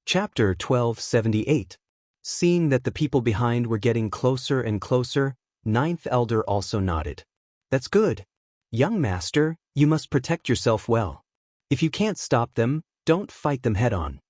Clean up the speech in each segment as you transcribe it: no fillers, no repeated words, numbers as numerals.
Chapter 1278. Seeing that the people behind were getting closer and closer, ninth elder also nodded. That's good. Young master, you must protect yourself well. If you can't stop them, don't fight them head-on.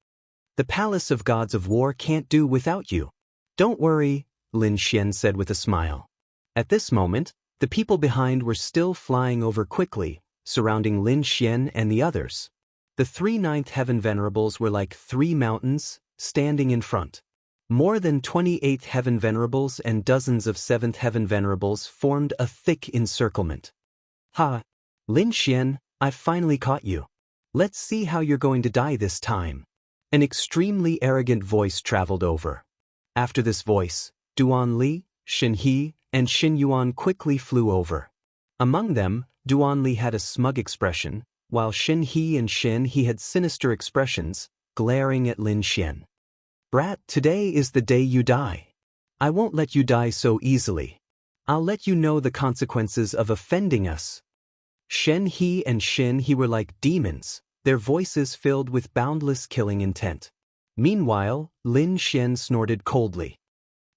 The palace of gods of war can't do without you. Don't worry, Lin Xian said with a smile. At this moment, the people behind were still flying over quickly, surrounding Lin Xian and the others. The three ninth heaven venerables were like three mountains, standing in front. More than 28th heaven venerables and dozens of 7th heaven venerables formed a thick encirclement. Ha! Lin Xian, I've finally caught you. Let's see how you're going to die this time. An extremely arrogant voice traveled over. After this voice, Duan Li, Xin He, and Xin Yuan quickly flew over. Among them, Duan Li had a smug expression, while Xin He and Xin He had sinister expressions, glaring at Lin Xian. Brat, today is the day you die. I won't let you die so easily. I'll let you know the consequences of offending us. Shen He and Xin He were like demons, their voices filled with boundless killing intent. Meanwhile, Lin Xian snorted coldly.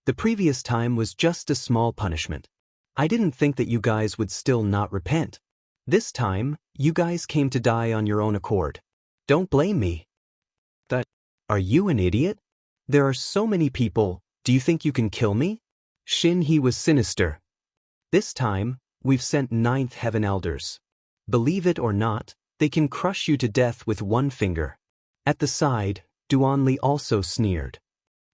The previous time was just a small punishment. I didn't think that you guys would still not repent. This time, you guys came to die on your own accord. Don't blame me. Are you an idiot? There are so many people, do you think you can kill me? Xin He was sinister. This time, we've sent ninth heaven elders. Believe it or not, they can crush you to death with one finger. At the side, Duan Li also sneered.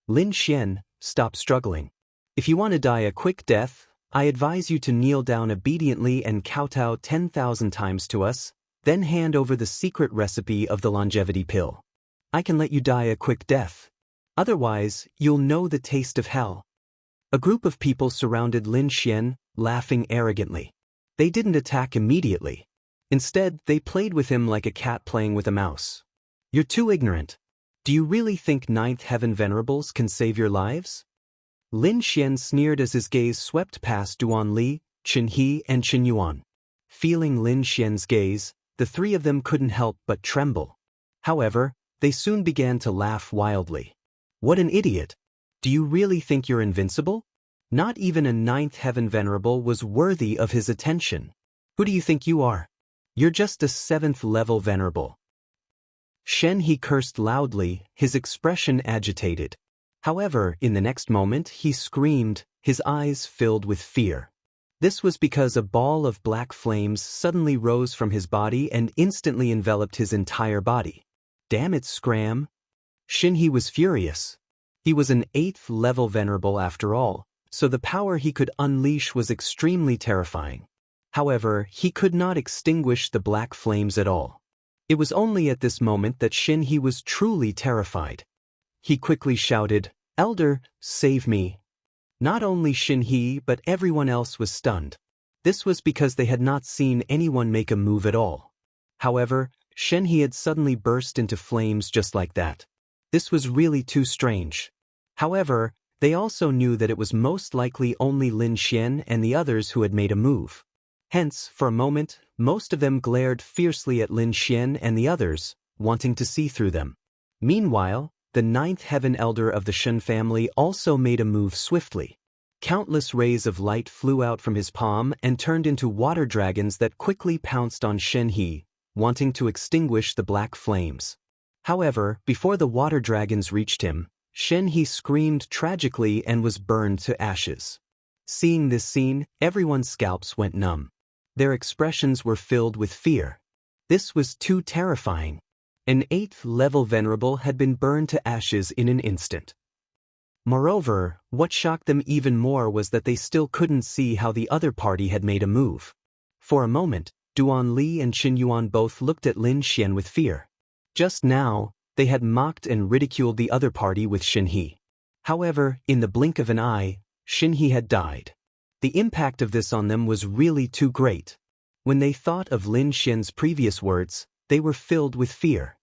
Lin Xian, stop struggling. If you want to die a quick death, I advise you to kneel down obediently and kowtow 10,000 times to us, then hand over the secret recipe of the longevity pill. I can let you die a quick death. Otherwise, you'll know the taste of hell. A group of people surrounded Lin Xian, laughing arrogantly. They didn't attack immediately. Instead, they played with him like a cat playing with a mouse. You're too ignorant. Do you really think ninth heaven venerables can save your lives? Lin Xian sneered as his gaze swept past Duan Li, Xin He, and Xin Yuan. Feeling Lin Xian's gaze, the three of them couldn't help but tremble. However, they soon began to laugh wildly. What an idiot! Do you really think you're invincible? Not even a ninth heaven venerable was worthy of his attention. Who do you think you are? You're just a 7th level venerable. Shen He cursed loudly, his expression agitated. However, in the next moment he screamed, his eyes filled with fear. This was because a ball of black flames suddenly rose from his body and instantly enveloped his entire body. Damn it, Scram! Xin He was furious. He was an 8th level venerable after all, so the power he could unleash was extremely terrifying. However, he could not extinguish the black flames at all. It was only at this moment that Xin He was truly terrified. He quickly shouted, "Elder, save me!" Not only Xin He but everyone else was stunned. This was because they had not seen anyone make a move at all. However, Shen He had suddenly burst into flames just like that. This was really too strange. However, they also knew that it was most likely only Lin Xian and the others who had made a move. Hence, for a moment, most of them glared fiercely at Lin Xian and the others, wanting to see through them. Meanwhile, the ninth heaven elder of the Shen family also made a move swiftly. Countless rays of light flew out from his palm and turned into water dragons that quickly pounced on Shen He, wanting to extinguish the black flames. However, before the water dragons reached him, Shen He screamed tragically and was burned to ashes. Seeing this scene, everyone's scalps went numb. Their expressions were filled with fear. This was too terrifying. An 8th level venerable had been burned to ashes in an instant. Moreover, what shocked them even more was that they still couldn't see how the other party had made a move. For a moment, Duan Li and Xin Yuan both looked at Lin Xian with fear. Just now, they had mocked and ridiculed the other party with Xin He. However, in the blink of an eye, Xin He had died. The impact of this on them was really too great. When they thought of Lin Xian's previous words, they were filled with fear.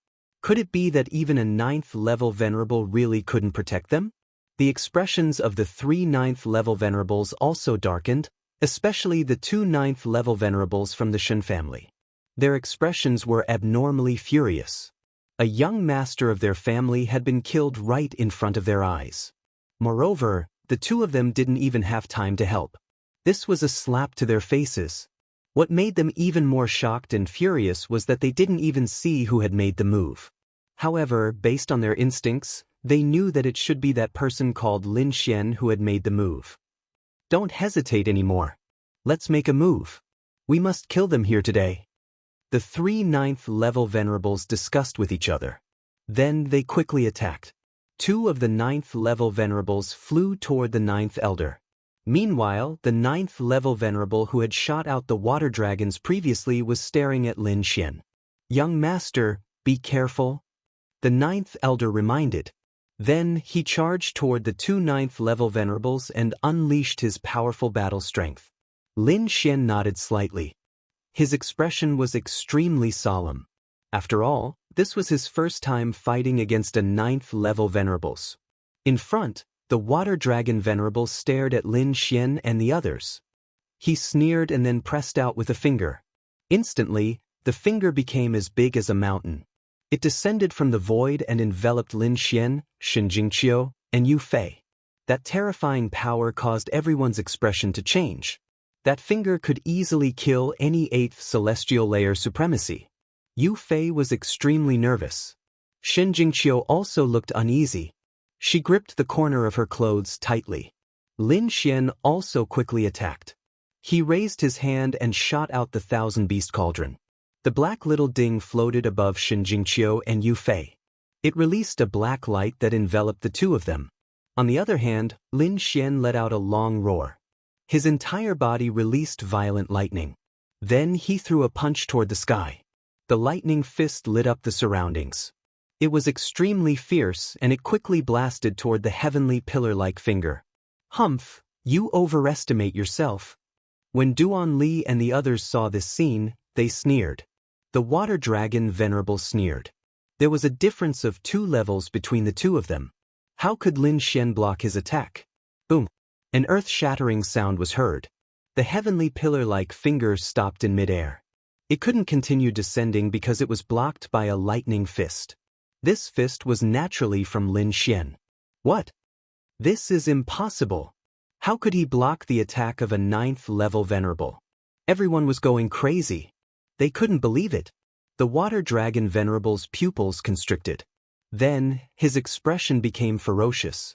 Could it be that even a 9th level venerable really couldn't protect them? The expressions of the 3 9th level venerables also darkened, especially the 2 9th level venerables from the Shen family. Their expressions were abnormally furious. A young master of their family had been killed right in front of their eyes. Moreover, the two of them didn't even have time to help. This was a slap to their faces. What made them even more shocked and furious was that they didn't even see who had made the move. However, based on their instincts, they knew that it should be that person called Lin Xian who had made the move. Don't hesitate anymore. Let's make a move. We must kill them here today. The three 9th-level venerables discussed with each other. Then they quickly attacked. Two of the 9th-level venerables flew toward the 9th elder. Meanwhile, the 9th-level venerable who had shot out the water dragons previously was staring at Lin Xian. Young master, be careful. The 9th elder reminded. Then he charged toward the two 9th-level venerables and unleashed his powerful battle strength. Lin Xian nodded slightly. His expression was extremely solemn. After all, this was his first time fighting against a 9th-level venerables. In front, the water dragon venerable stared at Lin Xian and the others. He sneered and then pressed out with a finger. Instantly, the finger became as big as a mountain. It descended from the void and enveloped Lin Xian, Shen Jingqiu, and Yu Fei. That terrifying power caused everyone's expression to change. That finger could easily kill any 8th celestial layer supremacy. Yu Fei was extremely nervous. Shen Jingqiu also looked uneasy. She gripped the corner of her clothes tightly. Lin Xian also quickly attacked. He raised his hand and shot out the 1,000-beast cauldron. The black little ding floated above Shen Jingqiu and Yu Fei. It released a black light that enveloped the two of them. On the other hand, Lin Xian let out a long roar. His entire body released violent lightning. Then he threw a punch toward the sky. The lightning fist lit up the surroundings. It was extremely fierce and it quickly blasted toward the heavenly pillar-like finger. Humph, you overestimate yourself. When Duan Li and the others saw this scene, they sneered. The water dragon venerable sneered. There was a difference of 2 levels between the two of them. How could Lin Xian block his attack? Boom! An earth-shattering sound was heard. The heavenly pillar-like finger stopped in midair. It couldn't continue descending because it was blocked by a lightning fist. This fist was naturally from Lin Xian. What? This is impossible. How could he block the attack of a 9th-level venerable? Everyone was going crazy. They couldn't believe it. The water dragon venerable's pupils constricted. Then, his expression became ferocious.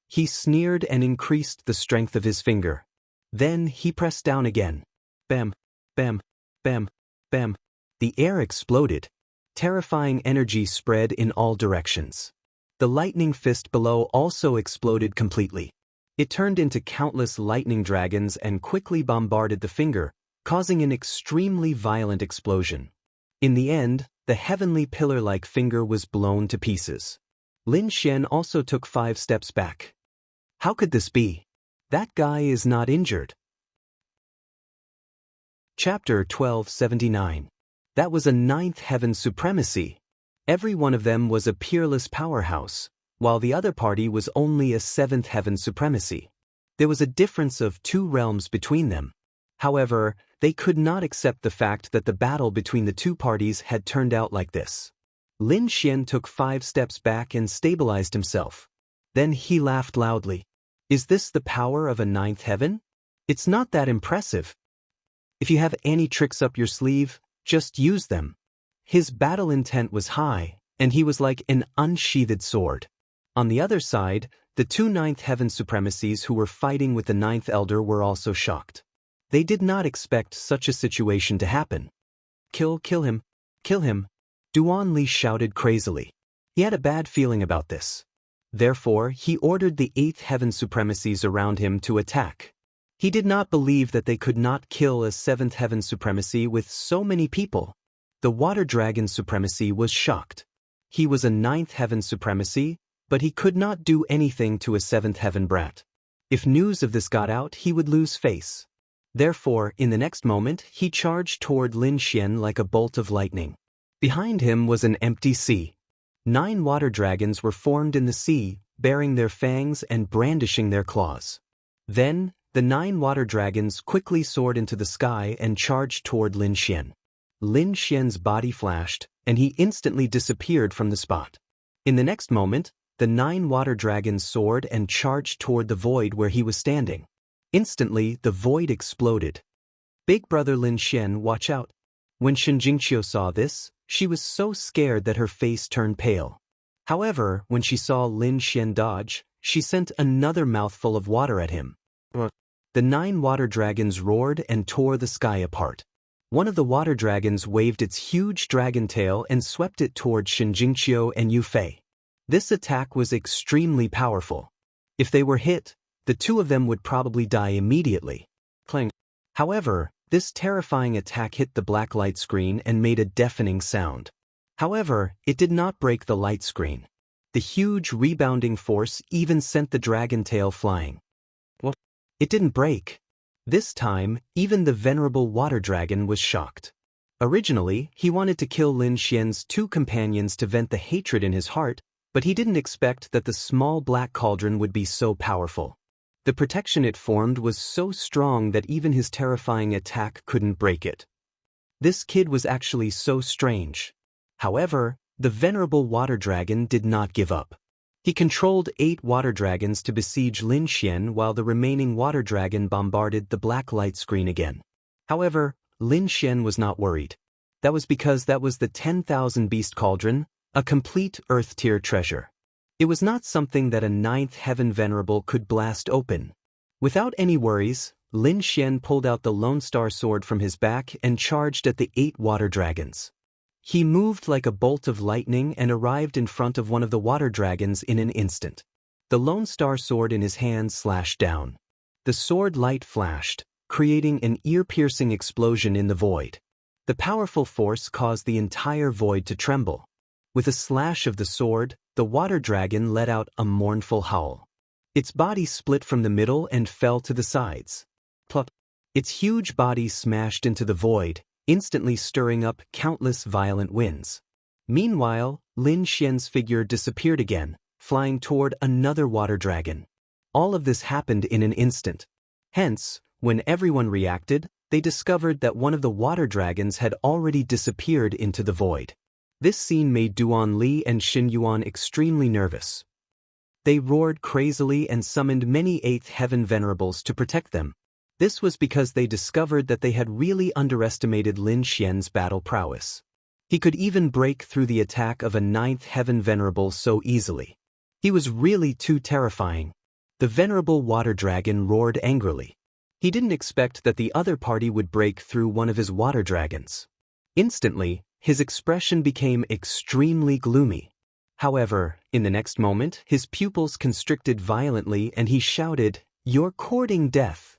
He sneered and increased the strength of his finger. Then he pressed down again. Bam, bam, bam, bam. The air exploded. Terrifying energy spread in all directions. The lightning fist below also exploded completely. It turned into countless lightning dragons and quickly bombarded the finger, causing an extremely violent explosion. In the end, the heavenly pillar-like finger was blown to pieces. Lin Xian also took 5 steps back. How could this be? That guy is not injured. Chapter 1279. That was a 9th heaven supremacy. Every one of them was a peerless powerhouse, while the other party was only a 7th heaven supremacy. There was a difference of 2 realms between them. However, they could not accept the fact that the battle between the two parties had turned out like this. Lin Xian took 5 steps back and stabilized himself. Then he laughed loudly. Is this the power of a 9th heaven? It's not that impressive. If you have any tricks up your sleeve, just use them. His battle intent was high, and he was like an unsheathed sword. On the other side, the 2 9th heaven supremacies who were fighting with the 9th elder were also shocked. They did not expect such a situation to happen. Kill him, kill him, Duan Li shouted crazily. He had a bad feeling about this. Therefore, he ordered the 8th heaven supremacies around him to attack. He did not believe that they could not kill a 7th heaven supremacy with so many people. The water dragon supremacy was shocked. He was a 9th heaven supremacy, but he could not do anything to a 7th heaven brat. If news of this got out, he would lose face. Therefore, in the next moment, he charged toward Lin Xian like a bolt of lightning. Behind him was an empty sea. 9 water dragons were formed in the sea, bearing their fangs and brandishing their claws. Then, the 9 water dragons quickly soared into the sky and charged toward Lin Xian. Lin Xian's body flashed, and he instantly disappeared from the spot. In the next moment, the 9 water dragons soared and charged toward the void where he was standing. Instantly, the void exploded. Big brother Lin Xian, watch out. When Shen Jingqiu saw this, she was so scared that her face turned pale. However, when she saw Lin Xian dodge, she sent another mouthful of water at him. The 9 water dragons roared and tore the sky apart. One of the water dragons waved its huge dragon tail and swept it toward Shen Jingqiu and Yu Fei. This attack was extremely powerful. If they were hit, the two of them would probably die immediately. Clang. However, this terrifying attack hit the black light screen and made a deafening sound. However, it did not break the light screen. The huge rebounding force even sent the dragon tail flying. What? It didn't break. This time, even the venerable water dragon was shocked. Originally, he wanted to kill Lin Xian's 2 companions to vent the hatred in his heart, but he didn't expect that the small black cauldron would be so powerful. The protection it formed was so strong that even his terrifying attack couldn't break it. This kid was actually so strange. However, the venerable water dragon did not give up. He controlled 8 water dragons to besiege Lin Xian while the remaining water dragon bombarded the black light screen again. However, Lin Xian was not worried. That was because that was the 10,000 beast cauldron, a complete earth-tier treasure. It was not something that a 9th heaven venerable could blast open. Without any worries, Lin Xian pulled out the Lone Star sword from his back and charged at the 8 water dragons. He moved like a bolt of lightning and arrived in front of one of the water dragons in an instant. The Lone Star sword in his hand slashed down. The sword light flashed, creating an ear-piercing explosion in the void. The powerful force caused the entire void to tremble. With a slash of the sword, the water dragon let out a mournful howl. Its body split from the middle and fell to the sides. Plop! Its huge body smashed into the void, instantly stirring up countless violent winds. Meanwhile, Lin Xian's figure disappeared again, flying toward another water dragon. All of this happened in an instant. Hence, when everyone reacted, they discovered that one of the water dragons had already disappeared into the void. This scene made Duan Li and Xin Yuan extremely nervous. They roared crazily and summoned many 8th heaven venerables to protect them. This was because they discovered that they had really underestimated Lin Xian's battle prowess. He could even break through the attack of a 9th heaven venerable so easily. He was really too terrifying. The venerable water dragon roared angrily. He didn't expect that the other party would break through one of his water dragons. Instantly, his expression became extremely gloomy. However, in the next moment, his pupils constricted violently and he shouted, "You're courting death."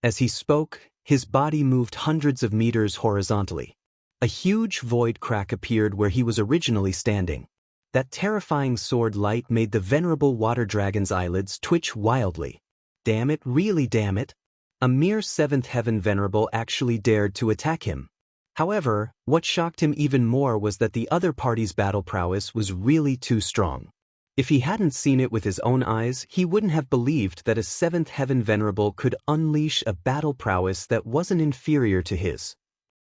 As he spoke, his body moved hundreds of meters horizontally. A huge void crack appeared where he was originally standing. That terrifying sword light made the venerable water dragon's eyelids twitch wildly. Damn it, really damn it. A mere 7th heaven venerable actually dared to attack him. However, what shocked him even more was that the other party's battle prowess was really too strong. If he hadn't seen it with his own eyes, he wouldn't have believed that a 7th heaven venerable could unleash a battle prowess that wasn't inferior to his.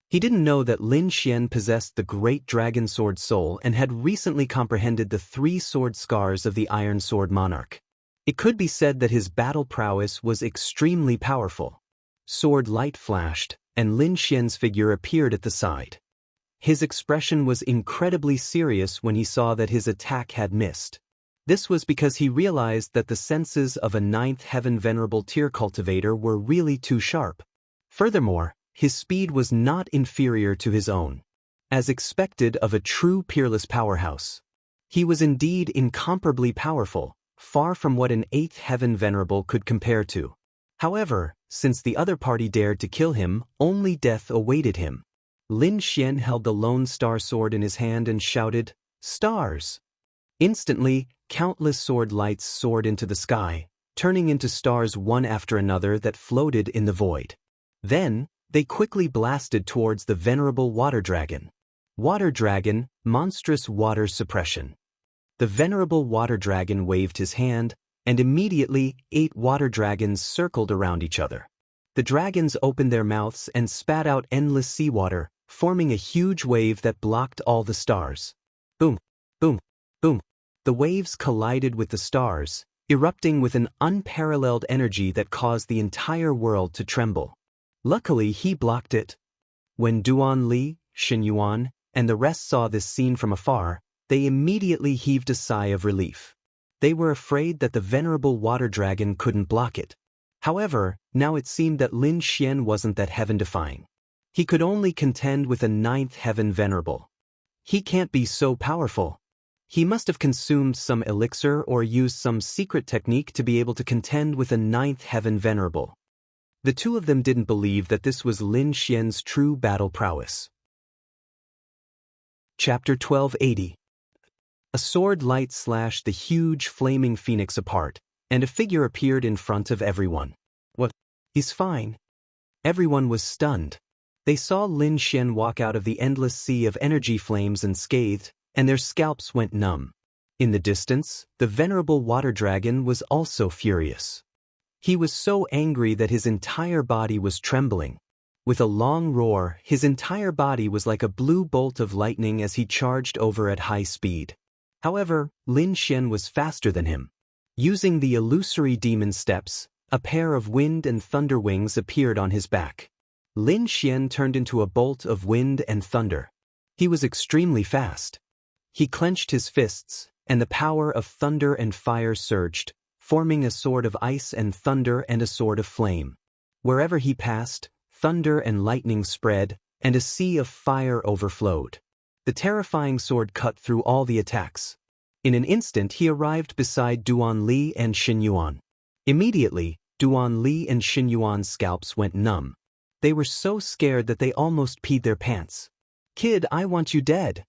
He didn't know that Lin Xian possessed the great dragon sword soul and had recently comprehended the 3 sword scars of the Iron Sword Monarch. It could be said that his battle prowess was extremely powerful. Sword light flashed, and Lin Xian's figure appeared at the side. His expression was incredibly serious when he saw that his attack had missed. This was because he realized that the senses of a 9th heaven venerable tier cultivator were really too sharp. Furthermore, his speed was not inferior to his own. As expected of a true peerless powerhouse. He was indeed incomparably powerful, far from what an 8th heaven venerable could compare to. However, since the other party dared to kill him, only death awaited him. Lin Xian held the Lone Star sword in his hand and shouted, "Stars!" Instantly, countless sword lights soared into the sky, turning into stars one after another that floated in the void. Then, they quickly blasted towards the venerable water dragon. Water dragon, monstrous water suppression. The venerable water dragon waved his hand, and immediately 8 water dragons circled around each other. The dragons opened their mouths and spat out endless seawater, forming a huge wave that blocked all the stars. Boom, boom, boom. The waves collided with the stars, erupting with an unparalleled energy that caused the entire world to tremble. Luckily, he blocked it. When Duan Li, Shen Yuan, and the rest saw this scene from afar, they immediately heaved a sigh of relief. They were afraid that the venerable water dragon couldn't block it. However, now it seemed that Lin Xian wasn't that heaven-defying. He could only contend with a 9th heaven venerable. He can't be so powerful. He must have consumed some elixir or used some secret technique to be able to contend with a 9th heaven venerable. The two of them didn't believe that this was Lin Xian's true battle prowess. Chapter 1280. A sword light slashed the huge flaming phoenix apart, and a figure appeared in front of everyone. What? He's fine. Everyone was stunned. They saw Lin Xian walk out of the endless sea of energy flames unscathed, and their scalps went numb. In the distance, the venerable water dragon was also furious. He was so angry that his entire body was trembling. With a long roar, his entire body was like a blue bolt of lightning as he charged over at high speed. However, Lin Xian was faster than him. Using the illusory demon steps, a pair of wind and thunder wings appeared on his back. Lin Xian turned into a bolt of wind and thunder. He was extremely fast. He clenched his fists, and the power of thunder and fire surged, forming a sword of ice and thunder and a sword of flame. Wherever he passed, thunder and lightning spread, and a sea of fire overflowed. The terrifying sword cut through all the attacks. In an instant he arrived beside Duan Li and Shen Yuan. Immediately, Duan Li and Shen Yuan's scalps went numb. They were so scared that they almost peed their pants. "Kid, I want you dead."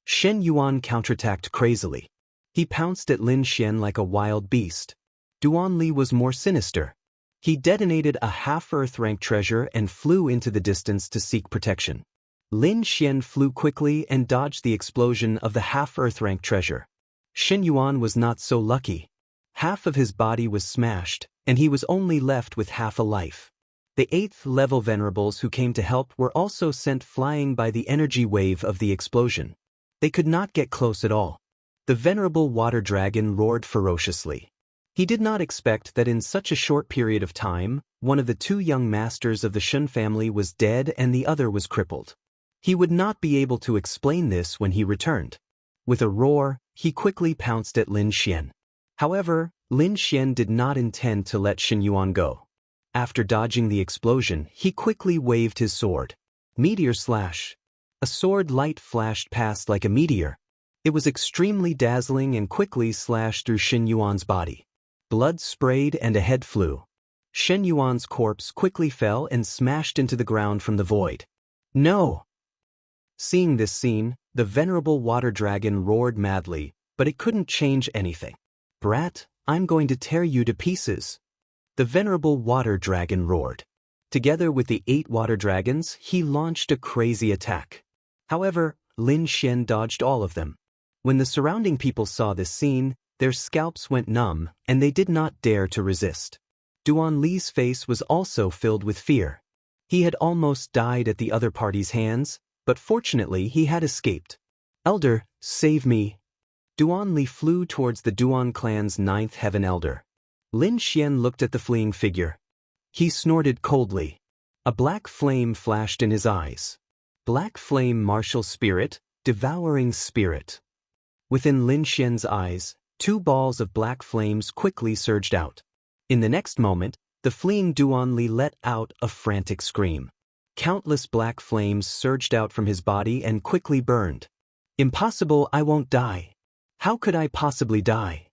Shen Yuan counterattacked crazily. He pounced at Lin Xian like a wild beast. Duan Li was more sinister. He detonated a half-Earth rank treasure and flew into the distance to seek protection. Lin Xian flew quickly and dodged the explosion of the half-Earth rank treasure. Shen Yuan was not so lucky. Half of his body was smashed, and he was only left with half a life. The 8th level venerables who came to help were also sent flying by the energy wave of the explosion. They could not get close at all. The venerable water dragon roared ferociously. He did not expect that in such a short period of time, one of the two young masters of the Shen family was dead and the other was crippled. He would not be able to explain this when he returned. With a roar, he quickly pounced at Lin Xian. However, Lin Xian did not intend to let Shen Yuan go. After dodging the explosion, he quickly waved his sword. Meteor slash. A sword light flashed past like a meteor. It was extremely dazzling and quickly slashed through Shen Yuan's body. Blood sprayed and a head flew. Shen Yuan's corpse quickly fell and smashed into the ground from the void. No! Seeing this scene, the venerable water dragon roared madly, but it couldn't change anything. "Brat, I'm going to tear you to pieces." The venerable water dragon roared. Together with the 8 water dragons, he launched a crazy attack. However, Lin Xian dodged all of them. When the surrounding people saw this scene, their scalps went numb, and they did not dare to resist. Duan Li's face was also filled with fear. He had almost died at the other party's hands, but fortunately he had escaped. "Elder, save me." Duan Li flew towards the Duan clan's 9th heaven elder. Lin Xian looked at the fleeing figure. He snorted coldly. A black flame flashed in his eyes. Black flame martial spirit, devouring spirit. Within Lin Xian's eyes, 2 balls of black flames quickly surged out. In the next moment, the fleeing Duan Li let out a frantic scream. Countless black flames surged out from his body and quickly burned. "Impossible, I won't die. How could I possibly die?"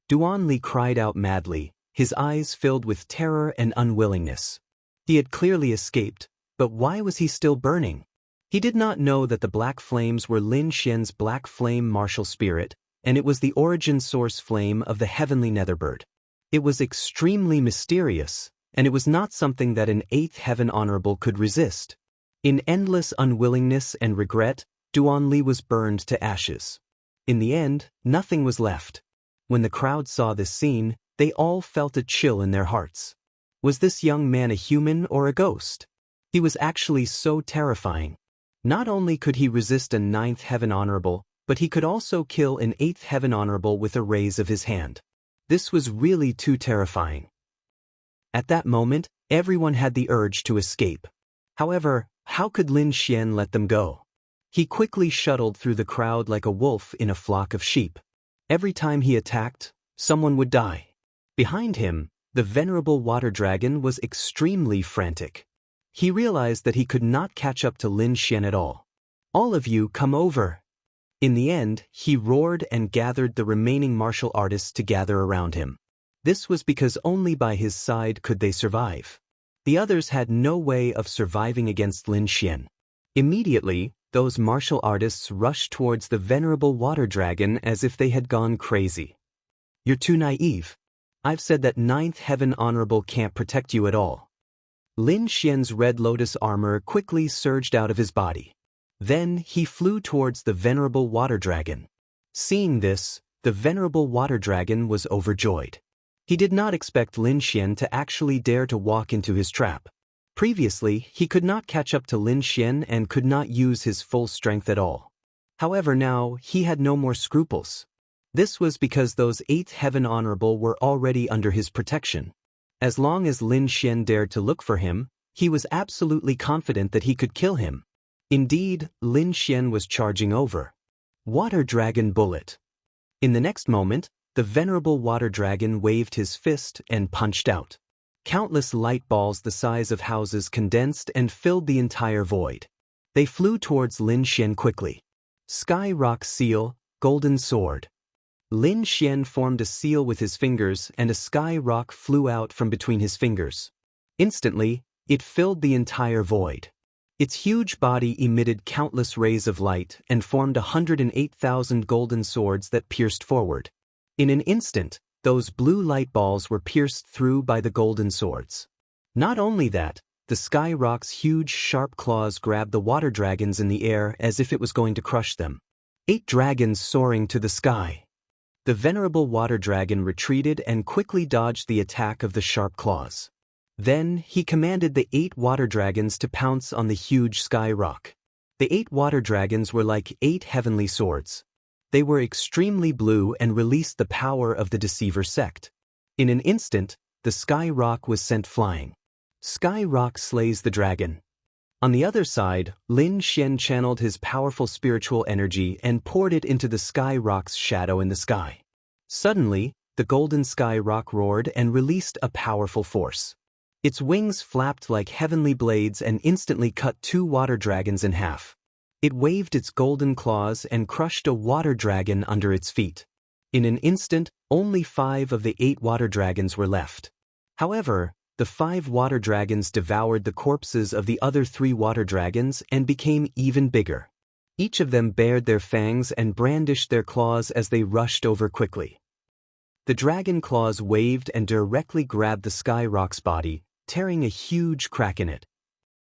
Duan Li cried out madly, his eyes filled with terror and unwillingness. He had clearly escaped, but why was he still burning? He did not know that the black flames were Lin Xian's black flame martial spirit, and it was the origin source flame of the heavenly netherbird. It was extremely mysterious, and it was not something that an 8th heaven honorable could resist. In endless unwillingness and regret, Duan Li was burned to ashes. In the end, nothing was left. When the crowd saw this scene, they all felt a chill in their hearts. Was this young man a human or a ghost? He was actually so terrifying. Not only could he resist a ninth heaven honorable, but he could also kill an eighth heaven honorable with a raise of his hand. This was really too terrifying. At that moment, everyone had the urge to escape. However, how could Lin Xian let them go? He quickly shuttled through the crowd like a wolf in a flock of sheep. Every time he attacked, someone would die. Behind him, the venerable water dragon was extremely frantic. He realized that he could not catch up to Lin Xian at all. "All of you come over." In the end, he roared and gathered the remaining martial artists to gather around him. This was because only by his side could they survive. The others had no way of surviving against Lin Xian. Immediately, those martial artists rushed towards the venerable water dragon as if they had gone crazy. "You're too naive. I've said that ninth heaven honorable can't protect you at all." Lin Xian's red lotus armor quickly surged out of his body. Then he flew towards the venerable water dragon. Seeing this, the venerable water dragon was overjoyed. He did not expect Lin Xian to actually dare to walk into his trap. Previously, he could not catch up to Lin Xian and could not use his full strength at all. However, now he had no more scruples. This was because those eighth heaven honorable were already under his protection. As long as Lin Xian dared to look for him, he was absolutely confident that he could kill him. Indeed, Lin Xian was charging over. Water Dragon Bullet. In the next moment, the venerable water dragon waved his fist and punched out. Countless light balls the size of houses condensed and filled the entire void. They flew towards Lin Xian quickly. Sky Rock Seal, Golden Sword. Lin Xian formed a seal with his fingers and a sky rock flew out from between his fingers. Instantly, it filled the entire void. Its huge body emitted countless rays of light and formed 108,000 golden swords that pierced forward. In an instant, those blue light balls were pierced through by the golden swords. Not only that, the sky rock's huge sharp claws grabbed the water dragons in the air as if it was going to crush them. 8 dragons soaring to the sky. The venerable water dragon retreated and quickly dodged the attack of the sharp claws. Then, he commanded the 8 water dragons to pounce on the huge sky rock. The 8 water dragons were like 8 heavenly swords. They were extremely blue and released the power of the Deceiver sect. In an instant, the sky rock was sent flying. Sky Rock slays the dragon. On the other side, Lin Xian channeled his powerful spiritual energy and poured it into the sky rock's shadow in the sky. Suddenly, the golden sky rock roared and released a powerful force. Its wings flapped like heavenly blades and instantly cut 2 water dragons in half. It waved its golden claws and crushed a water dragon under its feet. In an instant, only 5 of the 8 water dragons were left. However, the 5 water dragons devoured the corpses of the other 3 water dragons and became even bigger. Each of them bared their fangs and brandished their claws as they rushed over quickly. The dragon claws waved and directly grabbed the sky rock's body, tearing a huge crack in it.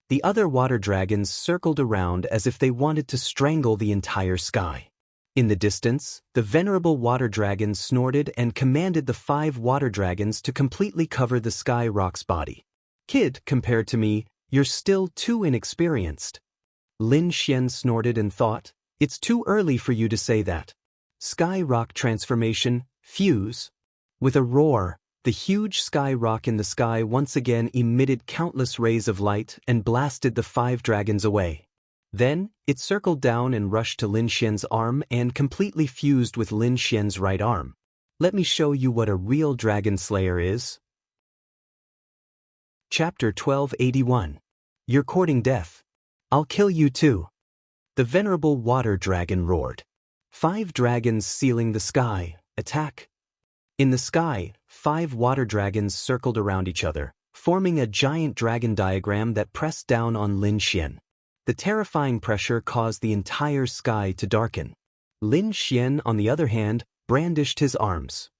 The other water dragons circled around as if they wanted to strangle the entire sky. In the distance, the venerable water dragon snorted and commanded the 5 water dragons to completely cover the sky rock's body. "Kid, compared to me, you're still too inexperienced." Lin Xian snorted and thought, "It's too early for you to say that." Sky rock transformation, fuse. With a roar, the huge sky rock in the sky once again emitted countless rays of light and blasted the 5 dragons away. Then, it circled down and rushed to Lin Xian's arm and completely fused with Lin Xian's right arm. Let me show you what a real dragon slayer is. Chapter 1281. You're courting death. I'll kill you too. The venerable water dragon roared. 5 dragons sealing the sky, attack. In the sky, 5 water dragons circled around each other, forming a giant dragon diagram that pressed down on Lin Xian. The terrifying pressure caused the entire sky to darken. Lin Xian, on the other hand, brandished his arms.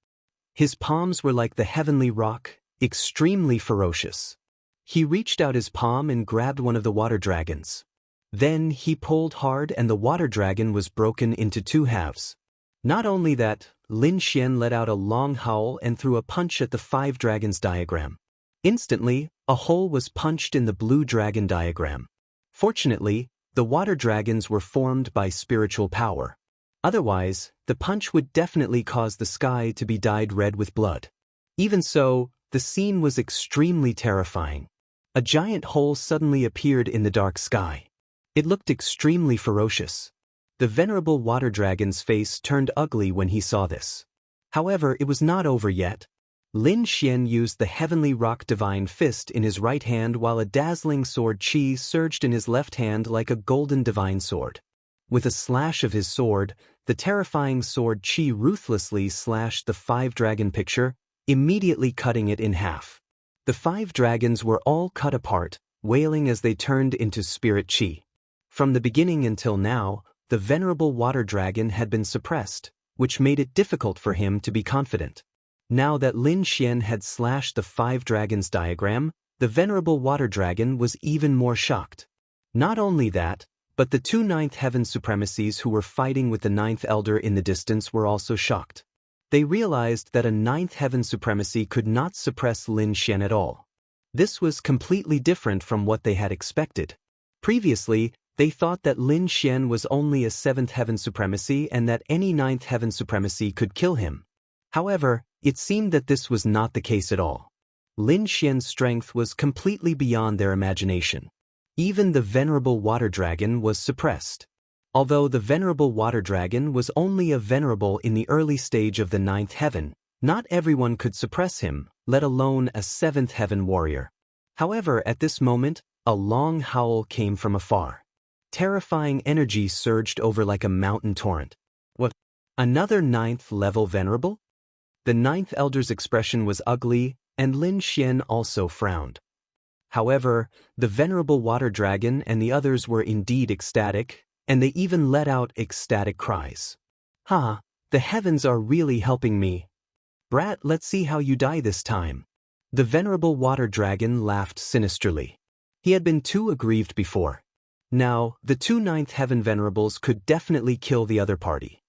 His palms were like the heavenly rock, extremely ferocious. He reached out his palm and grabbed one of the water dragons. Then he pulled hard and the water dragon was broken into 2 halves. Not only that, Lin Xian let out a long howl and threw a punch at the 5 dragons diagram. Instantly, a hole was punched in the blue dragon diagram. Fortunately, The water dragons were formed by spiritual power. Otherwise, the punch would definitely cause the sky to be dyed red with blood. Even so, the scene was extremely terrifying. A giant hole suddenly appeared in the dark sky. It looked extremely ferocious. The venerable water dragon's face turned ugly when he saw this. However, it was not over yet. Lin Xian used the heavenly rock divine fist in his right hand while a dazzling sword chi surged in his left hand like a golden divine sword. With a slash of his sword, the terrifying sword chi ruthlessly slashed the 5 dragon picture, immediately cutting it in half. The 5 dragons were all cut apart, wailing as they turned into spirit chi. From the beginning until now, the venerable water dragon had been suppressed, which made it difficult for him to be confident. Now that Lin Xian had slashed the 5 dragons diagram, the venerable water dragon was even more shocked. Not only that, but the 2 ninth heaven supremacies who were fighting with the 9th elder in the distance were also shocked. They realized that a 9th heaven supremacy could not suppress Lin Xian at all. This was completely different from what they had expected. Previously, they thought that Lin Xian was only a 7th heaven supremacy and that any 9th heaven supremacy could kill him. However, it seemed that this was not the case at all. Lin Xian's strength was completely beyond their imagination. Even the venerable water dragon was suppressed. Although the venerable water dragon was only a venerable in the early stage of the 9th heaven, not everyone could suppress him, let alone a 7th heaven warrior. However, at this moment, a long howl came from afar. Terrifying energy surged over like a mountain torrent. What? Another 9th level venerable? The 9th elder's expression was ugly, and Lin Xian also frowned. However, the venerable water dragon and the others were indeed ecstatic, and they even let out ecstatic cries. "Ha, the heavens are really helping me. Brat, let's see how you die this time." The venerable water dragon laughed sinisterly. He had been too aggrieved before. Now, the 2 ninth heaven venerables could definitely kill the other party.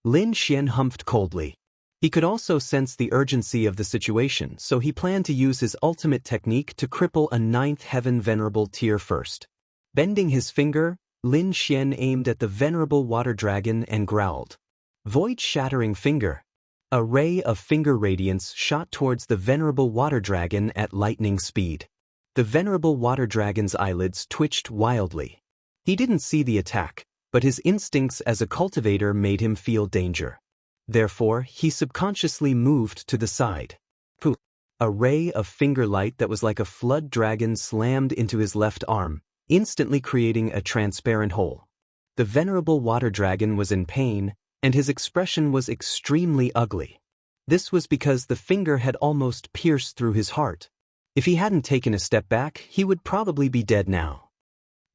Lin Xian humphed coldly. He could also sense the urgency of the situation, so he planned to use his ultimate technique to cripple a 9th heaven venerable tier first. Bending his finger, Lin Xian aimed at the venerable water dragon and growled. Void-shattering finger. A ray of finger radiance shot towards the venerable water dragon at lightning speed. The venerable water dragon's eyelids twitched wildly. He didn't see the attack, but his instincts as a cultivator made him feel danger. Therefore, he subconsciously moved to the side. Poof! A ray of finger light that was like a flood dragon slammed into his left arm, instantly creating a transparent hole. The venerable water dragon was in pain, and his expression was extremely ugly. This was because the finger had almost pierced through his heart. If he hadn't taken a step back, he would probably be dead now.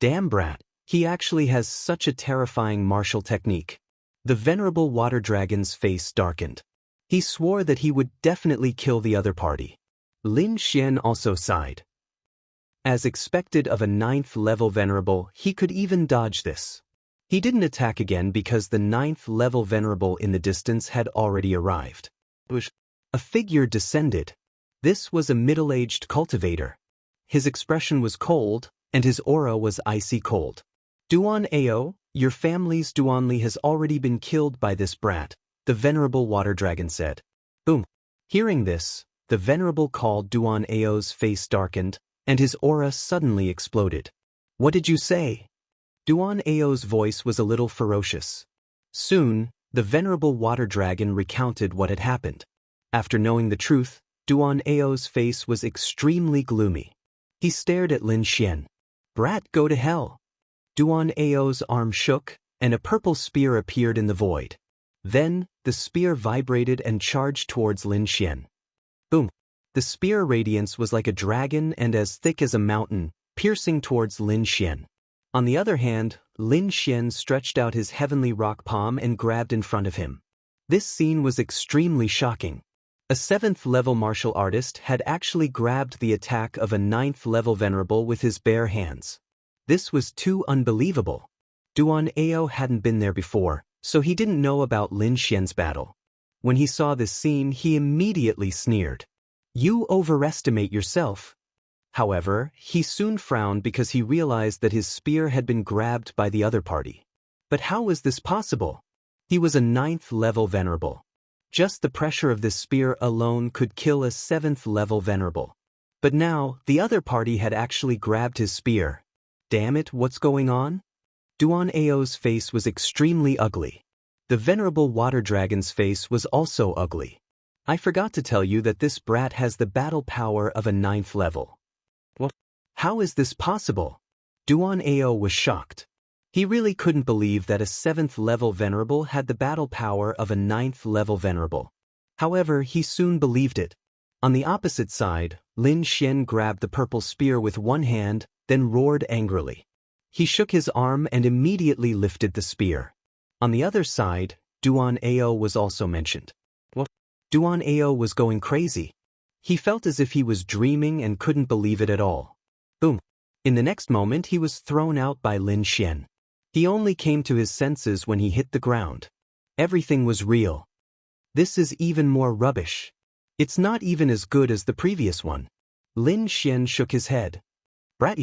Damn brat, he actually has such a terrifying martial technique. The venerable water dragon's face darkened. He swore that he would definitely kill the other party. Lin Xian also sighed. As expected of a 9th level venerable, he could even dodge this. He didn't attack again because the 9th level venerable in the distance had already arrived. A figure descended. This was a middle-aged cultivator. His expression was cold, and his aura was icy cold. Duan Ao, your family's Duanli has already been killed by this brat, the venerable water dragon said. Boom. Hearing this, the venerable called Duan Ao's face darkened, and his aura suddenly exploded. What did you say? Duan Ao's voice was a little ferocious. Soon, the venerable water dragon recounted what had happened. After knowing the truth, Duan Ao's face was extremely gloomy. He stared at Lin Xian. Brat, go to hell. Duan Ao's arm shook, and a purple spear appeared in the void. Then, the spear vibrated and charged towards Lin Xian. Boom! The spear radiance was like a dragon and as thick as a mountain, piercing towards Lin Xian. On the other hand, Lin Xian stretched out his heavenly rock palm and grabbed in front of him. This scene was extremely shocking. A 7th level martial artist had actually grabbed the attack of a 9th level venerable with his bare hands. This was too unbelievable. Duan Ao hadn't been there before, so he didn't know about Lin Xian's battle. When he saw this scene, he immediately sneered. You overestimate yourself. However, he soon frowned because he realized that his spear had been grabbed by the other party. But how was this possible? He was a 9th level venerable. Just the pressure of this spear alone could kill a 7th level venerable. But now, the other party had actually grabbed his spear. Damn it, what's going on? Duan Ao's face was extremely ugly. The venerable water dragon's face was also ugly. I forgot to tell you that this brat has the battle power of a 9th level. What? How is this possible? Duan Ao was shocked. He really couldn't believe that a 7th level venerable had the battle power of a 9th level venerable. However, he soon believed it. On the opposite side, Lin Xian grabbed the purple spear with one hand, then roared angrily. He shook his arm and immediately lifted the spear. On the other side, Duan Ao was also mentioned. What? Duan Ao was going crazy. He felt as if he was dreaming and couldn't believe it at all. Boom. In the next moment he was thrown out by Lin Xian. He only came to his senses when he hit the ground. Everything was real. This is even more rubbish. It's not even as good as the previous one. Lin Xian shook his head. Brat.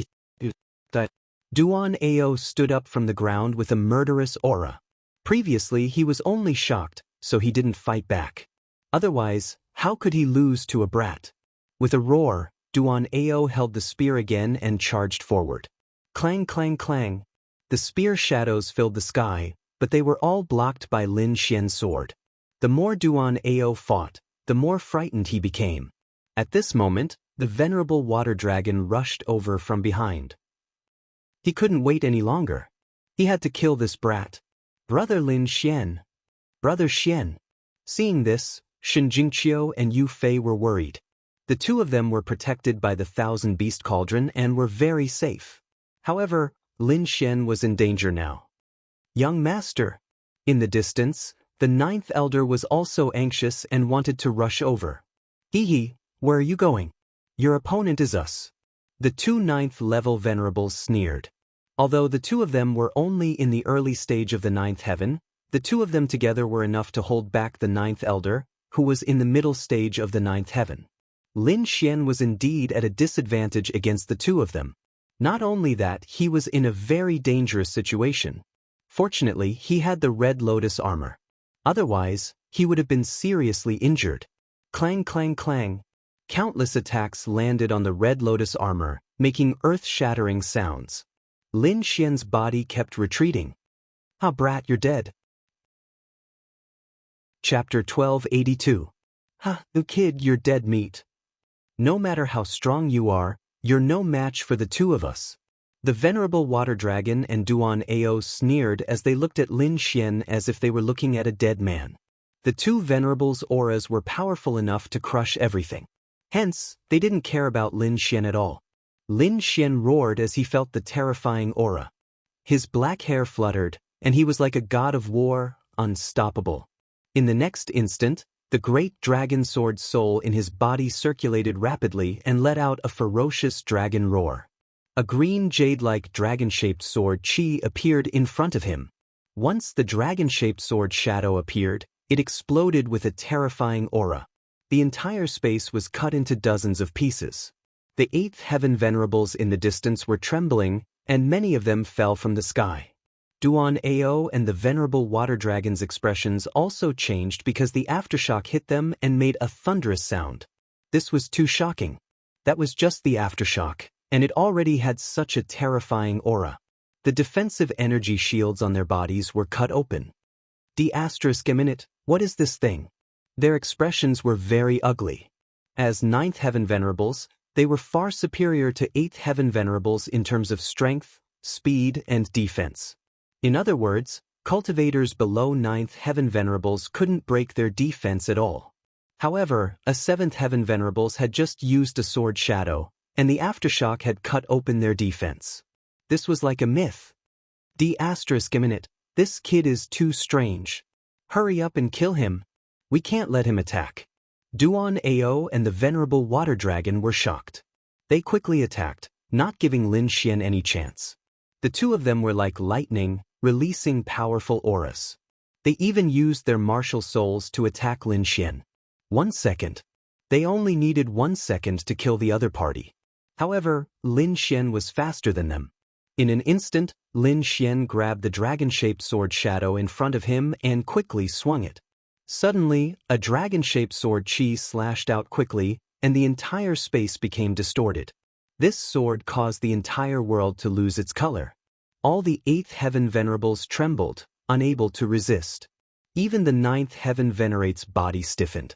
Duan Ao stood up from the ground with a murderous aura. Previously he was only shocked, so he didn't fight back. Otherwise, how could he lose to a brat? With a roar, Duan Ao held the spear again and charged forward. Clang clang clang. The spear shadows filled the sky, but they were all blocked by Lin Xian's sword. The more Duan Ao fought, the more frightened he became. At this moment, the venerable water dragon rushed over from behind. He couldn't wait any longer. He had to kill this brat. Brother Lin Xian. Brother Xian. Seeing this, Shen Jingqiu and Yu Fei were worried. The two of them were protected by the 1,000-beast cauldron and were very safe. However, Lin Xian was in danger now. Young master. In the distance, the 9th elder was also anxious and wanted to rush over. Hee, where are you going? Your opponent is us. The two 9th level venerables sneered. Although the two of them were only in the early stage of the 9th heaven, the two of them together were enough to hold back the 9th elder, who was in the middle stage of the 9th heaven. Lin Xian was indeed at a disadvantage against the two of them. Not only that, he was in a very dangerous situation. Fortunately, he had the Red Lotus armor. Otherwise, he would have been seriously injured. Clang clang clang. Countless attacks landed on the Red Lotus armor, making earth-shattering sounds. Lin Xian's body kept retreating. Ah, brat, you're dead. Chapter 1282. Ha, the kid, you're dead meat. No matter how strong you are, you're no match for the two of us. The venerable water dragon and Duan Ao sneered as they looked at Lin Xian as if they were looking at a dead man. The two venerables' auras were powerful enough to crush everything. Hence, they didn't care about Lin Xian at all. Lin Xian roared as he felt the terrifying aura. His black hair fluttered, and he was like a god of war, unstoppable. In the next instant, the great dragon sword soul in his body circulated rapidly and let out a ferocious dragon roar. A green jade-like dragon-shaped sword chi appeared in front of him. Once the dragon-shaped sword shadow appeared, it exploded with a terrifying aura. The entire space was cut into dozens of pieces. The 8th heaven venerables in the distance were trembling, and many of them fell from the sky. Duan Ao and the venerable water dragon's expressions also changed because the aftershock hit them and made a thunderous sound. This was too shocking. That was just the aftershock, and it already had such a terrifying aura. The defensive energy shields on their bodies were cut open. D***, what is this thing? Their expressions were very ugly. As 9th heaven venerables, they were far superior to 8th heaven venerables in terms of strength, speed, and defense. In other words, cultivators below 9th heaven venerables couldn't break their defense at all. However, a 7th heaven venerables had just used a sword shadow, and the aftershock had cut open their defense. This was like a myth. This kid is too strange. Hurry up and kill him. We can't let him attack. Duan Ao and the venerable water dragon were shocked. They quickly attacked, not giving Lin Xian any chance. The two of them were like lightning, releasing powerful auras. They even used their martial souls to attack Lin Xian. 1 second. They only needed 1 second to kill the other party. However, Lin Xian was faster than them. In an instant, Lin Xian grabbed the dragon-shaped sword shadow in front of him and quickly swung it. Suddenly, a dragon-shaped sword chi slashed out quickly, and the entire space became distorted. This sword caused the entire world to lose its color. All the 8th heaven venerables trembled, unable to resist. Even the 9th heaven venerate's body stiffened.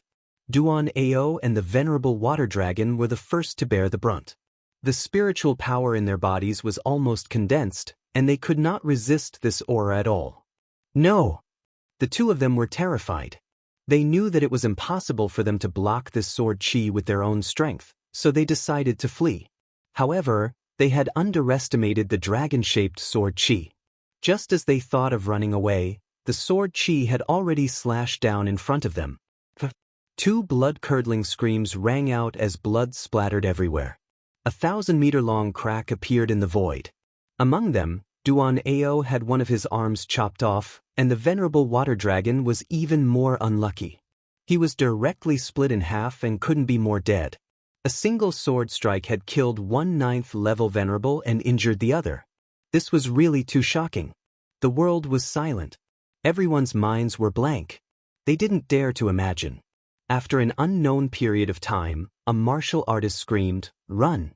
Duan Ao and the venerable water dragon were the first to bear the brunt. The spiritual power in their bodies was almost condensed, and they could not resist this aura at all. No! The two of them were terrified. They knew that it was impossible for them to block this sword chi with their own strength, so they decided to flee. However, they had underestimated the dragon-shaped sword chi. Just as they thought of running away, the sword chi had already slashed down in front of them. 2 blood-curdling screams rang out as blood splattered everywhere. A 1,000-meter-long crack appeared in the void. Among them, Duan Ao had one of his arms chopped off, and the venerable water dragon was even more unlucky. He was directly split in half and couldn't be more dead. A single sword strike had killed one 9th level venerable and injured the other. This was really too shocking. The world was silent. Everyone's minds were blank. They didn't dare to imagine. After an unknown period of time, a martial artist screamed, "Run!"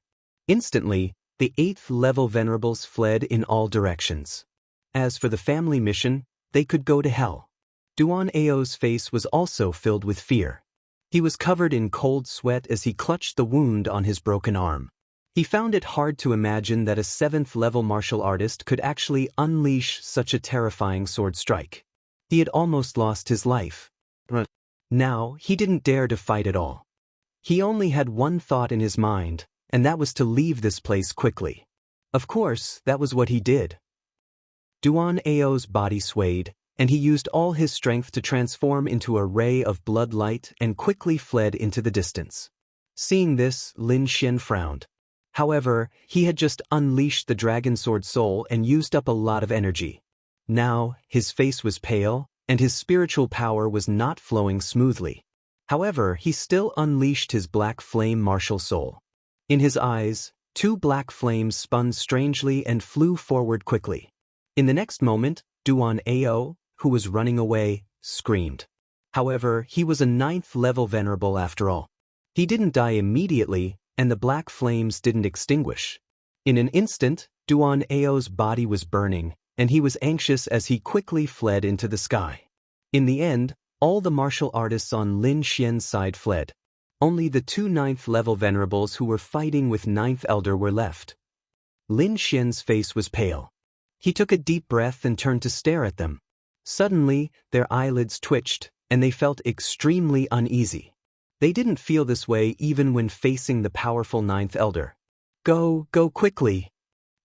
Instantly, the 8th level venerables fled in all directions. As for the family mission, they could go to hell. Duan Ao's face was also filled with fear. He was covered in cold sweat as he clutched the wound on his broken arm. He found it hard to imagine that a 7th level martial artist could actually unleash such a terrifying sword strike. He had almost lost his life. Now, he didn't dare to fight at all. He only had one thought in his mind, and that was to leave this place quickly. Of course, that was what he did. Duan Ao's body swayed, and he used all his strength to transform into a ray of blood light and quickly fled into the distance. Seeing this, Lin Xian frowned. However, he had just unleashed the dragon sword soul and used up a lot of energy. Now, his face was pale, and his spiritual power was not flowing smoothly. However, he still unleashed his black flame martial soul. In his eyes, 2 black flames spun strangely and flew forward quickly. In the next moment, Duan Ao, who was running away, screamed. However, he was a 9th level venerable after all. He didn't die immediately, and the black flames didn't extinguish. In an instant, Duan Ao's body was burning, and he was anxious as he quickly fled into the sky. In the end, all the martial artists on Lin Xian's side fled. Only the 2 9th level venerables who were fighting with 9th elder were left. Lin Xian's face was pale. He took a deep breath and turned to stare at them. Suddenly, their eyelids twitched, and they felt extremely uneasy. They didn't feel this way even when facing the powerful 9th elder. Go quickly!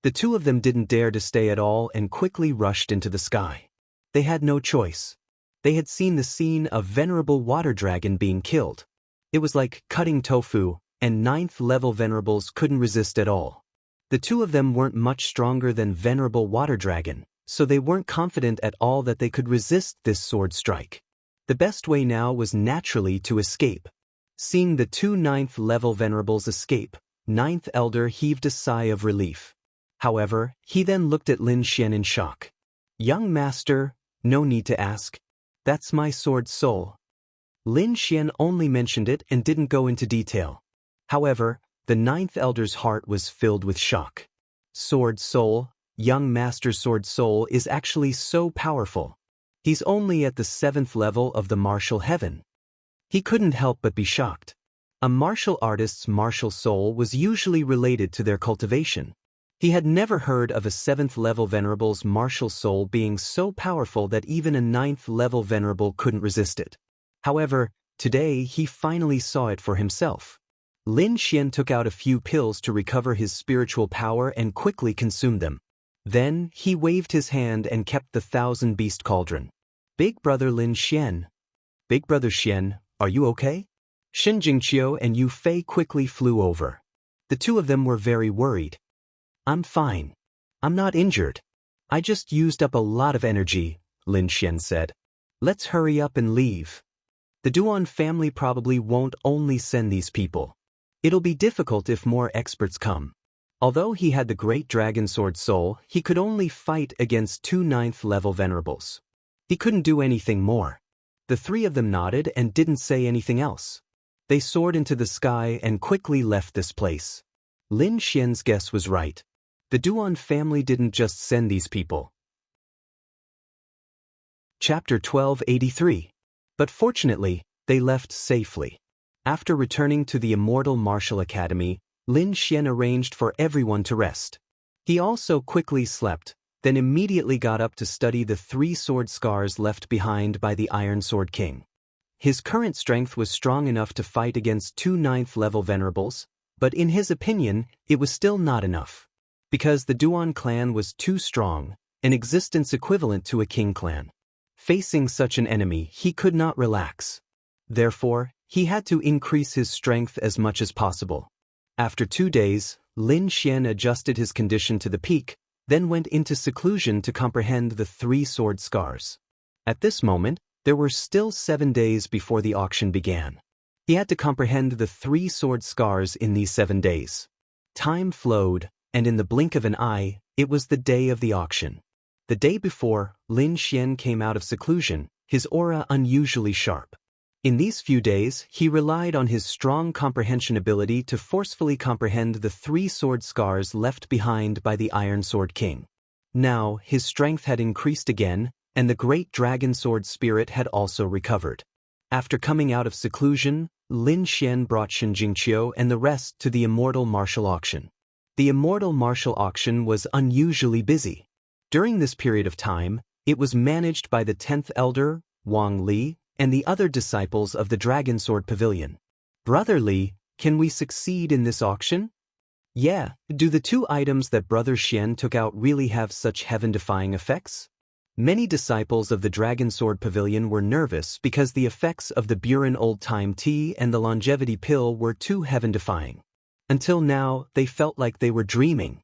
The two of them didn't dare to stay at all and quickly rushed into the sky. They had no choice. They had seen the scene of venerable water dragon being killed. It was like cutting tofu, and 9th level venerables couldn't resist at all. The two of them weren't much stronger than venerable water dragon, so they weren't confident at all that they could resist this sword strike. The best way now was naturally to escape. Seeing the 2 9th level venerables escape, 9th elder heaved a sigh of relief. However, he then looked at Lin Xian in shock. "Young master, no need to ask. That's my sword soul." Lin Xian only mentioned it and didn't go into detail. However, the 9th elder's heart was filled with shock. Sword soul, young master's sword soul is actually so powerful. He's only at the 7th level of the martial heaven. He couldn't help but be shocked. A martial artist's martial soul was usually related to their cultivation. He had never heard of a 7th level venerable's martial soul being so powerful that even a 9th level venerable couldn't resist it. However, today he finally saw it for himself. Lin Xian took out a few pills to recover his spiritual power and quickly consumed them. Then, he waved his hand and kept the 1,000-beast cauldron. "Big brother Lin Xian." "Big brother Xian, are you okay?" Shin Jingqiu and Yu Fei quickly flew over. The two of them were very worried. "I'm fine. I'm not injured. I just used up a lot of energy," Lin Xian said. "Let's hurry up and leave. The Duan family probably won't only send these people. It'll be difficult if more experts come. Although he had the great dragon sword soul, he could only fight against 2 9th-level venerables. He couldn't do anything more. The three of them nodded and didn't say anything else. They soared into the sky and quickly left this place. Lin Xian's guess was right. The Duan family didn't just send these people. Chapter 1283. But fortunately, they left safely. After returning to the Immortal Martial Academy, Lin Xian arranged for everyone to rest. He also quickly slept, then immediately got up to study the 3 sword scars left behind by the Iron Sword King. His current strength was strong enough to fight against 2 9th-level venerables, but in his opinion, it was still not enough. Because the Duan clan was too strong, an existence equivalent to a king clan. Facing such an enemy, he could not relax. Therefore, he had to increase his strength as much as possible. After 2 days, Lin Xian adjusted his condition to the peak, then went into seclusion to comprehend the 3 sword scars. At this moment, there were still 7 days before the auction began. He had to comprehend the 3 sword scars in these 7 days. Time flowed, and in the blink of an eye, it was the day of the auction. The day before, Lin Xian came out of seclusion, his aura unusually sharp. In these few days, he relied on his strong comprehension ability to forcefully comprehend the 3 sword scars left behind by the Iron Sword King. Now, his strength had increased again, and the great dragon sword spirit had also recovered. After coming out of seclusion, Lin Xian brought Shen Jingqiu and the rest to the Immortal Martial Auction. The Immortal Martial Auction was unusually busy. During this period of time, it was managed by the 10th Elder, Wang Li, and the other disciples of the Dragon Sword Pavilion. Brother Li, can we succeed in this auction? Yeah, do the 2 items that Brother Xian took out really have such heaven-defying effects? Many disciples of the Dragon Sword Pavilion were nervous because the effects of the Buren Old-Time Tea and the Longevity Pill were too heaven-defying. Until now, they felt like they were dreaming.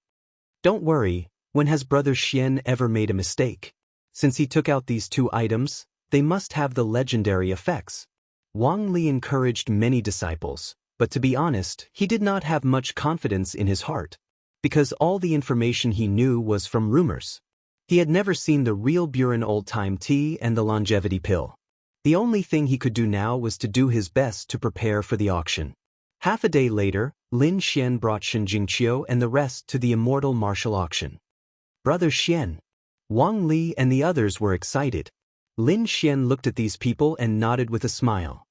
Don't worry, when has Brother Xian ever made a mistake? Since he took out these 2 items, they must have the legendary effects. Wang Li encouraged many disciples, but to be honest, he did not have much confidence in his heart, because all the information he knew was from rumors. He had never seen the real Buren Old-Time Tea and the Longevity Pill. The only thing he could do now was to do his best to prepare for the auction. Half a day later, Lin Xian brought Shen Jingqiu and the rest to the Immortal Martial Auction. Brother Xian, Wang Li and the others were excited. Lin Xian looked at these people and nodded with a smile.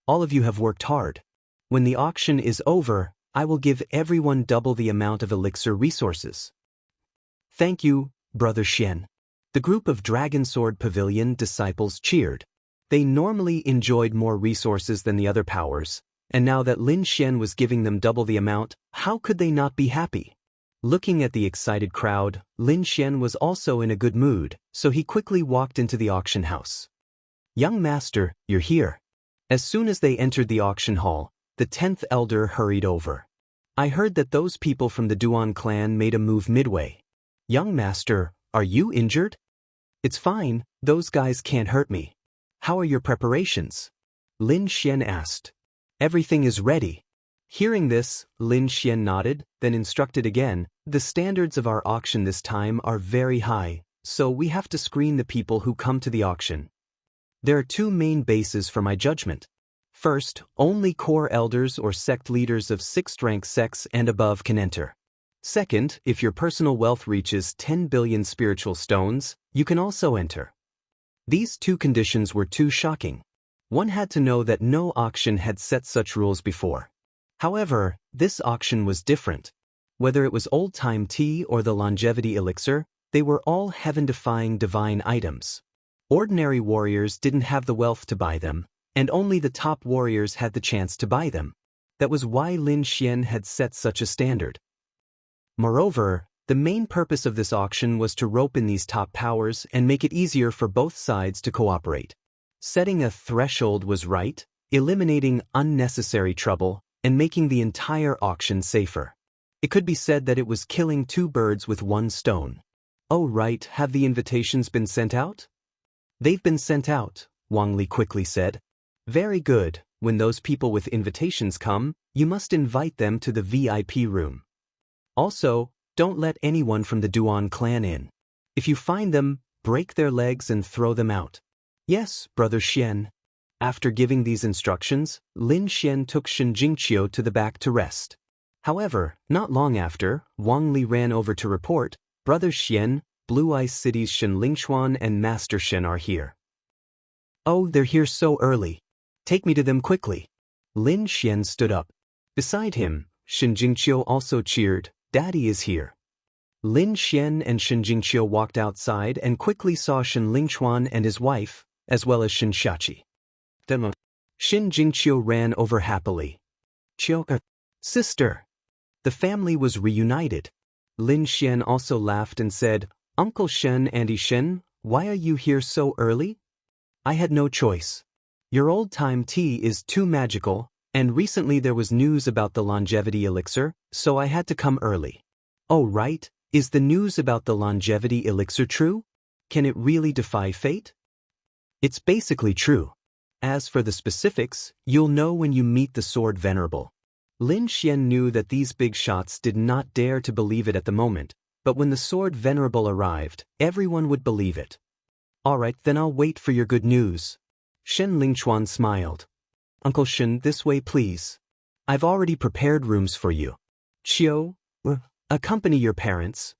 All of you have worked hard. When the auction is over, I will give everyone double the amount of elixir resources. Thank you, Brother Xian. The group of Dragon Sword Pavilion disciples cheered. They normally enjoyed more resources than the other powers, and now that Lin Xian was giving them double the amount, how could they not be happy? Looking at the excited crowd, Lin Xian was also in a good mood, so he quickly walked into the auction house. Young master, you're here. As soon as they entered the auction hall, the 10th elder hurried over. I heard that those people from the Duan clan made a move midway. Young master, are you injured? It's fine, those guys can't hurt me. How are your preparations? Lin Xian asked. Everything is ready. Hearing this, Lin Xian nodded, then instructed again, the standards of our auction this time are very high, so we have to screen the people who come to the auction. There are 2 main bases for my judgment. First, only core elders or sect leaders of 6th rank sects and above can enter. Second, if your personal wealth reaches 10 billion spiritual stones, you can also enter. These 2 conditions were too shocking. One had to know that no auction had set such rules before. However, this auction was different. Whether it was old-time tea or the longevity elixir, they were all heaven-defying divine items. Ordinary warriors didn't have the wealth to buy them, and only the top warriors had the chance to buy them. That was why Lin Xian had set such a standard. Moreover, the main purpose of this auction was to rope in these top powers and make it easier for both sides to cooperate. Setting a threshold was right, eliminating unnecessary trouble, and making the entire auction safer. It could be said that it was killing 2 birds with 1 stone. Oh right, have the invitations been sent out? They've been sent out, Wang Li quickly said. Very good, when those people with invitations come, you must invite them to the VIP room. Also, don't let anyone from the Duan clan in. If you find them, break their legs and throw them out. Yes, Brother Xian. After giving these instructions, Lin Xian took Shen Jingqiu to the back to rest. However, not long after, Wang Li ran over to report, Brother Xian, Blue Ice City's Shen Lingchuan and Master Shen are here. Oh, they're here so early. Take me to them quickly. Lin Xian stood up. Beside him, Shen Jingqiu also cheered, Daddy is here. Lin Xian and Shen Jingqiu walked outside and quickly saw Shen Lingchuan and his wife, as well as Shen Shachi. Shen Jingqiu ran over happily. Sister. The family was reunited. Lin Xian also laughed and said, Uncle Shen, Auntie Shen, why are you here so early? I had no choice. Your old-time tea is too magical, and recently there was news about the longevity elixir, so I had to come early. Oh right, is the news about the longevity elixir true? Can it really defy fate? It's basically true. As for the specifics, you'll know when you meet the Sword Venerable. Lin Xian knew that these big shots did not dare to believe it at the moment, but when the Sword Venerable arrived, everyone would believe it. Alright, then I'll wait for your good news. Shen Lingchuan smiled. Uncle Shen, this way please. I've already prepared rooms for you. Qiu, accompany your parents.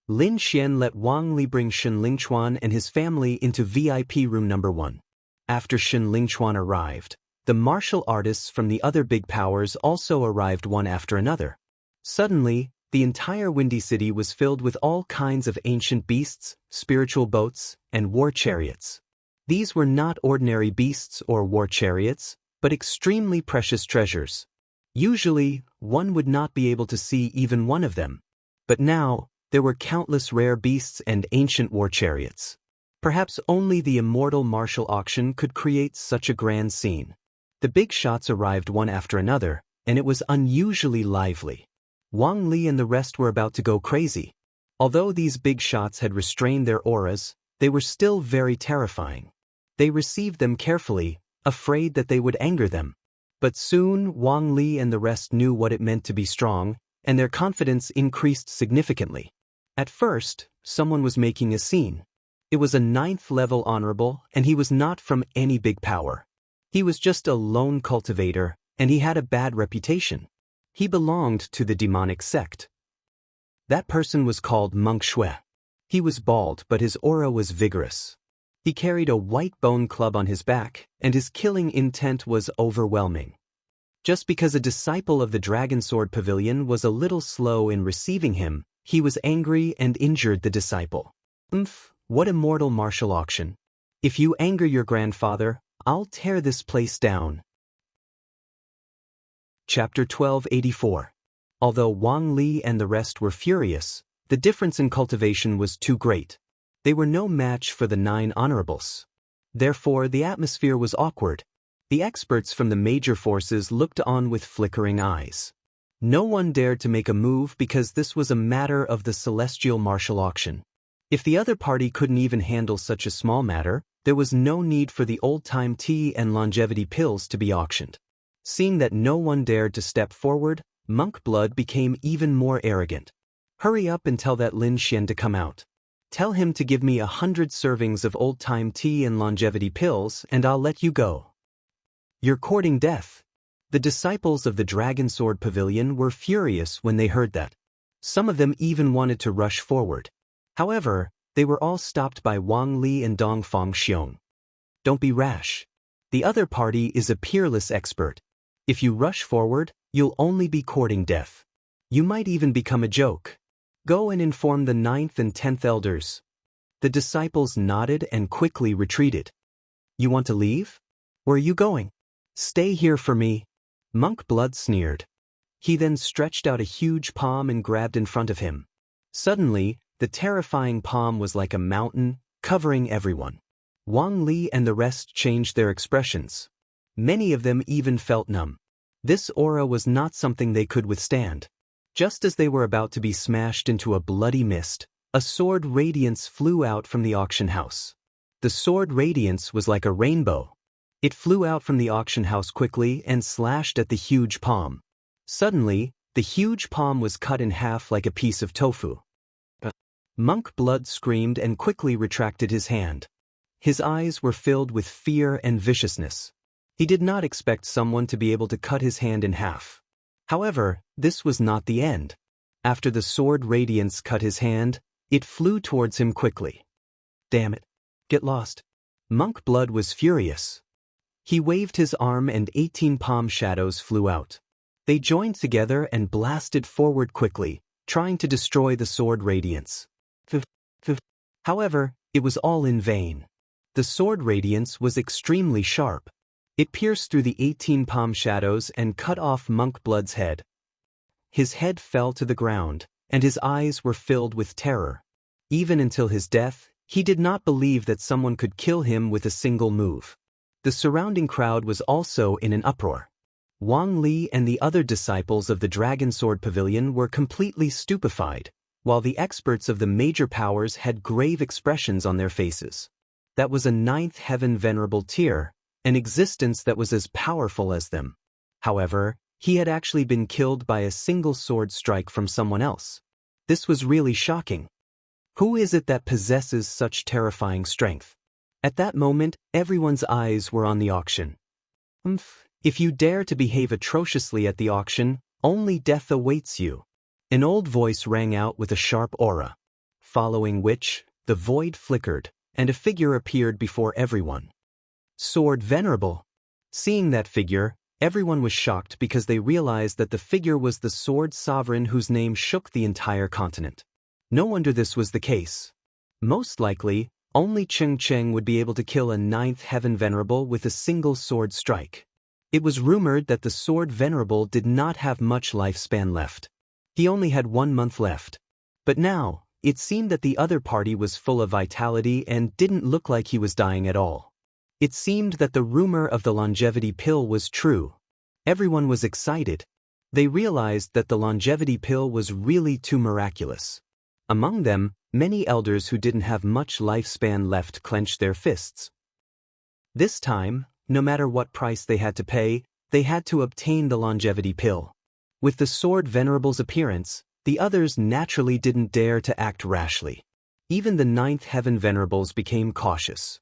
Lin Xian let Wang Li bring Shen Lingchuan and his family into VIP room number 1. After Shen Lingchuan arrived, the martial artists from the other big powers also arrived one after another. Suddenly, the entire Windy City was filled with all kinds of ancient beasts, spiritual boats, and war chariots. These were not ordinary beasts or war chariots, but extremely precious treasures. Usually, one would not be able to see even one of them. But now, there were countless rare beasts and ancient war chariots. Perhaps only the immortal martial auction could create such a grand scene. The big shots arrived one after another, and it was unusually lively. Wang Li and the rest were about to go crazy. Although these big shots had restrained their auras, they were still very terrifying. They received them carefully, afraid that they would anger them. But soon Wang Li and the rest knew what it meant to be strong, and their confidence increased significantly. At first, someone was making a scene. It was a 9th level honorable, and he was not from any big power. He was just a lone cultivator, and he had a bad reputation. He belonged to the demonic sect. That person was called Monk Shui. He was bald, but his aura was vigorous. He carried a white bone club on his back, and his killing intent was overwhelming. Just because a disciple of the Dragon Sword Pavilion was a little slow in receiving him, he was angry and injured the disciple. What immortal martial auction! If you anger your grandfather, I'll tear this place down. Chapter 1284. Although Wang Li and the rest were furious, the difference in cultivation was too great. They were no match for the 9 honorables. Therefore, the atmosphere was awkward. The experts from the major forces looked on with flickering eyes. No one dared to make a move because this was a matter of the celestial martial auction. If the other party couldn't even handle such a small matter, there was no need for the old-time tea and longevity pills to be auctioned. Seeing that no one dared to step forward, Monk Blood became even more arrogant. Hurry up and tell that Lin Xian to come out. Tell him to give me 100 servings of old-time tea and longevity pills, and I'll let you go. You're courting death. The disciples of the Dragon Sword Pavilion were furious when they heard that. Some of them even wanted to rush forward. However, they were all stopped by Wang Li and Dongfang Xiong. Don't be rash. The other party is a peerless expert. If you rush forward, you'll only be courting death. You might even become a joke. Go and inform the 9th and 10th elders. The disciples nodded and quickly retreated. You want to leave? Where are you going? Stay here for me. Monk Blood sneered. He then stretched out a huge palm and grabbed in front of him. Suddenly, the terrifying palm was like a mountain, covering everyone. Wang Li and the rest changed their expressions. Many of them even felt numb. This aura was not something they could withstand. Just as they were about to be smashed into a bloody mist, a sword radiance flew out from the auction house. The sword radiance was like a rainbow. It flew out from the auction house quickly and slashed at the huge palm. Suddenly, the huge palm was cut in half like a piece of tofu. Monk Blood screamed and quickly retracted his hand. His eyes were filled with fear and viciousness. He did not expect someone to be able to cut his hand in half. However, this was not the end. After the sword radiance cut his hand, it flew towards him quickly. Damn it. Get lost. Monk Blood was furious. He waved his arm and 18 palm shadows flew out. They joined together and blasted forward quickly, trying to destroy the sword radiance. However, it was all in vain. The sword radiance was extremely sharp. It pierced through the 18 palm shadows and cut off Monk Blood's head. His head fell to the ground, and his eyes were filled with terror. Even until his death, he did not believe that someone could kill him with a single move. The surrounding crowd was also in an uproar. Wang Li and the other disciples of the Dragon Sword Pavilion were completely stupefied, while the experts of the major powers had grave expressions on their faces. That was a ninth heaven venerable tier, an existence that was as powerful as them. However, he had actually been killed by a single sword strike from someone else. This was really shocking. Who is it that possesses such terrifying strength? At that moment, everyone's eyes were on the auction. If you dare to behave atrociously at the auction, only death awaits you. An old voice rang out with a sharp aura, following which, the void flickered, and a figure appeared before everyone. Sword Venerable. Seeing that figure, everyone was shocked because they realized that the figure was the Sword Sovereign whose name shook the entire continent. No wonder this was the case. Most likely, only Cheng Cheng would be able to kill a ninth heaven venerable with a single sword strike. It was rumored that the Sword Venerable did not have much lifespan left. He only had 1 month left. But now, it seemed that the other party was full of vitality and didn't look like he was dying at all. It seemed that the rumor of the longevity pill was true. Everyone was excited. They realized that the longevity pill was really too miraculous. Among them, many elders who didn't have much lifespan left clenched their fists. This time, no matter what price they had to pay, they had to obtain the longevity pill. With the Sword Venerable's appearance, the others naturally didn't dare to act rashly. Even the ninth heaven venerables became cautious.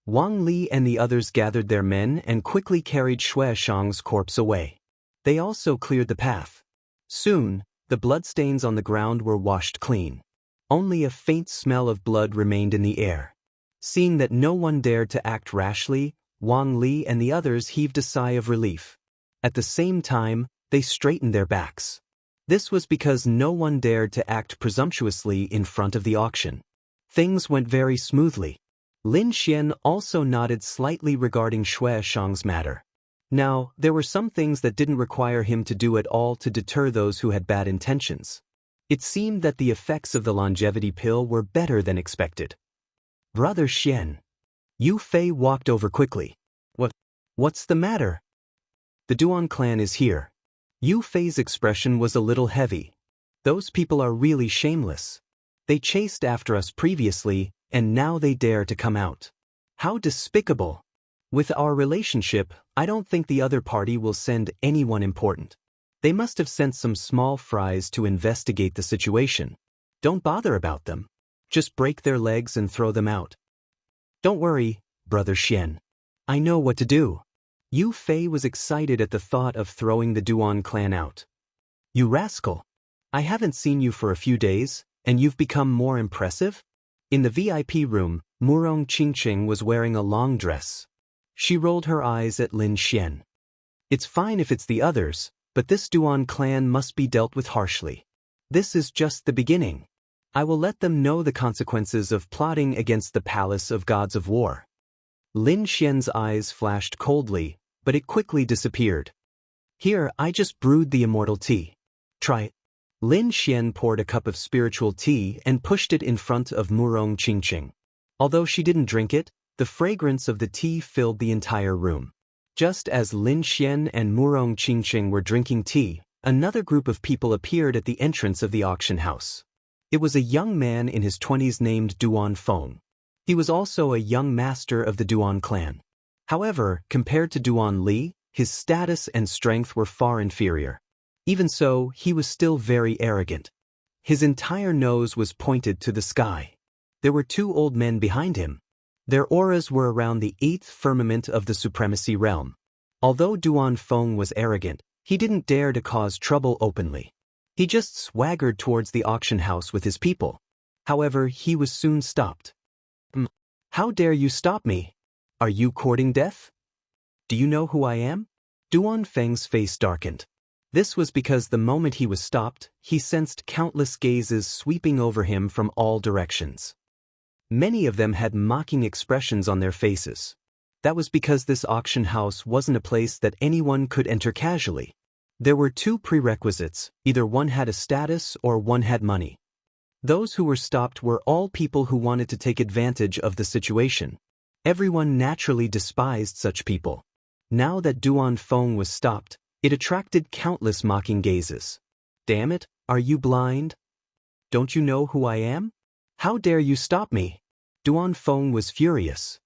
Wang Li and the others gathered their men and quickly carried Xue Shang's corpse away. They also cleared the path. Soon, the bloodstains on the ground were washed clean. Only a faint smell of blood remained in the air. Seeing that no one dared to act rashly, Wang Li and the others heaved a sigh of relief. At the same time, they straightened their backs. This was because no one dared to act presumptuously in front of the auction. Things went very smoothly. Lin Xian also nodded slightly regarding Xue Shang's matter. Now, there were some things that didn't require him to do at all to deter those who had bad intentions. It seemed that the effects of the longevity pill were better than expected. Brother Xian. Yu Fei walked over quickly. What's the matter? The Duan clan is here. Yu Fei's expression was a little heavy. Those people are really shameless. They chased after us previously, and now they dare to come out. How despicable! With our relationship, I don't think the other party will send anyone important. They must have sent some small fries to investigate the situation. Don't bother about them. Just break their legs and throw them out. Don't worry, Brother Xian. I know what to do. Yu Fei was excited at the thought of throwing the Duan clan out. You rascal! I haven't seen you for a few days, and you've become more impressive? In the VIP room, Murong Qingqing was wearing a long dress. She rolled her eyes at Lin Xian. It's fine if it's the others, but this Duan clan must be dealt with harshly. This is just the beginning. I will let them know the consequences of plotting against the Palace of Gods of War. Lin Xian's eyes flashed coldly, but it quickly disappeared. Here, I just brewed the immortal tea. Try it. Lin Xian poured a cup of spiritual tea and pushed it in front of Murong Qingqing. Although she didn't drink it, the fragrance of the tea filled the entire room. Just as Lin Xian and Murong Qingqing were drinking tea, another group of people appeared at the entrance of the auction house. It was a young man in his 20s named Duan Feng. He was also a young master of the Duan clan. However, compared to Duan Li, his status and strength were far inferior. Even so, he was still very arrogant. His entire nose was pointed to the sky. There were two old men behind him. Their auras were around the 8th firmament of the supremacy realm. Although Duan Feng was arrogant, he didn't dare to cause trouble openly. He just swaggered towards the auction house with his people. However, he was soon stopped. How dare you stop me? Are you courting death? Do you know who I am? Duan Feng's face darkened. This was because the moment he was stopped, he sensed countless gazes sweeping over him from all directions. Many of them had mocking expressions on their faces. That was because this auction house wasn't a place that anyone could enter casually. There were two prerequisites, either one had a status or one had money. Those who were stopped were all people who wanted to take advantage of the situation. Everyone naturally despised such people. Now that Duan Feng was stopped, it attracted countless mocking gazes. Damn it, are you blind? Don't you know who I am? How dare you stop me? Duan Feng was furious.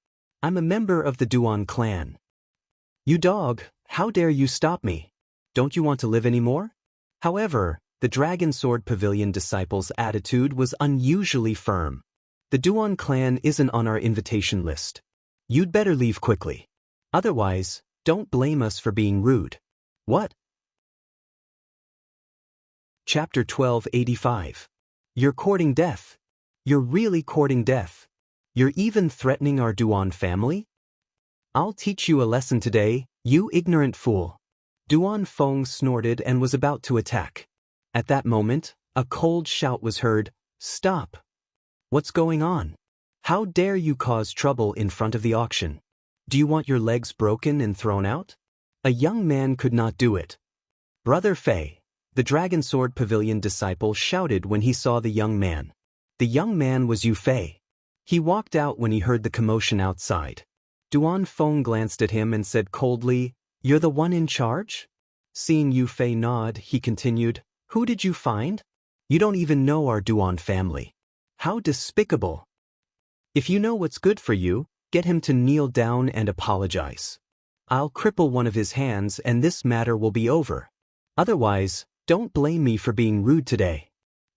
I'm a member of the Duan clan. You dog, how dare you stop me? Don't you want to live anymore? However, the Dragon Sword Pavilion disciples' attitude was unusually firm. The Duan clan isn't on our invitation list. You'd better leave quickly. Otherwise, don't blame us for being rude. What? Chapter 1285. You're courting death. You're really courting death. You're even threatening our Duan family? I'll teach you a lesson today, you ignorant fool. Duan Feng snorted and was about to attack. At that moment, a cold shout was heard, "Stop! What's going on? How dare you cause trouble in front of the auction? Do you want your legs broken and thrown out?" A young man could not do it. Brother Fei, the Dragon Sword Pavilion disciple, shouted when he saw the young man. The young man was Yu Fei. He walked out when he heard the commotion outside. Duan Feng glanced at him and said coldly, "You're the one in charge?" Seeing Yu Fei nod, he continued, "Who did you find? You don't even know our Duan family. How despicable. If you know what's good for you, get him to kneel down and apologize. I'll cripple one of his hands and this matter will be over. Otherwise, don't blame me for being rude today."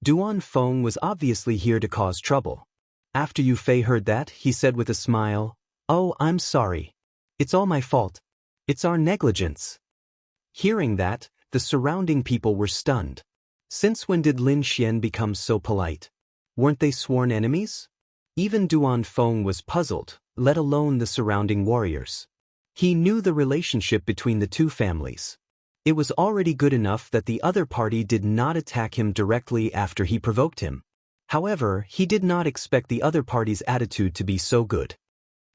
Duan Feng was obviously here to cause trouble. After Yu Fei heard that, he said with a smile, "Oh, I'm sorry. It's all my fault. It's our negligence." Hearing that, the surrounding people were stunned. Since when did Lin Xian become so polite? Weren't they sworn enemies? Even Duan Feng was puzzled, let alone the surrounding warriors. He knew the relationship between the two families. It was already good enough that the other party did not attack him directly after he provoked him. However, he did not expect the other party's attitude to be so good.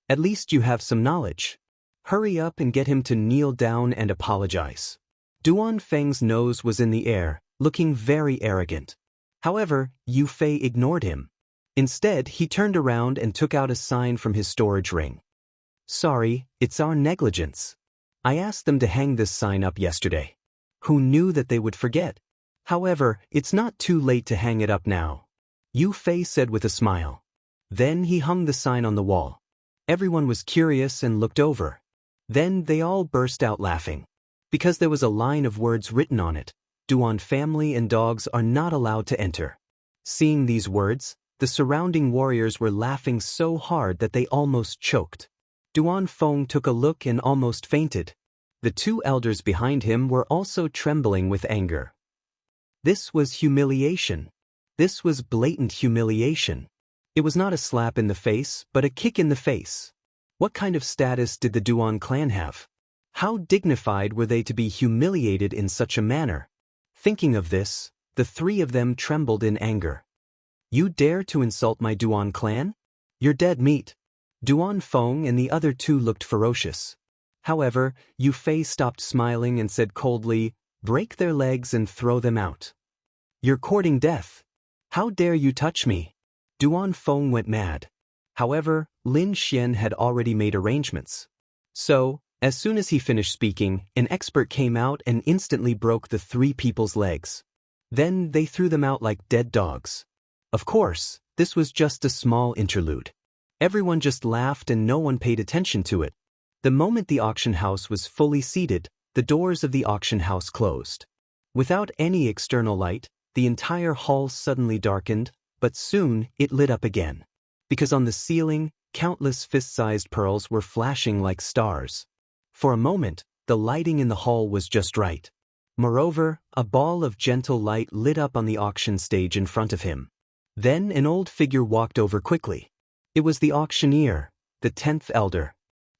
At least you have some knowledge. Hurry up and get him to kneel down and apologize. Duan Feng's nose was in the air, looking very arrogant. However, Yu Fei ignored him. Instead, he turned around and took out a sign from his storage ring. "Sorry, it's our negligence. I asked them to hang this sign up yesterday. Who knew that they would forget? However, it's not too late to hang it up now," Yu Fei said with a smile. Then he hung the sign on the wall. Everyone was curious and looked over. Then they all burst out laughing. Because there was a line of words written on it, "Duan family and dogs are not allowed to enter." Seeing these words, the surrounding warriors were laughing so hard that they almost choked. Duan Feng took a look and almost fainted. The two elders behind him were also trembling with anger. This was humiliation. This was blatant humiliation. It was not a slap in the face, but a kick in the face. What kind of status did the Duan clan have? How dignified were they to be humiliated in such a manner? Thinking of this, the three of them trembled in anger. "You dare to insult my Duan clan? You're dead meat." Duan Feng and the other two looked ferocious. However, Yu Fei stopped smiling and said coldly, "Break their legs and throw them out. You're courting death. How dare you touch me?" Duan Feng went mad. However, Lin Xian had already made arrangements. So, as soon as he finished speaking, an expert came out and instantly broke the three people's legs. Then they threw them out like dead dogs. Of course, this was just a small interlude. Everyone just laughed and no one paid attention to it. The moment the auction house was fully seated, the doors of the auction house closed. Without any external light, the entire hall suddenly darkened, but soon it lit up again. Because on the ceiling, countless fist-sized pearls were flashing like stars. For a moment, the lighting in the hall was just right. Moreover, a ball of gentle light lit up on the auction stage in front of him. Then an old figure walked over quickly. It was the auctioneer, the 10th elder.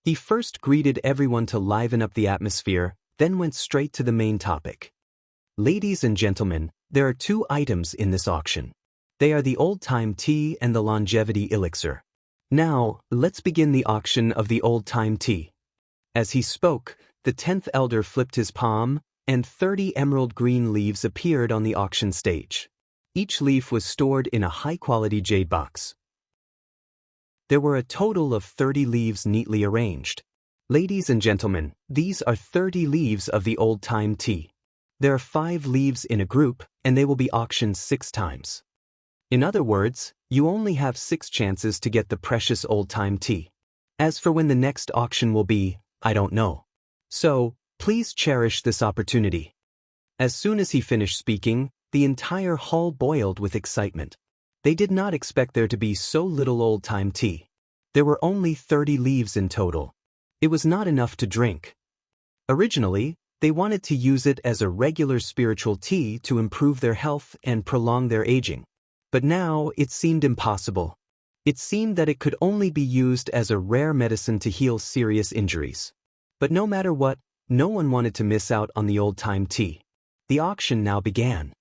He first greeted everyone to liven up the atmosphere, then went straight to the main topic. Ladies and gentlemen, there are 2 items in this auction. They are the old-time tea and the longevity elixir. Now, let's begin the auction of the old-time tea. As he spoke, the 10th elder flipped his palm, and 30 emerald green leaves appeared on the auction stage. Each leaf was stored in a high-quality jade box. There were a total of 30 leaves neatly arranged. Ladies and gentlemen, these are 30 leaves of the old-time tea. There are 5 leaves in a group, and they will be auctioned 6 times. In other words, you only have 6 chances to get the precious old-time tea. As for when the next auction will be, I don't know. So, please cherish this opportunity. As soon as he finished speaking, the entire hall boiled with excitement. They did not expect there to be so little old-time tea. There were only 30 leaves in total. It was not enough to drink. Originally, they wanted to use it as a regular spiritual tea to improve their health and prolong their aging. But now it seemed impossible. It seemed that it could only be used as a rare medicine to heal serious injuries. But no matter what, no one wanted to miss out on the old-time tea. The auction now began.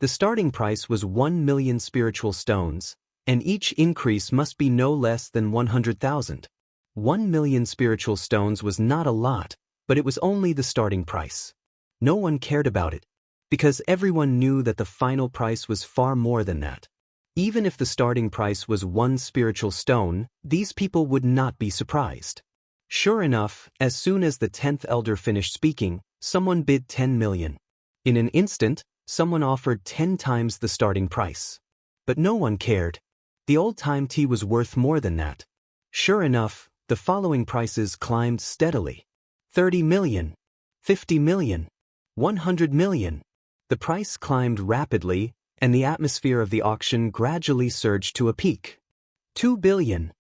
The starting price was 1 million spiritual stones, and each increase must be no less than 100,000. 1 million spiritual stones was not a lot, but it was only the starting price. No one cared about it, because everyone knew that the final price was far more than that. Even if the starting price was 1 spiritual stone, these people would not be surprised. Sure enough, as soon as the 10th elder finished speaking, someone bid 10 million. In an instant, someone offered 10 times the starting price. But no one cared. The old-time tea was worth more than that. Sure enough, the following prices climbed steadily. 30 million, 50 million, 100 million. The price climbed rapidly, and the atmosphere of the auction gradually surged to a peak. 2 billion.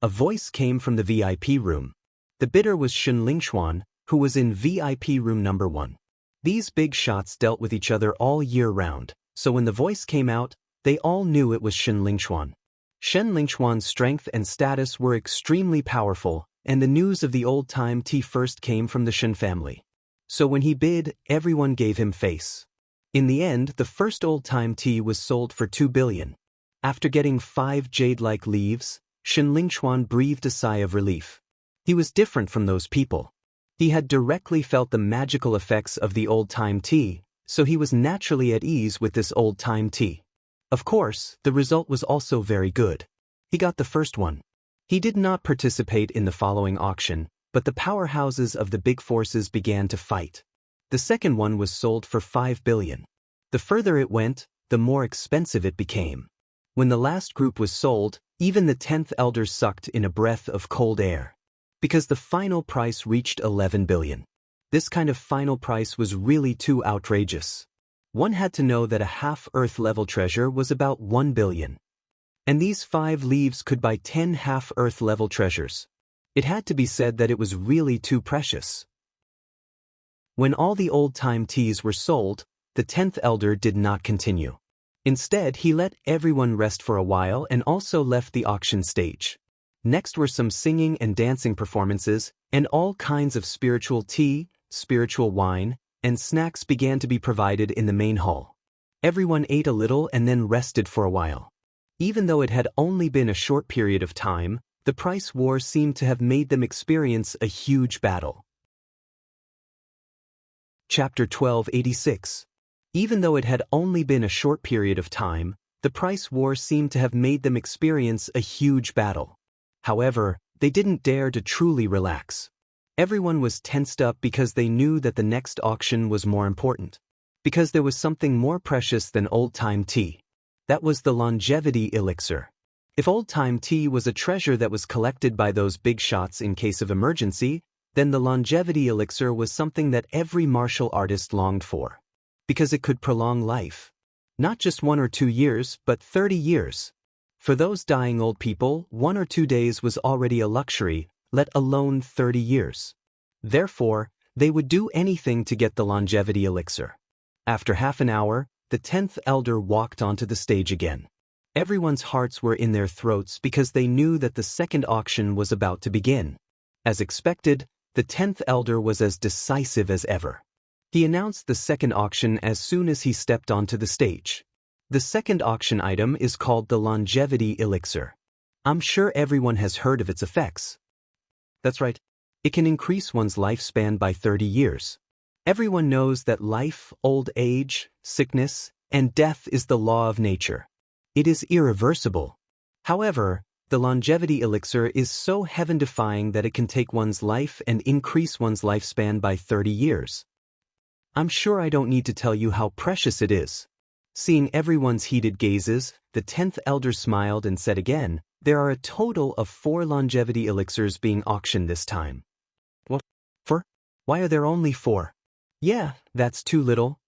A voice came from the VIP room. The bidder was Shen Lingxuan, who was in VIP room number 1. These big shots dealt with each other all year round, so when the voice came out, they all knew it was Shen Lingxuan. Shen Lingxuan's strength and status were extremely powerful, and the news of the old-time tea first came from the Shen family. So when he bid, everyone gave him face. In the end, the first old-time tea was sold for 2 billion. After getting 5 jade-like leaves, Shen Lingxuan breathed a sigh of relief. He was different from those people. He had directly felt the magical effects of the old-time tea, so he was naturally at ease with this old-time tea. Of course, the result was also very good. He got the first one. He did not participate in the following auction, but the powerhouses of the big forces began to fight. The second one was sold for 5 billion. The further it went, the more expensive it became. When the last group was sold, even the 10th elder sucked in a breath of cold air. Because the final price reached 11 billion. This kind of final price was really too outrageous. One had to know that a half-Earth level treasure was about 1 billion. And these 5 leaves could buy 10 half-Earth level treasures. It had to be said that it was really too precious. When all the old-time teas were sold, the 10th elder did not continue. Instead, he let everyone rest for a while and also left the auction stage. Next were some singing and dancing performances, and all kinds of spiritual tea, spiritual wine, and snacks began to be provided in the main hall. Everyone ate a little and then rested for a while. Even though it had only been a short period of time, the price war seemed to have made them experience a huge battle. Chapter 1286. Even though it had only been a short period of time, the price war seemed to have made them experience a huge battle. However, they didn't dare to truly relax. Everyone was tensed up because they knew that the next auction was more important. Because there was something more precious than old-time tea. That was the longevity elixir. If old-time tea was a treasure that was collected by those big shots in case of emergency, then the longevity elixir was something that every martial artist longed for. Because it could prolong life. Not just 1 or 2 years, but 30 years. For those dying old people, 1 or 2 days was already a luxury, let alone 30 years. Therefore, they would do anything to get the longevity elixir. After half an hour, the 10th elder walked onto the stage again. Everyone's hearts were in their throats because they knew that the second auction was about to begin. As expected, the 10th elder was as decisive as ever. He announced the second auction as soon as he stepped onto the stage. The second auction item is called the longevity elixir. I'm sure everyone has heard of its effects. That's right. It can increase one's lifespan by 30 years. Everyone knows that life, old age, sickness, and death is the law of nature. It is irreversible. However, the longevity elixir is so heaven-defying that it can take one's life and increase one's lifespan by 30 years. I'm sure I don't need to tell you how precious it is. Seeing everyone's heated gazes, the 10th elder smiled and said again, there are a total of 4 longevity elixirs being auctioned this time. What? 4? Why are there only 4? Yeah, that's too little.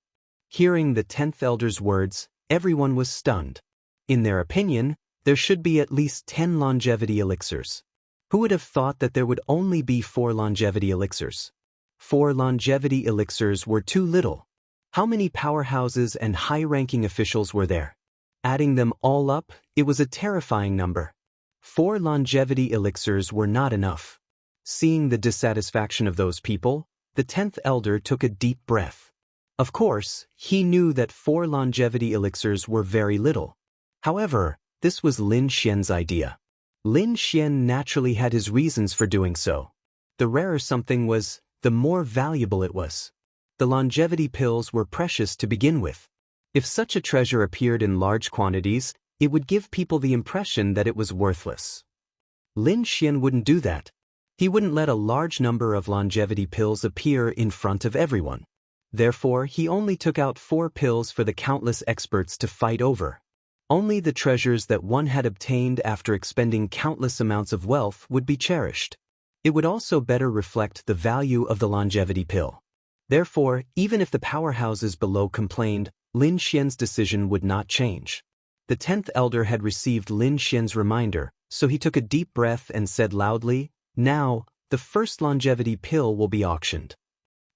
Hearing the 10th elder's words, everyone was stunned. In their opinion, there should be at least 10 longevity elixirs. Who would have thought that there would only be 4 longevity elixirs? 4 longevity elixirs were too little. How many powerhouses and high-ranking officials were there? Adding them all up, it was a terrifying number. 4 longevity elixirs were not enough. Seeing the dissatisfaction of those people, the 10th elder took a deep breath. Of course, he knew that 4 longevity elixirs were very little. However, this was Lin Xian's idea. Lin Xian naturally had his reasons for doing so. The rarer something was, the more valuable it was. The longevity pills were precious to begin with. If such a treasure appeared in large quantities, it would give people the impression that it was worthless. Lin Xian wouldn't do that. He wouldn't let a large number of longevity pills appear in front of everyone. Therefore, he only took out 4 pills for the countless experts to fight over. Only the treasures that one had obtained after expending countless amounts of wealth would be cherished. It would also better reflect the value of the longevity pill. Therefore, even if the powerhouses below complained, Lin Xian's decision would not change. The 10th elder had received Lin Xian's reminder, so he took a deep breath and said loudly, now, the first longevity pill will be auctioned.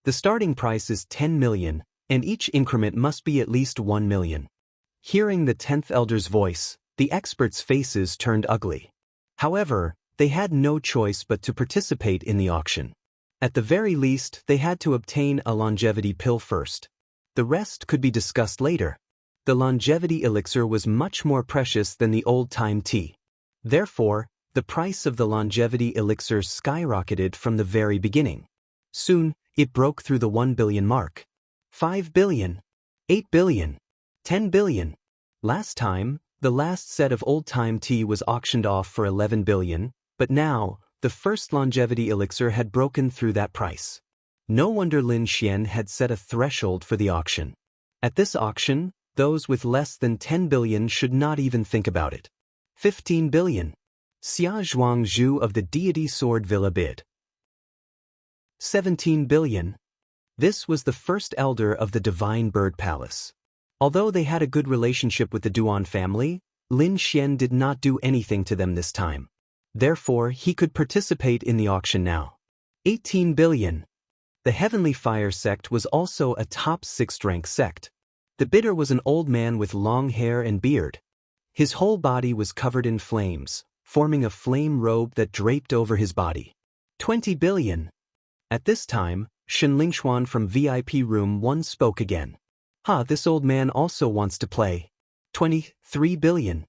The starting price is 10 million, and each increment must be at least 1 million. Hearing the 10th elder's voice, the experts' faces turned ugly. However, they had no choice but to participate in the auction. At the very least, they had to obtain a longevity pill first. The rest could be discussed later. The longevity elixir was much more precious than the old-time tea. Therefore, the price of the longevity elixir skyrocketed from the very beginning. Soon, it broke through the 1 billion mark. 5 billion. 8 billion. 10 billion. Last time, the last set of old-time tea was auctioned off for 11 billion, but now, the first longevity elixir had broken through that price. No wonder Lin Xian had set a threshold for the auction. At this auction, those with less than 10 billion should not even think about it. 15 billion. Xia Zhuangzhu of the Deity Sword Villa bid. 17 billion. This was the first elder of the Divine Bird Palace. Although they had a good relationship with the Duan family, Lin Xian did not do anything to them this time. Therefore, he could participate in the auction now. 18 billion. The Heavenly Fire sect was also a top 6th-rank sect. The bidder was an old man with long hair and beard. His whole body was covered in flames, forming a flame robe that draped over his body. 20 billion. At this time, Shen Lingxuan from VIP Room 1 spoke again. This old man also wants to play. 23 billion.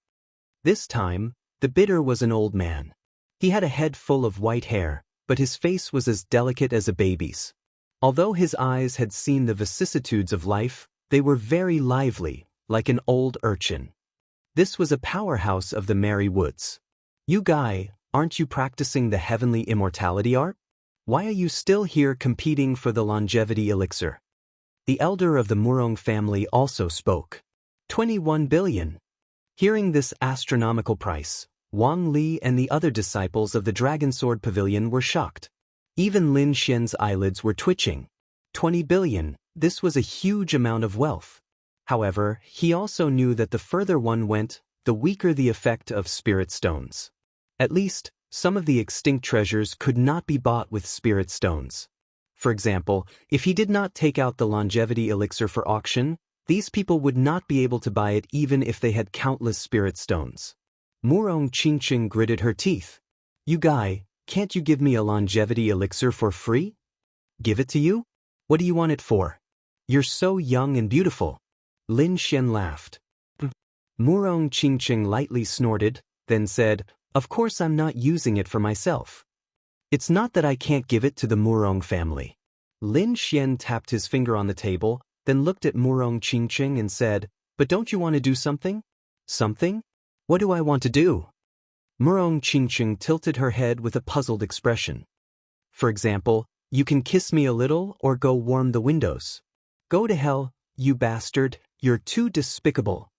This time, the bidder was an old man. He had a head full of white hair, but his face was as delicate as a baby's. Although his eyes had seen the vicissitudes of life, they were very lively, like an old urchin. This was a powerhouse of the Merry Woods. You guy, aren't you practicing the heavenly immortality art? Why are you still here competing for the longevity elixir? The elder of the Murong family also spoke. 21 billion. Hearing this astronomical price, Wang Li and the other disciples of the Dragon Sword Pavilion were shocked. Even Lin Xian's eyelids were twitching. 20 billion, this was a huge amount of wealth. However, he also knew that the further one went, the weaker the effect of spirit stones. At least, some of the extinct treasures could not be bought with spirit stones. For example, if he did not take out the longevity elixir for auction, these people would not be able to buy it even if they had countless spirit stones. Murong Qingqing gritted her teeth. You guy, can't you give me a longevity elixir for free? Give it to you? What do you want it for? You're so young and beautiful. Lin Xian laughed. Murong Qingqing lightly snorted, then said, Of course I'm not using it for myself. It's not that I can't give it to the Murong family. Lin Xian tapped his finger on the table, then looked at Murong Qingqing and said, But don't you want to do something? Something? What do I want to do? Murong Qingqing tilted her head with a puzzled expression. For example, you can kiss me a little or go warm the windows. Go to hell, you bastard, you're too despicable.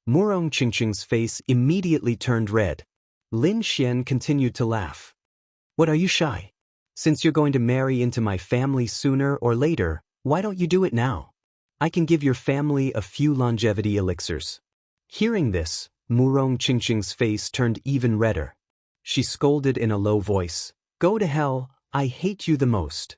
Murong Qingqing's face immediately turned red. Lin Xian continued to laugh. What are you shy? Since you're going to marry into my family sooner or later, why don't you do it now? I can give your family a few longevity elixirs. Hearing this, Murong Qingqing's face turned even redder. She scolded in a low voice, Go to hell, I hate you the most.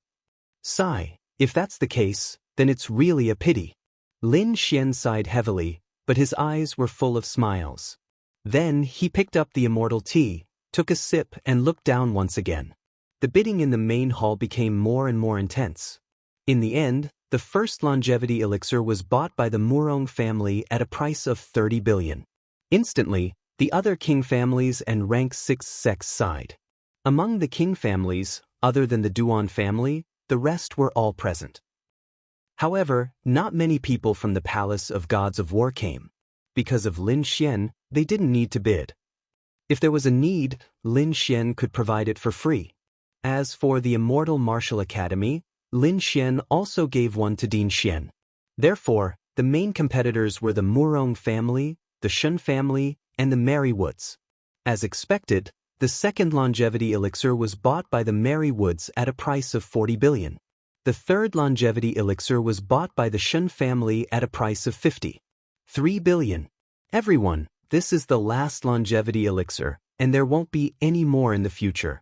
Sigh, if that's the case, then it's really a pity. Lin Xian sighed heavily, but his eyes were full of smiles. Then he picked up the immortal tea, took a sip and looked down once again. The bidding in the main hall became more and more intense. In the end, the first longevity elixir was bought by the Murong family at a price of 30 billion. Instantly, the other king families and rank 6 sects sighed. Among the king families, other than the Duan family, the rest were all present. However, not many people from the Palace of Gods of War came. Because of Lin Xian, they didn't need to bid. If there was a need, Lin Xian could provide it for free. As for the Immortal Martial Academy, Lin Xian also gave one to Dean Xian. Therefore, the main competitors were the Murong family, the Shun family, and the Merry Woods. As expected, the second longevity elixir was bought by the Merry Woods at a price of 40 billion. The third longevity elixir was bought by the Shun family at a price of 53 billion. Everyone, this is the last longevity elixir, and there won't be any more in the future.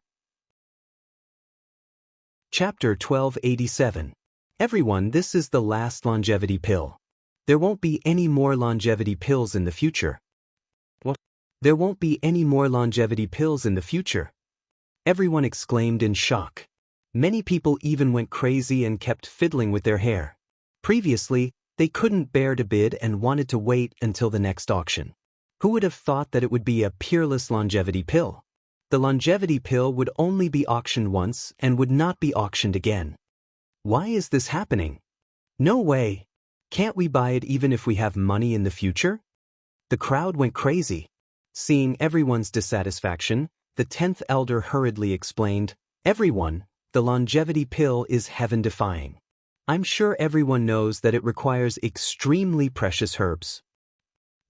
Chapter 1287. Everyone, this is the last longevity pill. There won't be any more longevity pills in the future. What? There won't be any more longevity pills in the future. Everyone exclaimed in shock. Many people even went crazy and kept fiddling with their hair. Previously, they couldn't bear to bid and wanted to wait until the next auction. Who would have thought that it would be a peerless longevity pill? The longevity pill would only be auctioned once and would not be auctioned again. Why is this happening? No way. Can't we buy it even if we have money in the future? The crowd went crazy. Seeing everyone's dissatisfaction, the 10th elder hurriedly explained, Everyone, the longevity pill is heaven-defying. I'm sure everyone knows that it requires extremely precious herbs.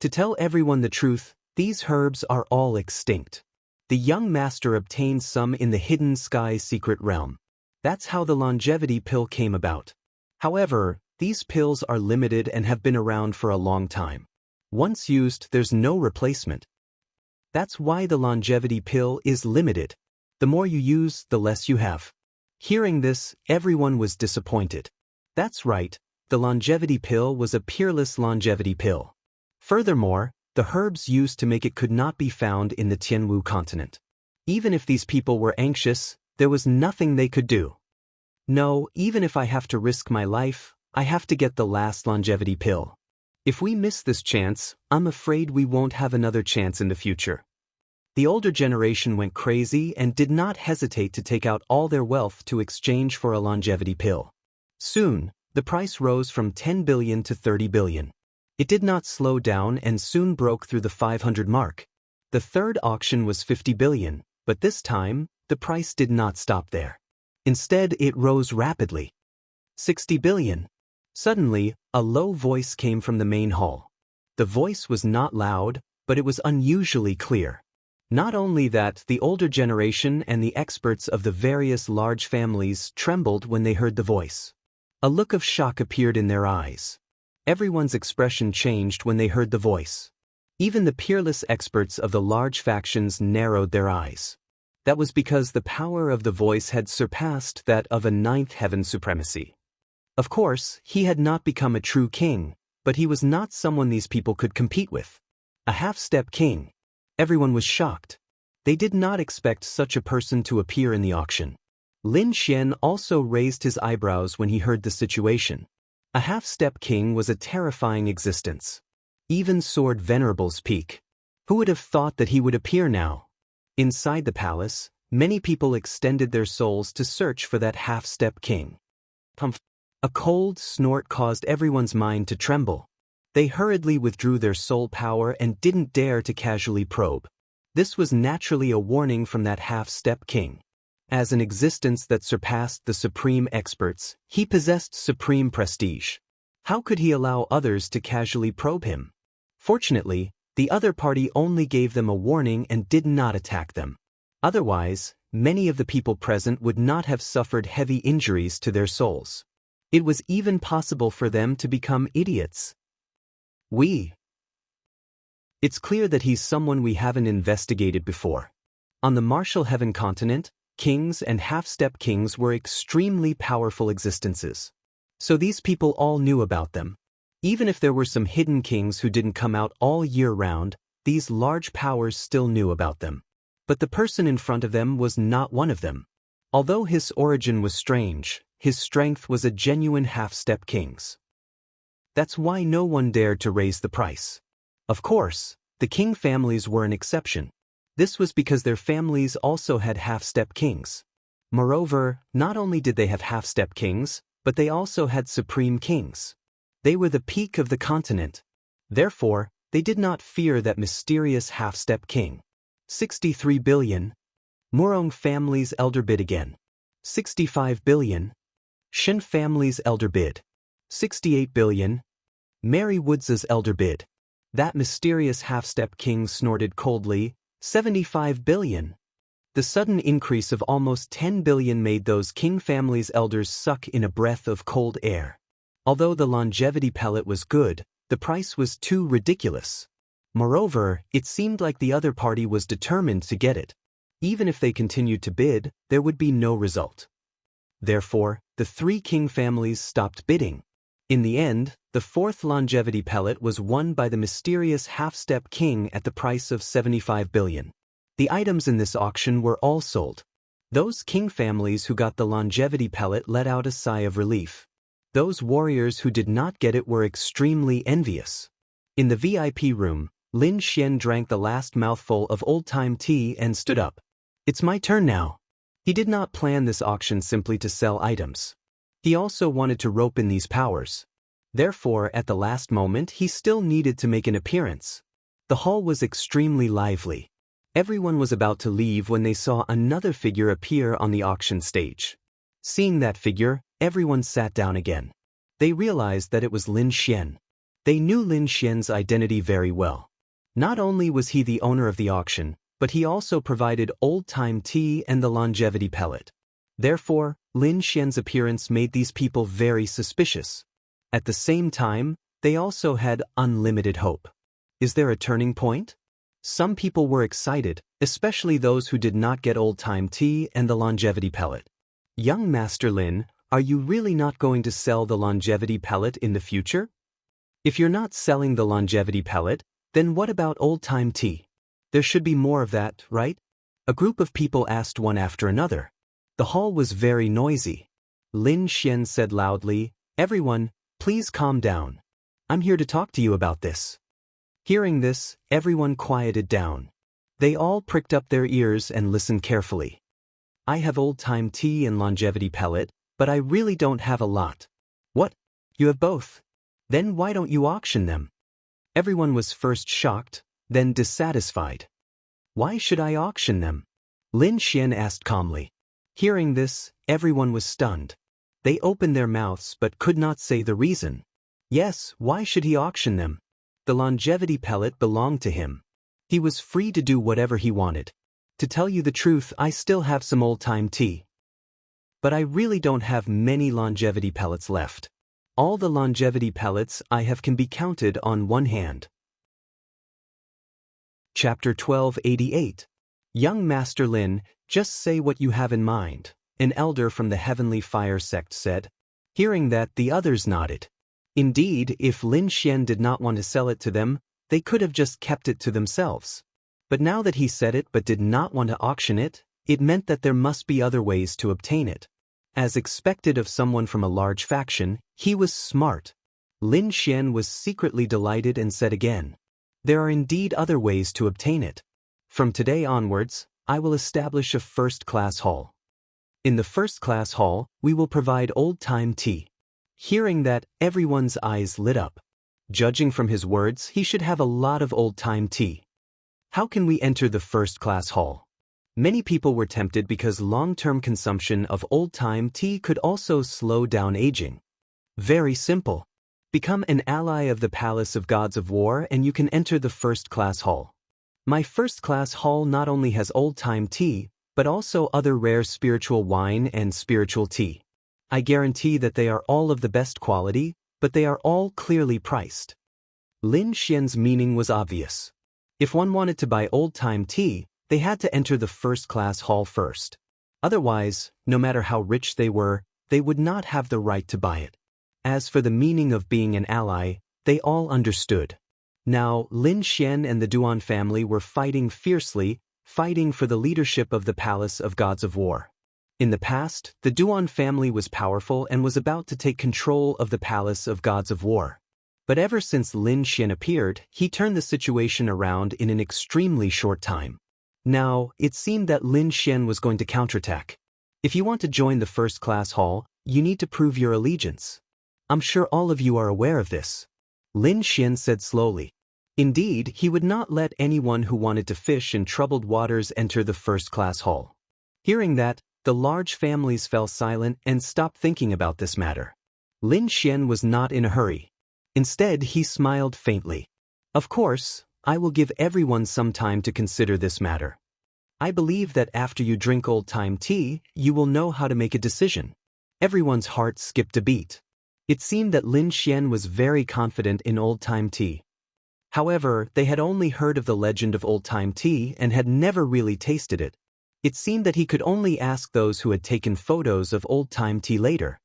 To tell everyone the truth, these herbs are all extinct. The young master obtained some in the Hidden Sky's secret realm. That's how the longevity pill came about. However, these pills are limited and have been around for a long time. Once used, there's no replacement. That's why the longevity pill is limited. The more you use, the less you have. Hearing this, everyone was disappointed. That's right, the longevity pill was a peerless longevity pill. Furthermore, the herbs used to make it could not be found in the Tianwu continent. Even if these people were anxious, there was nothing they could do. No, even if I have to risk my life, I have to get the last longevity pill. If we miss this chance, I'm afraid we won't have another chance in the future. The older generation went crazy and did not hesitate to take out all their wealth to exchange for a longevity pill. Soon, the price rose from 10 billion to 30 billion. It did not slow down and soon broke through the 500 mark. The third auction was 50 billion, but this time, the price did not stop there. Instead, it rose rapidly. 60 billion. Suddenly, a low voice came from the main hall. The voice was not loud, but it was unusually clear. Not only that, the older generation and the experts of the various large families trembled when they heard the voice. A look of shock appeared in their eyes. Everyone's expression changed when they heard the voice. Even the peerless experts of the large factions narrowed their eyes. That was because the power of the voice had surpassed that of a ninth heaven supremacy. Of course, he had not become a true king, but he was not someone these people could compete with. A half-step king. Everyone was shocked. They did not expect such a person to appear in the auction. Lin Xian also raised his eyebrows when he heard the situation. A half-step king was a terrifying existence. Even Sword Venerables peak. Who would have thought that he would appear now? Inside the palace, many people extended their souls to search for that half-step king. Pumph. A cold snort caused everyone's mind to tremble. They hurriedly withdrew their soul power and didn't dare to casually probe. This was naturally a warning from that half-step king. As an existence that surpassed the supreme experts, he possessed supreme prestige. How could he allow others to casually probe him? Fortunately, the other party only gave them a warning and did not attack them. Otherwise, many of the people present would not have suffered heavy injuries to their souls. It was even possible for them to become idiots. It's clear that he's someone we haven't investigated before. On the Martial Heaven continent, kings and half-step kings were extremely powerful existences. So these people all knew about them. Even if there were some hidden kings who didn't come out all year round, these large powers still knew about them. But the person in front of them was not one of them. Although his origin was strange, his strength was a genuine half-step king's. That's why no one dared to raise the price. Of course, the king families were an exception. This was because their families also had half-step kings. Moreover, not only did they have half-step kings, but they also had supreme kings. They were the peak of the continent. Therefore, they did not fear that mysterious half-step king. 63 billion. Murong family's elder bid again. 65 billion. Shen family's elder bid. 68 billion. Mary Woods' elder bid. That mysterious half-step king snorted coldly, 75 billion. The sudden increase of almost 10 billion made those king family's elders suck in a breath of cold air. Although the longevity pellet was good, the price was too ridiculous. Moreover, it seemed like the other party was determined to get it. Even if they continued to bid, there would be no result. Therefore, the three king families stopped bidding. In the end, the fourth longevity pellet was won by the mysterious half-step king at the price of 75 billion. The items in this auction were all sold. Those king families who got the longevity pellet let out a sigh of relief. Those warriors who did not get it were extremely envious. In the VIP room, Lin Xian drank the last mouthful of old-time tea and stood up. It's my turn now. He did not plan this auction simply to sell items. He also wanted to rope in these powers. Therefore, at the last moment, he still needed to make an appearance. The hall was extremely lively. Everyone was about to leave when they saw another figure appear on the auction stage. Seeing that figure, everyone sat down again. They realized that it was Lin Xian. They knew Lin Xian's identity very well. Not only was he the owner of the auction, but he also provided old-time tea and the longevity pellet. Therefore, Lin Xian's appearance made these people very suspicious. At the same time, they also had unlimited hope. Is there a turning point? Some people were excited, especially those who did not get old-time tea and the longevity pellet. Young Master Lin, are you really not going to sell the longevity pellet in the future? If you're not selling the longevity pellet, then what about old-time tea? There should be more of that, right? A group of people asked one after another. The hall was very noisy. Lin Xian said loudly, "Everyone, please calm down. I'm here to talk to you about this." Hearing this, everyone quieted down. They all pricked up their ears and listened carefully. I have old-time tea and longevity pellet, but I really don't have a lot. What? You have both? Then why don't you auction them? Everyone was first shocked, then dissatisfied. Why should I auction them? Lin Xian asked calmly. Hearing this, everyone was stunned. They opened their mouths but could not say the reason. Yes, why should he auction them? The longevity pellet belonged to him. He was free to do whatever he wanted. To tell you the truth, I still have some old-time tea. But I really don't have many longevity pellets left. All the longevity pellets I have can be counted on one hand. Chapter 1288. Young Master Lin, just say what you have in mind, an elder from the Heavenly Fire sect said. Hearing that, the others nodded. Indeed, if Lin Xian did not want to sell it to them, they could have just kept it to themselves. But now that he said it but did not want to auction it, it meant that there must be other ways to obtain it. As expected of someone from a large faction, he was smart. Lin Xian was secretly delighted and said again, there are indeed other ways to obtain it. From today onwards, I will establish a first-class hall. In the first-class hall, we will provide old-time tea. Hearing that, everyone's eyes lit up. Judging from his words, he should have a lot of old-time tea. How can we enter the first-class hall? Many people were tempted because long-term consumption of old-time tea could also slow down aging. Very simple. Become an ally of the Palace of Gods of War and you can enter the first-class hall. My first-class hall not only has old-time tea, but also other rare spiritual wine and spiritual tea. I guarantee that they are all of the best quality, but they are all clearly priced. Lin Xian's meaning was obvious. If one wanted to buy old-time tea, they had to enter the first-class hall first. Otherwise, no matter how rich they were, they would not have the right to buy it. As for the meaning of being an ally, they all understood. Now, Lin Xian and the Duan family were fighting fiercely, fighting for the leadership of the Palace of Gods of War. In the past, the Duan family was powerful and was about to take control of the Palace of Gods of War. But ever since Lin Xian appeared, he turned the situation around in an extremely short time. Now, it seemed that Lin Xian was going to counterattack. If you want to join the first-class hall, you need to prove your allegiance. I'm sure all of you are aware of this. Lin Xian said slowly. Indeed, he would not let anyone who wanted to fish in troubled waters enter the first-class hall. Hearing that, the large families fell silent and stopped thinking about this matter. Lin Xian was not in a hurry. Instead, he smiled faintly. Of course, I will give everyone some time to consider this matter. I believe that after you drink old-time tea, you will know how to make a decision. Everyone's heart skipped a beat. It seemed that Lin Xian was very confident in old-time tea. However, they had only heard of the legend of old-time tea and had never really tasted it. It seemed that he could only ask those who had taken photos of old-time tea later.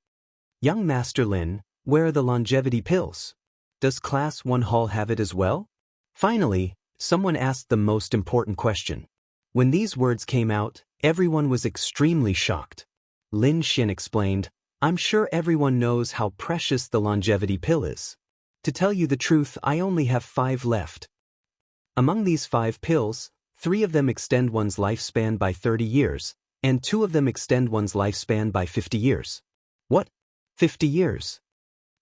Young Master Lin, where are the longevity pills? Does Class 1 Hall have it as well? Finally, someone asked the most important question. When these words came out, everyone was extremely shocked. Lin Xian explained, I'm sure everyone knows how precious the longevity pill is. To tell you the truth, I only have 5 left. Among these 5 pills, 3 of them extend one's lifespan by 30 years, and 2 of them extend one's lifespan by 50 years. What? 50 years?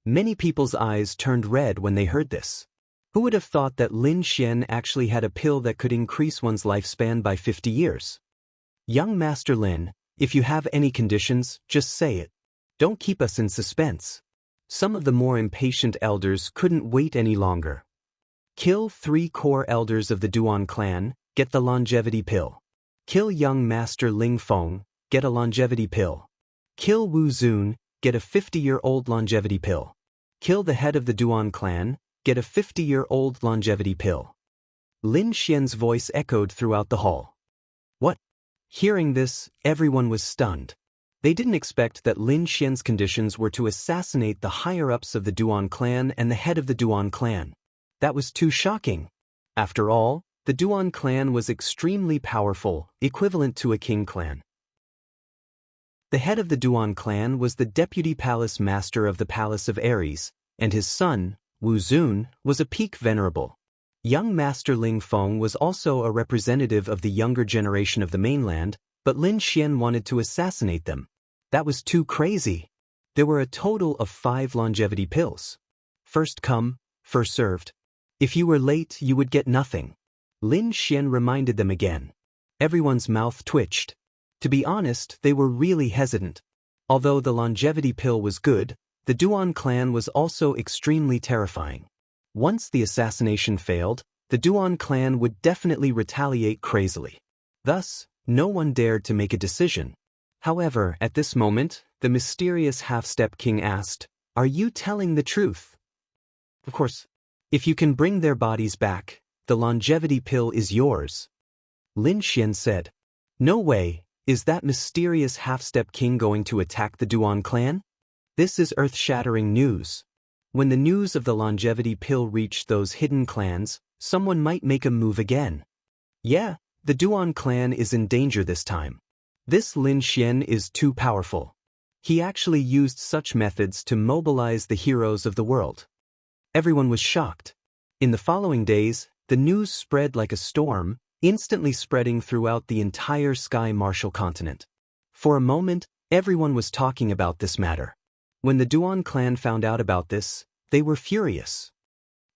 Many people's eyes turned red when they heard this. Who would have thought that Lin Xian actually had a pill that could increase one's lifespan by 50 years? Young Master Lin, if you have any conditions, just say it. Don't keep us in suspense. Some of the more impatient elders couldn't wait any longer. Kill 3 core elders of the Duan clan, get the longevity pill. Kill young Master Ling Feng, get a longevity pill. Kill Wu Zun, get a 50-year-old longevity pill. Kill the head of the Duan clan, get a 50-year-old longevity pill. Lin Xian's voice echoed throughout the hall. What? Hearing this, everyone was stunned. They didn't expect that Lin Xian's conditions were to assassinate the higher-ups of the Duan clan and the head of the Duan clan. That was too shocking. After all, the Duan clan was extremely powerful, equivalent to a king clan. The head of the Duan clan was the deputy palace master of the Palace of Ares, and his son, Wu Zun, was a peak venerable. Young Master Ling Feng was also a representative of the younger generation of the mainland, but Lin Xian wanted to assassinate them. That was too crazy. There were a total of 5 longevity pills. First come, first served. If you were late, you would get nothing. Lin Xian reminded them again. Everyone's mouth twitched. To be honest, they were really hesitant. Although the longevity pill was good, the Duan clan was also extremely terrifying. Once the assassination failed, the Duan clan would definitely retaliate crazily. Thus, no one dared to make a decision. However, at this moment, the mysterious half-step king asked, "Are you telling the truth?" Of course, if you can bring their bodies back, the longevity pill is yours. Lin Xian said. No way, is that mysterious half-step king going to attack the Duan clan? This is earth-shattering news. When the news of the longevity pill reached those hidden clans, someone might make a move again. Yeah, the Duan clan is in danger this time. This Lin Xian is too powerful. He actually used such methods to mobilize the heroes of the world. Everyone was shocked. In the following days, the news spread like a storm, instantly spreading throughout the entire Sky Martial continent. For a moment, everyone was talking about this matter. When the Duan clan found out about this, they were furious.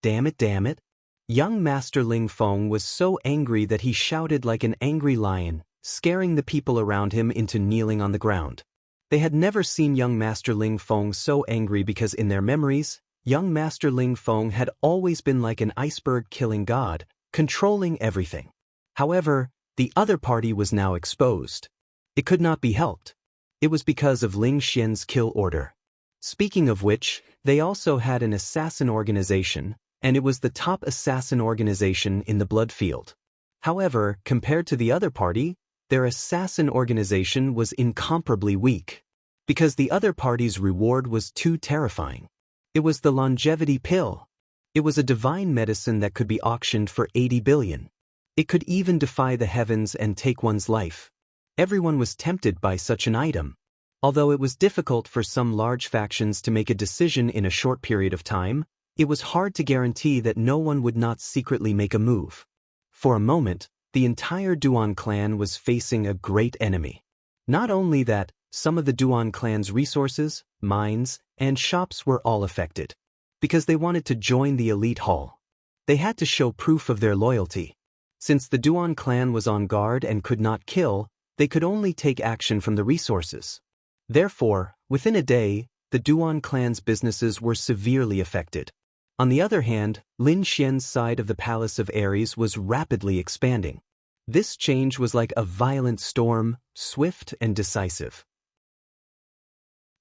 Damn it. Young Master Ling Feng was so angry that he shouted like an angry lion, scaring the people around him into kneeling on the ground. They had never seen young Master Ling Feng so angry because in their memories, young Master Ling Feng had always been like an iceberg-killing god, controlling everything. However, the other party was now exposed. It could not be helped. It was because of Ling Xian's kill order. Speaking of which, they also had an assassin organization, and it was the top assassin organization in the blood field. However, compared to the other party, their assassin organization was incomparably weak. Because the other party's reward was too terrifying. It was the longevity pill. It was a divine medicine that could be auctioned for 80 billion. It could even defy the heavens and take one's life. Everyone was tempted by such an item. Although it was difficult for some large factions to make a decision in a short period of time, it was hard to guarantee that no one would not secretly make a move. For a moment, the entire Duan clan was facing a great enemy. Not only that, some of the Duan clan's resources, mines, and shops were all affected. Because they wanted to join the elite hall. They had to show proof of their loyalty. Since the Duan clan was on guard and could not kill, they could only take action from the resources. Therefore, within a day, the Duan clan's businesses were severely affected. On the other hand, Lin Xian's side of the Palace of Ares was rapidly expanding. This change was like a violent storm, swift and decisive.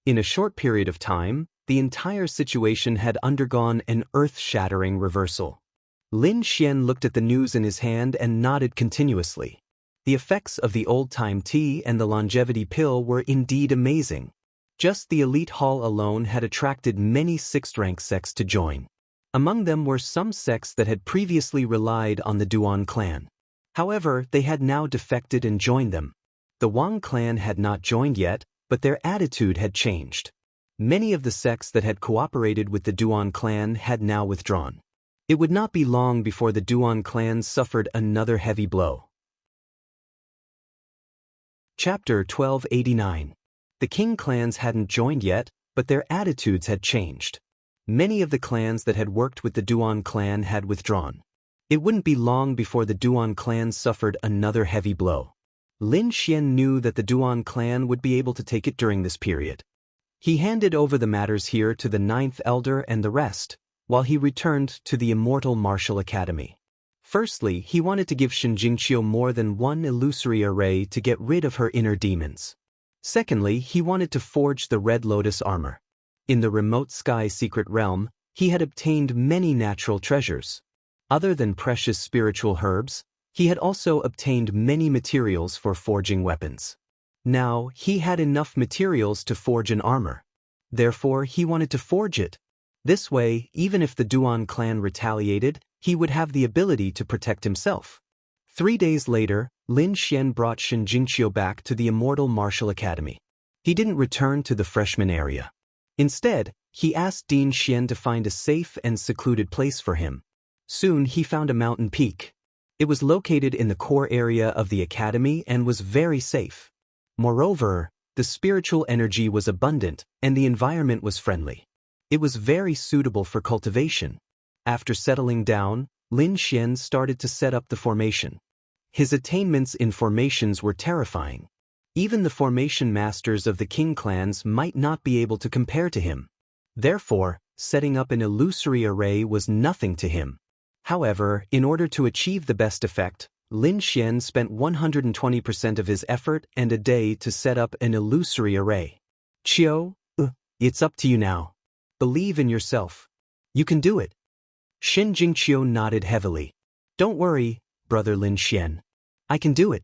In a short period of time, the entire situation had undergone an earth-shattering reversal. Lin Xian looked at the news in his hand and nodded continuously. The effects of the old-time tea and the longevity pill were indeed amazing. Just the elite hall alone had attracted many sixth-rank sects to join. Among them were some sects that had previously relied on the Duan clan. However, they had now defected and joined them. The Wang clan had not joined yet, but their attitude had changed. Many of the sects that had cooperated with the Duan clan had now withdrawn. It would not be long before the Duan clan suffered another heavy blow. Chapter 1289. The King clans hadn't joined yet, but their attitudes had changed. Many of the clans that had worked with the Duan clan had withdrawn. It wouldn't be long before the Duan clan suffered another heavy blow. Lin Xian knew that the Duan clan would be able to take it during this period. He handed over the matters here to the 9th Elder and the rest, while he returned to the Immortal Martial Academy. Firstly, he wanted to give Shinjingqiu more than one illusory array to get rid of her inner demons. Secondly, he wanted to forge the Red Lotus armor. In the remote sky secret realm, he had obtained many natural treasures. Other than precious spiritual herbs, he had also obtained many materials for forging weapons. Now, he had enough materials to forge an armor. Therefore, he wanted to forge it. This way, even if the Duan clan retaliated, he would have the ability to protect himself. 3 days later, Lin Xian brought Shinjingqiu back to the Immortal Martial Academy. He didn't return to the freshman area. Instead, he asked Dean Xian to find a safe and secluded place for him. Soon he found a mountain peak. It was located in the core area of the academy and was very safe. Moreover, the spiritual energy was abundant and the environment was friendly. It was very suitable for cultivation. After settling down, Lin Xian started to set up the formation. His attainments in formations were terrifying. Even the formation masters of the King clans might not be able to compare to him. Therefore, setting up an illusory array was nothing to him. However, in order to achieve the best effect, Lin Xian spent 120% of his effort and a day to set up an illusory array. Qiu, it's up to you now. Believe in yourself. You can do it. Xin Jingqiu nodded heavily. Don't worry, brother Lin Xian. I can do it.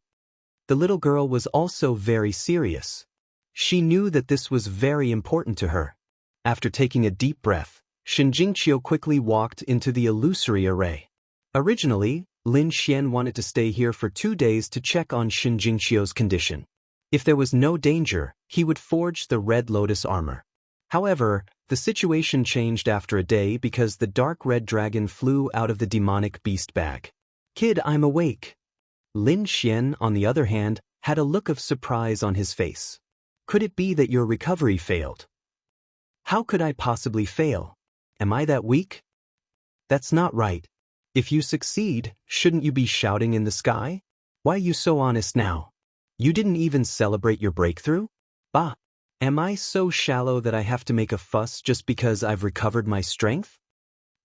The little girl was also very serious. She knew that this was very important to her. After taking a deep breath, Xin Jingqiu quickly walked into the illusory array. Originally, Lin Xian wanted to stay here for 2 days to check on Xin Jingqiu's condition. If there was no danger, he would forge the Red Lotus armor. However, the situation changed after a day because the dark red dragon flew out of the demonic beast bag. Kid, I'm awake. Lin Xian, on the other hand, had a look of surprise on his face. Could it be that your recovery failed? How could I possibly fail? Am I that weak? That's not right. If you succeed, shouldn't you be shouting in the sky? Why are you so honest now? You didn't even celebrate your breakthrough? Bah! Am I so shallow that I have to make a fuss just because I've recovered my strength?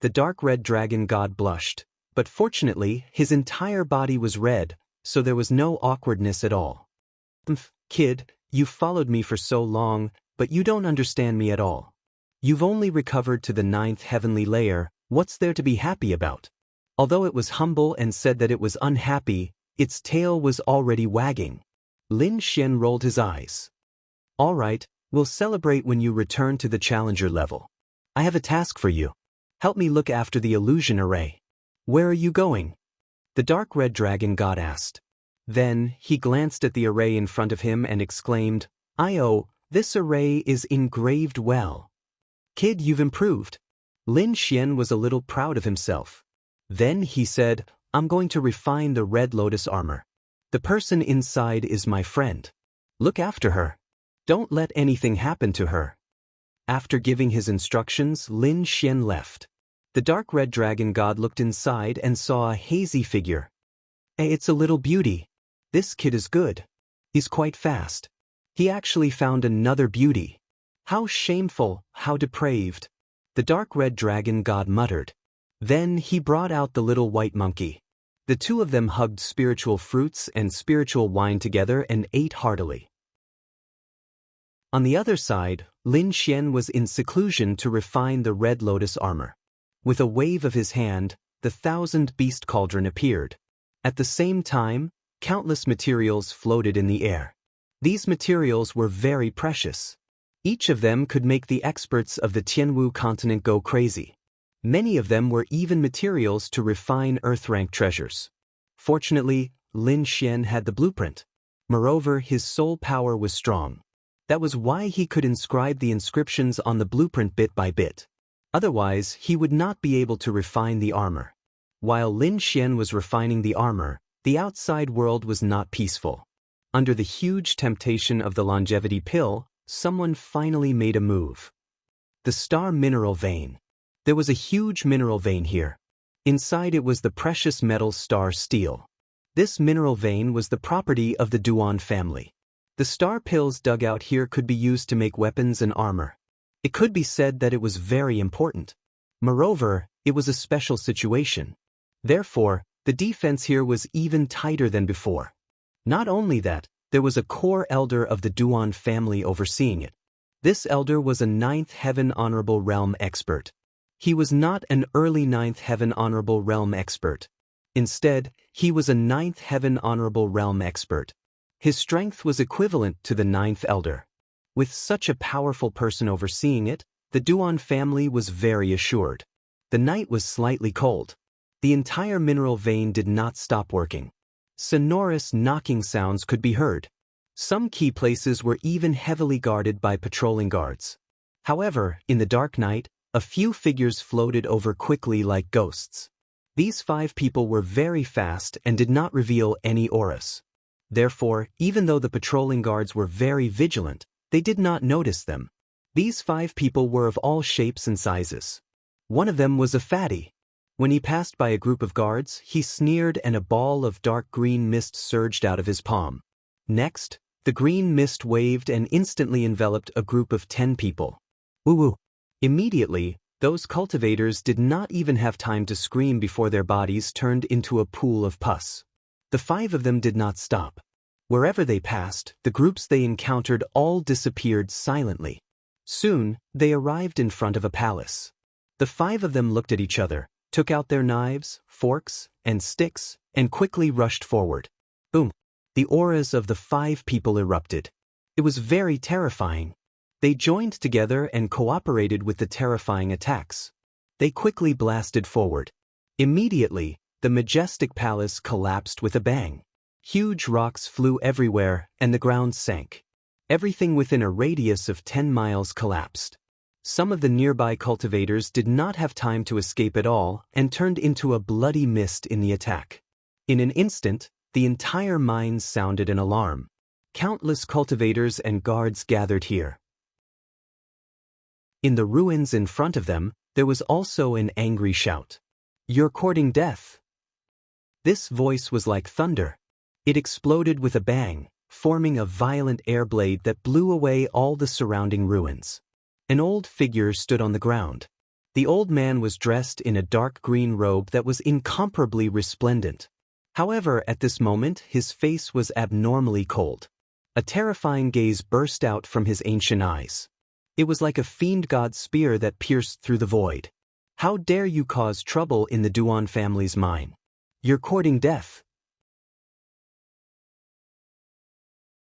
The dark red dragon god blushed, but fortunately his entire body was red, so there was no awkwardness at all. Kid, you've followed me for so long, but you don't understand me at all. You've only recovered to the 9th heavenly layer, what's there to be happy about? Although it was humble and said that it was unhappy, its tail was already wagging. Lin Xian rolled his eyes. All right, we'll celebrate when you return to the challenger level. I have a task for you. Help me look after the illusion array. Where are you going? The dark red dragon god asked. Then, he glanced at the array in front of him and exclaimed, this array is engraved well. Kid, you've improved. Lin Xian was a little proud of himself. Then he said, I'm going to refine the Red Lotus armor. The person inside is my friend. Look after her. Don't let anything happen to her. After giving his instructions, Lin Xian left. The dark red dragon god looked inside and saw a hazy figure. Hey, it's a little beauty. This kid is good. He's quite fast. He actually found another beauty. How shameful, how depraved. The dark red dragon god muttered. Then he brought out the little white monkey. The two of them hugged spiritual fruits and spiritual wine together and ate heartily. On the other side, Lin Xian was in seclusion to refine the Red Lotus armor. With a wave of his hand, the 1,000 beast cauldron appeared. At the same time, countless materials floated in the air. These materials were very precious. Each of them could make the experts of the Tianwu continent go crazy. Many of them were even materials to refine earth-rank treasures. Fortunately, Lin Xian had the blueprint. Moreover, his soul power was strong. That was why he could inscribe the inscriptions on the blueprint bit by bit. Otherwise, he would not be able to refine the armor. While Lin Xian was refining the armor, the outside world was not peaceful. Under the huge temptation of the longevity pill, someone finally made a move. The star mineral vein. There was a huge mineral vein here. Inside it was the precious metal star steel. This mineral vein was the property of the Duan family. The star pills dug out here could be used to make weapons and armor. It could be said that it was very important. Moreover, it was a special situation. Therefore, the defense here was even tighter than before. Not only that, there was a core elder of the Duan family overseeing it. This elder was a 9th Heaven Honorable Realm expert. He was not an early 9th Heaven Honorable Realm expert. Instead, he was a 9th Heaven Honorable Realm expert. His strength was equivalent to the 9th Elder. With such a powerful person overseeing it, the Duan family was very assured. The night was slightly cold. The entire mineral vein did not stop working. Sonorous knocking sounds could be heard. Some key places were even heavily guarded by patrolling guards. However, in the dark night, a few figures floated over quickly like ghosts. These 5 people were very fast and did not reveal any auras. Therefore, even though the patrolling guards were very vigilant, they did not notice them. These 5 people were of all shapes and sizes. One of them was a fatty. When he passed by a group of guards, he sneered and a ball of dark green mist surged out of his palm. Next, the green mist waved and instantly enveloped a group of 10 people. Woo-woo! Immediately, Those cultivators did not even have time to scream before their bodies turned into a pool of pus. The 5 of them did not stop. Wherever they passed, the groups they encountered all disappeared silently. Soon, they arrived in front of a palace. The 5 of them looked at each other, took out their knives, forks, and sticks, and quickly rushed forward. Boom! The auras of the 5 people erupted. It was very terrifying. They joined together and cooperated with the terrifying attacks. They quickly blasted forward. Immediately, the majestic palace collapsed with a bang. Huge rocks flew everywhere, and the ground sank. Everything within a radius of 10 miles collapsed. Some of the nearby cultivators did not have time to escape at all and turned into a bloody mist in the attack. In an instant, the entire mine sounded an alarm. Countless cultivators and guards gathered here. In the ruins in front of them, there was also an angry shout. "You're courting death." This voice was like thunder. It exploded with a bang, forming a violent air blade that blew away all the surrounding ruins. An old figure stood on the ground. The old man was dressed in a dark green robe that was incomparably resplendent. However, at this moment, his face was abnormally cold. A terrifying gaze burst out from his ancient eyes. It was like a fiend god's spear that pierced through the void. "How dare you cause trouble in the Duan family's mine? You're courting death."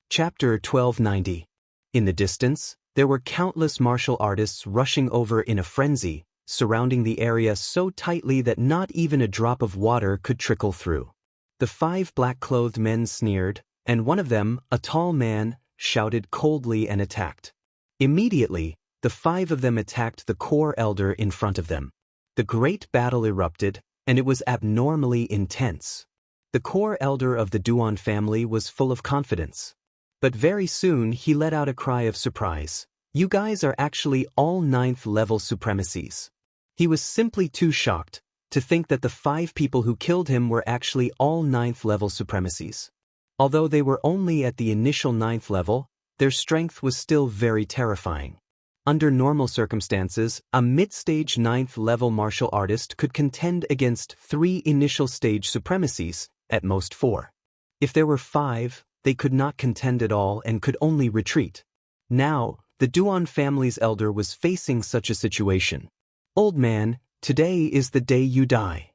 Chapter 1290. In the distance, there were countless martial artists rushing over in a frenzy, surrounding the area so tightly that not even a drop of water could trickle through. The 5 black-clothed men sneered, and one of them, a tall man, shouted coldly and attacked. Immediately, the 5 of them attacked the core elder in front of them. The great battle erupted, and it was abnormally intense. The core elder of the Duan family was full of confidence. But very soon he let out a cry of surprise. "You guys are actually all 9th level supremacies." He was simply too shocked to think that the 5 people who killed him were actually all 9th level supremacies. Although they were only at the initial 9th level, their strength was still very terrifying. Under normal circumstances, a mid-stage 9th level martial artist could contend against 3 initial stage supremacies, at most 4. If there were 5, they could not contend at all and could only retreat. Now, the Duan family's elder was facing such a situation. "Old man, today is the day you die."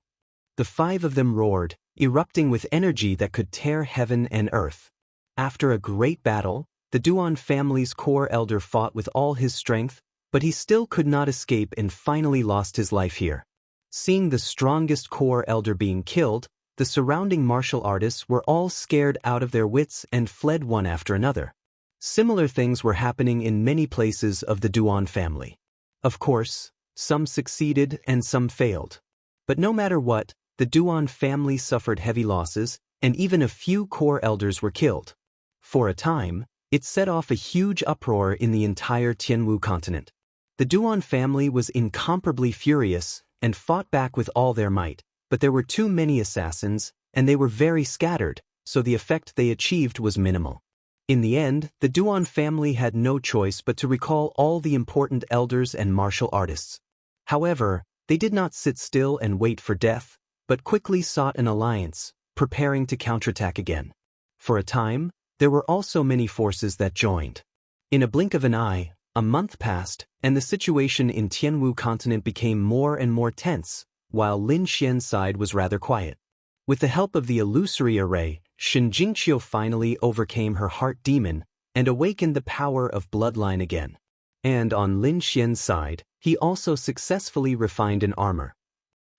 The 5 of them roared, erupting with energy that could tear heaven and earth. After a great battle, the Duan family's core elder fought with all his strength, but he still could not escape and finally lost his life here. Seeing the strongest core elder being killed, the surrounding martial artists were all scared out of their wits and fled one after another. Similar things were happening in many places of the Duan family. Of course, some succeeded and some failed. But no matter what, the Duan family suffered heavy losses, and even a few core elders were killed. For a time, it set off a huge uproar in the entire Tianwu continent. The Duan family was incomparably furious and fought back with all their might. But there were too many assassins, and they were very scattered, so the effect they achieved was minimal. In the end, the Duan family had no choice but to recall all the important elders and martial artists. However, they did not sit still and wait for death, but quickly sought an alliance, preparing to counterattack again. For a time, there were also many forces that joined. In a blink of an eye, a month passed, and the situation in Tianwu continent became more and more tense, while Lin Xian's side was rather quiet. With the help of the illusory array, Shen Jingqiu finally overcame her heart demon and awakened the power of bloodline again. And on Lin Xian's side, he also successfully refined an armor.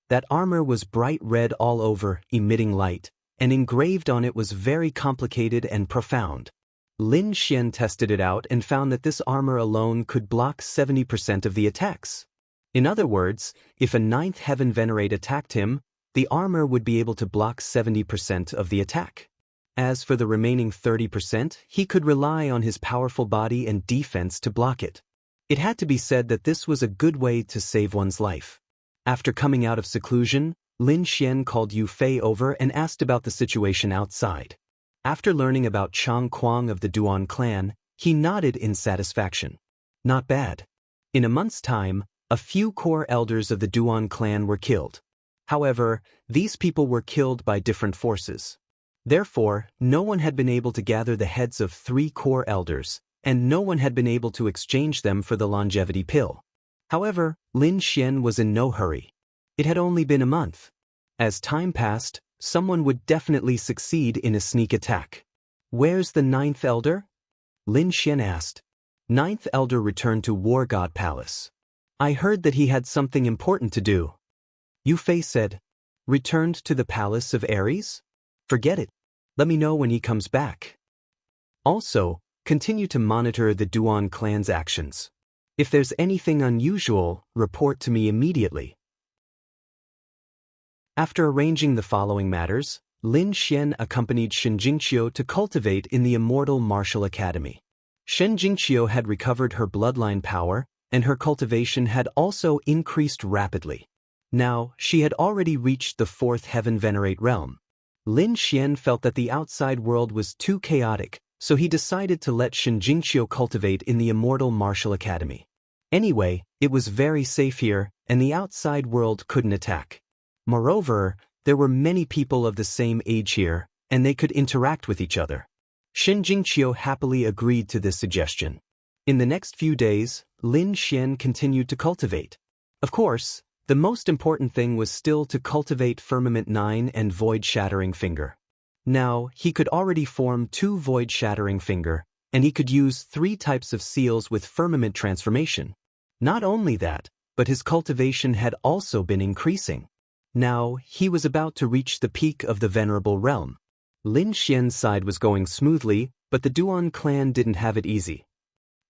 That armor was bright red all over, emitting light, and engraved on it was very complicated and profound. Lin Xian tested it out and found that this armor alone could block 70% of the attacks. In other words, if a 9th Heaven Venerate attacked him, the armor would be able to block 70% of the attack. As for the remaining 30%, he could rely on his powerful body and defense to block it. It had to be said that this was a good way to save one's life. After coming out of seclusion, Lin Xian called Yu Fei over and asked about the situation outside. After learning about Chang Kuang of the Duan clan, he nodded in satisfaction. Not bad. In a month's time, A few core elders of the Duan clan were killed. However, these people were killed by different forces. Therefore, no one had been able to gather the heads of 3 core elders, and no one had been able to exchange them for the longevity pill. However, Lin Xian was in no hurry. It had only been a month. As time passed, someone would definitely succeed in a sneak attack. Where's the 9th elder? Lin Xian asked. 9th elder returned to War God Palace. I heard that he had something important to do. Yu Fei said. Returned to the palace of Ares? Forget it. Let me know when he comes back. Also, continue to monitor the Duan clan's actions. If there's anything unusual, report to me immediately. After arranging the following matters, Lin Xian accompanied Shen Jingqiu to cultivate in the Immortal Martial Academy. Shen Jingqiu had recovered her bloodline power, and her cultivation had also increased rapidly. Now, she had already reached the 4th Heaven Venerate realm. Lin Xian felt that the outside world was too chaotic, so he decided to let Shen Jingqiu cultivate in the Immortal Martial Academy. Anyway, it was very safe here, and the outside world couldn't attack. Moreover, there were many people of the same age here, and they could interact with each other. Shen Jingqiu happily agreed to this suggestion. In the next few days, Lin Xian continued to cultivate. Of course, the most important thing was still to cultivate Firmament 9 and Void Shattering Finger. Now, he could already form 2 Void Shattering Finger, and he could use 3 types of seals with Firmament Transformation. Not only that, but his cultivation had also been increasing. Now, he was about to reach the peak of the Venerable Realm. Lin Xian's side was going smoothly, but the Duan clan didn't have it easy.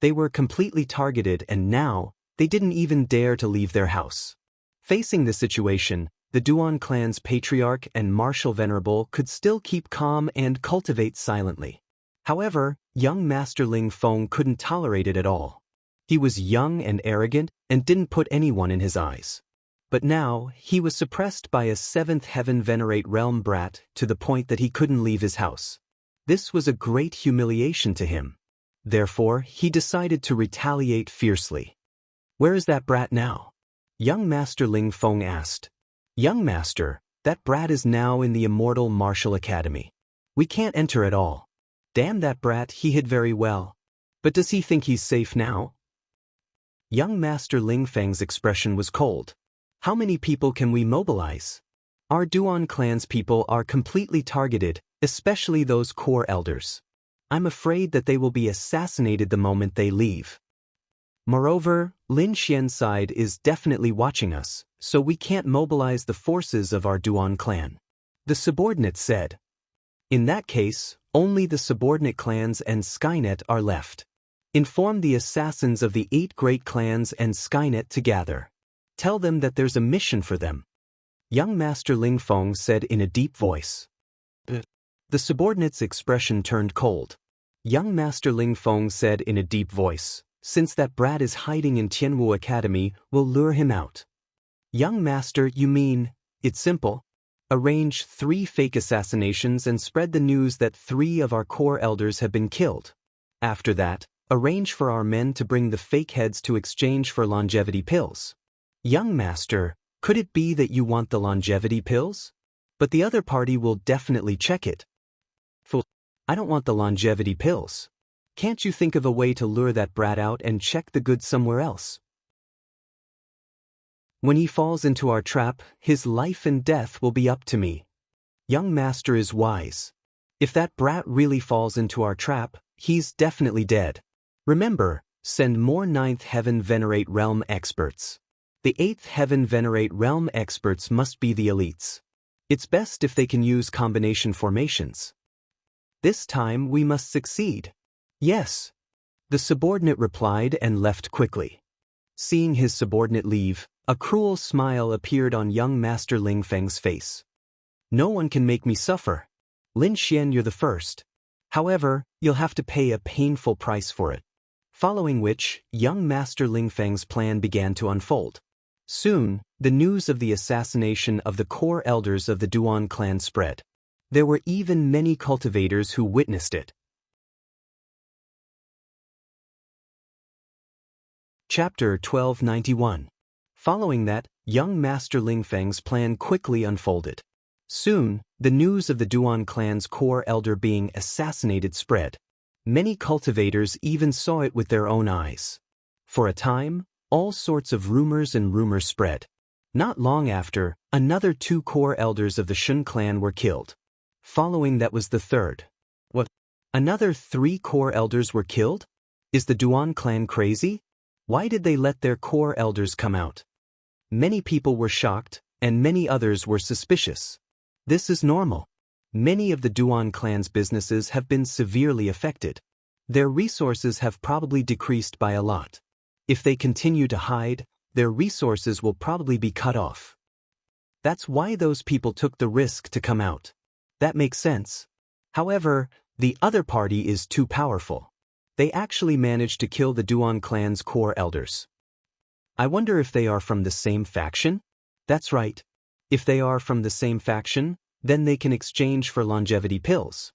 They were completely targeted, and now, they didn't even dare to leave their house. Facing this situation, the Duan clan's patriarch and martial venerable could still keep calm and cultivate silently. However, young Master Ling Feng couldn't tolerate it at all. He was young and arrogant and didn't put anyone in his eyes. But now, he was suppressed by a 7th Heaven Venerate realm brat to the point that he couldn't leave his house. This was a great humiliation to him. Therefore, he decided to retaliate fiercely. Where is that brat now? Young Master Ling Feng asked. Young Master, that brat is now in the Immortal Martial Academy. We can't enter at all. Damn that brat, he hid very well. But does he think he's safe now? Young Master Ling Feng's expression was cold. How many people can we mobilize? Our Duan clan's people are completely targeted, especially those core elders. I'm afraid that they will be assassinated the moment they leave. Moreover, Lin Xian's side is definitely watching us, so we can't mobilize the forces of our Duan clan. The subordinate said. In that case, only the subordinate clans and Skynet are left. Inform the assassins of the 8 great clans and Skynet to gather. Tell them that there's a mission for them. Young Master Ling Feng said in a deep voice. The subordinate's expression turned cold. Young Master Ling Feng said in a deep voice, since that brat is hiding in Tianwu Academy, we'll lure him out. Young Master, you mean, it's simple. Arrange 3 fake assassinations and spread the news that 3 of our core elders have been killed. After that, arrange for our men to bring the fake heads to exchange for longevity pills. Young Master, could it be that you want the longevity pills? But the other party will definitely check it. Fool, I don't want the longevity pills. Can't you think of a way to lure that brat out and check the goods somewhere else? When he falls into our trap, his life and death will be up to me. Young Master is wise. If that brat really falls into our trap, he's definitely dead. Remember, send more 9th Heaven Venerate Realm experts. The 8th Heaven Venerate Realm experts must be the elites. It's best if they can use combination formations. This time we must succeed. Yes. The subordinate replied and left quickly. Seeing his subordinate leave, a cruel smile appeared on young Master Ling Feng's face. No one can make me suffer. Lin Xian, you're the first. However, you'll have to pay a painful price for it. Following which, young Master Ling Feng's plan began to unfold. Soon, the news of the assassination of the core elders of the Duan clan spread. There were even many cultivators who witnessed it. Chapter 1291. Following that, young Master Ling Feng's plan quickly unfolded. Soon, the news of the Duan clan's core elder being assassinated spread. Many cultivators even saw it with their own eyes. For a time, all sorts of rumors spread. Not long after, another 2 core elders of the Shun clan were killed. Following that was the third. What? Another 3 core elders were killed? Is the Duan clan crazy? Why did they let their core elders come out? Many people were shocked, and many others were suspicious. This is normal. Many of the Duan clan's businesses have been severely affected. Their resources have probably decreased by a lot. If they continue to hide, their resources will probably be cut off. That's why those people took the risk to come out. That makes sense. However, the other party is too powerful. They actually managed to kill the Duan clan's core elders. I wonder if they are from the same faction? That's right. If they are from the same faction, then they can exchange for longevity pills.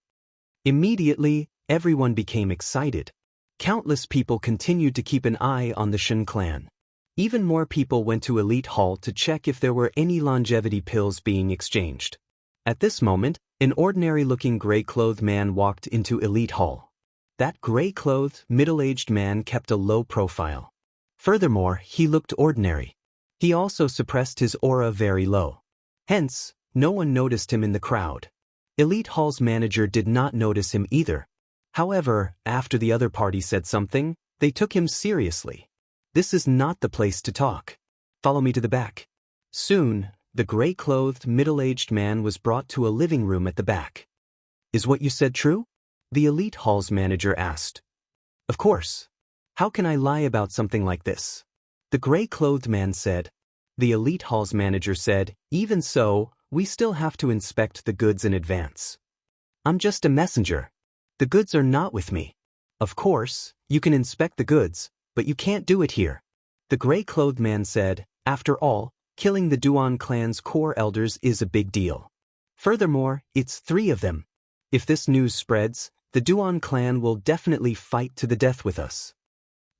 Immediately, everyone became excited. Countless people continued to keep an eye on the Shun clan. Even more people went to Elite Hall to check if there were any longevity pills being exchanged. At this moment, an ordinary-looking gray-clothed man walked into Elite Hall. That gray-clothed, middle-aged man kept a low profile. Furthermore, he looked ordinary. He also suppressed his aura very low. Hence, no one noticed him in the crowd. Elite Hall's manager did not notice him either. However, after the other party said something, they took him seriously. This is not the place to talk. Follow me to the back. Soon, the gray-clothed, middle-aged man was brought to a living room at the back. Is what you said true? The Elite Hall's manager asked. Of course. How can I lie about something like this? The gray-clothed man said. The Elite Hall's manager said, even so, we still have to inspect the goods in advance. I'm just a messenger. The goods are not with me. Of course, you can inspect the goods, but you can't do it here. The gray-clothed man said, after all, killing the Duan clan's core elders is a big deal. Furthermore, it's 3 of them. If this news spreads, the Duan clan will definitely fight to the death with us.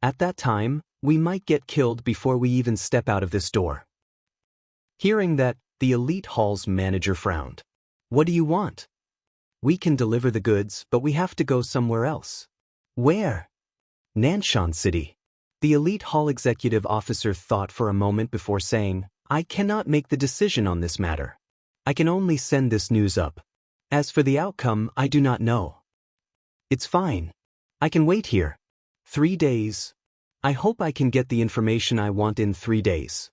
At that time, we might get killed before we even step out of this door. Hearing that, the Elite Hall's manager frowned. What do you want? We can deliver the goods, but we have to go somewhere else. Where? Nanshan City. The Elite Hall executive officer thought for a moment before saying, I cannot make the decision on this matter. I can only send this news up. As for the outcome, I do not know. It's fine. I can wait here. 3 days. I hope I can get the information I want in 3 days.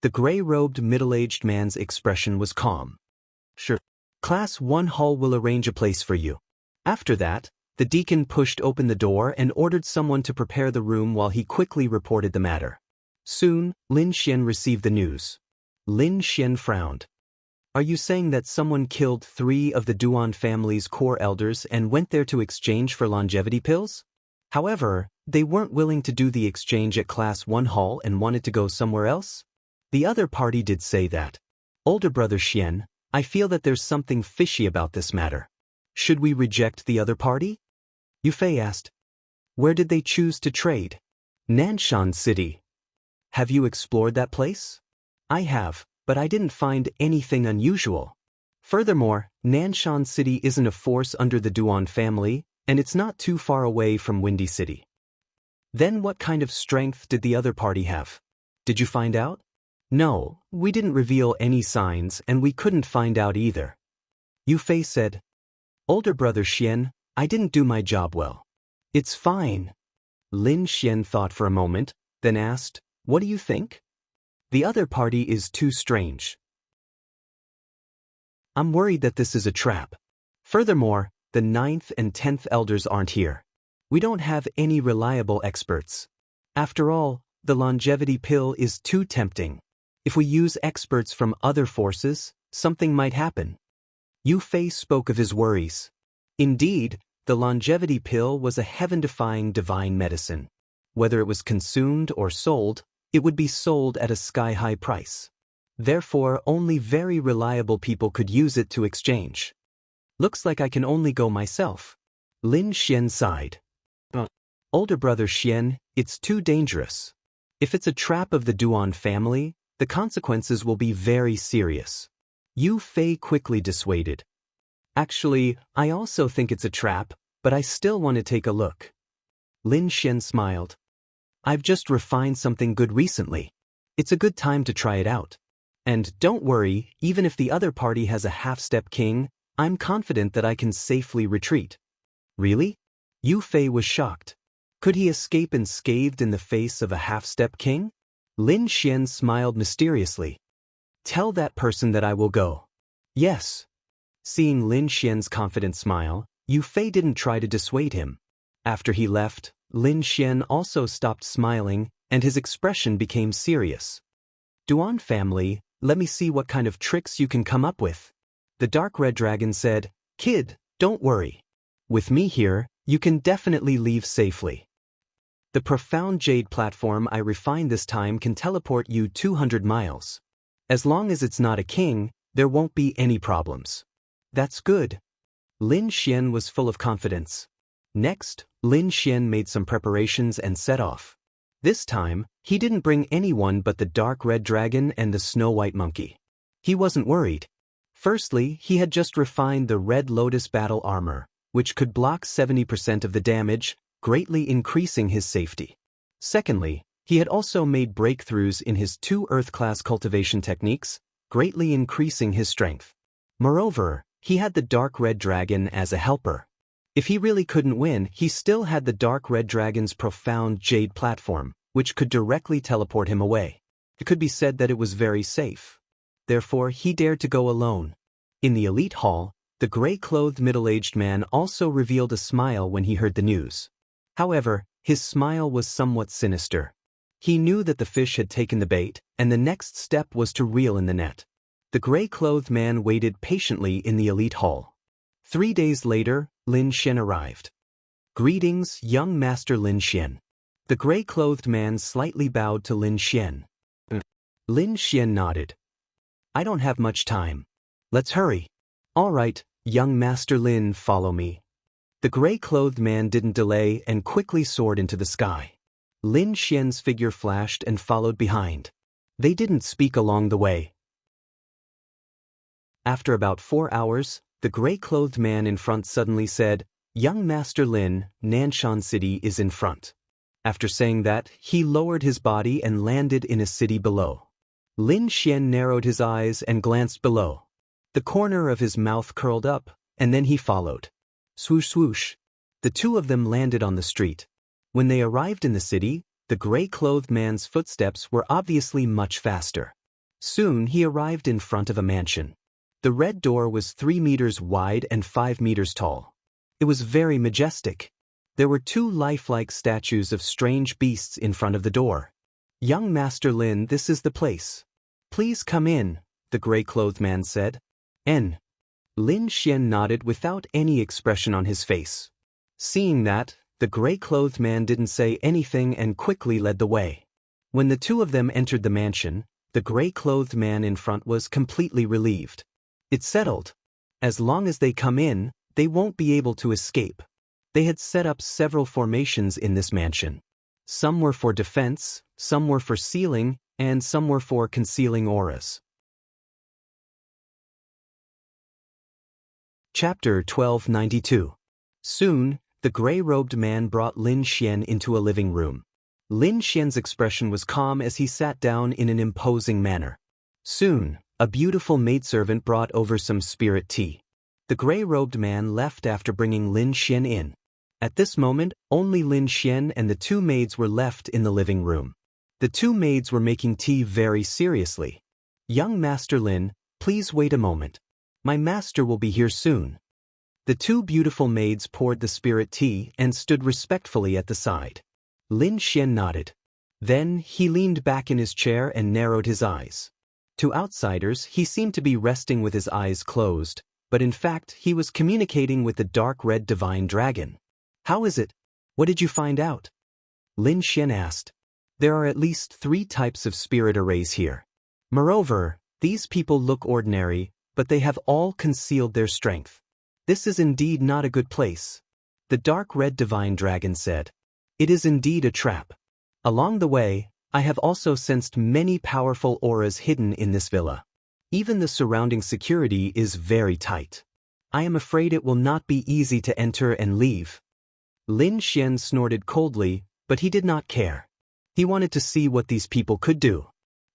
The gray-robed middle-aged man's expression was calm. Sure. Class 1 Hall will arrange a place for you. After that, the deacon pushed open the door and ordered someone to prepare the room while he quickly reported the matter. Soon, Lin Xian received the news. Lin Xian frowned. Are you saying that someone killed 3 of the Duan family's core elders and went there to exchange for longevity pills? However, they weren't willing to do the exchange at Class 1 Hall and wanted to go somewhere else? The other party did say that. Older brother Xian, I feel that there's something fishy about this matter. Should we reject the other party? Yufei asked. Where did they choose to trade? Nanshan City. Have you explored that place? I have, but I didn't find anything unusual. Furthermore, Nanshan City isn't a force under the Duan family, and it's not too far away from Windy City. Then what kind of strength did the other party have? Did you find out? No, we didn't reveal any signs and we couldn't find out either. Yufei said. Older brother Xian, I didn't do my job well. It's fine. Lin Xian thought for a moment, then asked, what do you think? The other party is too strange. I'm worried that this is a trap. Furthermore, the 9th and 10th elders aren't here. We don't have any reliable experts. After all, the longevity pill is too tempting. If we use experts from other forces, something might happen. Yufei spoke of his worries. Indeed, the longevity pill was a heaven-defying divine medicine. Whether it was consumed or sold, it would be sold at a sky-high price. Therefore, only very reliable people could use it to exchange. Looks like I can only go myself. Lin Xian sighed. Older brother Xian, it's too dangerous. If it's a trap of the Duan family, the consequences will be very serious. Yu Fei quickly dissuaded. Actually, I also think it's a trap, but I still want to take a look. Lin Xian smiled. I've just refined something good recently. It's a good time to try it out. And don't worry, even if the other party has a half-step king, I'm confident that I can safely retreat. Really? Yu Fei was shocked. Could he escape unscathed in the face of a half-step king? Lin Xian smiled mysteriously. Tell that person that I will go. Yes. Seeing Lin Xian's confident smile, Yu Fei didn't try to dissuade him. After he left, Lin Xian also stopped smiling, and his expression became serious. Duan family, let me see what kind of tricks you can come up with. The dark red dragon said, Kid, don't worry. With me here, you can definitely leave safely. The profound jade platform I refined this time can teleport you 200 miles. As long as it's not a king, there won't be any problems. That's good. Lin Xian was full of confidence. Next, Lin Xian made some preparations and set off. This time, he didn't bring anyone but the dark red dragon and the snow-white monkey. He wasn't worried. Firstly, he had just refined the Red Lotus battle armor, which could block 70% of the damage, greatly increasing his safety. Secondly, he had also made breakthroughs in his 2 Earth-class cultivation techniques, greatly increasing his strength. Moreover, he had the dark red dragon as a helper. If he really couldn't win, he still had the dark red dragon's profound jade platform, which could directly teleport him away. It could be said that it was very safe. Therefore, he dared to go alone. In the elite hall, the gray-clothed middle-aged man also revealed a smile when he heard the news. However, his smile was somewhat sinister. He knew that the fish had taken the bait, and the next step was to reel in the net. The gray-clothed man waited patiently in the elite hall. 3 days later, Lin Xian arrived. Greetings, young Master Lin Xian. The gray-clothed man slightly bowed to Lin Xian. Lin Xian nodded. I don't have much time. Let's hurry. All right, young Master Lin, follow me. The gray-clothed man didn't delay and quickly soared into the sky. Lin Xian's figure flashed and followed behind. They didn't speak along the way. After about 4 hours, the gray-clothed man in front suddenly said, Young Master Lin, Nanshan City is in front. After saying that, he lowered his body and landed in a city below. Lin Xian narrowed his eyes and glanced below. The corner of his mouth curled up, and then he followed. Swoosh swoosh. The two of them landed on the street. When they arrived in the city, the gray-clothed man's footsteps were obviously much faster. Soon he arrived in front of a mansion. The red door was 3 meters wide and 5 meters tall. It was very majestic. There were 2 lifelike statues of strange beasts in front of the door. Young Master Lin, this is the place. Please come in, the gray-clothed man said. Lin Xian nodded without any expression on his face. Seeing that, the gray-clothed man didn't say anything and quickly led the way. When the two of them entered the mansion, the gray-clothed man in front was completely relieved. It's settled. As long as they come in, they won't be able to escape. They had set up several formations in this mansion. Some were for defense, some were for sealing, and some were for concealing auras. Chapter 1292. Soon, the gray-robed man brought Lin Xian into a living room. Lin Xian's expression was calm as he sat down in an imposing manner. Soon, a beautiful maidservant brought over some spirit tea. The gray-robed man left after bringing Lin Xian in. At this moment, only Lin Xian and the 2 maids were left in the living room. The 2 maids were making tea very seriously. Young Master Lin, please wait a moment. My master will be here soon. The 2 beautiful maids poured the spirit tea and stood respectfully at the side. Lin Xian nodded. Then, he leaned back in his chair and narrowed his eyes. To outsiders, he seemed to be resting with his eyes closed, but in fact, he was communicating with the dark red divine dragon. How is it? What did you find out? Lin Xian asked. There are at least 3 types of spirit arrays here. Moreover, these people look ordinary, but they have all concealed their strength. This is indeed not a good place. The dark red divine dragon said. It is indeed a trap. Along the way, I have also sensed many powerful auras hidden in this villa. Even the surrounding security is very tight. I am afraid it will not be easy to enter and leave. Lin Xian snorted coldly, but he did not care. He wanted to see what these people could do.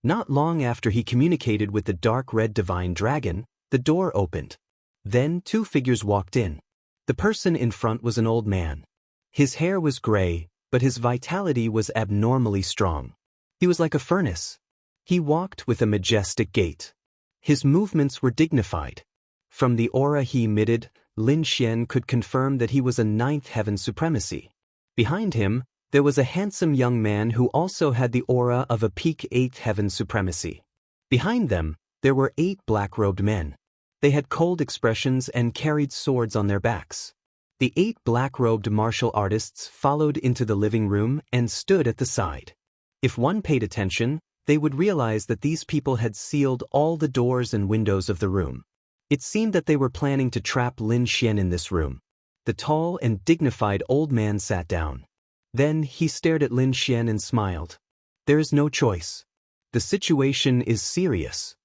Not long after he communicated with the dark red divine dragon, the door opened. Then 2 figures walked in. The person in front was an old man. His hair was gray, but his vitality was abnormally strong. He was like a furnace. He walked with a majestic gait. His movements were dignified. From the aura he emitted, Lin Xian could confirm that he was a 9th heaven supremacy. Behind him, there was a handsome young man who also had the aura of a peak 8th heaven supremacy. Behind them, there were 8 black-robed men. They had cold expressions and carried swords on their backs. The 8 black-robed martial artists followed into the living room and stood at the side. If one paid attention, they would realize that these people had sealed all the doors and windows of the room. It seemed that they were planning to trap Lin Xian in this room. The tall and dignified old man sat down. Then he stared at Lin Xian and smiled. There is no choice. The situation is serious.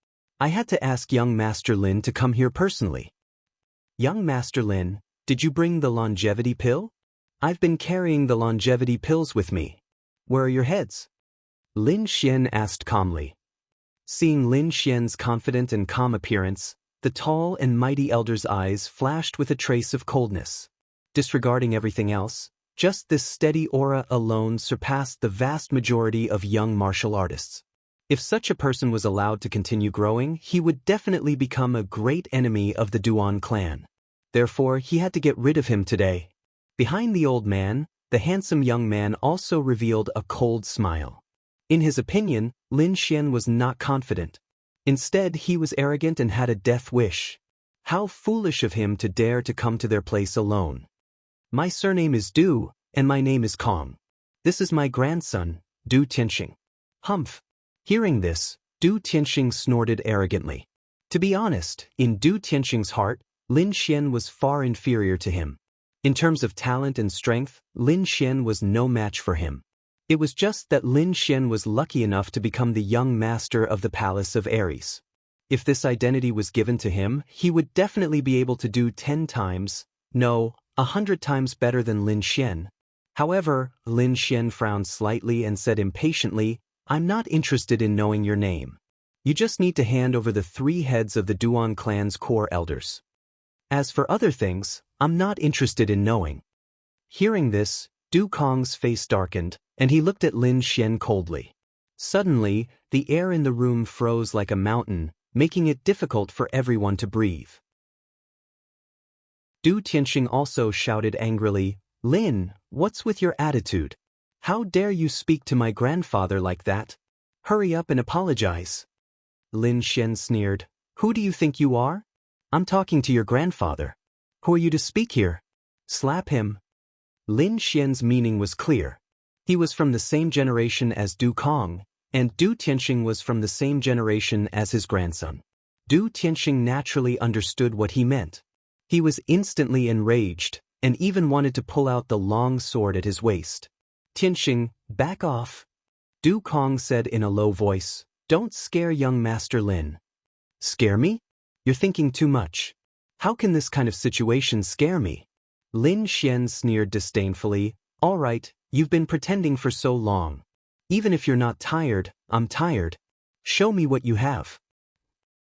I had to ask young Master Lin to come here personally. Young Master Lin, did you bring the longevity pill? I've been carrying the longevity pills with me. Where are your heads? Lin Xian asked calmly. Seeing Lin Xian's confident and calm appearance, the tall and mighty elder's eyes flashed with a trace of coldness. Disregarding everything else, just this steady aura alone surpassed the vast majority of young martial artists. If such a person was allowed to continue growing, he would definitely become a great enemy of the Duan clan. Therefore, he had to get rid of him today. Behind the old man, the handsome young man also revealed a cold smile. In his opinion, Lin Xian was not confident. Instead, he was arrogant and had a death wish. How foolish of him to dare to come to their place alone. My surname is Du, and my name is Kong. This is my grandson, Du Tianxing. Humph. Hearing this, Du Tianxing snorted arrogantly. To be honest, in Du Tianxing's heart, Lin Xian was far inferior to him. In terms of talent and strength, Lin Xian was no match for him. It was just that Lin Xian was lucky enough to become the young master of the Palace of Ares. If this identity was given to him, he would definitely be able to do 10 times, no, 100 times better than Lin Xian. However, Lin Xian frowned slightly and said impatiently, I'm not interested in knowing your name. You just need to hand over the 3 heads of the Duan clan's core elders. As for other things, I'm not interested in knowing. Hearing this, Du Kong's face darkened, and he looked at Lin Xian coldly. Suddenly, the air in the room froze like a mountain, making it difficult for everyone to breathe. Du Tianxing also shouted angrily, Lin, what's with your attitude? How dare you speak to my grandfather like that? Hurry up and apologize. Lin Xian sneered, Who do you think you are? I'm talking to your grandfather. Who are you to speak here? Slap him. Lin Xian's meaning was clear. He was from the same generation as Du Kong, and Du Tianxing was from the same generation as his grandson. Du Tianxing naturally understood what he meant. He was instantly enraged, and even wanted to pull out the long sword at his waist. Tianxing, back off. Du Kong said in a low voice, Don't scare young Master Lin. Scare me? You're thinking too much. How can this kind of situation scare me? Lin Xian sneered disdainfully, All right, you've been pretending for so long. Even if you're not tired, I'm tired. Show me what you have.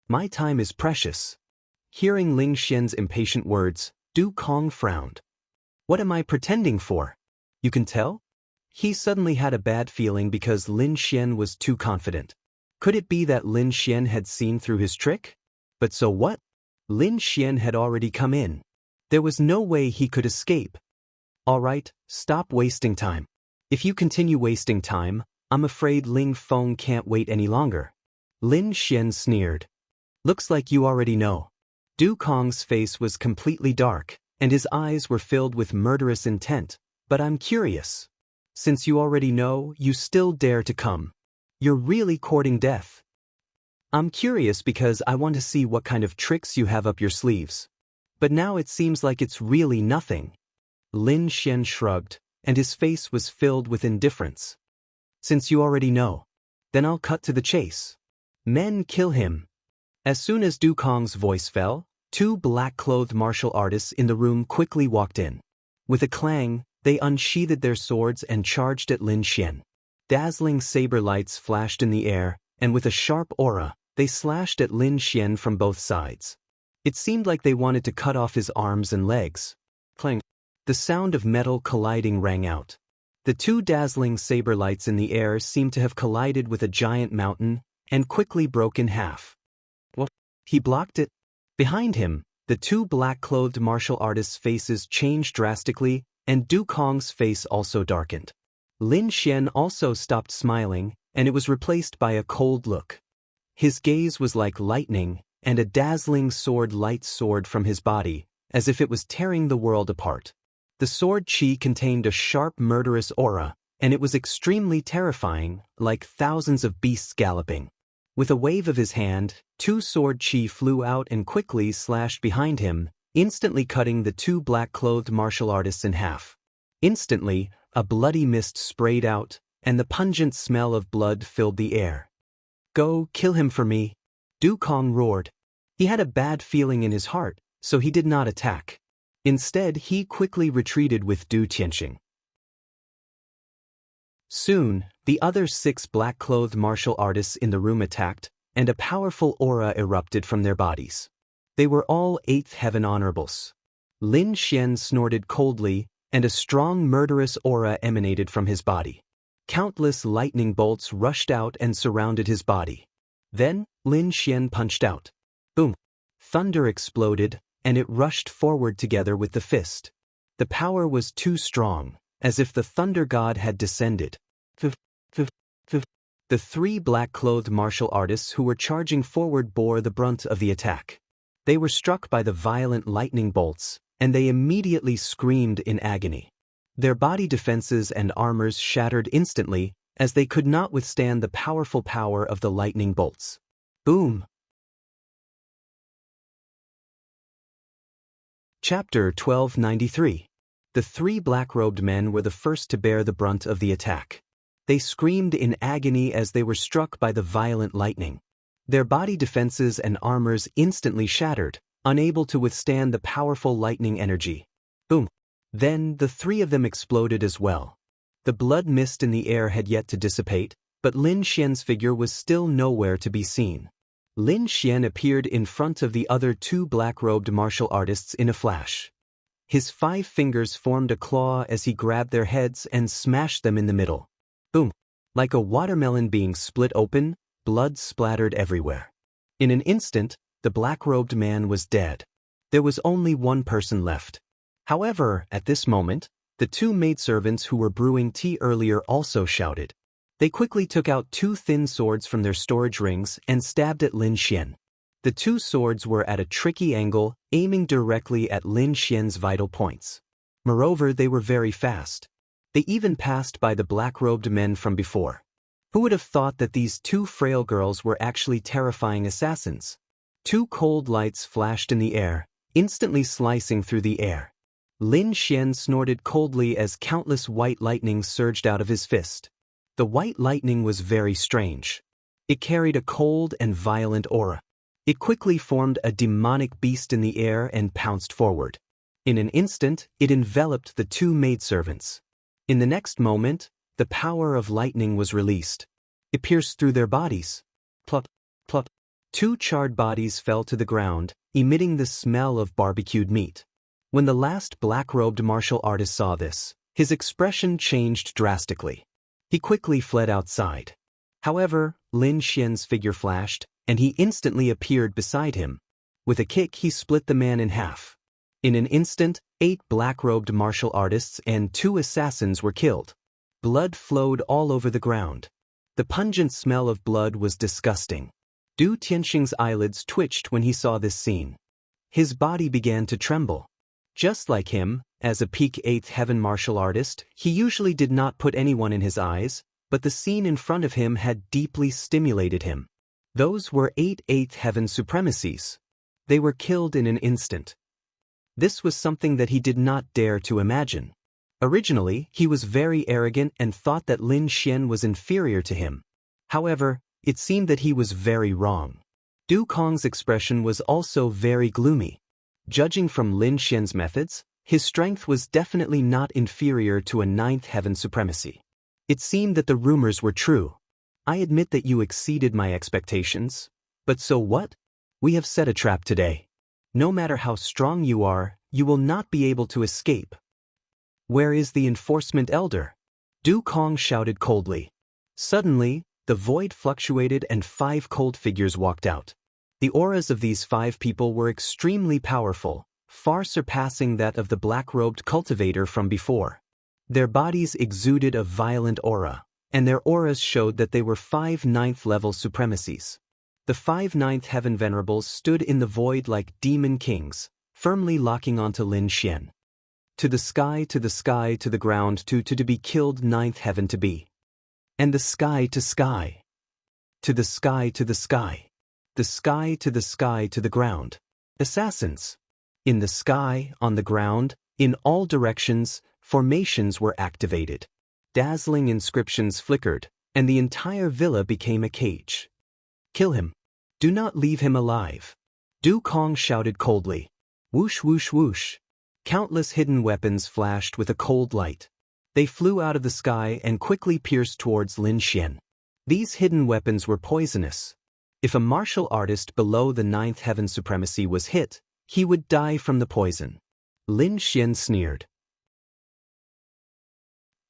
My time is precious. Hearing Lin Xian's impatient words, Du Kong frowned. What am I pretending for? You can tell? He suddenly had a bad feeling because Lin Xian was too confident. Could it be that Lin Xian had seen through his trick? But so what? Lin Xian had already come in. There was no way he could escape. All right, stop wasting time. If you continue wasting time, I'm afraid Ling Feng can't wait any longer. Lin Xian sneered. Looks like you already know. Du Kong's face was completely dark, and his eyes were filled with murderous intent, but I'm curious. Since you already know, you still dare to come. You're really courting death. I'm curious because I want to see what kind of tricks you have up your sleeves. But now it seems like it's really nothing. Lin Xian shrugged, and his face was filled with indifference. Since you already know, then I'll cut to the chase. Men, kill him. As soon as Du Kong's voice fell, two black-clothed martial artists in the room quickly walked in. With a clang, they unsheathed their swords and charged at Lin Xian. Dazzling saber lights flashed in the air, and with a sharp aura, they slashed at Lin Xian from both sides. It seemed like they wanted to cut off his arms and legs. Clang! The sound of metal colliding rang out. The two dazzling saber lights in the air seemed to have collided with a giant mountain and quickly broke in half. What? He blocked it. Behind him, the two black-clothed martial artists' faces changed drastically, and Du Kong's face also darkened. Lin Xian also stopped smiling, and it was replaced by a cold look. His gaze was like lightning, and a dazzling light soared from his body, as if it was tearing the world apart. The sword chi contained a sharp, murderous aura, and it was extremely terrifying, like thousands of beasts galloping. With a wave of his hand, two sword chi flew out and quickly slashed behind him, instantly cutting the two black-clothed martial artists in half. Instantly, a bloody mist sprayed out, and the pungent smell of blood filled the air. Go, kill him for me. Du Kong roared. He had a bad feeling in his heart, so he did not attack. Instead, he quickly retreated with Du Tianxing. Soon, the other 6 black-clothed martial artists in the room attacked, and a powerful aura erupted from their bodies. They were all 8th Heaven Honorables. Lin Xian snorted coldly, and a strong murderous aura emanated from his body. Countless lightning bolts rushed out and surrounded his body. Then, Lin Xian punched out. Boom! Thunder exploded, and it rushed forward together with the fist. The power was too strong, as if the thunder god had descended. The 3 black-clothed martial artists who were charging forward bore the brunt of the attack. They were struck by the violent lightning bolts, and they immediately screamed in agony. Their body defenses and armors shattered instantly, as they could not withstand the powerful power of the lightning bolts. Boom! Chapter 1293. The 3 black-robed men were the first to bear the brunt of the attack. They screamed in agony as they were struck by the violent lightning. Their body defenses and armors instantly shattered, unable to withstand the powerful lightning energy. Boom! Then the 3 of them exploded as well. The blood mist in the air had yet to dissipate, but Lin Xian's figure was still nowhere to be seen. Lin Xian appeared in front of the other 2 black-robed martial artists in a flash. His 5 fingers formed a claw as he grabbed their heads and smashed them in the middle. Boom! Like a watermelon being split open, blood splattered everywhere. In an instant, the black-robed man was dead. There was only one person left. However, at this moment, the 2 maidservants who were brewing tea earlier also shouted. They quickly took out 2 thin swords from their storage rings and stabbed at Lin Xian. The 2 swords were at a tricky angle, aiming directly at Lin Xian's vital points. Moreover, they were very fast. They even passed by the black-robed men from before. Who would have thought that these 2 frail girls were actually terrifying assassins? 2 cold lights flashed in the air, instantly slicing through the air. Lin Xian snorted coldly as countless white lightning surged out of his fist. The white lightning was very strange. It carried a cold and violent aura. It quickly formed a demonic beast in the air and pounced forward. In an instant, it enveloped the 2 maidservants. In the next moment, the power of lightning was released. It pierced through their bodies. Plop, plop. 2 charred bodies fell to the ground, emitting the smell of barbecued meat. When the last black-robed martial artist saw this, his expression changed drastically. He quickly fled outside. However, Lin Xian's figure flashed, and he instantly appeared beside him. With a kick, he split the man in half. In an instant, 8 black-robed martial artists and 2 assassins were killed. Blood flowed all over the ground. The pungent smell of blood was disgusting. Du Tianxing's eyelids twitched when he saw this scene. His body began to tremble. Just like him, as a peak 8th Heaven martial artist, he usually did not put anyone in his eyes, but the scene in front of him had deeply stimulated him. Those were 8 8th Heaven supremacies. They were killed in an instant. This was something that he did not dare to imagine. Originally, he was very arrogant and thought that Lin Xian was inferior to him. However, it seemed that he was very wrong. Du Kong's expression was also very gloomy. Judging from Lin Xian's methods, his strength was definitely not inferior to a ninth heaven supremacy. It seemed that the rumors were true. I admit that you exceeded my expectations. But so what? We have set a trap today. No matter how strong you are, you will not be able to escape. Where is the enforcement elder? Du Kong shouted coldly. Suddenly, the void fluctuated and 5 cold figures walked out. The auras of these 5 people were extremely powerful, far surpassing that of the black-robed cultivator from before. Their bodies exuded a violent aura, and their auras showed that they were 5 ninth-level supremacies. The 5 ninth heaven venerables stood in the void like demon kings, firmly locking onto Lin Xian. To the sky, to the sky, to the ground, to be killed, ninth heaven to be. And the sky to sky. To the sky, to the sky. The sky to the sky, to the ground. Assassins. In the sky, on the ground, in all directions, formations were activated. Dazzling inscriptions flickered, and the entire villa became a cage. Kill him. Do not leave him alive. Du Kong shouted coldly. Whoosh whoosh whoosh. Countless hidden weapons flashed with a cold light. They flew out of the sky and quickly pierced towards Lin Xian. These hidden weapons were poisonous. If a martial artist below the ninth heaven supremacy was hit, he would die from the poison. Lin Xian sneered.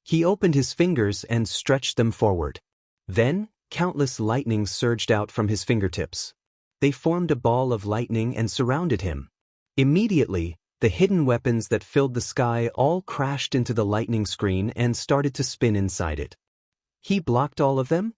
He opened his fingers and stretched them forward. Then, countless lightnings surged out from his fingertips. They formed a ball of lightning and surrounded him. Immediately, the hidden weapons that filled the sky all crashed into the lightning screen and started to spin inside it. He blocked all of them?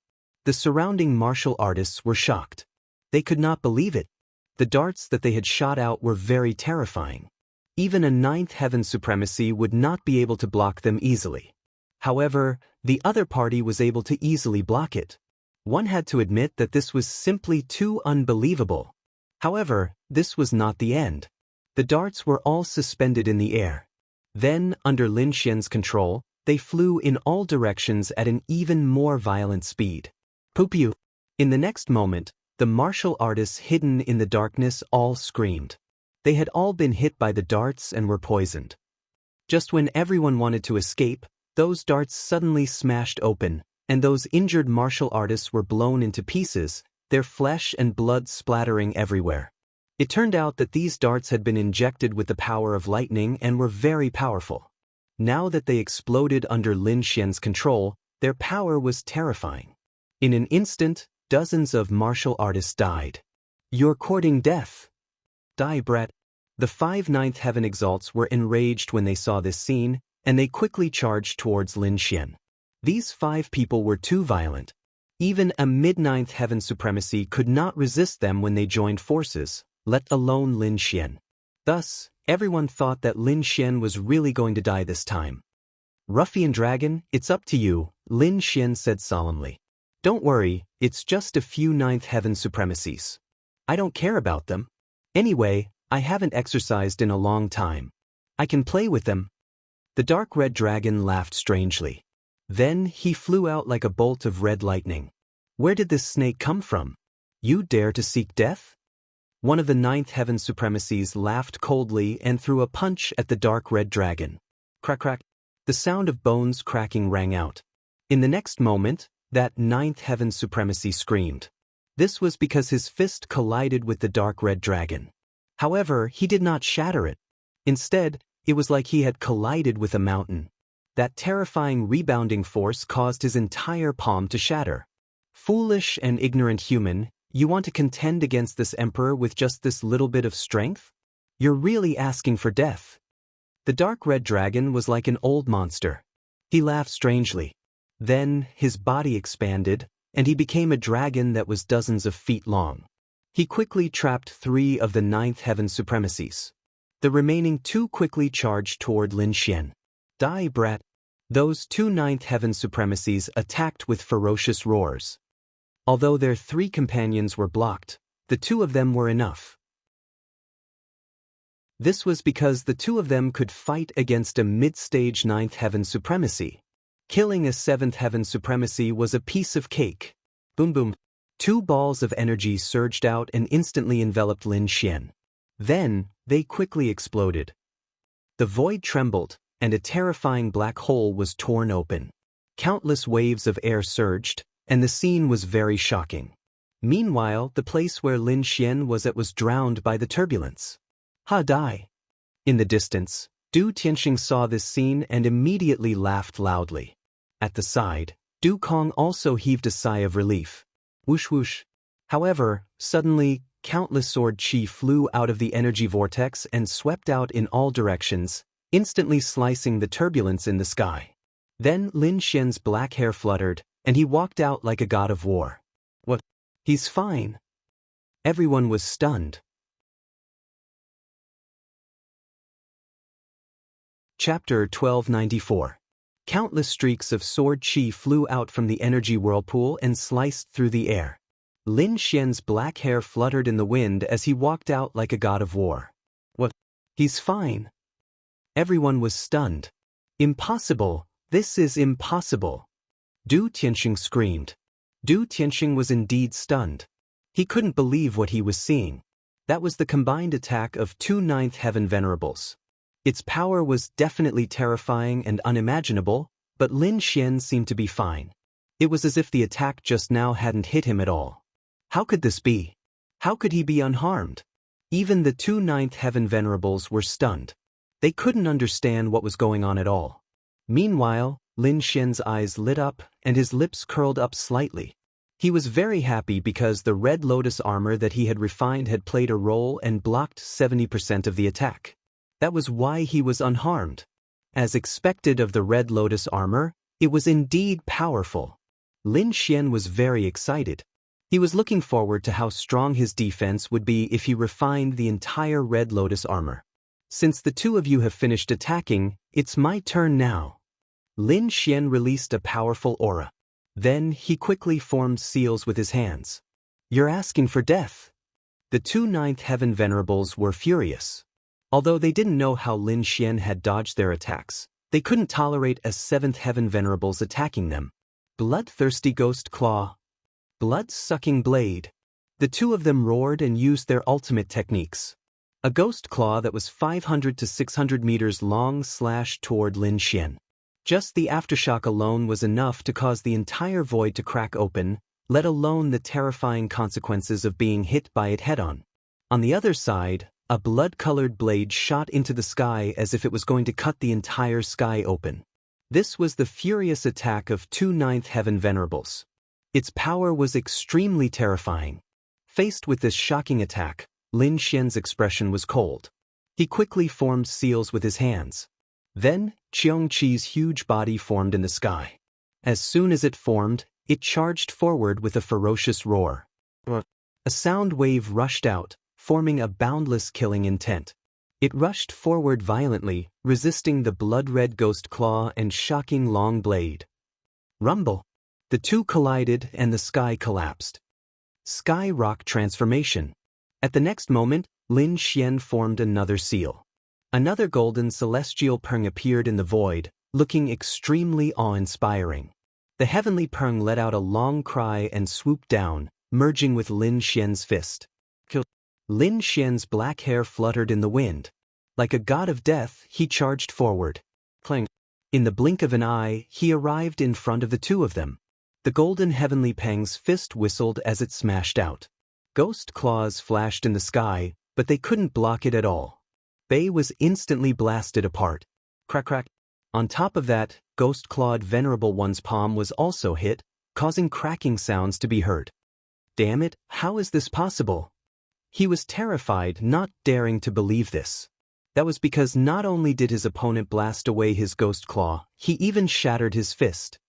The surrounding martial artists were shocked. They could not believe it. The darts that they had shot out were very terrifying. Even a ninth heaven supremacy would not be able to block them easily. However, the other party was able to easily block it. One had to admit that this was simply too unbelievable. However, this was not the end. The darts were all suspended in the air. Then, under Lin Xian's control, they flew in all directions at an even more violent speed. Poopew! In the next moment, the martial artists hidden in the darkness all screamed. They had all been hit by the darts and were poisoned. Just when everyone wanted to escape, those darts suddenly smashed open, and those injured martial artists were blown into pieces, their flesh and blood splattering everywhere. It turned out that these darts had been injected with the power of lightning and were very powerful. Now that they exploded under Lin Xian's control, their power was terrifying. In an instant, dozens of martial artists died. You're courting death. Die, brat. The 5 ninth heaven exalts were enraged when they saw this scene, and they quickly charged towards Lin Xian. These 5 people were too violent. Even a mid-ninth heaven supremacy could not resist them when they joined forces, let alone Lin Xian. Thus, everyone thought that Lin Xian was really going to die this time. Ruffian dragon, it's up to you, Lin Xian said solemnly. Don't worry, it's just a few ninth heaven supremacies. I don't care about them. Anyway, I haven't exercised in a long time. I can play with them. The dark red dragon laughed strangely. Then he flew out like a bolt of red lightning. Where did this snake come from? You dare to seek death? One of the ninth heaven supremacies laughed coldly and threw a punch at the dark red dragon. Crack crack. The sound of bones cracking rang out. In the next moment, that ninth heaven supremacy screamed. This was because his fist collided with the dark red dragon. However, he did not shatter it. Instead, it was like he had collided with a mountain. That terrifying rebounding force caused his entire palm to shatter. Foolish and ignorant human, you want to contend against this emperor with just this little bit of strength? You're really asking for death. The dark red dragon was like an old monster. He laughed strangely. Then, his body expanded, and he became a dragon that was dozens of feet long. He quickly trapped 3 of the ninth heaven supremacies. The remaining 2 quickly charged toward Lin Xian. Die, brat. Those 2 ninth heaven supremacies attacked with ferocious roars. Although their 3 companions were blocked, the 2 of them were enough. This was because the two of them could fight against a mid-stage 9th heaven supremacy. Killing a 7th heaven supremacy was a piece of cake. Boom boom. Two balls of energy surged out and instantly enveloped Lin Xian. Then, they quickly exploded. The void trembled, and a terrifying black hole was torn open. Countless waves of air surged, and the scene was very shocking. Meanwhile, the place where Lin Xian was at was drowned by the turbulence. Ha die. In the distance, Du Tianxing saw this scene and immediately laughed loudly. At the side, Du Kong also heaved a sigh of relief. Whoosh whoosh. However, suddenly, countless sword chi flew out of the energy vortex and swept out in all directions, instantly slicing the turbulence in the sky. Then Lin Xian's black hair fluttered, and he walked out like a god of war. What? He's fine. Everyone was stunned. Chapter 1294. Countless streaks of sword chi flew out from the energy whirlpool and sliced through the air. Lin Xian's black hair fluttered in the wind as he walked out like a god of war. What? He's fine. Everyone was stunned. Impossible. This is impossible. Du Tianxing screamed. Du Tianxing was indeed stunned. He couldn't believe what he was seeing. That was the combined attack of two 9th heaven venerables. Its power was definitely terrifying and unimaginable, but Lin Xian seemed to be fine. It was as if the attack just now hadn't hit him at all. How could this be? How could he be unharmed? Even the two 9th heaven venerables were stunned. They couldn't understand what was going on at all. Meanwhile, Lin Xian's eyes lit up and his lips curled up slightly. He was very happy because the Red Lotus armor that he had refined had played a role and blocked 70% of the attack. That was why he was unharmed. As expected of the Red Lotus armor, it was indeed powerful. Lin Xian was very excited. He was looking forward to how strong his defense would be if he refined the entire Red Lotus armor. Since the two of you have finished attacking, it's my turn now. Lin Xian released a powerful aura. Then he quickly formed seals with his hands. You're asking for death. The two 9th heaven venerables were furious. Although they didn't know how Lin Xian had dodged their attacks, they couldn't tolerate a 7th heaven venerables attacking them. Bloodthirsty ghost claw. Blood-sucking blade. The two of them roared and used their ultimate techniques. A ghost claw that was 500 to 600 meters long slashed toward Lin Xian. Just the aftershock alone was enough to cause the entire void to crack open, let alone the terrifying consequences of being hit by it head-on. On the other side, a blood-colored blade shot into the sky as if it was going to cut the entire sky open. This was the furious attack of two 9th heaven venerables. Its power was extremely terrifying. Faced with this shocking attack, Lin Xian's expression was cold. He quickly formed seals with his hands. Then, Qiong Qi's huge body formed in the sky. As soon as it formed, it charged forward with a ferocious roar. A sound wave rushed out, forming a boundless killing intent. It rushed forward violently, resisting the blood-red ghost claw and shocking long blade. Rumble. The two collided and the sky collapsed. Sky rock transformation. At the next moment, Lin Xian formed another seal. Another golden celestial peng appeared in the void, looking extremely awe-inspiring. The heavenly peng let out a long cry and swooped down, merging with Lin Xian's fist. Lin Xian's black hair fluttered in the wind. Like a god of death, he charged forward. Clang. In the blink of an eye, he arrived in front of the two of them. The golden heavenly peng's fist whistled as it smashed out. Ghost claws flashed in the sky, but they couldn't block it at all. Bei was instantly blasted apart. Crack crack. On top of that, ghost-clawed Venerable One's palm was also hit, causing cracking sounds to be heard. Damn it, how is this possible? He was terrified, not daring to believe this. That was because not only did his opponent blast away his ghost claw, he even shattered his fist.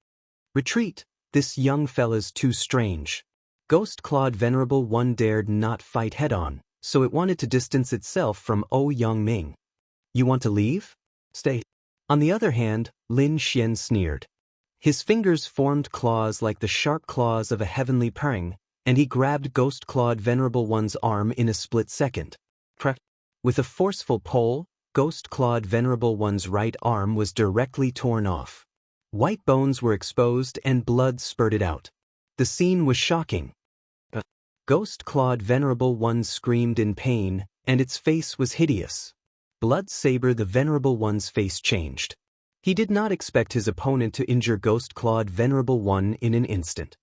Retreat, this young fella's too strange. Ghost-clawed Venerable One dared not fight head-on, so it wanted to distance itself from Yang Ming. You want to leave? Stay. On the other hand, Lin Xian sneered. His fingers formed claws like the sharp claws of a heavenly peng, and he grabbed ghost-clawed Venerable One's arm in a split second. Crack. With a forceful pull, ghost-clawed Venerable One's right arm was directly torn off. White bones were exposed and blood spurted out. The scene was shocking. Ghost-clawed Venerable One screamed in pain, and its face was hideous. Blood Saber the Venerable One's face changed. He did not expect his opponent to injure Ghost-clawed Venerable One in an instant.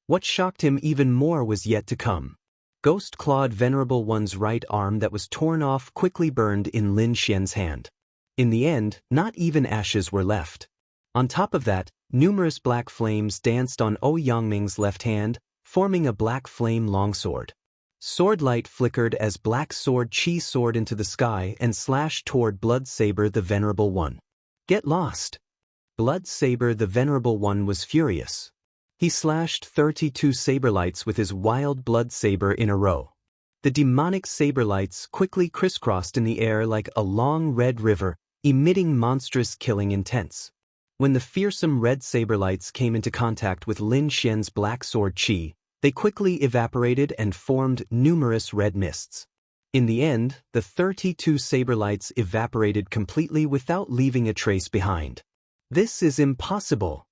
What shocked him even more was yet to come. Ghost-clawed Venerable One's right arm that was torn off quickly burned in Lin Xian's hand. In the end, not even ashes were left. On top of that, numerous black flames danced on Ouyang Yangming's left hand, forming a black flame longsword. Sword light flickered as Black Sword Qi soared into the sky and slashed toward Blood Saber the Venerable One. Get lost! Blood Saber the Venerable One was furious. He slashed 32 saberlights with his wild blood saber in a row. The demonic saberlights quickly crisscrossed in the air like a long red river, emitting monstrous killing intents. When the fearsome red saberlights came into contact with Lin Xian's Black Sword Qi, they quickly evaporated and formed numerous red mists. In the end, the 32 saberlights evaporated completely without leaving a trace behind. This is impossible.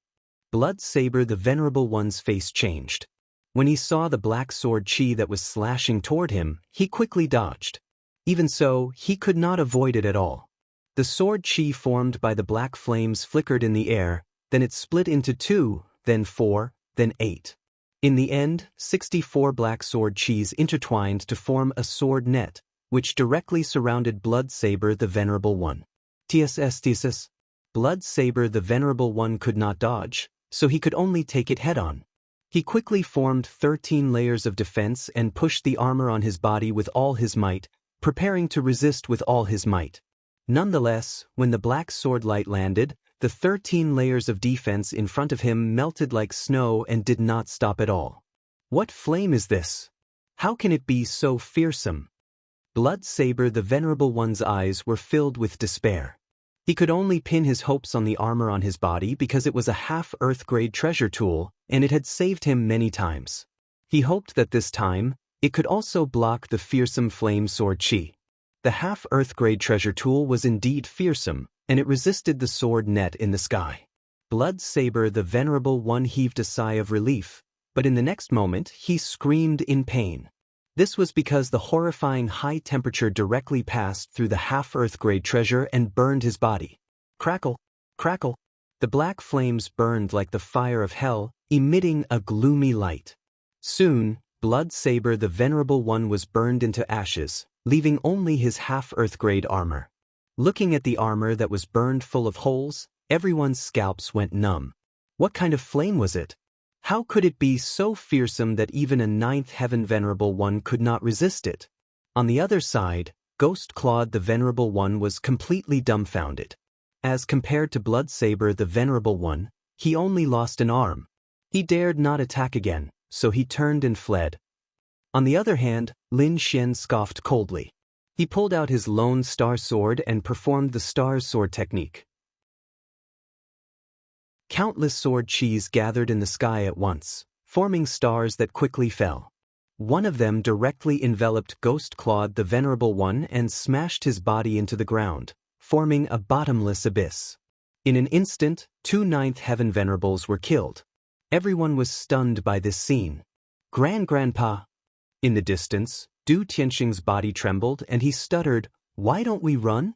Blood Saber the Venerable One's face changed. When he saw the Black Sword Qi that was slashing toward him, he quickly dodged. Even so, he could not avoid it at all. The sword Qi formed by the black flames flickered in the air, then it split into 2, then 4, then 8. In the end, 64 black sword Qis intertwined to form a sword net, which directly surrounded Blood Saber the Venerable One. Thesis. Blood Saber the Venerable One could not dodge, so he could only take it head-on. He quickly formed 13 layers of defense and pushed the armor on his body with all his might, preparing to resist with all his might. Nonetheless, when the black sword light landed, the 13 layers of defense in front of him melted like snow and did not stop at all. What flame is this? How can it be so fearsome? Blood Saber the Venerable One's eyes were filled with despair. He could only pin his hopes on the armor on his body because it was a half-Earth-grade treasure tool, and it had saved him many times. He hoped that this time, it could also block the fearsome flame sword Qi. The half-Earth-grade treasure tool was indeed fearsome, and it resisted the sword net in the sky. Blood Saber the Venerable One heaved a sigh of relief, but in the next moment he screamed in pain. This was because the horrifying high temperature directly passed through the half-Earth-grade treasure and burned his body. Crackle, crackle. The black flames burned like the fire of hell, emitting a gloomy light. Soon, Blood Saber the Venerable One was burned into ashes, leaving only his half-Earth-grade armor. Looking at the armor that was burned full of holes, everyone's scalps went numb. What kind of flame was it? How could it be so fearsome that even a ninth heaven Venerable One could not resist it? On the other side, Ghost-clawed the Venerable One was completely dumbfounded. As compared to Blood Saber the Venerable One, he only lost an arm. He dared not attack again, so he turned and fled. On the other hand, Lin Xian scoffed coldly. He pulled out his Lone Star Sword and performed the Star's Sword technique. Countless sword Qis gathered in the sky at once, forming stars that quickly fell. One of them directly enveloped Ghost-clawed the Venerable One and smashed his body into the ground, forming a bottomless abyss. In an instant, 2 ninth heaven venerables were killed. Everyone was stunned by this scene. Grandpa! In the distance, Du Tianxing's body trembled and he stuttered, "Why don't we run?"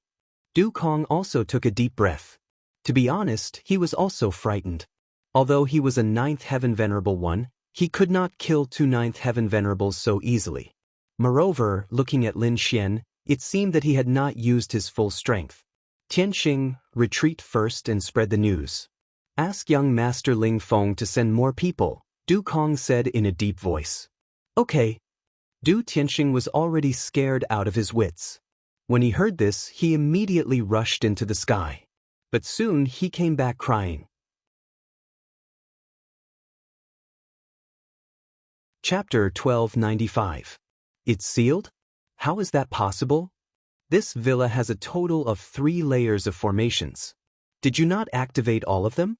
Du Kong also took a deep breath. To be honest, he was also frightened. Although he was a ninth heaven Venerable One, he could not kill 2 ninth heaven venerables so easily. Moreover, looking at Lin Xian, it seemed that he had not used his full strength. Tianxing, retreat first and spread the news. Ask young Master Ling Feng to send more people, Du Kong said in a deep voice. Okay. Du Tianxing was already scared out of his wits. When he heard this, he immediately rushed into the sky. But soon he came back crying. Chapter 1295. It's sealed? How is that possible? This villa has a total of 3 layers of formations. Did you not activate all of them?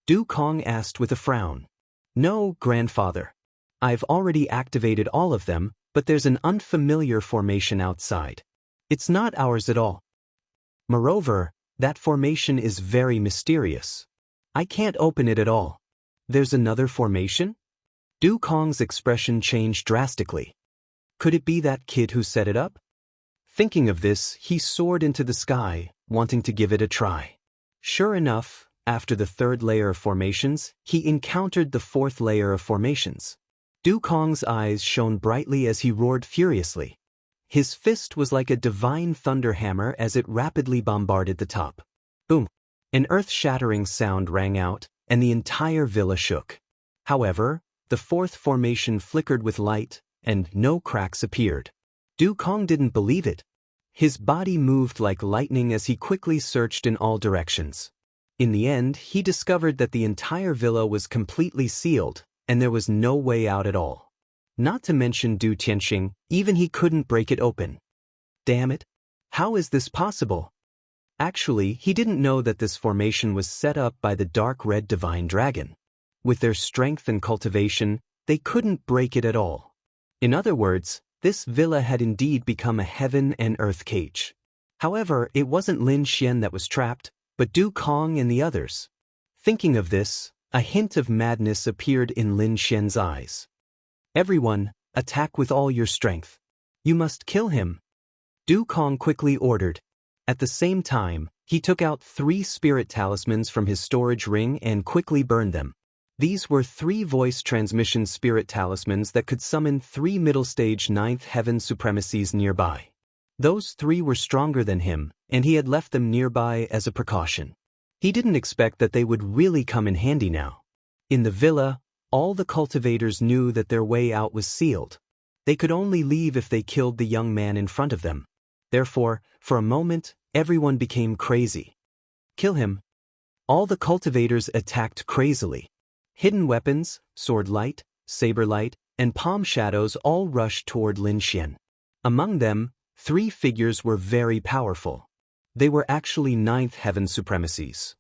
Du Kong asked with a frown. No, grandfather. I've already activated all of them, But there's an unfamiliar formation outside. It's not ours at all. Moreover, that formation is very mysterious. I can't open it at all. There's another formation? Du Kong's expression changed drastically. Could it be that kid who set it up? Thinking of this, he soared into the sky, wanting to give it a try. Sure enough, after the third layer of formations, he encountered the fourth layer of formations. Du Kong's eyes shone brightly as he roared furiously. His fist was like a divine thunder hammer as it rapidly bombarded the top. Boom! An earth-shattering sound rang out, and the entire villa shook. However, the fourth formation flickered with light, and no cracks appeared. Du Kong didn't believe it. His body moved like lightning as he quickly searched in all directions. In the end, he discovered that the entire villa was completely sealed, and there was no way out at all. Not to mention Du Tianxing, even he couldn't break it open. Damn it! How is this possible? Actually, he didn't know that this formation was set up by the dark red divine dragon. With their strength and cultivation, they couldn't break it at all. In other words, this villa had indeed become a heaven and earth cage. However, it wasn't Lin Xian that was trapped, but Du Kong and the others. Thinking of this, a hint of madness appeared in Lin Xian's eyes. Everyone, attack with all your strength. You must kill him. Du Kong quickly ordered. At the same time, he took out 3 spirit talismans from his storage ring and quickly burned them. These were 3 voice transmission spirit talismans that could summon 3 middle stage 9th heaven supremacies nearby. Those 3 were stronger than him, and he had left them nearby as a precaution. He didn't expect that they would really come in handy now. In the villa, all the cultivators knew that their way out was sealed. They could only leave if they killed the young man in front of them. Therefore, for a moment, everyone became crazy. Kill him. All the cultivators attacked crazily. Hidden weapons, sword light, saber light, and palm shadows all rushed toward Lin Xian. Among them, 3 figures were very powerful. They were actually 9th heaven supremacies.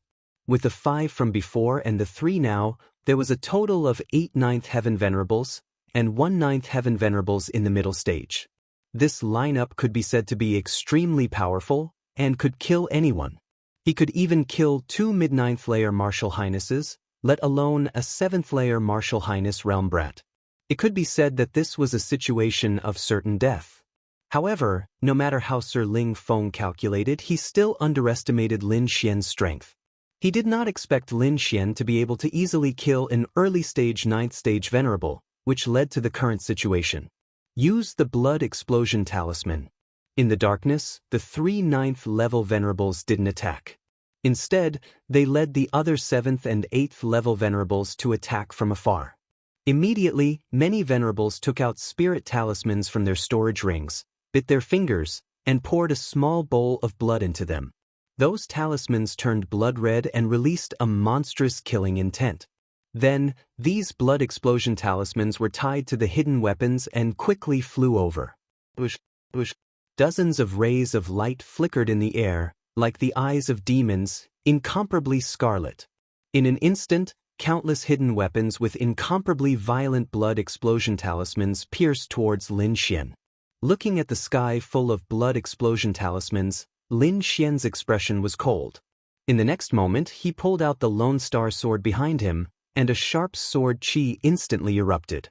With the 5 from before and the 3 now, there was a total of 8 9th heaven venerables, and 1 9th heaven venerables in the middle stage. This lineup could be said to be extremely powerful, and could kill anyone. He could even kill 2 mid-9th layer martial highnesses, let alone a 7th layer martial highness realm brat. It could be said that this was a situation of certain death. However, no matter how Sir Ling Feng calculated, he still underestimated Lin Xian's strength. He did not expect Lin Xian to be able to easily kill an early stage 9th stage venerable, which led to the current situation. Use the blood explosion talisman. In the darkness, the 3 9th level venerables didn't attack. Instead, they led the other 7th and 8th level venerables to attack from afar. Immediately, many venerables took out spirit talismans from their storage rings, bit their fingers, and poured a small bowl of blood into them. Those talismans turned blood red and released a monstrous killing intent. Then, these blood explosion talismans were tied to the hidden weapons and quickly flew over. Whoosh, whoosh. Dozens of rays of light flickered in the air, like the eyes of demons, incomparably scarlet. In an instant, countless hidden weapons with incomparably violent blood explosion talismans pierced towards Lin Xian. Looking at the sky full of blood explosion talismans, Lin Xian's expression was cold. In the next moment, he pulled out the Lone Star sword behind him, and a sharp sword chi instantly erupted.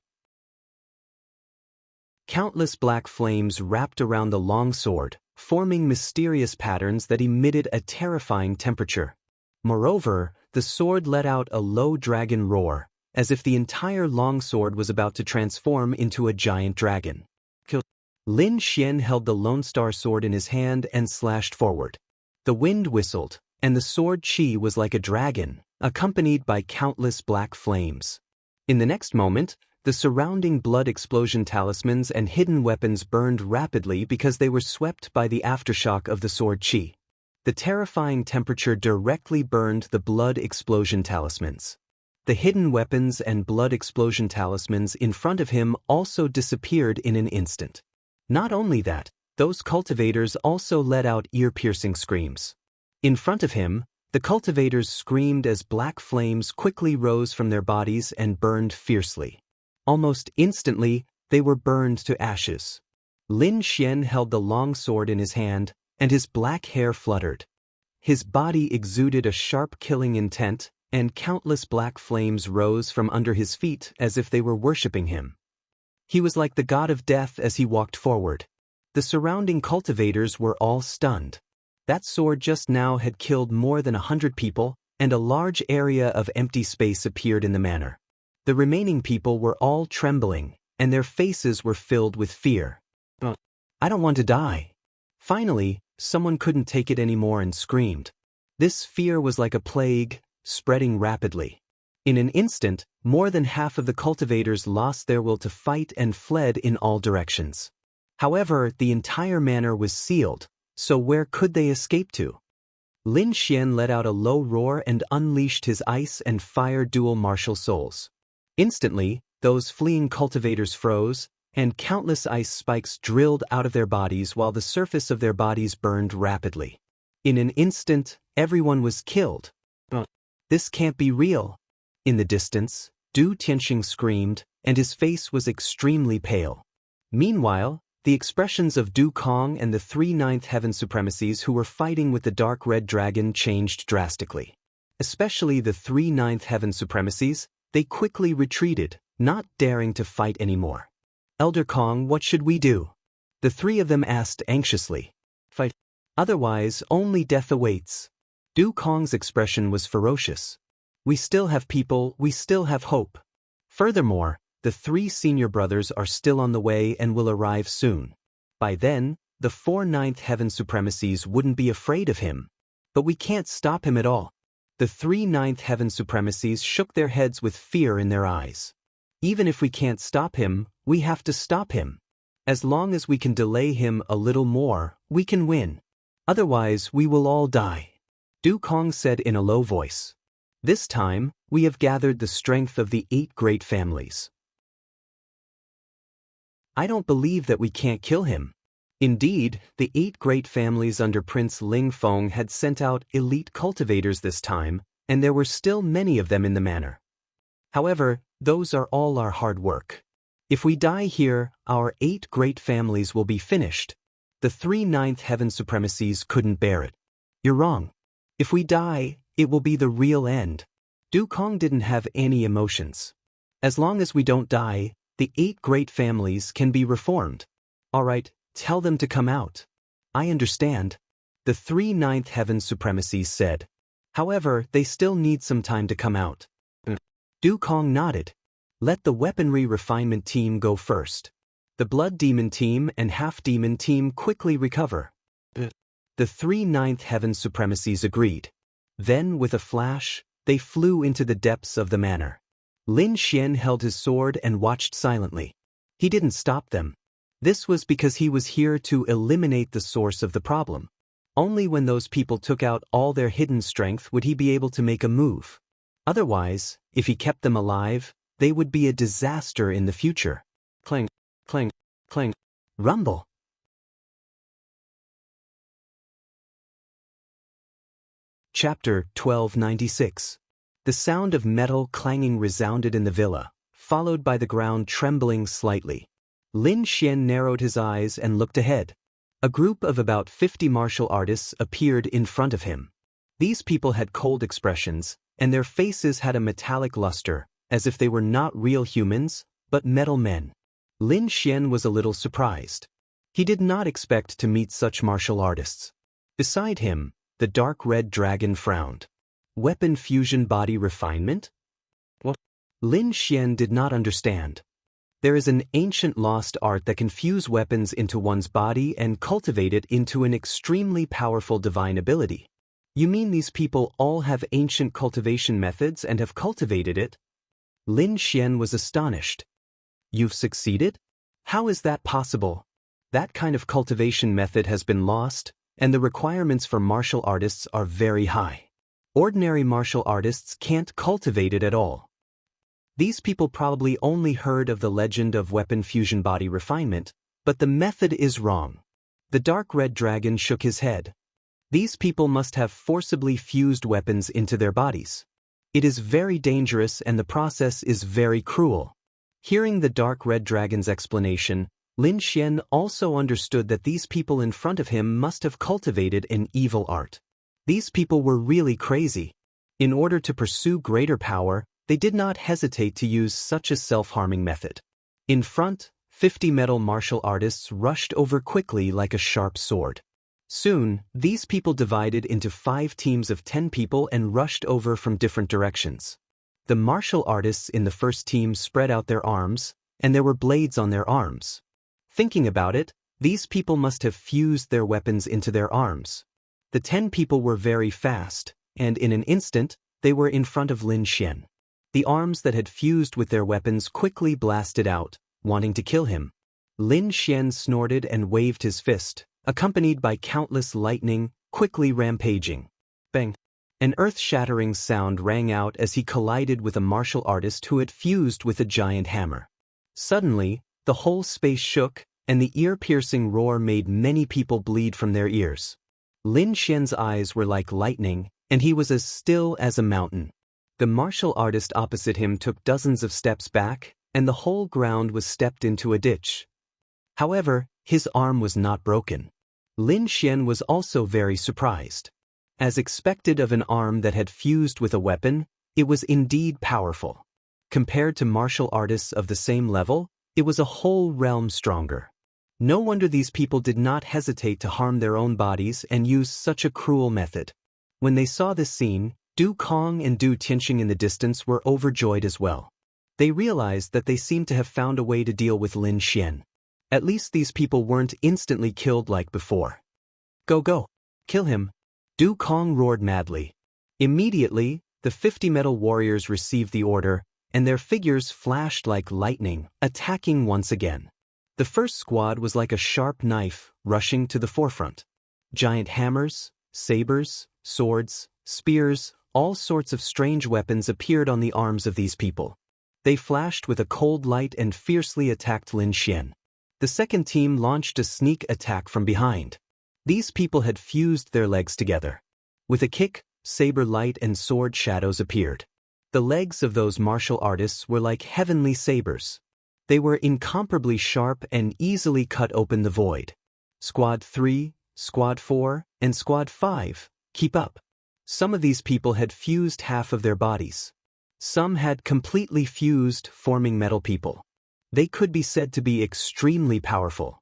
Countless black flames wrapped around the long sword, forming mysterious patterns that emitted a terrifying temperature. Moreover, the sword let out a low dragon roar, as if the entire long sword was about to transform into a giant dragon. Lin Xian held the Lone Star sword in his hand and slashed forward. The wind whistled, and the sword chi was like a dragon, accompanied by countless black flames. In the next moment, the surrounding blood explosion talismans and hidden weapons burned rapidly because they were swept by the aftershock of the sword chi. The terrifying temperature directly burned the blood explosion talismans. The hidden weapons and blood explosion talismans in front of him also disappeared in an instant. Not only that, those cultivators also let out ear-piercing screams. In front of him, the cultivators screamed as black flames quickly rose from their bodies and burned fiercely. Almost instantly, they were burned to ashes. Lin Xian held the long sword in his hand, and his black hair fluttered. His body exuded a sharp killing intent, and countless black flames rose from under his feet as if they were worshipping him. He was like the god of death as he walked forward. The surrounding cultivators were all stunned. That sword just now had killed more than 100 people, and a large area of empty space appeared in the manor. The remaining people were all trembling, and their faces were filled with fear. I don't want to die. Finally, someone couldn't take it anymore and screamed. This fear was like a plague, spreading rapidly. In an instant, more than half of the cultivators lost their will to fight and fled in all directions. However, the entire manor was sealed, so where could they escape to? Lin Xian let out a low roar and unleashed his ice and fire dual martial souls. Instantly, those fleeing cultivators froze, and countless ice spikes drilled out of their bodies while the surface of their bodies burned rapidly. In an instant, everyone was killed. This can't be real. In the distance, Du Tianxing screamed, and his face was extremely pale. Meanwhile, the expressions of Du Kong and the 3 Ninth Heaven Supremacies who were fighting with the Dark Red Dragon changed drastically. Especially the 3 Ninth Heaven Supremacies, they quickly retreated, not daring to fight anymore. Elder Kong, what should we do? The three of them asked anxiously. Fight. Otherwise, only death awaits. Du Kong's expression was ferocious. We still have people, we still have hope. Furthermore, the 3 senior brothers are still on the way and will arrive soon. By then, the 4 Ninth Heaven Supremacies wouldn't be afraid of him. But we can't stop him at all. The 3 Ninth Heaven Supremacies shook their heads with fear in their eyes. Even if we can't stop him, we have to stop him. As long as we can delay him a little more, we can win. Otherwise, we will all die. Du Kong said in a low voice. This time, we have gathered the strength of the 8 great families. I don't believe that we can't kill him. Indeed, the 8 great families under Prince Ling Feng had sent out elite cultivators this time, and there were still many of them in the manor. However, those are all our hard work. If we die here, our 8 great families will be finished. The 3 Ninth Heaven Supremacies couldn't bear it. You're wrong. If we die, it will be the real end. Du Kong didn't have any emotions. As long as we don't die, the 8 great families can be reformed. All right, tell them to come out. I understand. The 3 Ninth Heaven Supremacies said. However, they still need some time to come out. Du Kong nodded. Let the weaponry refinement team go first. The blood demon team and half-demon team quickly recover. The 3 Ninth Heaven Supremacies agreed. Then, with a flash, they flew into the depths of the manor. Lin Xian held his sword and watched silently. He didn't stop them. This was because he was here to eliminate the source of the problem. Only when those people took out all their hidden strength would he be able to make a move. Otherwise, if he kept them alive, they would be a disaster in the future. Clang, clang, clang, rumble. Chapter 1296. The sound of metal clanging resounded in the villa, followed by the ground trembling slightly. Lin Xian narrowed his eyes and looked ahead. A group of about 50 martial artists appeared in front of him. These people had cold expressions, and their faces had a metallic luster, as if they were not real humans, but metal men. Lin Xian was a little surprised. He did not expect to meet such martial artists. Beside him, the dark red dragon frowned. Weapon fusion body refinement? What? Lin Xian did not understand. There is an ancient lost art that can fuse weapons into one's body and cultivate it into an extremely powerful divine ability. You mean these people all have ancient cultivation methods and have cultivated it? Lin Xian was astonished. You've succeeded? How is that possible? That kind of cultivation method has been lost, and the requirements for martial artists are very high. Ordinary martial artists can't cultivate it at all. These people probably only heard of the legend of weapon fusion body refinement, but the method is wrong. The dark red dragon shook his head. These people must have forcibly fused weapons into their bodies. It is very dangerous and the process is very cruel. Hearing the dark red dragon's explanation, Lin Xian also understood that these people in front of him must have cultivated an evil art. These people were really crazy. In order to pursue greater power, they did not hesitate to use such a self-harming method. In front, 50 metal martial artists rushed over quickly like a sharp sword. Soon, these people divided into 5 teams of 10 people and rushed over from different directions. The martial artists in the first team spread out their arms, and there were blades on their arms. Thinking about it, these people must have fused their weapons into their arms. The 10 people were very fast, and in an instant, they were in front of Lin Xian. The arms that had fused with their weapons quickly blasted out, wanting to kill him. Lin Xian snorted and waved his fist, accompanied by countless lightning, quickly rampaging. Bang! An earth-shattering sound rang out as he collided with a martial artist who had fused with a giant hammer. Suddenly, the whole space shook, and the ear-piercing roar made many people bleed from their ears. Lin Xian's eyes were like lightning, and he was as still as a mountain. The martial artist opposite him took dozens of steps back, and the whole ground was stepped into a ditch. However, his arm was not broken. Lin Xian was also very surprised. As expected of an arm that had fused with a weapon, it was indeed powerful. Compared to martial artists of the same level, it was a whole realm stronger. No wonder these people did not hesitate to harm their own bodies and use such a cruel method. When they saw this scene, Du Kong and Du Tianxing in the distance were overjoyed as well. They realized that they seemed to have found a way to deal with Lin Xian. At least these people weren't instantly killed like before. Go go! Kill him! Du Kong roared madly. Immediately, the 50 metal warriors received the order, and their figures flashed like lightning, attacking once again. The first squad was like a sharp knife, rushing to the forefront. Giant hammers, sabers, swords, spears, all sorts of strange weapons appeared on the arms of these people. They flashed with a cold light and fiercely attacked Lin Xian. The second team launched a sneak attack from behind. These people had fused their legs together. With a kick, saber light and sword shadows appeared. The legs of those martial artists were like heavenly sabers. They were incomparably sharp and easily cut open the void. Squad 3, Squad 4, and Squad 5, keep up. Some of these people had fused half of their bodies. Some had completely fused, forming metal people. They could be said to be extremely powerful.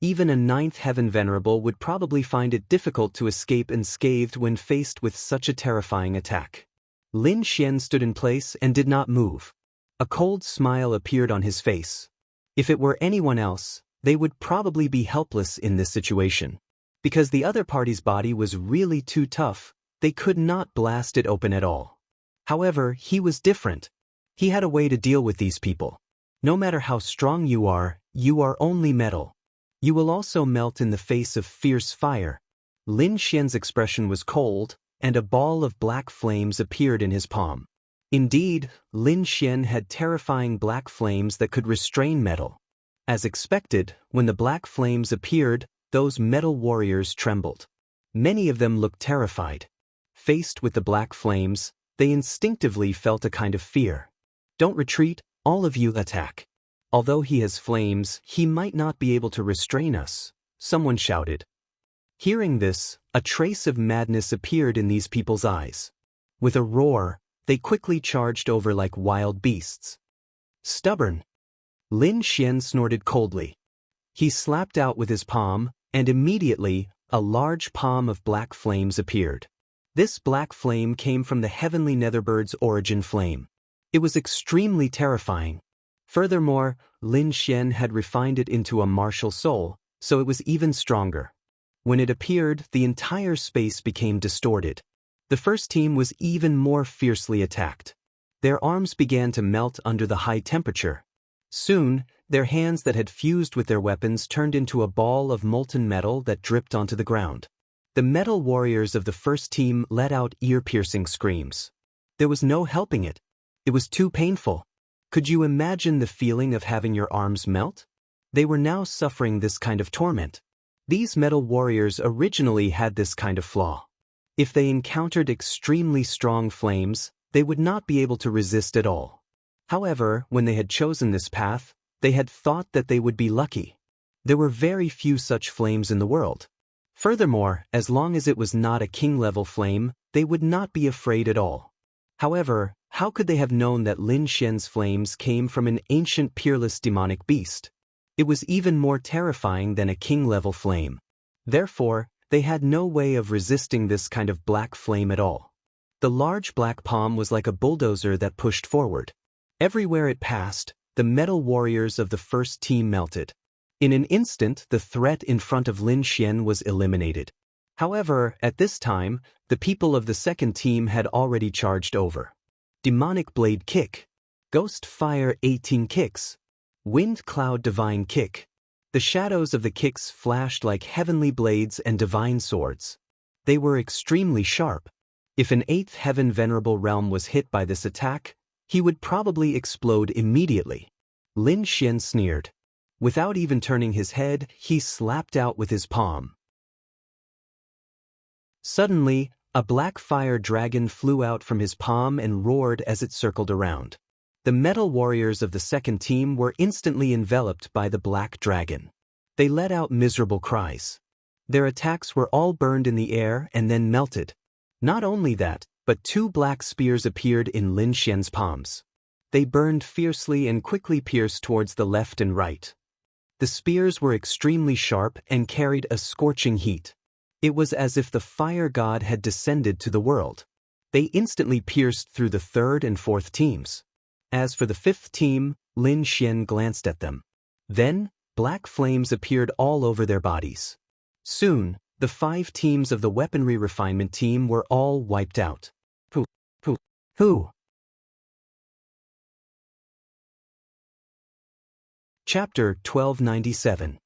Even a 9th heaven venerable would probably find it difficult to escape unscathed when faced with such a terrifying attack. Lin Xian stood in place and did not move. A cold smile appeared on his face. If it were anyone else, they would probably be helpless in this situation. Because the other party's body was really too tough, they could not blast it open at all. However, he was different. He had a way to deal with these people. No matter how strong you are only metal. You will also melt in the face of fierce fire. Lin Xian's expression was cold, and a ball of black flames appeared in his palm. Indeed, Lin Xian had terrifying black flames that could restrain metal. As expected, when the black flames appeared, those metal warriors trembled. Many of them looked terrified. Faced with the black flames, they instinctively felt a kind of fear. Don't retreat, all of you attack. Although he has flames, he might not be able to restrain us, someone shouted. Hearing this, a trace of madness appeared in these people's eyes. With a roar, they quickly charged over like wild beasts. Stubborn! Lin Xian snorted coldly. He slapped out with his palm, and immediately, a large palm of black flames appeared. This black flame came from the heavenly netherbird's origin flame. It was extremely terrifying. Furthermore, Lin Xian had refined it into a martial soul, so it was even stronger. When it appeared, the entire space became distorted. The first team was even more fiercely attacked. Their arms began to melt under the high temperature. Soon, their hands that had fused with their weapons turned into a ball of molten metal that dripped onto the ground. The metal warriors of the first team let out ear-piercing screams. There was no helping it. It was too painful. Could you imagine the feeling of having your arms melt? They were now suffering this kind of torment. These metal warriors originally had this kind of flaw. If they encountered extremely strong flames, they would not be able to resist at all. However, when they had chosen this path, they had thought that they would be lucky. There were very few such flames in the world. Furthermore, as long as it was not a king-level flame, they would not be afraid at all. However, how could they have known that Lin Xian's flames came from an ancient peerless demonic beast? It was even more terrifying than a king-level flame. Therefore, they had no way of resisting this kind of black flame at all. The large black palm was like a bulldozer that pushed forward. Everywhere it passed, the metal warriors of the first team melted. In an instant, the threat in front of Lin Xian was eliminated. However, at this time, the people of the second team had already charged over. Demonic Blade Kick. Ghost Fire 18 Kicks. Wind Cloud Divine Kick. The shadows of the kicks flashed like heavenly blades and divine swords. They were extremely sharp. If an 8th heaven venerable realm was hit by this attack, he would probably explode immediately. Lin Xian sneered. Without even turning his head, he slapped out with his palm. Suddenly, a black fire dragon flew out from his palm and roared as it circled around. The metal warriors of the second team were instantly enveloped by the black dragon. They let out miserable cries. Their attacks were all burned in the air and then melted. Not only that, but 2 black spears appeared in Lin Xian's palms. They burned fiercely and quickly pierced towards the left and right. The spears were extremely sharp and carried a scorching heat. It was as if the fire god had descended to the world. They instantly pierced through the 3rd and 4th teams. As for the 5th team, Lin Xian glanced at them. Then, black flames appeared all over their bodies. Soon, the 5 teams of the weaponry refinement team were all wiped out. Who? Chapter 1297.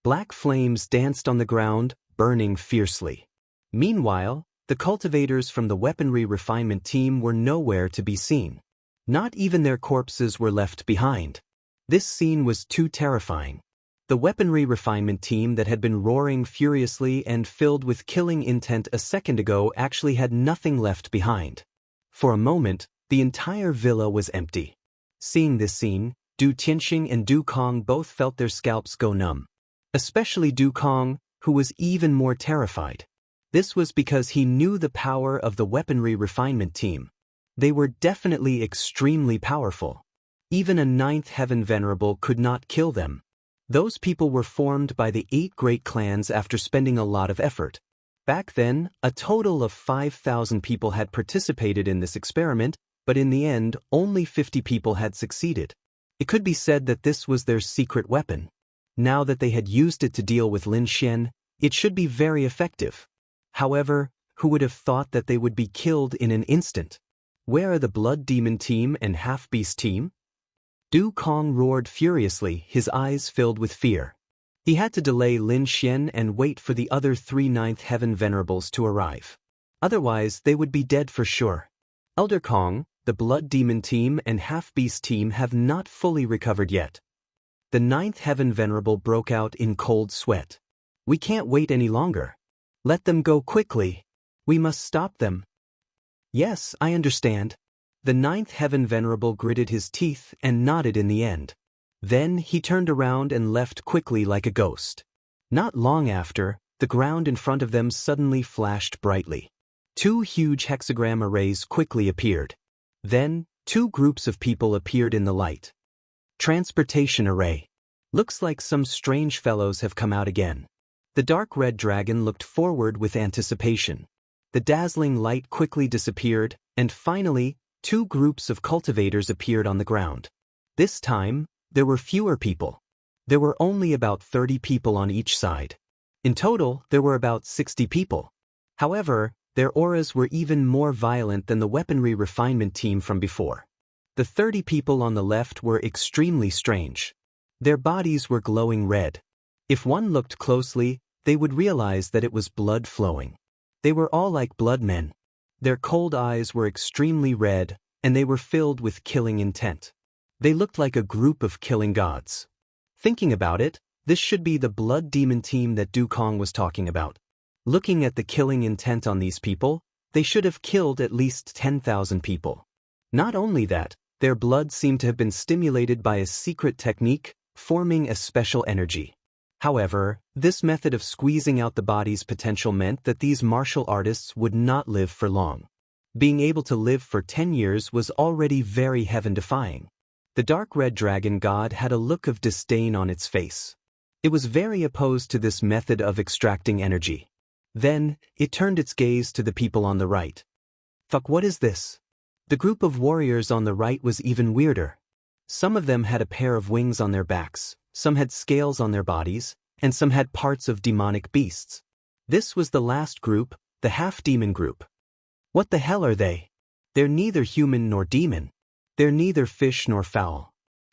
Black flames danced on the ground, burning fiercely. Meanwhile, the cultivators from the weaponry refinement team were nowhere to be seen. Not even their corpses were left behind. This scene was too terrifying. The weaponry refinement team that had been roaring furiously and filled with killing intent a second ago actually had nothing left behind. For a moment, the entire villa was empty. Seeing this scene, Du Tianxing and Du Kong both felt their scalps go numb. Especially Du Kong, who was even more terrified. This was because he knew the power of the weaponry refinement team. They were definitely extremely powerful. Even a 9th heaven venerable could not kill them. Those people were formed by the 8 great clans after spending a lot of effort. Back then, a total of 5,000 people had participated in this experiment, but in the end, only 50 people had succeeded. It could be said that this was their secret weapon. Now that they had used it to deal with Lin Xian, it should be very effective. However, who would have thought that they would be killed in an instant? Where are the Blood Demon team and Half-Beast team? Du Kong roared furiously, his eyes filled with fear. He had to delay Lin Xian and wait for the other 3 9th heaven venerables to arrive. Otherwise, they would be dead for sure. Elder Kong, the Blood Demon team and Half-Beast team have not fully recovered yet. The 9th heaven venerable broke out in cold sweat. We can't wait any longer. Let them go quickly. We must stop them. Yes, I understand. The 9th heaven venerable gritted his teeth and nodded in the end. Then he turned around and left quickly like a ghost. Not long after, the ground in front of them suddenly flashed brightly. 2 huge hexagram arrays quickly appeared. Then, 2 groups of people appeared in the light. Transportation array. Looks like some strange fellows have come out again. The dark red dragon looked forward with anticipation. The dazzling light quickly disappeared, and finally, 2 groups of cultivators appeared on the ground. This time, there were fewer people. There were only about 30 people on each side. In total, there were about 60 people. However, their auras were even more violent than the weaponry refinement team from before. The 30 people on the left were extremely strange. Their bodies were glowing red. If one looked closely, they would realize that it was blood flowing. They were all like blood men. Their cold eyes were extremely red, and they were filled with killing intent. They looked like a group of killing gods. Thinking about it, this should be the Blood Demon team that Du Kong was talking about. Looking at the killing intent on these people, they should have killed at least 10,000 people. Not only that, their blood seemed to have been stimulated by a secret technique, forming a special energy. However, this method of squeezing out the body's potential meant that these martial artists would not live for long. Being able to live for 10 years was already very heaven-defying. The dark red dragon god had a look of disdain on its face. It was very opposed to this method of extracting energy. Then, it turned its gaze to the people on the right. Fuck, what is this? The group of warriors on the right was even weirder. Some of them had a pair of wings on their backs, some had scales on their bodies, and some had parts of demonic beasts. This was the last group, the half-demon group. What the hell are they? They're neither human nor demon. They're neither fish nor fowl.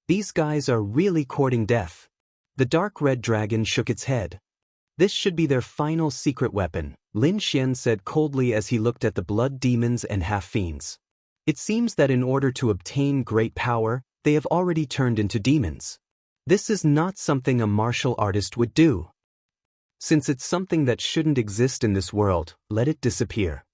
These guys are really courting death. The dark red dragon shook its head. This should be their final secret weapon, Lin Xian said coldly as he looked at the blood demons and half-fiends. It seems that in order to obtain great power, they have already turned into demons. This is not something a martial artist would do. Since it's something that shouldn't exist in this world, let it disappear.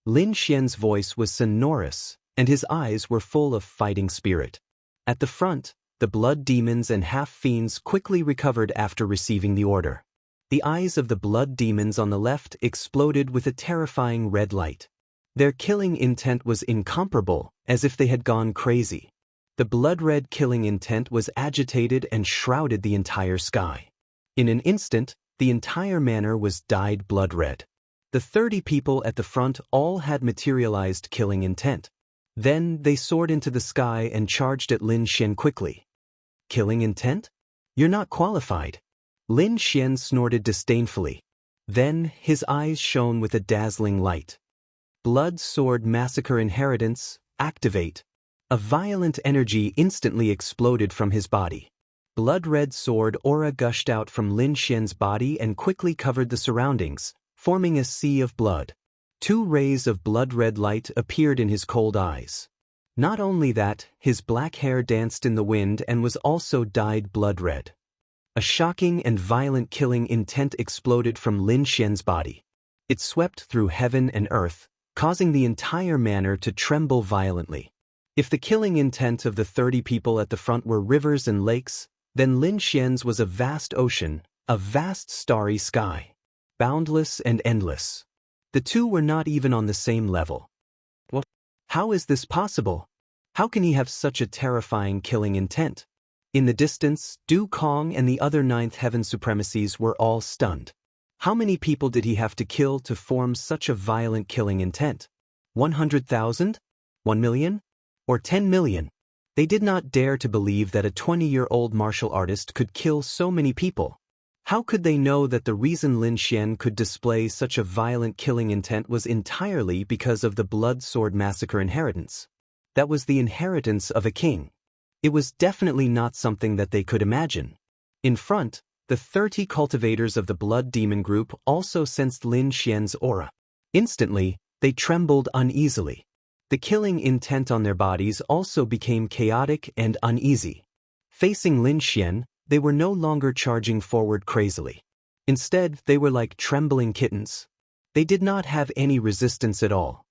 Lin Xian's voice was sonorous, and his eyes were full of fighting spirit. At the front, the blood demons and half-fiends quickly recovered after receiving the order. The eyes of the blood demons on the left exploded with a terrifying red light. Their killing intent was incomparable, as if they had gone crazy. The blood-red killing intent was agitated and shrouded the entire sky. In an instant, the entire manor was dyed blood-red. The 30 people at the front all had materialized killing intent. Then they soared into the sky and charged at Lin Xian quickly. Killing intent? You're not qualified. Lin Xian snorted disdainfully. Then his eyes shone with a dazzling light. Blood Sword Massacre Inheritance, activate. A violent energy instantly exploded from his body. Blood-red sword aura gushed out from Lin Xian's body and quickly covered the surroundings, forming a sea of blood. 2 rays of blood-red light appeared in his cold eyes. Not only that, his black hair danced in the wind and was also dyed blood-red. A shocking and violent killing intent exploded from Lin Xian's body. It swept through heaven and earth, causing the entire manor to tremble violently. If the killing intent of the 30 people at the front were rivers and lakes, then Lin Xian's was a vast ocean, a vast starry sky. Boundless and endless. The two were not even on the same level. What? How is this possible? How can he have such a terrifying killing intent? In the distance, Du Kong and the other 9th Heaven Supremacies were all stunned. How many people did he have to kill to form such a violent killing intent? 100,000? 1 million? Or 10 million? They did not dare to believe that a 20-year-old martial artist could kill so many people. How could they know that the reason Lin Xian could display such a violent killing intent was entirely because of the Blood Sword Massacre inheritance? That was the inheritance of a king. It was definitely not something that they could imagine. In front, the 30 cultivators of the Blood Demon group also sensed Lin Xian's aura. Instantly, they trembled uneasily. The killing intent on their bodies also became chaotic and uneasy. Facing Lin Xian, they were no longer charging forward crazily. Instead, they were like trembling kittens. They did not have any resistance at all.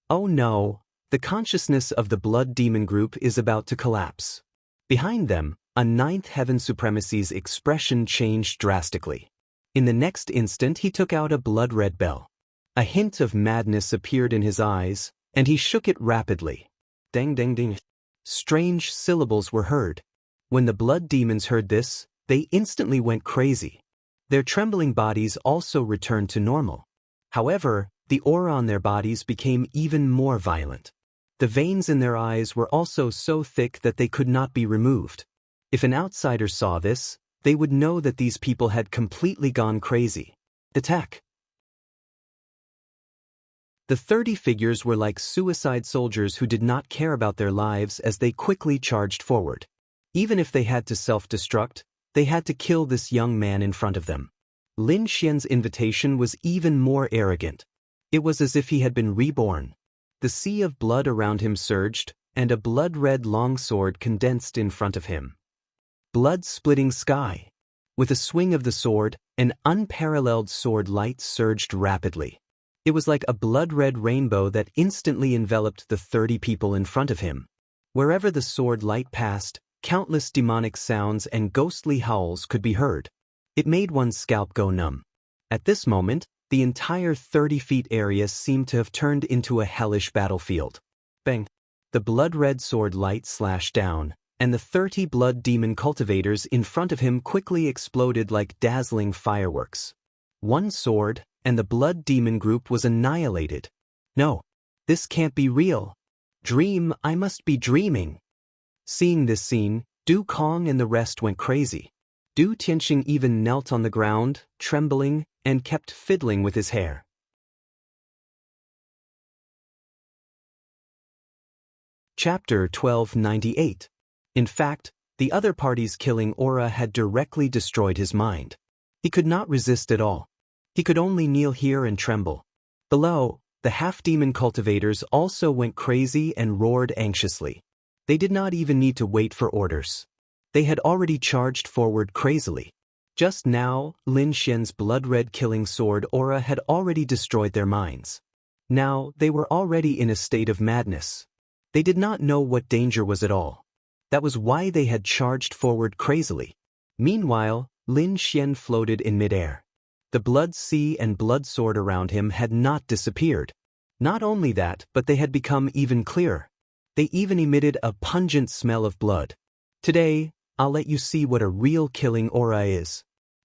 Oh no, the consciousness of the Blood Demon group is about to collapse. Behind them, a 9th Heaven Supremacy's expression changed drastically. In the next instant, he took out a blood-red bell. A hint of madness appeared in his eyes, and he shook it rapidly. Ding ding ding. Strange syllables were heard. When the blood demons heard this, they instantly went crazy. Their trembling bodies also returned to normal. However, the aura on their bodies became even more violent. The veins in their eyes were also so thick that they could not be removed. If an outsider saw this, they would know that these people had completely gone crazy. Attack! The 30 figures were like suicide soldiers who did not care about their lives as they quickly charged forward. Even if they had to self-destruct, they had to kill this young man in front of them. Lin Xian's invitation was even more arrogant. It was as if he had been reborn. The sea of blood around him surged, and a blood-red longsword condensed in front of him. Blood-splitting sky. With a swing of the sword, an unparalleled sword light surged rapidly. It was like a blood-red rainbow that instantly enveloped the 30 people in front of him. Wherever the sword light passed, countless demonic sounds and ghostly howls could be heard. It made one's scalp go numb. At this moment, the entire 30-feet area seemed to have turned into a hellish battlefield. Bang! The blood-red sword light slashed down, and the 30 blood demon cultivators in front of him quickly exploded like dazzling fireworks. One sword, and the blood demon group was annihilated. No, this can't be real. Dream, I must be dreaming. Seeing this scene, Du Kong and the rest went crazy. Du Tianxing even knelt on the ground, trembling, and kept fiddling with his hair. Chapter 1298. In fact, the other party's killing aura had directly destroyed his mind. He could not resist at all. He could only kneel here and tremble. Below, the half-demon cultivators also went crazy and roared anxiously. They did not even need to wait for orders. They had already charged forward crazily. Just now, Lin Xian's blood-red killing sword aura had already destroyed their minds. Now, they were already in a state of madness. They did not know what danger was at all. That was why they had charged forward crazily. Meanwhile, Lin Xian floated in midair. The blood sea and blood sword around him had not disappeared. Not only that, but they had become even clearer. They even emitted a pungent smell of blood. Today, I'll let you see what a real killing aura is.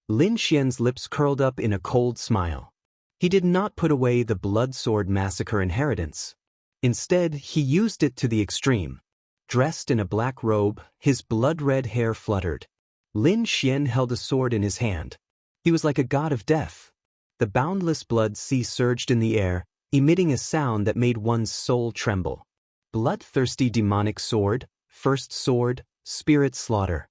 Lin Xian's lips curled up in a cold smile. He did not put away the blood sword massacre inheritance. Instead, he used it to the extreme. Dressed in a black robe, his blood-red hair fluttered. Lin Xian held a sword in his hand. He was like a god of death. The boundless blood sea surged in the air, emitting a sound that made one's soul tremble. Bloodthirsty demonic sword, first sword, spirit slaughter.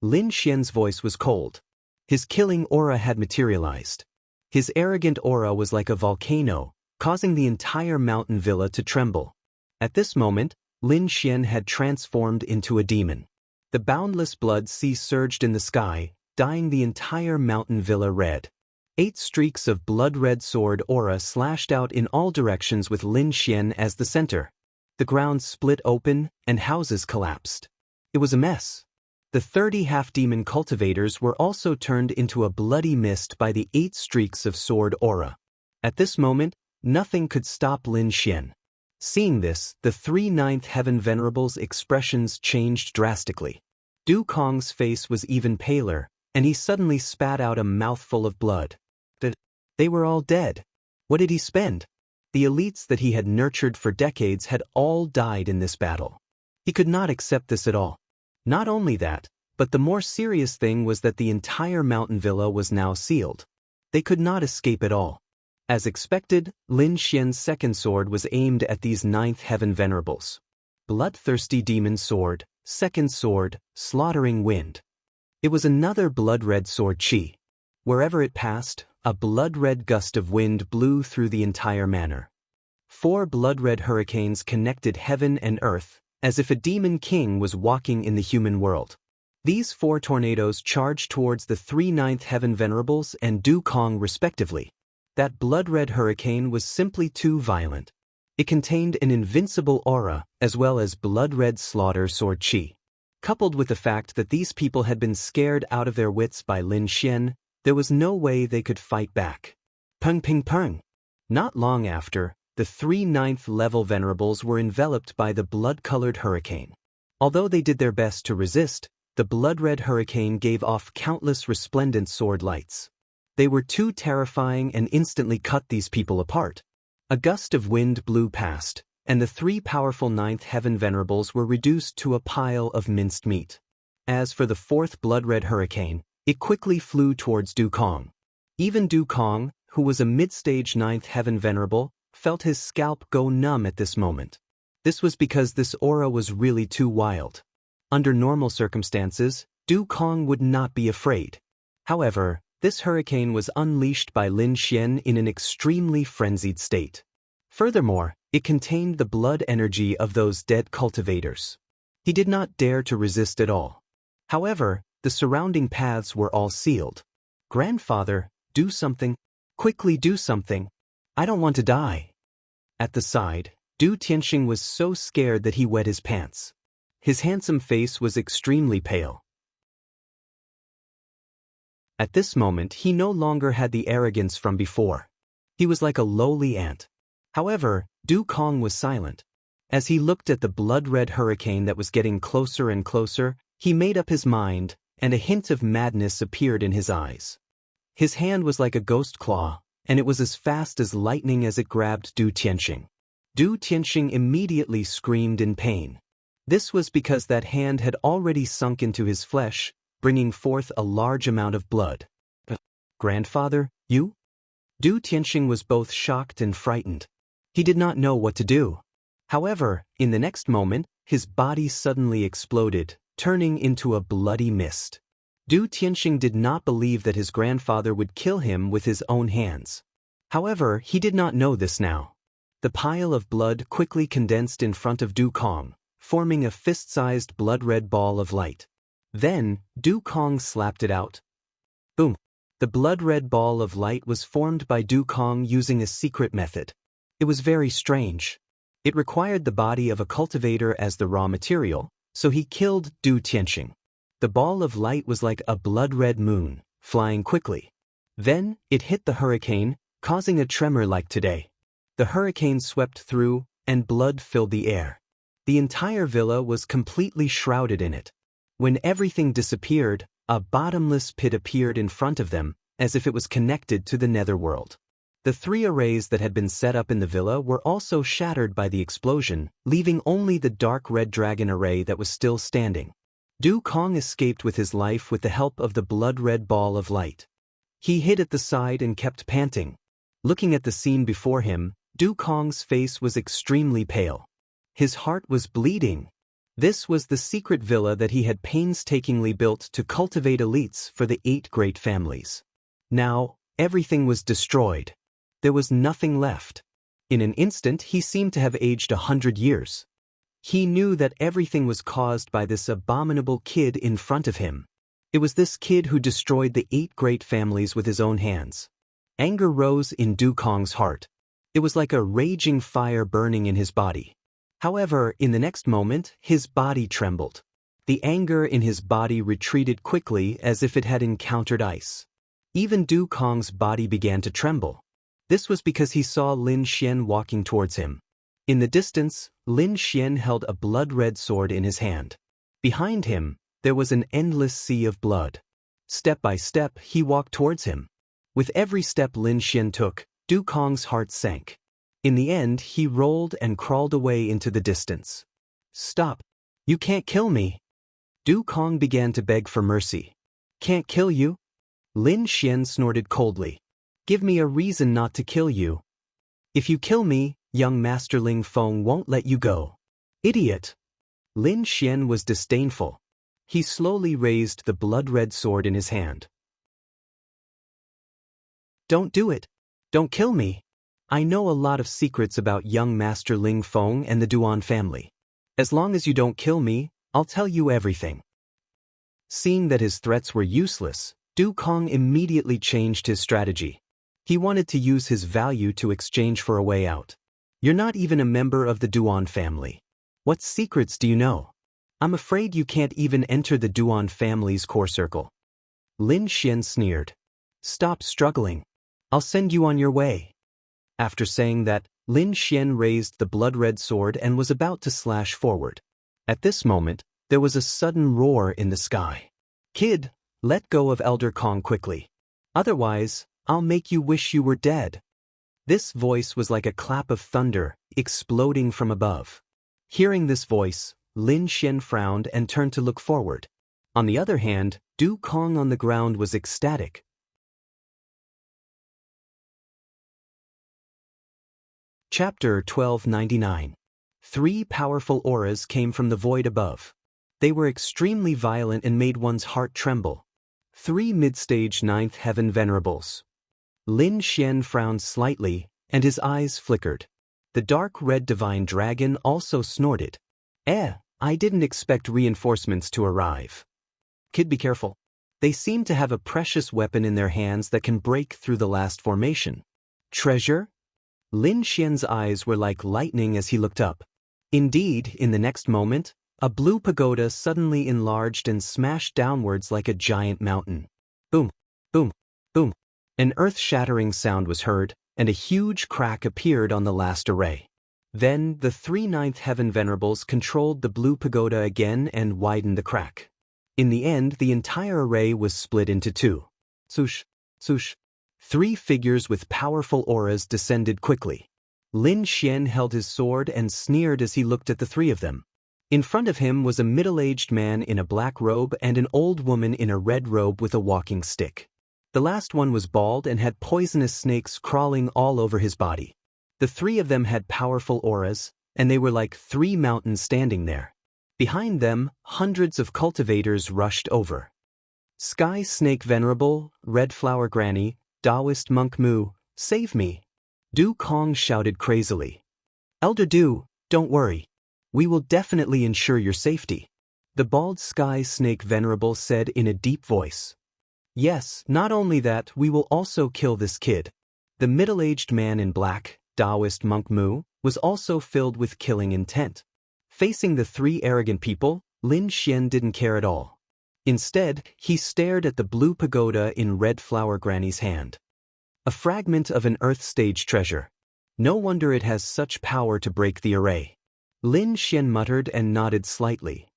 Lin Xian's voice was cold. His killing aura had materialized. His arrogant aura was like a volcano, causing the entire mountain villa to tremble. At this moment, Lin Xian had transformed into a demon. The boundless blood sea surged in the sky, dyeing the entire mountain villa red. 8 streaks of blood-red sword aura slashed out in all directions with Lin Xian as the center. The ground split open, and houses collapsed. It was a mess. The 30 half-demon cultivators were also turned into a bloody mist by the 8 streaks of sword aura. At this moment, nothing could stop Lin Xian. Seeing this, the 3 ninth heaven venerables' expressions changed drastically. Du Kong's face was even paler, and he suddenly spat out a mouthful of blood. They were all dead. What did he spend? The elites that he had nurtured for decades had all died in this battle. He could not accept this at all. Not only that, but the more serious thing was that the entire mountain villa was now sealed. They could not escape at all. As expected, Lin Xian's second sword was aimed at these 9th heaven venerables. Bloodthirsty demon sword, second sword, slaughtering wind. It was another blood-red sword chi. Wherever it passed, a blood-red gust of wind blew through the entire manor. 4 blood-red hurricanes connected heaven and earth, as if a demon king was walking in the human world. These 4 tornadoes charged towards the 3 ninth heaven venerables and Du Kong respectively. That blood-red hurricane was simply too violent. It contained an invincible aura, as well as blood-red slaughter sword chi. Coupled with the fact that these people had been scared out of their wits by Lin Xian, there was no way they could fight back. Peng ping peng. Not long after, the 3 ninth level venerables were enveloped by the blood-colored hurricane. Although they did their best to resist, the blood-red hurricane gave off countless resplendent sword lights. They were too terrifying and instantly cut these people apart. A gust of wind blew past, and the 3 powerful 9th heaven venerables were reduced to a pile of minced meat. As for the 4th blood-red hurricane, it quickly flew towards Du Kong. Even Du Kong, who was a mid-stage 9th heaven venerable, felt his scalp go numb at this moment. This was because this aura was really too wild. Under normal circumstances, Du Kong would not be afraid. However, this hurricane was unleashed by Lin Xian in an extremely frenzied state. Furthermore, it contained the blood energy of those dead cultivators. He did not dare to resist at all. However, the surrounding paths were all sealed. Grandfather, do something. Quickly do something. I don't want to die. At the side, Du Tianxing was so scared that he wet his pants. His handsome face was extremely pale. At this moment he no longer had the arrogance from before. He was like a lowly ant. However, Du Kong was silent. As he looked at the blood-red hurricane that was getting closer and closer, he made up his mind, and a hint of madness appeared in his eyes. His hand was like a ghost claw, and it was as fast as lightning as it grabbed Du Tianxing. Du Tianxing immediately screamed in pain. This was because that hand had already sunk into his flesh, bringing forth a large amount of blood. Grandfather, you? Du Tianxing was both shocked and frightened. He did not know what to do. However, in the next moment, his body suddenly exploded, turning into a bloody mist. Du Tianxing did not believe that his grandfather would kill him with his own hands. However, he did not know this now. The pile of blood quickly condensed in front of Du Kong, forming a fist-sized blood-red ball of light. Then, Du Kong slapped it out. Boom! The blood-red ball of light was formed by Du Kong using a secret method. It was very strange. It required the body of a cultivator as the raw material, so he killed Du Tianxing. The ball of light was like a blood-red moon, flying quickly. Then, it hit the hurricane, causing a tremor like today. The hurricane swept through, and blood filled the air. The entire villa was completely shrouded in it. When everything disappeared, a bottomless pit appeared in front of them, as if it was connected to the netherworld. The 3 arrays that had been set up in the villa were also shattered by the explosion, leaving only the dark red dragon array that was still standing. Du Kong escaped with his life with the help of the blood-red ball of light. He hid at the side and kept panting. Looking at the scene before him, Du Kong's face was extremely pale. His heart was bleeding. This was the secret villa that he had painstakingly built to cultivate elites for the 8 great families. Now, everything was destroyed. There was nothing left. In an instant he seemed to have aged 100 years. He knew that everything was caused by this abominable kid in front of him. It was this kid who destroyed the 8 great families with his own hands. Anger rose in Du Kong's heart. It was like a raging fire burning in his body. However, in the next moment, his body trembled. The anger in his body retreated quickly as if it had encountered ice. Even Du Kong's body began to tremble. This was because he saw Lin Xian walking towards him. In the distance, Lin Xian held a blood-red sword in his hand. Behind him, there was an endless sea of blood. Step by step, he walked towards him. With every step Lin Xian took, Du Kong's heart sank. In the end, he rolled and crawled away into the distance. Stop! You can't kill me! Du Kong began to beg for mercy. Can't kill you? Lin Xian snorted coldly. Give me a reason not to kill you. If you kill me, young Master Ling Feng won't let you go. Idiot! Lin Xian was disdainful. He slowly raised the blood-red sword in his hand. Don't do it. Don't kill me. I know a lot of secrets about young Master Ling Feng and the Duan family. As long as you don't kill me, I'll tell you everything. Seeing that his threats were useless, Du Kong immediately changed his strategy. He wanted to use his value to exchange for a way out. You're not even a member of the Duan family. What secrets do you know? I'm afraid you can't even enter the Duan family's core circle. Lin Xian sneered. Stop struggling. I'll send you on your way. After saying that, Lin Xian raised the blood-red sword and was about to slash forward. At this moment, there was a sudden roar in the sky. Kid, let go of Elder Kong quickly. Otherwise, I'll make you wish you were dead. This voice was like a clap of thunder, exploding from above. Hearing this voice, Lin Xian frowned and turned to look forward. On the other hand, Du Kong on the ground was ecstatic. Chapter 1299. 3 powerful auras came from the void above. They were extremely violent and made one's heart tremble. 3 mid-stage 9th heaven venerables. Lin Xian frowned slightly, and his eyes flickered. The dark red divine dragon also snorted. I didn't expect reinforcements to arrive. Kid, be careful. They seem to have a precious weapon in their hands that can break through the last formation. Treasure? Lin Xian's eyes were like lightning as he looked up. Indeed, in the next moment, a blue pagoda suddenly enlarged and smashed downwards like a giant mountain. Boom, boom, boom. An earth-shattering sound was heard, and a huge crack appeared on the last array. Then, the 3 ninth heaven venerables controlled the blue pagoda again and widened the crack. In the end, the entire array was split into 2. Swoosh, swoosh. 3 figures with powerful auras descended quickly. Lin Xian held his sword and sneered as he looked at the 3 of them. In front of him was a middle-aged man in a black robe and an old woman in a red robe with a walking stick. The last one was bald and had poisonous snakes crawling all over his body. The 3 of them had powerful auras, and they were like 3 mountains standing there. Behind them, hundreds of cultivators rushed over. Sky Snake Venerable, Red Flower Granny, Taoist Monk Mu, save me! Du Kong shouted crazily. Elder Du, don't worry. We will definitely ensure your safety. The bald Sky Snake Venerable said in a deep voice. Yes, not only that, we will also kill this kid. The middle-aged man in black, Taoist Monk Mu, was also filled with killing intent. Facing the 3 arrogant people, Lin Xian didn't care at all. Instead, he stared at the blue pagoda in Red Flower Granny's hand. A fragment of an Earth stage treasure. No wonder it has such power to break the array. Lin Xian muttered and nodded slightly.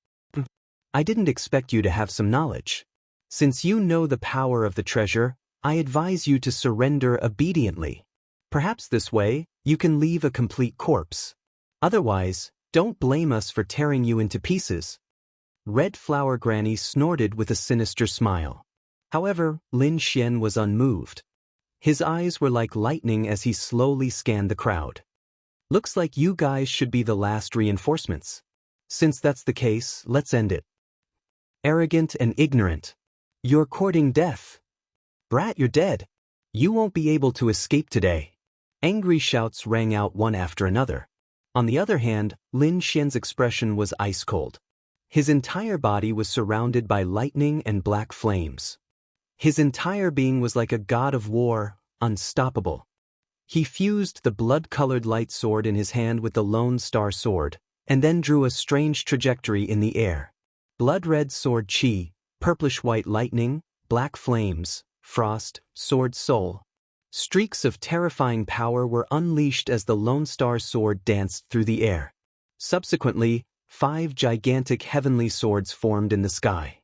I didn't expect you to have some knowledge. Since you know the power of the treasure, I advise you to surrender obediently. Perhaps this way, you can leave a complete corpse. Otherwise, don't blame us for tearing you into pieces. Red Flower Granny snorted with a sinister smile. However, Lin Xian was unmoved. His eyes were like lightning as he slowly scanned the crowd. Looks like you guys should be the last reinforcements. Since that's the case, let's end it. Arrogant and ignorant. You're courting death. Brat, you're dead. You won't be able to escape today. Angry shouts rang out one after another. On the other hand, Lin Xian's expression was ice cold. His entire body was surrounded by lightning and black flames. His entire being was like a god of war, unstoppable. He fused the blood-colored light sword in his hand with the Lone Star sword, and then drew a strange trajectory in the air. Blood-red sword chi, purplish-white lightning, black flames, frost, sword soul. Streaks of terrifying power were unleashed as the Lone Star sword danced through the air. Subsequently, 5 gigantic heavenly swords formed in the sky.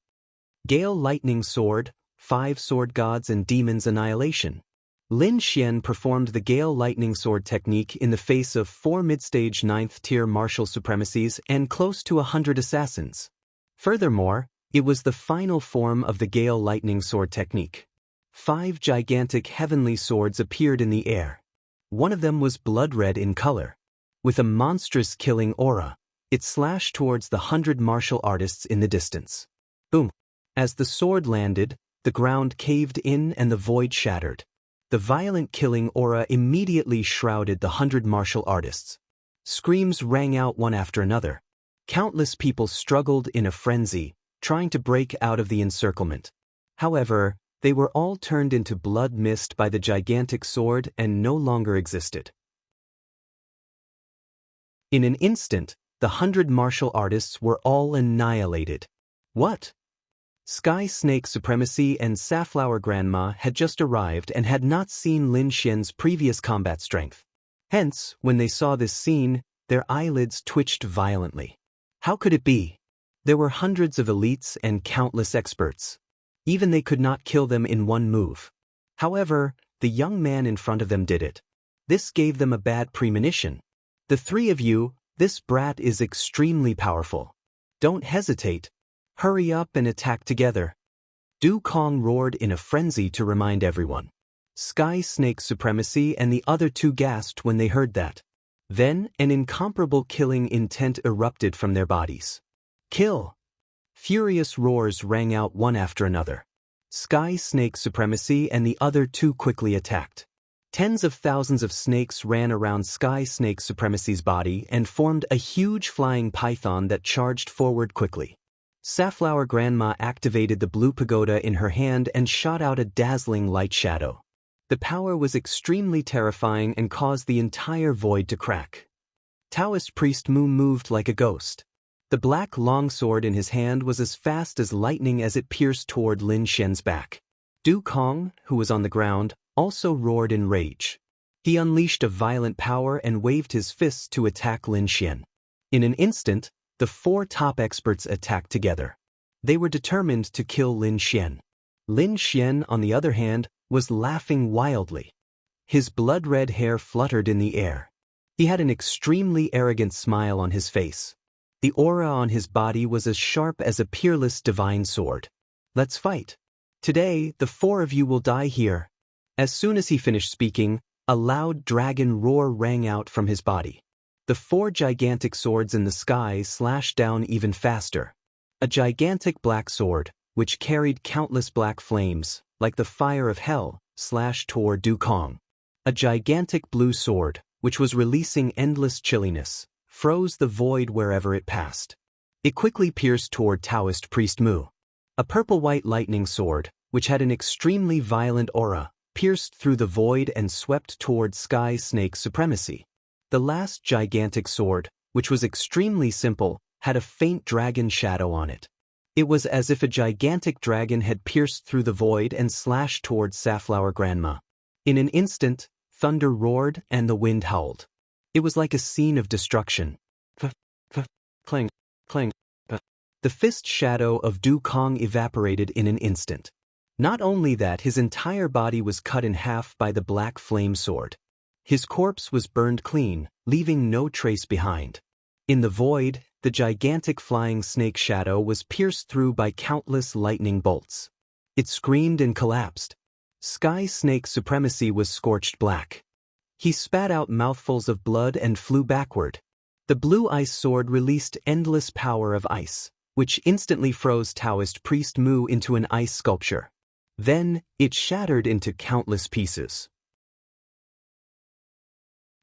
Gale Lightning Sword, 5 sword gods and demons annihilation. Lin Xian performed the Gale Lightning Sword technique in the face of 4 mid-stage 9th tier martial supremacies and close to 100 assassins. Furthermore, it was the final form of the Gale Lightning Sword technique. 5 gigantic heavenly swords appeared in the air. One of them was blood-red in color. With a monstrous killing aura, it slashed towards the 100 martial artists in the distance. Boom! As the sword landed, the ground caved in and the void shattered. The violent killing aura immediately shrouded the 100 martial artists. Screams rang out one after another. Countless people struggled in a frenzy, trying to break out of the encirclement. However, they were all turned into blood mist by the gigantic sword and no longer existed. In an instant, the 100 martial artists were all annihilated. What? Sky Snake Supremacy and Safflower Grandma had just arrived and had not seen Lin Xian's previous combat strength. Hence, when they saw this scene, their eyelids twitched violently. How could it be? There were hundreds of elites and countless experts. Even they could not kill them in one move. However, the young man in front of them did it. This gave them a bad premonition. The 3 of you, this brat is extremely powerful. Don't hesitate. Hurry up and attack together. Du Kong roared in a frenzy to remind everyone. Sky Snake Supremacy and the other 2 gasped when they heard that. Then, an incomparable killing intent erupted from their bodies. Kill! Furious roars rang out one after another. Sky Snake Supremacy and the other 2 quickly attacked. Tens of thousands of snakes ran around Sky Snake Supremacy's body and formed a huge flying python that charged forward quickly. Safflower Grandma activated the blue pagoda in her hand and shot out a dazzling light shadow. The power was extremely terrifying and caused the entire void to crack. Taoist priest Mu moved like a ghost. The black longsword in his hand was as fast as lightning as it pierced toward Lin Xian's back. Du Kong, who was on the ground, also roared in rage. He unleashed a violent power and waved his fists to attack Lin Xian. In an instant, the 4 top experts attacked together. They were determined to kill Lin Xian. Lin Xian, on the other hand, was laughing wildly. His blood-red hair fluttered in the air. He had an extremely arrogant smile on his face. The aura on his body was as sharp as a peerless divine sword. "Let's fight. Today, the 4 of you will die here." As soon as he finished speaking, a loud dragon roar rang out from his body. The 4 gigantic swords in the sky slashed down even faster. A gigantic black sword, which carried countless black flames, like the fire of hell, slashed toward Du Kong. A gigantic blue sword, which was releasing endless chilliness, froze the void wherever it passed. It quickly pierced toward Taoist priest Mu. A purple-white lightning sword, which had an extremely violent aura, pierced through the void and swept toward Sky Snake supremacy. The last gigantic sword, which was extremely simple, had a faint dragon shadow on it. It was as if a gigantic dragon had pierced through the void and slashed toward Safflower Grandma. In an instant, thunder roared and the wind howled. It was like a scene of destruction. Clang, clang. The fist shadow of Du Kong evaporated in an instant. Not only that, his entire body was cut in half by the black flame sword. His corpse was burned clean, leaving no trace behind. In the void, the gigantic flying snake shadow was pierced through by countless lightning bolts. It screamed and collapsed. Sky Snake supremacy was scorched black. He spat out mouthfuls of blood and flew backward. The blue ice sword released endless power of ice, which instantly froze Taoist priest Mu into an ice sculpture. Then, it shattered into countless pieces.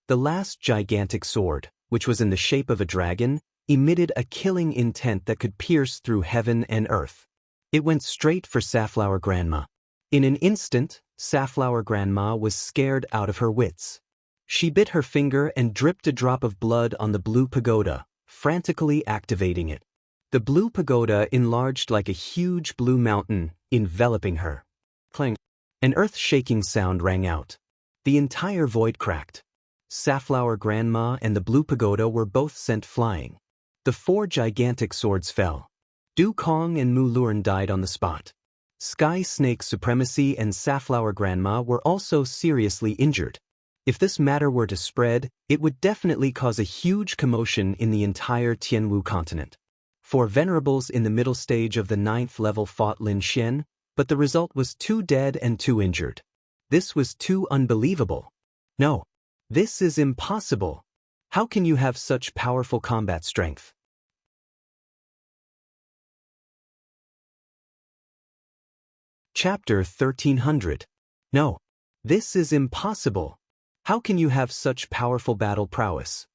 The last gigantic sword, which was in the shape of a dragon, emitted a killing intent that could pierce through heaven and earth. It went straight for Safflower Grandma. In an instant, Safflower Grandma was scared out of her wits. She bit her finger and dripped a drop of blood on the blue pagoda, frantically activating it. The blue pagoda enlarged like a huge blue mountain, enveloping her. Clang! An earth-shaking sound rang out. The entire void cracked. Safflower Grandma and the blue pagoda were both sent flying. The 4 gigantic swords fell. Du Kong and Mu Luren died on the spot. Sky Snake supremacy and Safflower Grandma were also seriously injured. If this matter were to spread, it would definitely cause a huge commotion in the entire Tianwu continent. 4 venerables in the middle stage of the 9th level fought Lin Xian, but the result was 2 dead and 2 injured. This was too unbelievable. No. This is impossible. How can you have such powerful combat strength? Chapter 1300. No. This is impossible. How can you have such powerful battle prowess?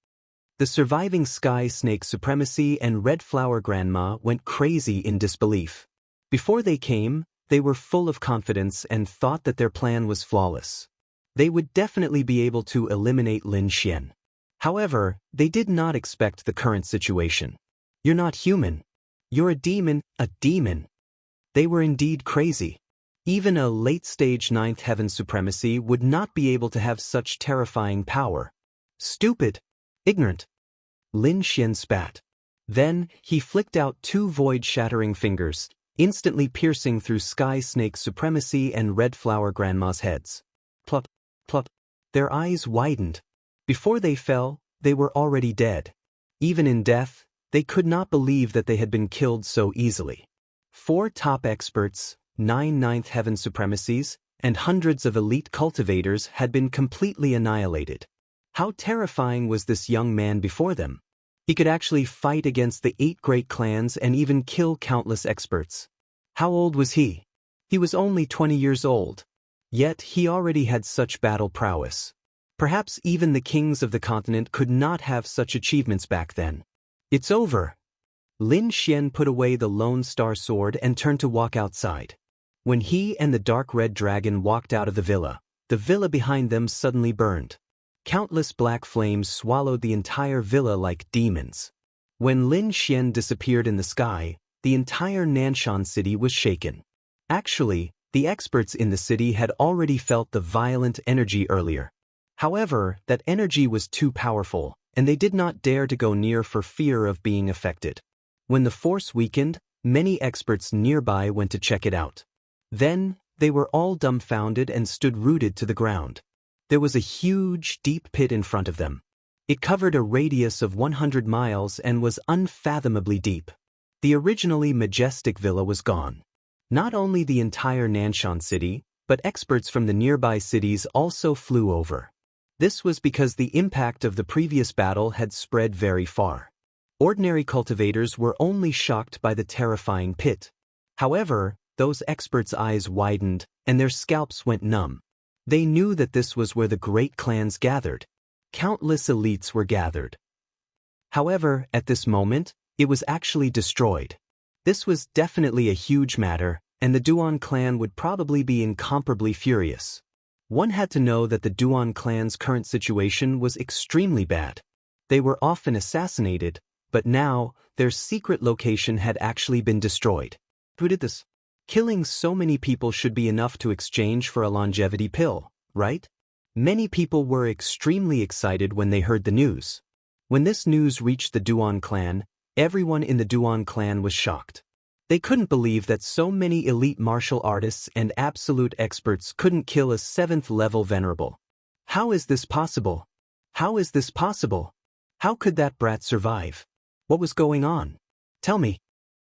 The surviving Sky Snake supremacy and Red Flower Grandma went crazy in disbelief. Before they came, they were full of confidence and thought that their plan was flawless. They would definitely be able to eliminate Lin Xian. However, they did not expect the current situation. You're not human. You're a demon, a demon. They were indeed crazy. Even a late-stage 9th heaven supremacy would not be able to have such terrifying power. Stupid. Ignorant. Lin Xian spat. Then, he flicked out 2 void-shattering fingers, instantly piercing through Sky Snake supremacy and Red Flower Grandma's heads. Plop, plop. Their eyes widened. Before they fell, they were already dead. Even in death, they could not believe that they had been killed so easily. 4 top experts, 9 9th heaven supremacies, and hundreds of elite cultivators had been completely annihilated. How terrifying was this young man before them? He could actually fight against the 8 great clans and even kill countless experts. How old was he? He was only 20 years old. Yet he already had such battle prowess. Perhaps even the kings of the continent could not have such achievements back then. It's over. Lin Xian put away the Lone Star Sword and turned to walk outside. When he and the Dark Red Dragon walked out of the villa, the villa behind them suddenly burned. Countless black flames swallowed the entire villa like demons. When Lin Xian disappeared in the sky, the entire Nanshan city was shaken. Actually, the experts in the city had already felt the violent energy earlier. However, that energy was too powerful, and they did not dare to go near for fear of being affected. When the force weakened, many experts nearby went to check it out. Then, they were all dumbfounded and stood rooted to the ground. There was a huge, deep pit in front of them. It covered a radius of 100 miles and was unfathomably deep. The originally majestic villa was gone. Not only the entire Nanshan city, but experts from the nearby cities also flew over. This was because the impact of the previous battle had spread very far. Ordinary cultivators were only shocked by the terrifying pit. However, those experts' eyes widened, and their scalps went numb. They knew that this was where the great clans gathered. Countless elites were gathered. However, at this moment, it was actually destroyed. This was definitely a huge matter, and the Duan clan would probably be incomparably furious. One had to know that the Duan clan's current situation was extremely bad. They were often assassinated, but now, their secret location had actually been destroyed. Who did this? Killing so many people should be enough to exchange for a longevity pill, right? Many people were extremely excited when they heard the news. When this news reached the Duan clan, everyone in the Duan clan was shocked. They couldn't believe that so many elite martial artists and absolute experts couldn't kill a 7th-level venerable. How is this possible? How is this possible? How could that brat survive? What was going on? Tell me.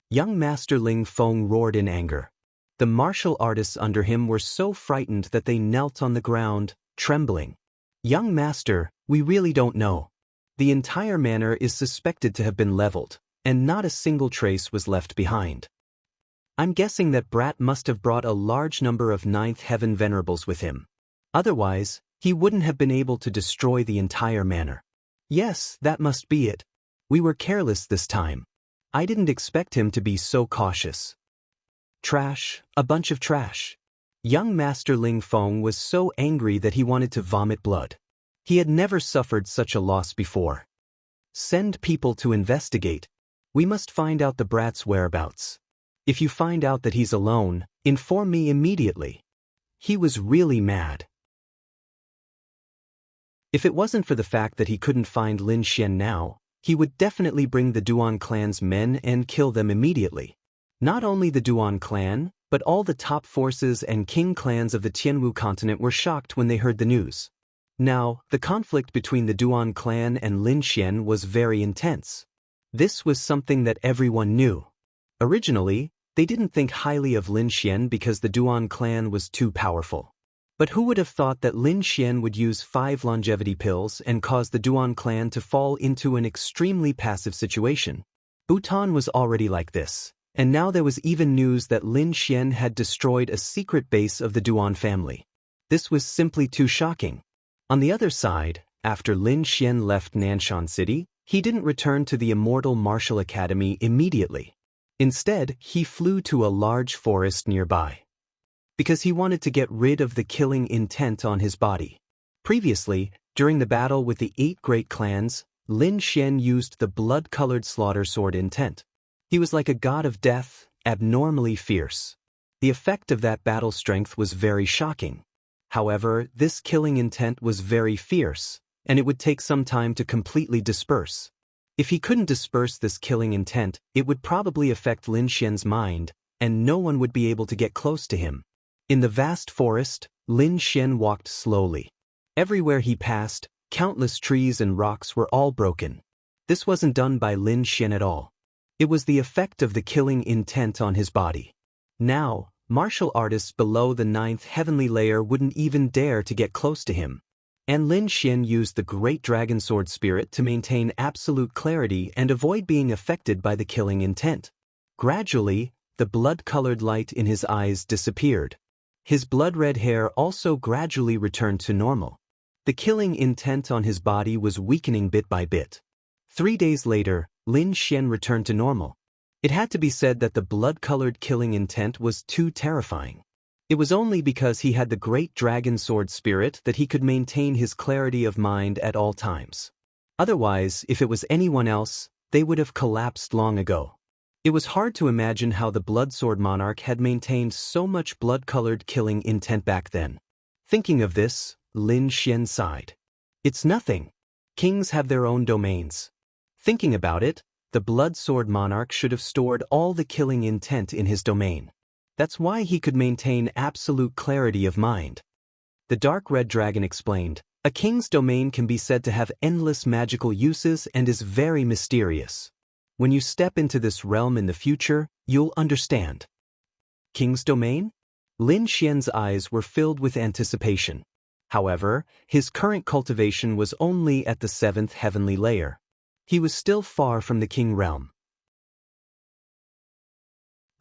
Young Master Ling Feng roared in anger. The martial artists under him were so frightened that they knelt on the ground, trembling. Young Master, we really don't know. The entire manor is suspected to have been leveled, and not a single trace was left behind. I'm guessing that brat must have brought a large number of 9th Heaven venerables with him. Otherwise, he wouldn't have been able to destroy the entire manor. Yes, that must be it. We were careless this time. I didn't expect him to be so cautious. Trash, a bunch of trash. Young Master Ling Feng was so angry that he wanted to vomit blood. He had never suffered such a loss before. Send people to investigate. We must find out the brat's whereabouts. If you find out that he's alone, inform me immediately. He was really mad. If it wasn't for the fact that he couldn't find Lin Xian now, he would definitely bring the Duan clan's men and kill them immediately. Not only the Duan clan, but all the top forces and king clans of the Tianwu continent were shocked when they heard the news. Now, the conflict between the Duan clan and Lin Xian was very intense. This was something that everyone knew. Originally, they didn't think highly of Lin Xian because the Duan clan was too powerful. But who would have thought that Lin Xian would use 5 longevity pills and cause the Duan clan to fall into an extremely passive situation? Bhutan was already like this, and now there was even news that Lin Xian had destroyed a secret base of the Duan family. This was simply too shocking. On the other side, after Lin Xian left Nanshan City, he didn't return to the Immortal Martial Academy immediately. Instead, he flew to a large forest nearby. Because he wanted to get rid of the killing intent on his body. Previously, during the battle with the 8 great clans, Lin Xian used the blood-colored slaughter sword intent. He was like a god of death, abnormally fierce. The effect of that battle strength was very shocking. However, this killing intent was very fierce, and it would take some time to completely disperse. If he couldn't disperse this killing intent, it would probably affect Lin Xian's mind, and no one would be able to get close to him. In the vast forest, Lin Xian walked slowly. Everywhere he passed, countless trees and rocks were all broken. This wasn't done by Lin Xian at all. It was the effect of the killing intent on his body. Now, martial artists below the 9th heavenly layer wouldn't even dare to get close to him. And Lin Xian used the great dragon sword spirit to maintain absolute clarity and avoid being affected by the killing intent. Gradually, the blood-colored light in his eyes disappeared. His blood-red hair also gradually returned to normal. The killing intent on his body was weakening bit by bit. 3 days later, Lin Xian returned to normal. It had to be said that the blood-colored killing intent was too terrifying. It was only because he had the great dragon sword spirit that he could maintain his clarity of mind at all times. Otherwise, if it was anyone else, they would have collapsed long ago. It was hard to imagine how the Bloodsword Monarch had maintained so much blood-colored killing intent back then. Thinking of this, Lin Xian sighed. It's nothing. Kings have their own domains. Thinking about it, the Bloodsword Monarch should have stored all the killing intent in his domain. That's why he could maintain absolute clarity of mind. The Dark Red Dragon explained, a king's domain can be said to have endless magical uses and is very mysterious. When you step into this realm in the future, you'll understand. King's domain? Lin Xian's eyes were filled with anticipation. However, his current cultivation was only at the 7th heavenly layer. He was still far from the king realm.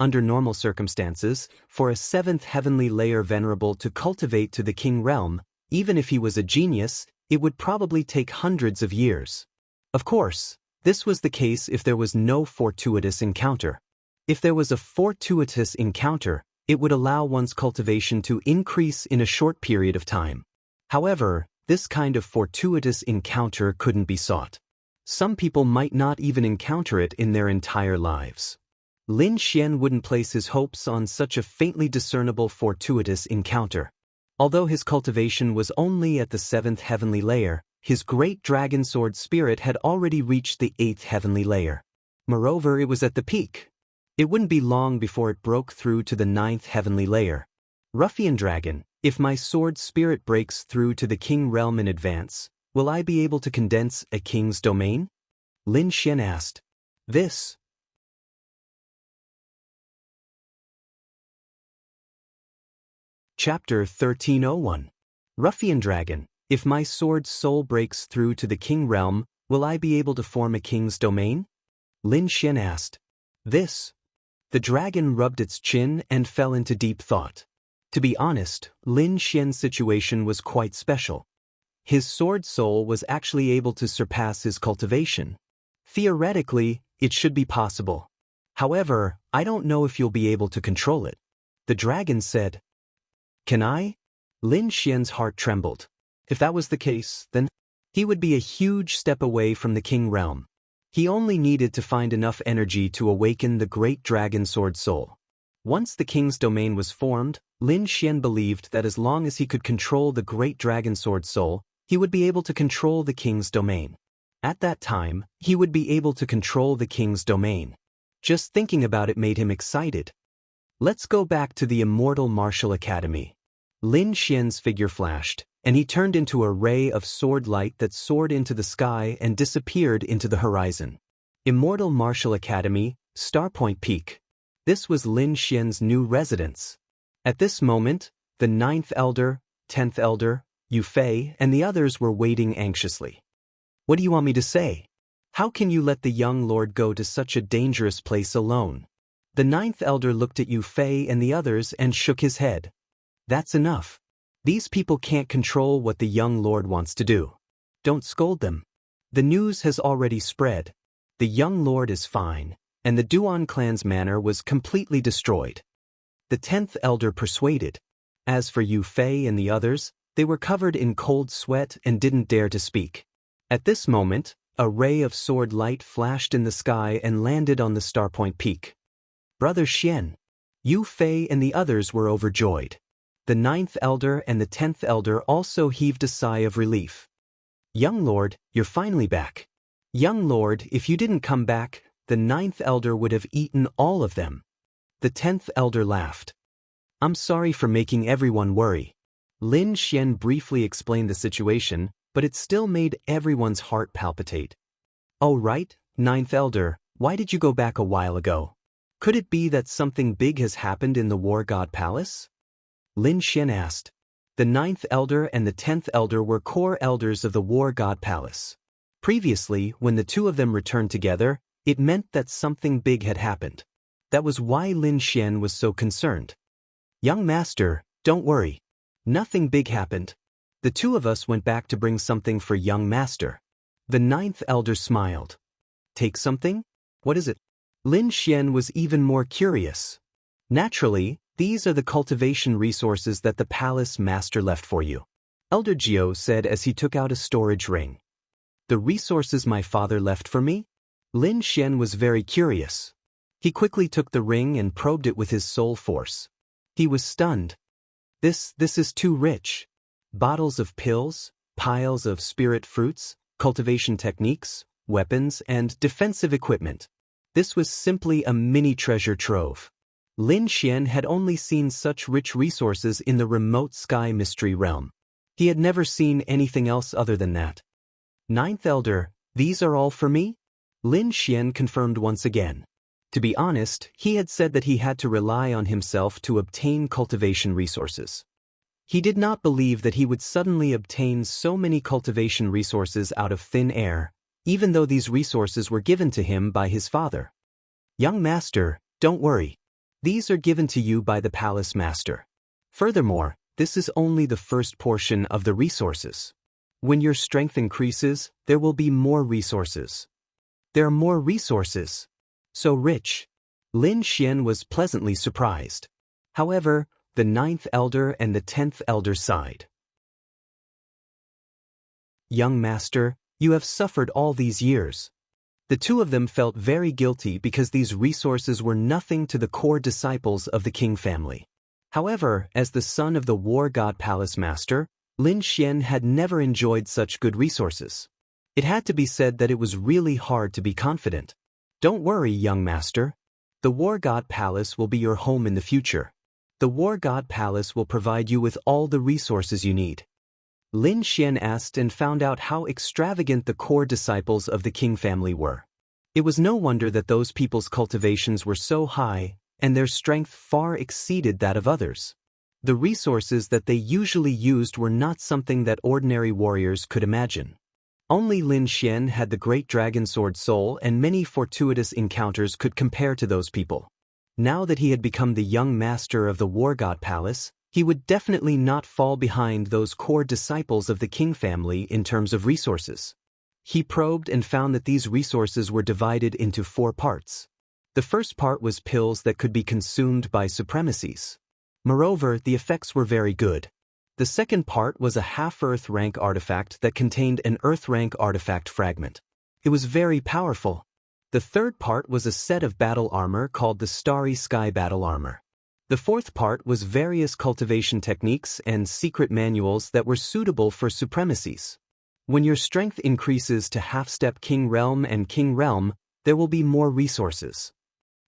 Under normal circumstances, for a 7th heavenly layer venerable to cultivate to the king realm, even if he was a genius, it would probably take hundreds of years. Of course, this was the case if there was no fortuitous encounter. If there was a fortuitous encounter, it would allow one's cultivation to increase in a short period of time. However, this kind of fortuitous encounter couldn't be sought. Some people might not even encounter it in their entire lives. Lin Xian wouldn't place his hopes on such a faintly discernible fortuitous encounter. Although his cultivation was only at the 7th heavenly layer, his great dragon sword spirit had already reached the 8th heavenly layer. Moreover, it was at the peak. It wouldn't be long before it broke through to the 9th heavenly layer. Ruffian Dragon, if my sword spirit breaks through to the king realm in advance, will I be able to condense a king's domain? Lin Xian asked. This. Chapter 1301. Ruffian Dragon, if my sword's soul breaks through to the king realm, will I be able to form a king's domain? Lin Xian asked. This. The dragon rubbed its chin and fell into deep thought. To be honest, Lin Xian's situation was quite special. His sword soul was actually able to surpass his cultivation. Theoretically, it should be possible. However, I don't know if you'll be able to control it. The dragon said. Can I? Lin Xian's heart trembled. If that was the case, then he would be a huge step away from the king realm. He only needed to find enough energy to awaken the great dragon sword soul. Once the king's domain was formed, Lin Xian believed that as long as he could control the great dragon sword soul, he would be able to control the king's domain. At that time, he would be able to control the king's domain. Just thinking about it made him excited. Let's go back to the Immortal Martial Academy. Lin Xian's figure flashed, and he turned into a ray of sword light that soared into the sky and disappeared into the horizon. Immortal Martial Academy, Starpoint Peak. This was Lin Xian's new residence. At this moment, the 9th Elder, 10th Elder, Yu Fei, and the others were waiting anxiously. What do you want me to say? How can you let the young lord go to such a dangerous place alone? The 9th Elder looked at Yu Fei and the others and shook his head. That's enough. These people can't control what the young lord wants to do. Don't scold them. The news has already spread. The young lord is fine, and the Duan clan's manor was completely destroyed. The 10th Elder persuaded. As for Yu Fei and the others, they were covered in cold sweat and didn't dare to speak. At this moment, a ray of sword light flashed in the sky and landed on the Starpoint Peak. Brother Xian. Yu Fei and the others were overjoyed. The 9th Elder and the 10th Elder also heaved a sigh of relief. Young Lord, you're finally back. Young Lord, if you didn't come back, the 9th Elder would have eaten all of them. The 10th Elder laughed. I'm sorry for making everyone worry. Lin Xian briefly explained the situation, but it still made everyone's heart palpitate. Oh right, 9th Elder, why did you go back a while ago? Could it be that something big has happened in the War God Palace? Lin Xian asked. The 9th Elder and the 10th Elder were core elders of the War God Palace. Previously, when the two of them returned together, it meant that something big had happened. That was why Lin Xian was so concerned. Young master, don't worry. Nothing big happened. The two of us went back to bring something for young master. The 9th Elder smiled. Take something? What is it? Lin Xian was even more curious. Naturally, These are the cultivation resources that the palace master left for you. Elder Gio said as he took out a storage ring. The resources my father left for me? Lin Xian was very curious. He quickly took the ring and probed it with his soul force. He was stunned. This is too rich. Bottles of pills, piles of spirit fruits, cultivation techniques, weapons, and defensive equipment. This was simply a mini treasure trove. Lin Xian had only seen such rich resources in the remote sky mystery realm. He had never seen anything else other than that. Ninth Elder, these are all for me? Lin Xian confirmed once again. To be honest, he had said that he had to rely on himself to obtain cultivation resources. He did not believe that he would suddenly obtain so many cultivation resources out of thin air, even though these resources were given to him by his father. Young master, don't worry. These are given to you by the palace master. Furthermore, this is only the first portion of the resources. When your strength increases, there will be more resources. There are more resources. So rich. Lin Xian was pleasantly surprised. However, the 9th Elder and the 10th Elder sighed. Young master, you have suffered all these years. The two of them felt very guilty because these resources were nothing to the core disciples of the king family. However, as the son of the war god palace master, Lin Xian had never enjoyed such good resources. It had to be said that it was really hard to be confident. Don't worry, young master. The war god palace will be your home in the future. The war god palace will provide you with all the resources you need. Lin Xian asked and found out how extravagant the core disciples of the king family were. It was no wonder that those people's cultivations were so high, and their strength far exceeded that of others. The resources that they usually used were not something that ordinary warriors could imagine. Only Lin Xian had the great dragon sword soul, and many fortuitous encounters could compare to those people. Now that he had become the young master of the war god palace, he would definitely not fall behind those core disciples of the king family in terms of resources. He probed and found that these resources were divided into 4 parts. The first part was pills that could be consumed by supremacies. Moreover, the effects were very good. The second part was a half-Earth rank artifact that contained an Earth rank artifact fragment. It was very powerful. The third part was a set of battle armor called the Starry Sky Battle Armor. The fourth part was various cultivation techniques and secret manuals that were suitable for supremacies. When your strength increases to half-step King Realm and King Realm, there will be more resources.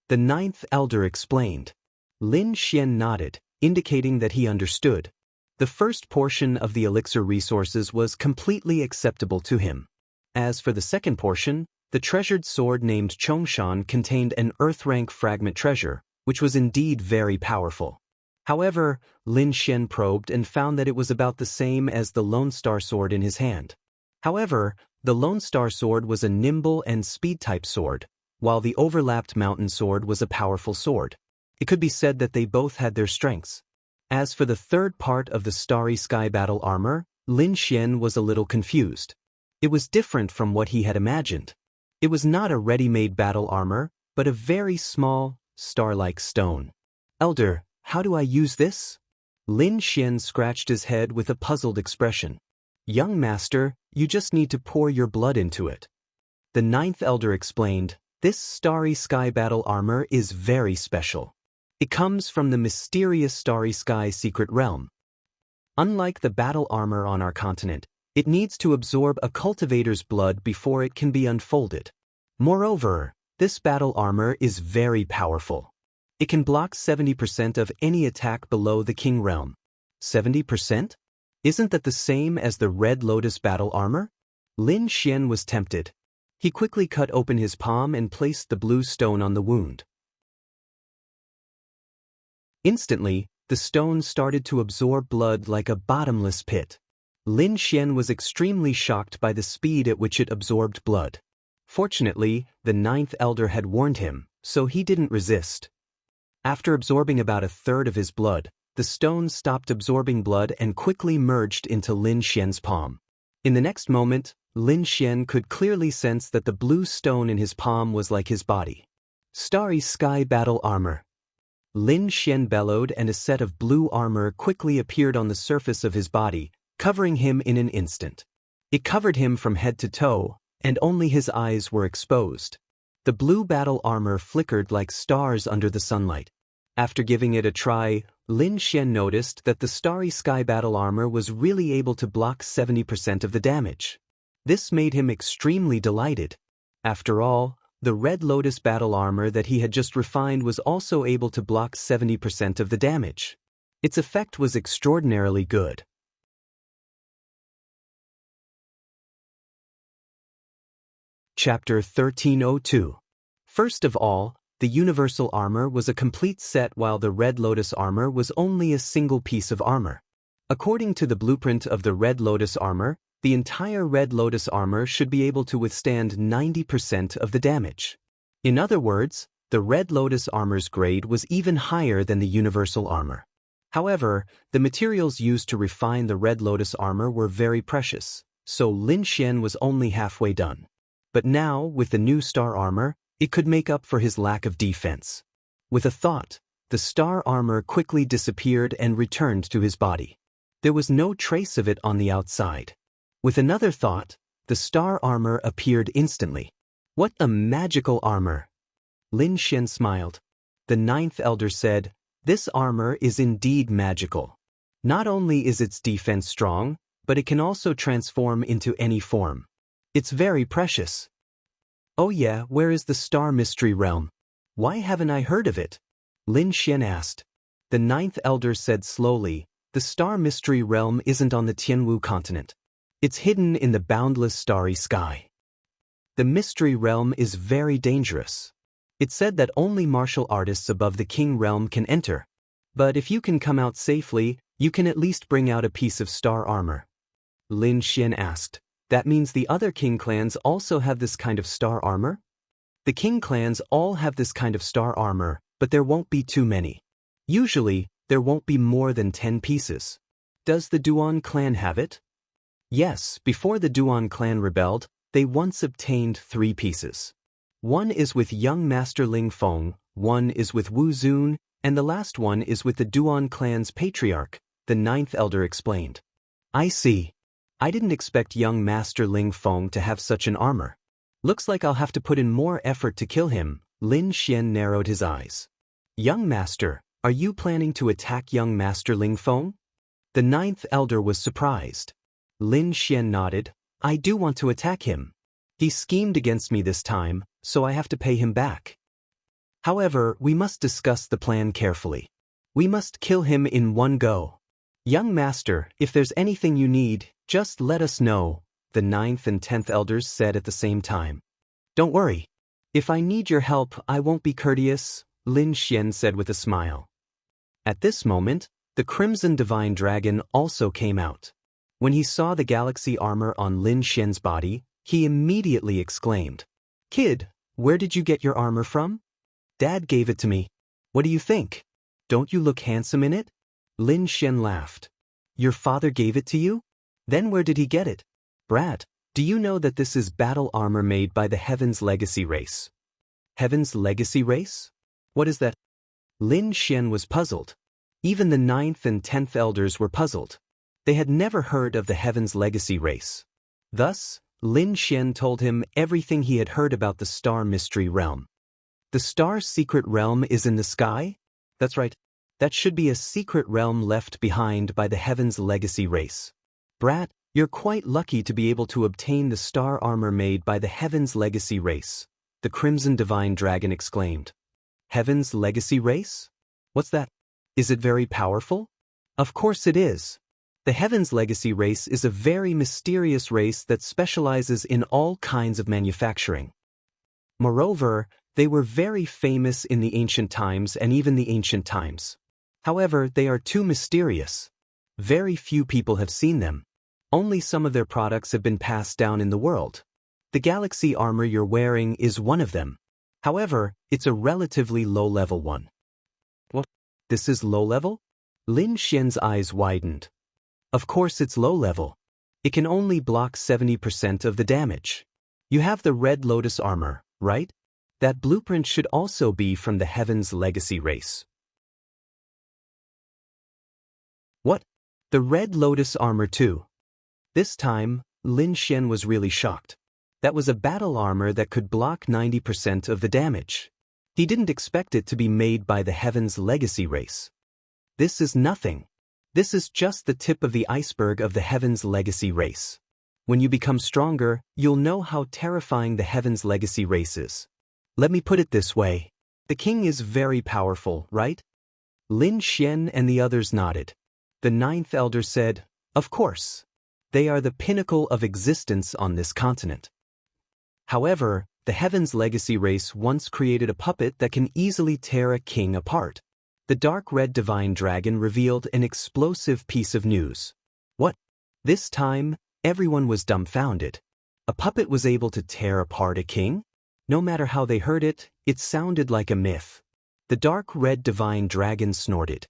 The 9th Elder explained. Lin Xian nodded, indicating that he understood. The first portion of the elixir resources was completely acceptable to him. As for the second portion, the treasured sword named Chongshan contained an Earth rank fragment treasure, which was indeed very powerful. However, Lin Xian probed and found that it was about the same as the Lone Star sword in his hand. However, the Lone Star sword was a nimble and speed-type sword, while the overlapped mountain sword was a powerful sword. It could be said that they both had their strengths. As for the third part of the Starry Sky Battle Armor, Lin Xian was a little confused. It was different from what he had imagined. It was not a ready-made battle armor, but a very small, star-like stone. Elder, how do I use this? Lin Xian scratched his head with a puzzled expression. Young master, you just need to pour your blood into it. The 9th Elder explained, this Starry Sky Battle Armor is very special. It comes from the mysterious Starry Sky secret realm. Unlike the battle armor on our continent, it needs to absorb a cultivator's blood before it can be unfolded. Moreover, this battle armor is very powerful. It can block 70% of any attack below the King Realm. 70%? Isn't that the same as the Red Lotus battle armor? Lin Xian was tempted. He quickly cut open his palm and placed the blue stone on the wound. Instantly, the stone started to absorb blood like a bottomless pit. Lin Xian was extremely shocked by the speed at which it absorbed blood. Fortunately, the 9th Elder had warned him, so he didn't resist. After absorbing about a third of his blood, the stone stopped absorbing blood and quickly merged into Lin Xian's palm. In the next moment, Lin Xian could clearly sense that the blue stone in his palm was like his body. Starry Sky Battle Armor. Lin Xian bellowed, and a set of blue armor quickly appeared on the surface of his body, covering him in an instant. It covered him from head to toe, and only his eyes were exposed. The blue battle armor flickered like stars under the sunlight. After giving it a try, Lin Xian noticed that the starry sky battle armor was really able to block 70% of the damage. This made him extremely delighted. After all, the Red Lotus battle armor that he had just refined was also able to block 70% of the damage. Its effect was extraordinarily good. Chapter 1302. First of all, the universal armor was a complete set, while the Red Lotus armor was only a single piece of armor. According to the blueprint of the Red Lotus armor, the entire Red Lotus armor should be able to withstand 90% of the damage. In other words, the Red Lotus armor's grade was even higher than the universal armor. However, the materials used to refine the Red Lotus armor were very precious, so Lin Xian was only halfway done. But now, with the new star armor, it could make up for his lack of defense. With a thought, the star armor quickly disappeared and returned to his body. There was no trace of it on the outside. With another thought, the star armor appeared instantly. What a magical armor! Lin Xian smiled. The ninth elder said, "This armor is indeed magical. Not only is its defense strong, but it can also transform into any form. It's very precious." "Oh yeah, where is the Star Mystery Realm? Why haven't I heard of it?" Lin Xian asked. The ninth elder said slowly, "The Star Mystery Realm isn't on the Tianwu continent. It's hidden in the boundless starry sky. The Mystery Realm is very dangerous. It's said that only martial artists above the King Realm can enter. But if you can come out safely, you can at least bring out a piece of star armor." Lin Xian asked, "That means the other King clans also have this kind of star armor?" "The King clans all have this kind of star armor, but there won't be too many. Usually, there won't be more than 10 pieces. Does the Duan clan have it?" "Yes, before the Duan clan rebelled, they once obtained 3 pieces. One is with young Master Ling Feng, one is with Wu Zun, and the last one is with the Duan clan's patriarch," the ninth elder explained. "I see. I didn't expect young Master Ling Feng to have such an armor. Looks like I'll have to put in more effort to kill him." Lin Xian narrowed his eyes. "Young Master, are you planning to attack young Master Ling Feng?" The ninth elder was surprised. Lin Xian nodded. "I do want to attack him. He schemed against me this time, so I have to pay him back. However, we must discuss the plan carefully. We must kill him in one go. Young Master, if there's anything you need, just let us know," the ninth and 10th elders said at the same time. "Don't worry. If I need your help, I won't be courteous," Lin Xian said with a smile. At this moment, the Crimson Divine Dragon also came out. When he saw the galaxy armor on Lin Xian's body, he immediately exclaimed, "Kid, where did you get your armor from?" "Dad gave it to me. What do you think? Don't you look handsome in it?" Lin Xian laughed. "Your father gave it to you? Then where did he get it?" "Brat, do you know that this is battle armor made by the Heaven's Legacy race?" "Heaven's Legacy race? What is that?" Lin Xian was puzzled. Even the 9th and 10th elders were puzzled. They had never heard of the Heaven's Legacy race. Thus, Lin Xian told him everything he had heard about the Star Mystery Realm. "The Star Secret Realm is in the sky?" "That's right. That should be a secret realm left behind by the Heaven's Legacy race. Brat, you're quite lucky to be able to obtain the star armor made by the Heaven's Legacy race," the Crimson Divine Dragon exclaimed. "Heaven's Legacy race? What's that? Is it very powerful?" "Of course it is. The Heaven's Legacy race is a very mysterious race that specializes in all kinds of manufacturing. Moreover, they were very famous in the ancient times and even the ancient times. However, they are too mysterious. Very few people have seen them. Only some of their products have been passed down in the world. The galaxy armor you're wearing is one of them. However, it's a relatively low-level one." "What? This is low-level?" Lin Xian's eyes widened. "Of course it's low-level. It can only block 70% of the damage. You have the Red Lotus armor, right? That blueprint should also be from the Heaven's Legacy race." The Red Lotus armor too. This time, Lin Xian was really shocked. That was a battle armor that could block 90% of the damage. He didn't expect it to be made by the Heaven's Legacy race. This is nothing. This is just the tip of the iceberg of the Heaven's Legacy race. When you become stronger, you'll know how terrifying the Heaven's Legacy race is. Let me put it this way. The king is very powerful, right? Lin Xian and the others nodded. The ninth elder said, "Of course. They are the pinnacle of existence on this continent." However, the Heaven's Legacy race once created a puppet that can easily tear a king apart. The dark red divine dragon revealed an explosive piece of news. What? This time, everyone was dumbfounded. A puppet was able to tear apart a king? No matter how they heard it, it sounded like a myth. The dark red divine dragon snorted.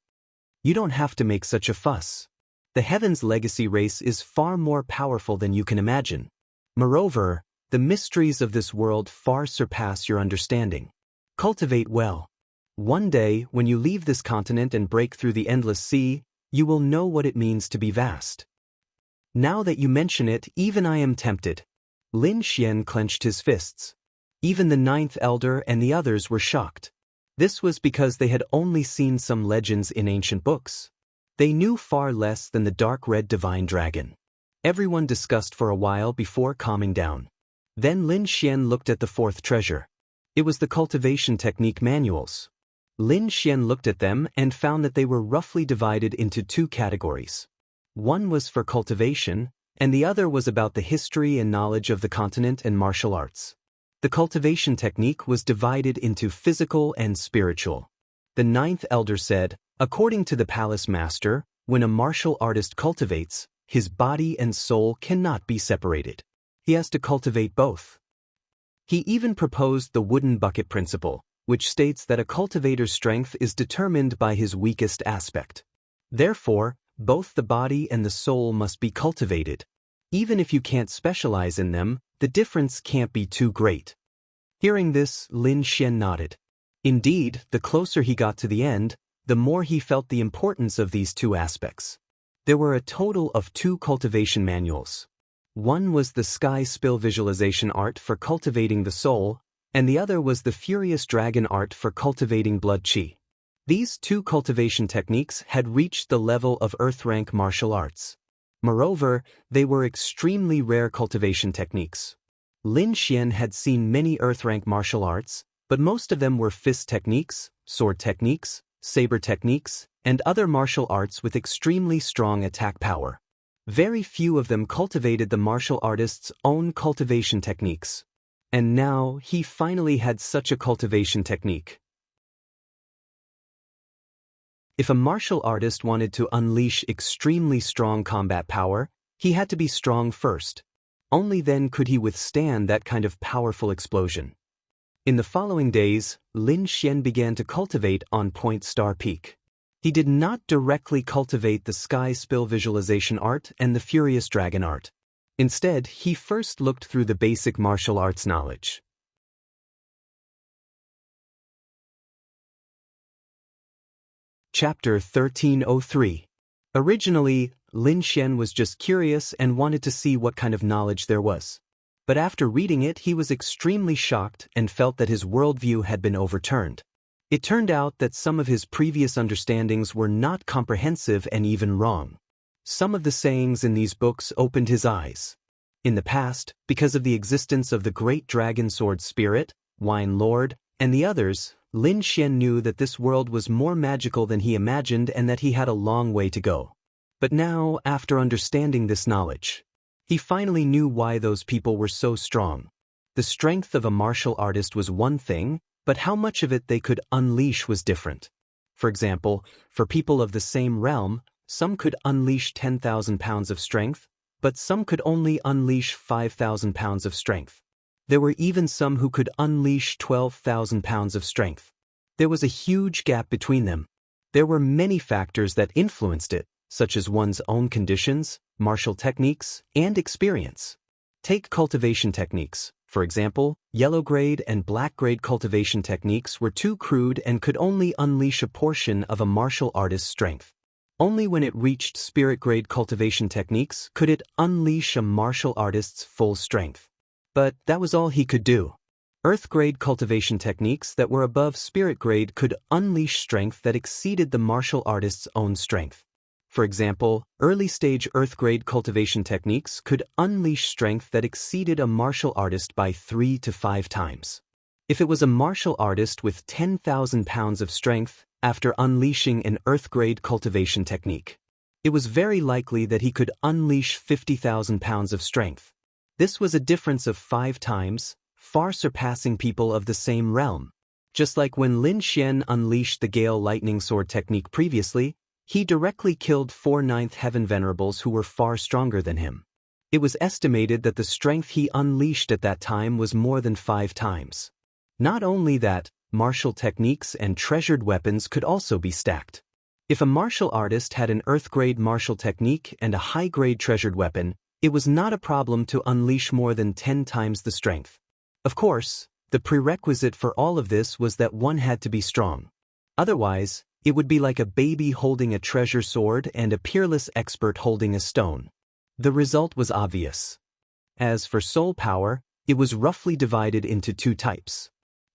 "You don't have to make such a fuss. The Heaven's Legacy race is far more powerful than you can imagine. Moreover, the mysteries of this world far surpass your understanding. Cultivate well. One day, when you leave this continent and break through the endless sea, you will know what it means to be vast." Now that you mention it, even I am tempted. Lin Xian clenched his fists. Even the ninth elder and the others were shocked. This was because they had only seen some legends in ancient books. They knew far less than the dark red divine dragon. Everyone discussed for a while before calming down. Then Lin Xian looked at the fourth treasure. It was the cultivation technique manuals. Lin Xian looked at them and found that they were roughly divided into two categories. One was for cultivation, and the other was about the history and knowledge of the continent and martial arts. The cultivation technique was divided into physical and spiritual. The ninth elder said, "According to the palace master, when a martial artist cultivates, his body and soul cannot be separated. He has to cultivate both." He even proposed the wooden bucket principle, which states that a cultivator's strength is determined by his weakest aspect. Therefore, both the body and the soul must be cultivated. Even if you can't specialize in them, the difference can't be too great. Hearing this, Lin Xian nodded. Indeed, the closer he got to the end, the more he felt the importance of these two aspects. There were a total of 2 cultivation manuals. One was the Sky Spill Visualization Art for cultivating the soul, and the other was the Furious Dragon Art for cultivating blood chi. These 2 cultivation techniques had reached the level of Earth rank martial arts. Moreover, they were extremely rare cultivation techniques. Lin Xian had seen many Earth rank martial arts, but most of them were fist techniques, sword techniques, saber techniques, and other martial arts with extremely strong attack power. Very few of them cultivated the martial artist's own cultivation techniques. And now, he finally had such a cultivation technique. If a martial artist wanted to unleash extremely strong combat power, he had to be strong first. Only then could he withstand that kind of powerful explosion. In the following days, Lin Xian began to cultivate on Point Star Peak. He did not directly cultivate the Sky Spill Visualization Art and the Furious Dragon Art. Instead, he first looked through the basic martial arts knowledge. Chapter 1303. Originally, Lin Xian was just curious and wanted to see what kind of knowledge there was. But after reading it, he was extremely shocked and felt that his worldview had been overturned. It turned out that some of his previous understandings were not comprehensive and even wrong. Some of the sayings in these books opened his eyes. In the past, because of the existence of the great dragon sword spirit, Wine Lord, and the others, Lin Xian knew that this world was more magical than he imagined and that he had a long way to go. But now, after understanding this knowledge, he finally knew why those people were so strong. The strength of a martial artist was one thing, but how much of it they could unleash was different. For example, for people of the same realm, some could unleash 10,000 pounds of strength, but some could only unleash 5,000 pounds of strength. There were even some who could unleash 12,000 pounds of strength. There was a huge gap between them. There were many factors that influenced it, such as one's own conditions, martial techniques, and experience. Take cultivation techniques. For example, yellow grade and black grade cultivation techniques were too crude and could only unleash a portion of a martial artist's strength. Only when it reached spirit-grade cultivation techniques could it unleash a martial artist's full strength. But that was all he could do. Earth-grade cultivation techniques that were above spirit-grade could unleash strength that exceeded the martial artist's own strength. For example, early-stage Earth-grade cultivation techniques could unleash strength that exceeded a martial artist by 3 to 5 times. If it was a martial artist with 10,000 pounds of strength, after unleashing an Earth-grade cultivation technique, it was very likely that he could unleash 50,000 pounds of strength. This was a difference of 5 times, far surpassing people of the same realm. Just like when Lin Xian unleashed the Gale Lightning Sword technique previously, he directly killed 4 Ninth Heaven Venerables who were far stronger than him. It was estimated that the strength he unleashed at that time was more than 5 times. Not only that, martial techniques and treasured weapons could also be stacked. If a martial artist had an Earth-grade martial technique and a high-grade treasured weapon, it was not a problem to unleash more than 10 times the strength. Of course, the prerequisite for all of this was that one had to be strong. Otherwise, it would be like a baby holding a treasure sword and a peerless expert holding a stone. The result was obvious. As for soul power, it was roughly divided into 2 types.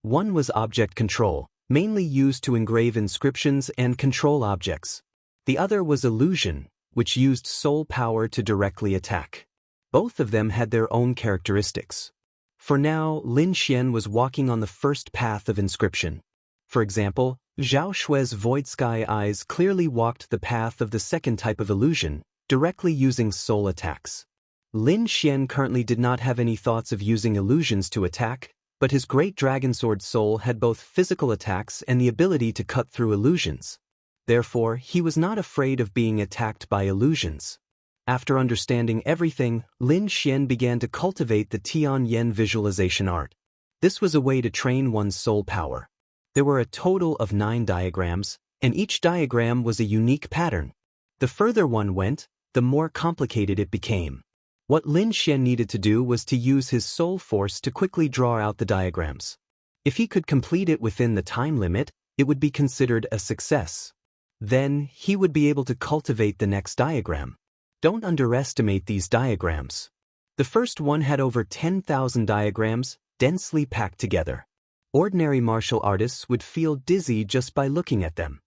One was object control, mainly used to engrave inscriptions and control objects. The other was illusion, which used soul power to directly attack. Both of them had their own characteristics. For now, Lin Xian was walking on the first path of inscription. For example, Zhao Xue's Void Sky Eyes clearly walked the path of the second type of illusion, directly using soul attacks. Lin Xian currently did not have any thoughts of using illusions to attack, but his Great Dragon Sword soul had both physical attacks and the ability to cut through illusions. Therefore, he was not afraid of being attacked by illusions. After understanding everything, Lin Xian began to cultivate the Tian Yen visualization art. This was a way to train one's soul power. There were a total of 9 diagrams, and each diagram was a unique pattern. The further one went, the more complicated it became. What Lin Xian needed to do was to use his soul force to quickly draw out the diagrams. If he could complete it within the time limit, it would be considered a success. Then, he would be able to cultivate the next diagram. Don't underestimate these diagrams. The first one had over 10,000 diagrams, densely packed together. Ordinary martial artists would feel dizzy just by looking at them.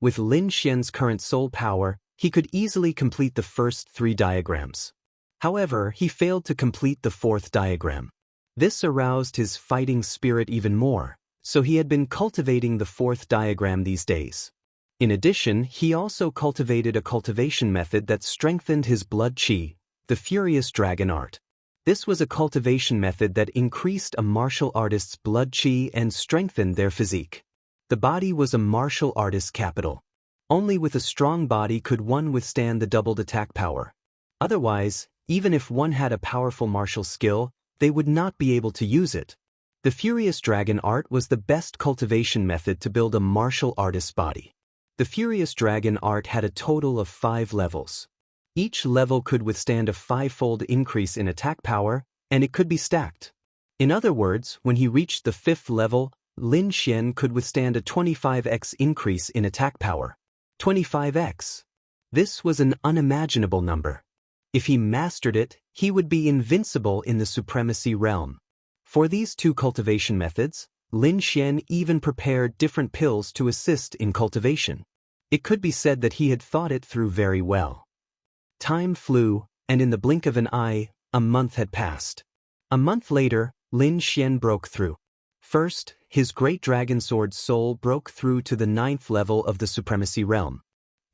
With Lin Xian's current soul power, he could easily complete the first 3 diagrams. However, he failed to complete the 4th diagram. This aroused his fighting spirit even more, so he had been cultivating the 4th diagram these days. In addition, he also cultivated a cultivation method that strengthened his blood qi, the Furious Dragon Art. This was a cultivation method that increased a martial artist's blood qi and strengthened their physique. The body was a martial artist's capital. Only with a strong body could one withstand the doubled attack power. Otherwise, even if one had a powerful martial skill, they would not be able to use it. The Furious Dragon Art was the best cultivation method to build a martial artist's body. The Furious Dragon Art had a total of 5 levels. Each level could withstand a 5-fold increase in attack power, and it could be stacked. In other words, when he reached the 5th level, Lin Xian could withstand a 25x increase in attack power. 25x. This was an unimaginable number. If he mastered it, he would be invincible in the supremacy realm. For these 2 cultivation methods, Lin Xian even prepared different pills to assist in cultivation. It could be said that he had thought it through very well. Time flew, and in the blink of an eye, a month had passed. A month later, Lin Xian broke through. First, his Great Dragon Sword soul broke through to the 9th level of the Supremacy Realm.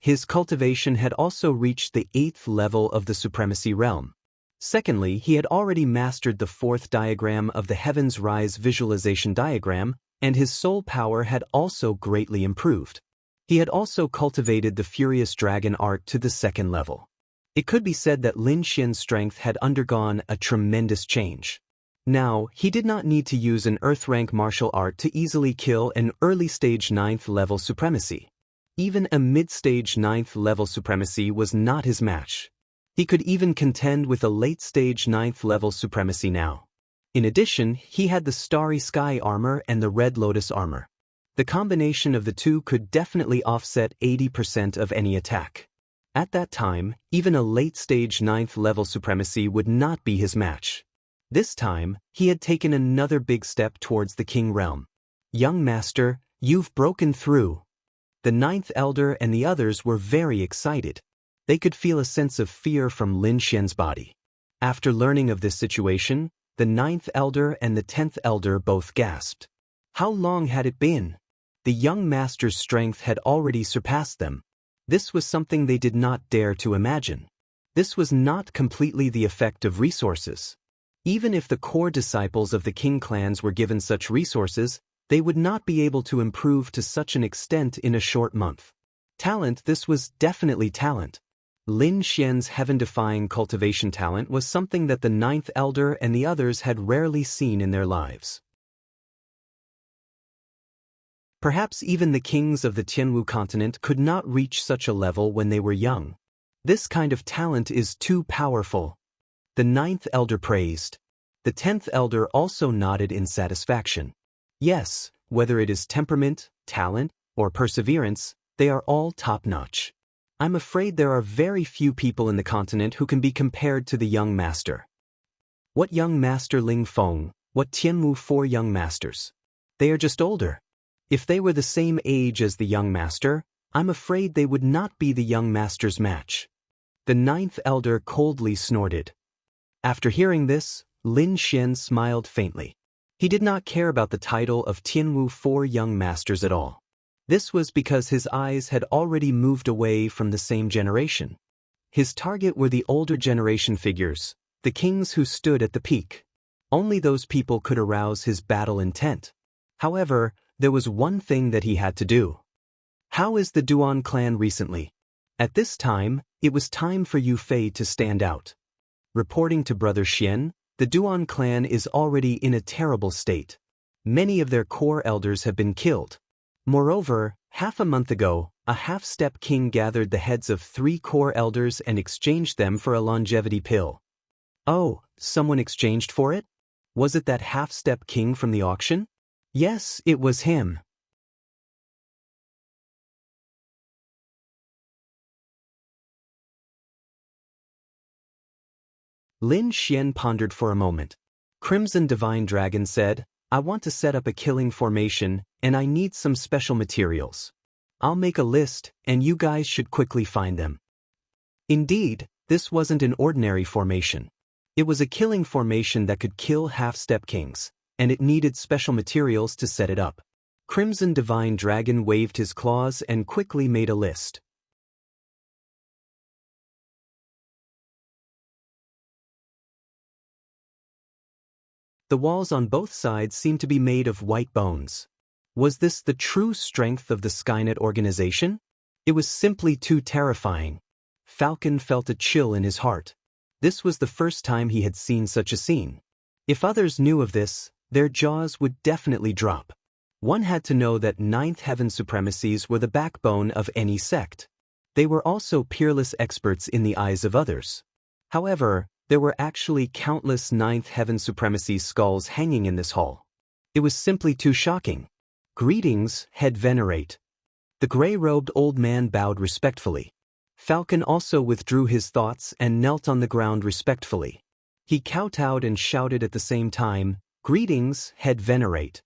His cultivation had also reached the 8th level of the Supremacy Realm. Secondly, he had already mastered the 4th diagram of the Heavens Rise visualization diagram, and his soul power had also greatly improved. He had also cultivated the Furious Dragon Art to the 2nd level. It could be said that Lin Xian's strength had undergone a tremendous change. Now, he did not need to use an Earth-rank martial art to easily kill an early-stage 9th level supremacy. Even a mid-stage 9th level supremacy was not his match. He could even contend with a late-stage 9th level supremacy now. In addition, he had the Starry Sky armor and the Red Lotus armor. The combination of the two could definitely offset 80% of any attack. At that time, even a late-stage 9th level supremacy would not be his match. This time, he had taken another big step towards the king realm. Young master, you've broken through. The 9th elder and the others were very excited. They could feel a sense of fear from Lin Xian's body. After learning of this situation, the 9th elder and the 10th elder both gasped. How long had it been? The young master's strength had already surpassed them. This was something they did not dare to imagine. This was not completely the effect of resources. Even if the core disciples of the king clans were given such resources, they would not be able to improve to such an extent in a short month. Talent, this was definitely talent. Lin Xian's heaven-defying cultivation talent was something that the 9th elder and the others had rarely seen in their lives. Perhaps even the kings of the Tianwu continent could not reach such a level when they were young. This kind of talent is too powerful. The 9th elder praised. The 10th elder also nodded in satisfaction. Yes, whether it is temperament, talent, or perseverance, they are all top-notch. I'm afraid there are very few people in the continent who can be compared to the young master. What young master Ling Feng, what Tianwu 4 young masters? They are just older. If they were the same age as the young master, I'm afraid they would not be the young master's match. The 9th elder coldly snorted. After hearing this, Lin Xian smiled faintly. He did not care about the title of Tianwu 4 young masters at all. This was because his eyes had already moved away from the same generation. His target were the older generation figures, the kings who stood at the peak. Only those people could arouse his battle intent. However, there was one thing that he had to do. How is the Duan clan recently? At this time, it was time for Yu Fei to stand out. Reporting to Brother Xian, the Duan clan is already in a terrible state. Many of their core elders have been killed. Moreover, half a month ago, a half-step king gathered the heads of 3 core elders and exchanged them for a longevity pill. Oh, someone exchanged for it? Was it that half-step king from the auction? Yes, it was him. Lin Xian pondered for a moment. Crimson Divine Dragon said, I want to set up a killing formation, and I need some special materials. I'll make a list, and you guys should quickly find them. Indeed, this wasn't an ordinary formation. It was a killing formation that could kill half-step kings, and it needed special materials to set it up. Crimson Divine Dragon waved his claws and quickly made a list. The walls on both sides seemed to be made of white bones. Was this the true strength of the Skynet organization? It was simply too terrifying. Falcon felt a chill in his heart. This was the first time he had seen such a scene. If others knew of this, their jaws would definitely drop. One had to know that 9th heaven supremacies were the backbone of any sect. They were also peerless experts in the eyes of others. However, there were actually countless 9th heaven supremacy skulls hanging in this hall. It was simply too shocking. Greetings, Head Venerate. The gray-robed old man bowed respectfully. Falcon also withdrew his thoughts and knelt on the ground respectfully. He kowtowed and shouted at the same time, Greetings, Head Venerate.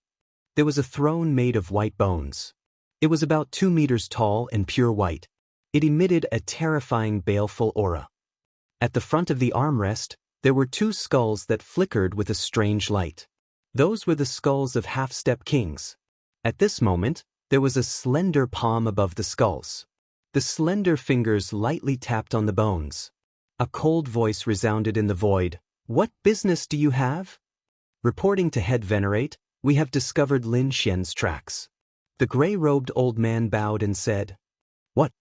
There was a throne made of white bones. It was about 2 meters tall and pure white. It emitted a terrifying baleful aura. At the front of the armrest, there were 2 skulls that flickered with a strange light. Those were the skulls of half-step kings. At this moment, there was a slender palm above the skulls. The slender fingers lightly tapped on the bones. A cold voice resounded in the void. What business do you have? Reporting to Head Venerate, we have discovered Lin Xian's tracks. The gray-robed old man bowed and said, What?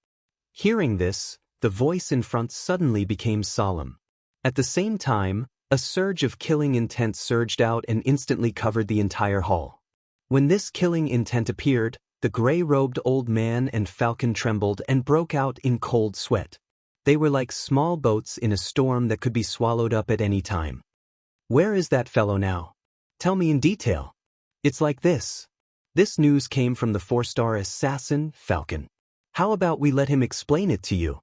Hearing this, the voice in front suddenly became solemn. At the same time, a surge of killing intent surged out and instantly covered the entire hall. When this killing intent appeared, the gray-robed old man and Falcon trembled and broke out in cold sweat. They were like small boats in a storm that could be swallowed up at any time. Where is that fellow now? Tell me in detail. It's like this. This news came from the 4-star assassin, Falcon. How about we let him explain it to you?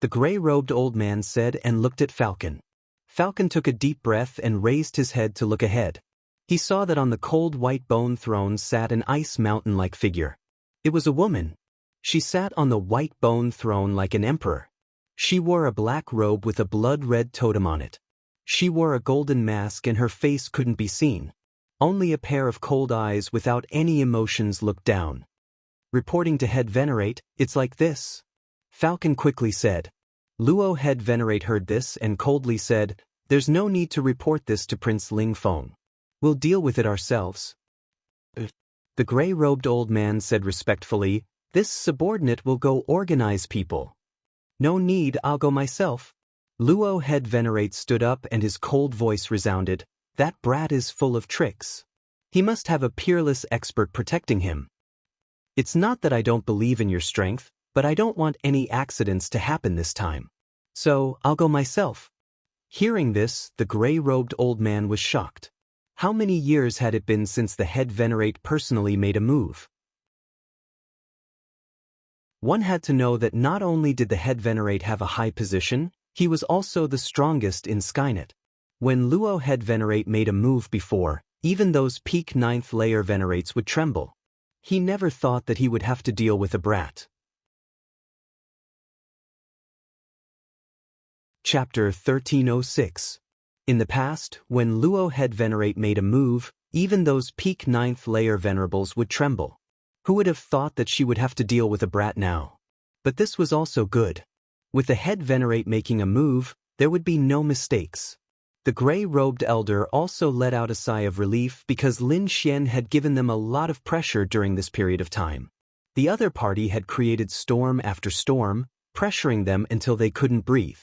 The gray-robed old man said and looked at Falcon. Falcon took a deep breath and raised his head to look ahead. He saw that on the cold white bone throne sat an ice mountain-like figure. It was a woman. She sat on the white bone throne like an emperor. She wore a black robe with a blood-red totem on it. She wore a golden mask and her face couldn't be seen. Only a pair of cold eyes without any emotions looked down. Reporting to Head Venerate, it's like this. Falcon quickly said. Luo Head Venerate heard this and coldly said, there's no need to report this to Prince Ling Feng. We'll deal with it ourselves. The gray-robed old man said respectfully, this subordinate will go organize people. No need, I'll go myself. Luo Head Venerate stood up and his cold voice resounded, that brat is full of tricks. He must have a peerless expert protecting him. It's not that I don't believe in your strength, but I don't want any accidents to happen this time. So, I'll go myself. Hearing this, the gray-robed old man was shocked. How many years had it been since the Head Venerate personally made a move? One had to know that not only did the Head Venerate have a high position, he was also the strongest in Skynet. When Luo Head Venerate made a move before, even those peak 9th layer Venerates would tremble. He never thought that he would have to deal with a brat. Chapter 1306. In the past, when Luo Head Venerate made a move, even those peak 9th layer Venerables would tremble. Who would have thought that she would have to deal with a brat now? But this was also good. With the Head Venerate making a move, there would be no mistakes. The gray-robed elder also let out a sigh of relief because Lin Xian had given them a lot of pressure during this period of time. The other party had created storm after storm, pressuring them until they couldn't breathe.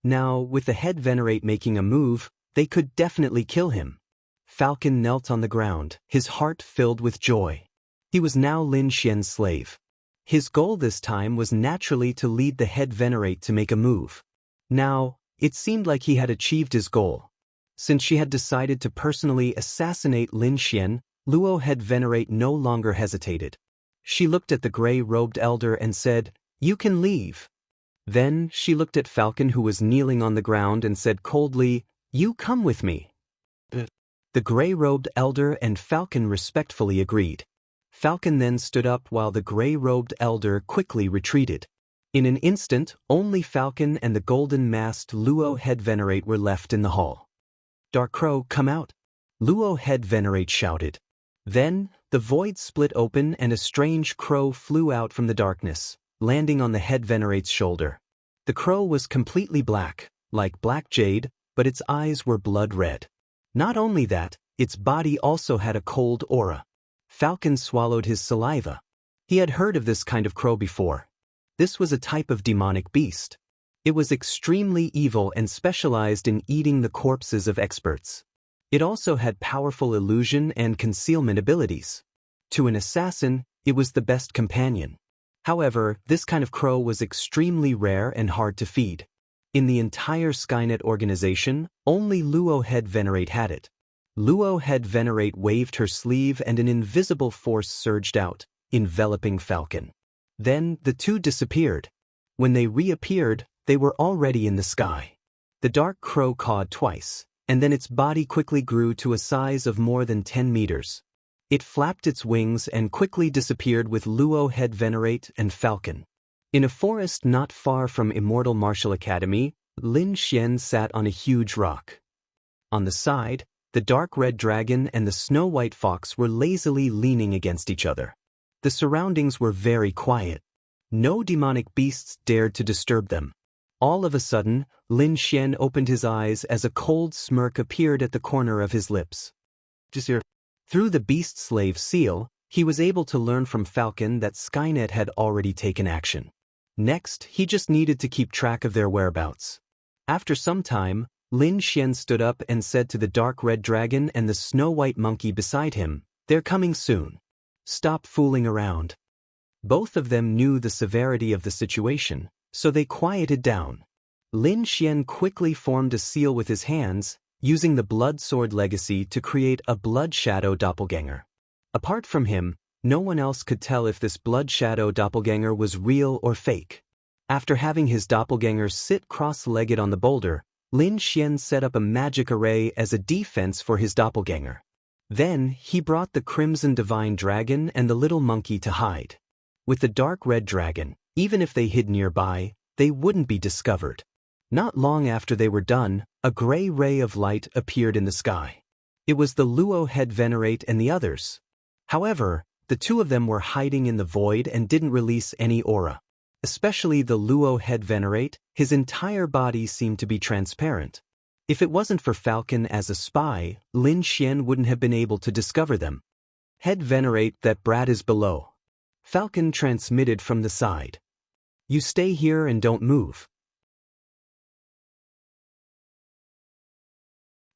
Now, with the Head Venerate making a move, they could definitely kill him. Falcon knelt on the ground, his heart filled with joy. He was now Lin Xian's slave. His goal this time was naturally to lead the Head Venerate to make a move. Now, it seemed like he had achieved his goal. Since she had decided to personally assassinate Lin Xian, Luo Head Venerate no longer hesitated. She looked at the gray-robed elder and said, "You can leave." Then, she looked at Falcon who was kneeling on the ground and said coldly, "You come with me." The gray-robed elder and Falcon respectfully agreed. Falcon then stood up while the gray-robed elder quickly retreated. In an instant, only Falcon and the golden-masked Luo Head Venerate were left in the hall. "Dark Crow, come out!" Luo Head Venerate shouted. Then, the void split open and a strange crow flew out from the darkness, landing on the Head Venerate's shoulder. The crow was completely black, like black jade, but its eyes were blood red. Not only that, its body also had a cold aura. Falcon swallowed his saliva. He had heard of this kind of crow before. This was a type of demonic beast. It was extremely evil and specialized in eating the corpses of experts. It also had powerful illusion and concealment abilities. To an assassin, it was the best companion. However, this kind of crow was extremely rare and hard to feed. In the entire Skynet organization, only Luo Head Venerate had it. Luo Head Venerate waved her sleeve and an invisible force surged out, enveloping Falcon. Then, the two disappeared. When they reappeared, they were already in the sky. The dark crow cawed twice, and then its body quickly grew to a size of more than 10 meters. It flapped its wings and quickly disappeared with Luo Head Venerate and Falcon. In a forest not far from Immortal Martial Academy, Lin Xian sat on a huge rock. On the side, the dark red dragon and the snow-white fox were lazily leaning against each other. The surroundings were very quiet. No demonic beasts dared to disturb them. All of a sudden, Lin Xian opened his eyes as a cold smirk appeared at the corner of his lips. Through the beast slave seal, he was able to learn from Falcon that Skynet had already taken action. Next, he just needed to keep track of their whereabouts. After some time, Lin Xian stood up and said to the dark red dragon and the snow-white monkey beside him, "They're coming soon. Stop fooling around." Both of them knew the severity of the situation, so they quieted down. Lin Xian quickly formed a seal with his hands, using the Blood Sword legacy to create a blood shadow doppelganger. Apart from him, No one else could tell if this blood shadow doppelganger was real or fake. After having his doppelganger sit cross-legged on the boulder, Lin Xian set up a magic array as a defense for his doppelganger. Then, he brought the Crimson Divine Dragon and the little monkey to hide. With the dark red dragon, even if they hid nearby, they wouldn't be discovered. Not long after they were done, a gray ray of light appeared in the sky. It was the Luo Head Venerate and the others. However, the two of them were hiding in the void and didn't release any aura. Especially the Luo Head Venerate, his entire body seemed to be transparent. If it wasn't for Falcon as a spy, Lin Xian wouldn't have been able to discover them. Head Venerate, that brat is below. Falcon transmitted from the side. You stay here and don't move.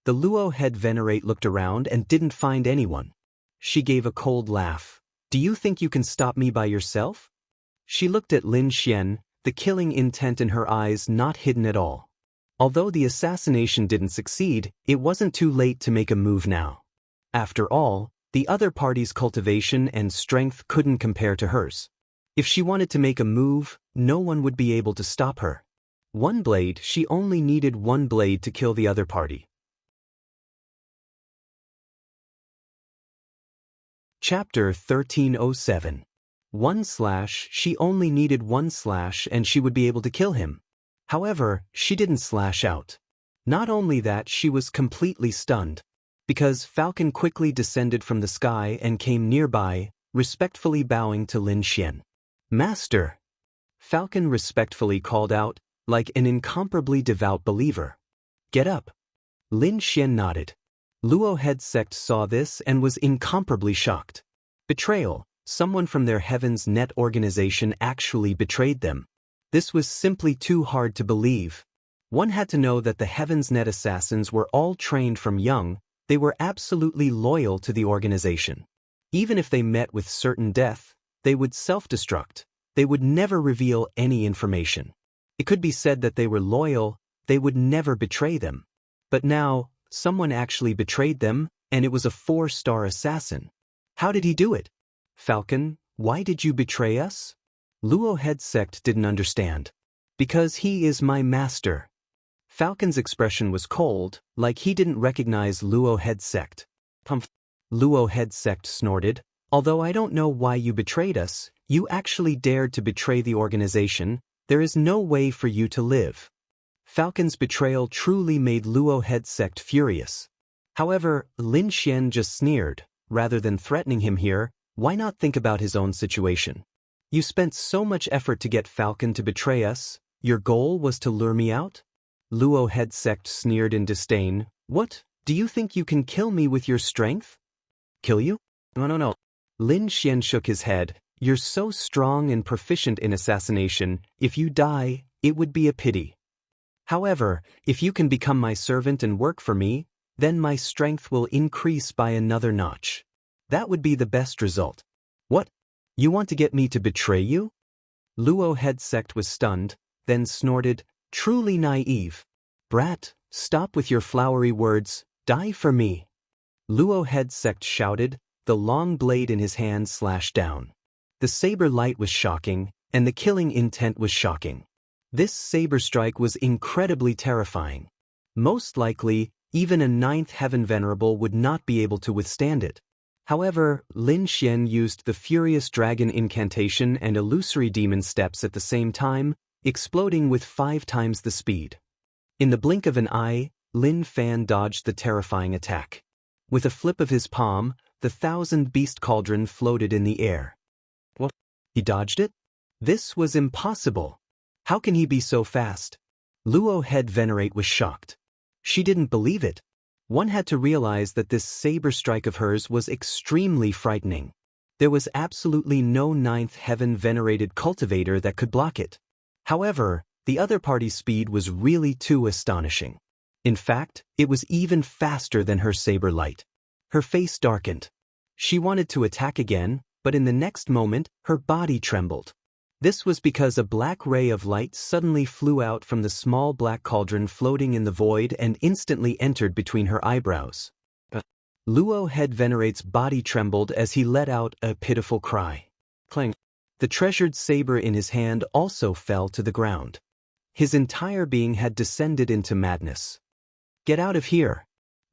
The Luo Head Venerate looked around and didn't find anyone. She gave a cold laugh. Do you think you can stop me by yourself? She looked at Lin Xian, the killing intent in her eyes not hidden at all. Although the assassination didn't succeed, it wasn't too late to make a move now. After all, the other party's cultivation and strength couldn't compare to hers. If she wanted to make a move, no one would be able to stop her. One blade, she only needed one blade to kill the other party. Chapter 1307. She only needed one slash and she would be able to kill him. However, she didn't slash out. Not only that, she was completely stunned. Because Falcon quickly descended from the sky and came nearby, respectfully bowing to Lin Xian. Master! Falcon respectfully called out, like an incomparably devout believer. Get up! Lin Xian nodded. Luo Head Sect saw this and was incomparably shocked. Betrayal. Someone from their Heaven's Net organization actually betrayed them. This was simply too hard to believe. One had to know that the Heaven's Net assassins were all trained from young, they were absolutely loyal to the organization. Even if they met with certain death, they would self-destruct. They would never reveal any information. It could be said that they were loyal, they would never betray them. But now, someone actually betrayed them, and it was a 4-star assassin. How did he do it? Falcon, why did you betray us? Luo Head Sect didn't understand. Because he is my master. Falcon's expression was cold, like he didn't recognize Luo Head Sect. Luo Head Sect snorted. Although I don't know why you betrayed us, you actually dared to betray the organization, there is no way for you to live. Falcon's betrayal truly made Luo Head Sect furious. However, Lin Xian just sneered. Rather than threatening him here, why not think about his own situation? You spent so much effort to get Falcon to betray us, your goal was to lure me out? Luo Head Sect sneered in disdain. What, do you think you can kill me with your strength? Kill you? No. Lin Xian shook his head. You're so strong and proficient in assassination, if you die, it would be a pity. However, if you can become my servant and work for me, then my strength will increase by another notch. That would be the best result. What? You want to get me to betray you? Luo Head Sect was stunned, then snorted, truly naive. Brat, stop with your flowery words, die for me. Luo Head Sect shouted, the long blade in his hand slashed down. The saber light was shocking, and the killing intent was shocking. This saber strike was incredibly terrifying. Most likely, even a 9th Heaven Venerable would not be able to withstand it. However, Lin Xian used the Furious Dragon Incantation and Illusory Demon Steps at the same time, exploding with 5 times the speed. In the blink of an eye, Lin Fan dodged the terrifying attack. With a flip of his palm, the 1,000 Beast Cauldron floated in the air. What? He dodged it? This was impossible. How can he be so fast? Luo Head Venerate was shocked. She didn't believe it. One had to realize that this saber strike of hers was extremely frightening. There was absolutely no 9th Heaven Venerated cultivator that could block it. However, the other party's speed was really too astonishing. In fact, it was even faster than her saber light. Her face darkened. She wanted to attack again, but in the next moment, her body trembled. This was because a black ray of light suddenly flew out from the small black cauldron floating in the void and instantly entered between her eyebrows. Luo Head Venerate's body trembled as he let out a pitiful cry. Clang. The treasured saber in his hand also fell to the ground. His entire being had descended into madness. Get out of here!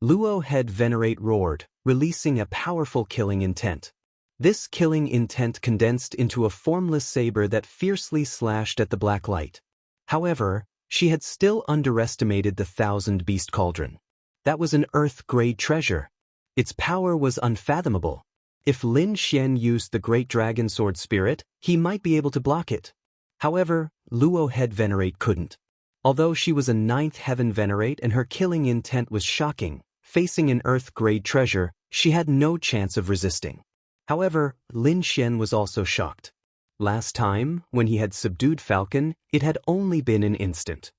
Luo Head Venerate roared, releasing a powerful killing intent. This killing intent condensed into a formless saber that fiercely slashed at the black light. However, she had still underestimated the Thousand Beast Cauldron. That was an Earth-grade treasure. Its power was unfathomable. If Lin Xian used the Great Dragon Sword Spirit, he might be able to block it. However, Luo Head Venerate couldn't. Although she was a 9th Heaven Venerate and her killing intent was shocking, facing an Earth-grade treasure, she had no chance of resisting. However, Lin Xian was also shocked. Last time, when he had subdued Falcon, it had only been an instant.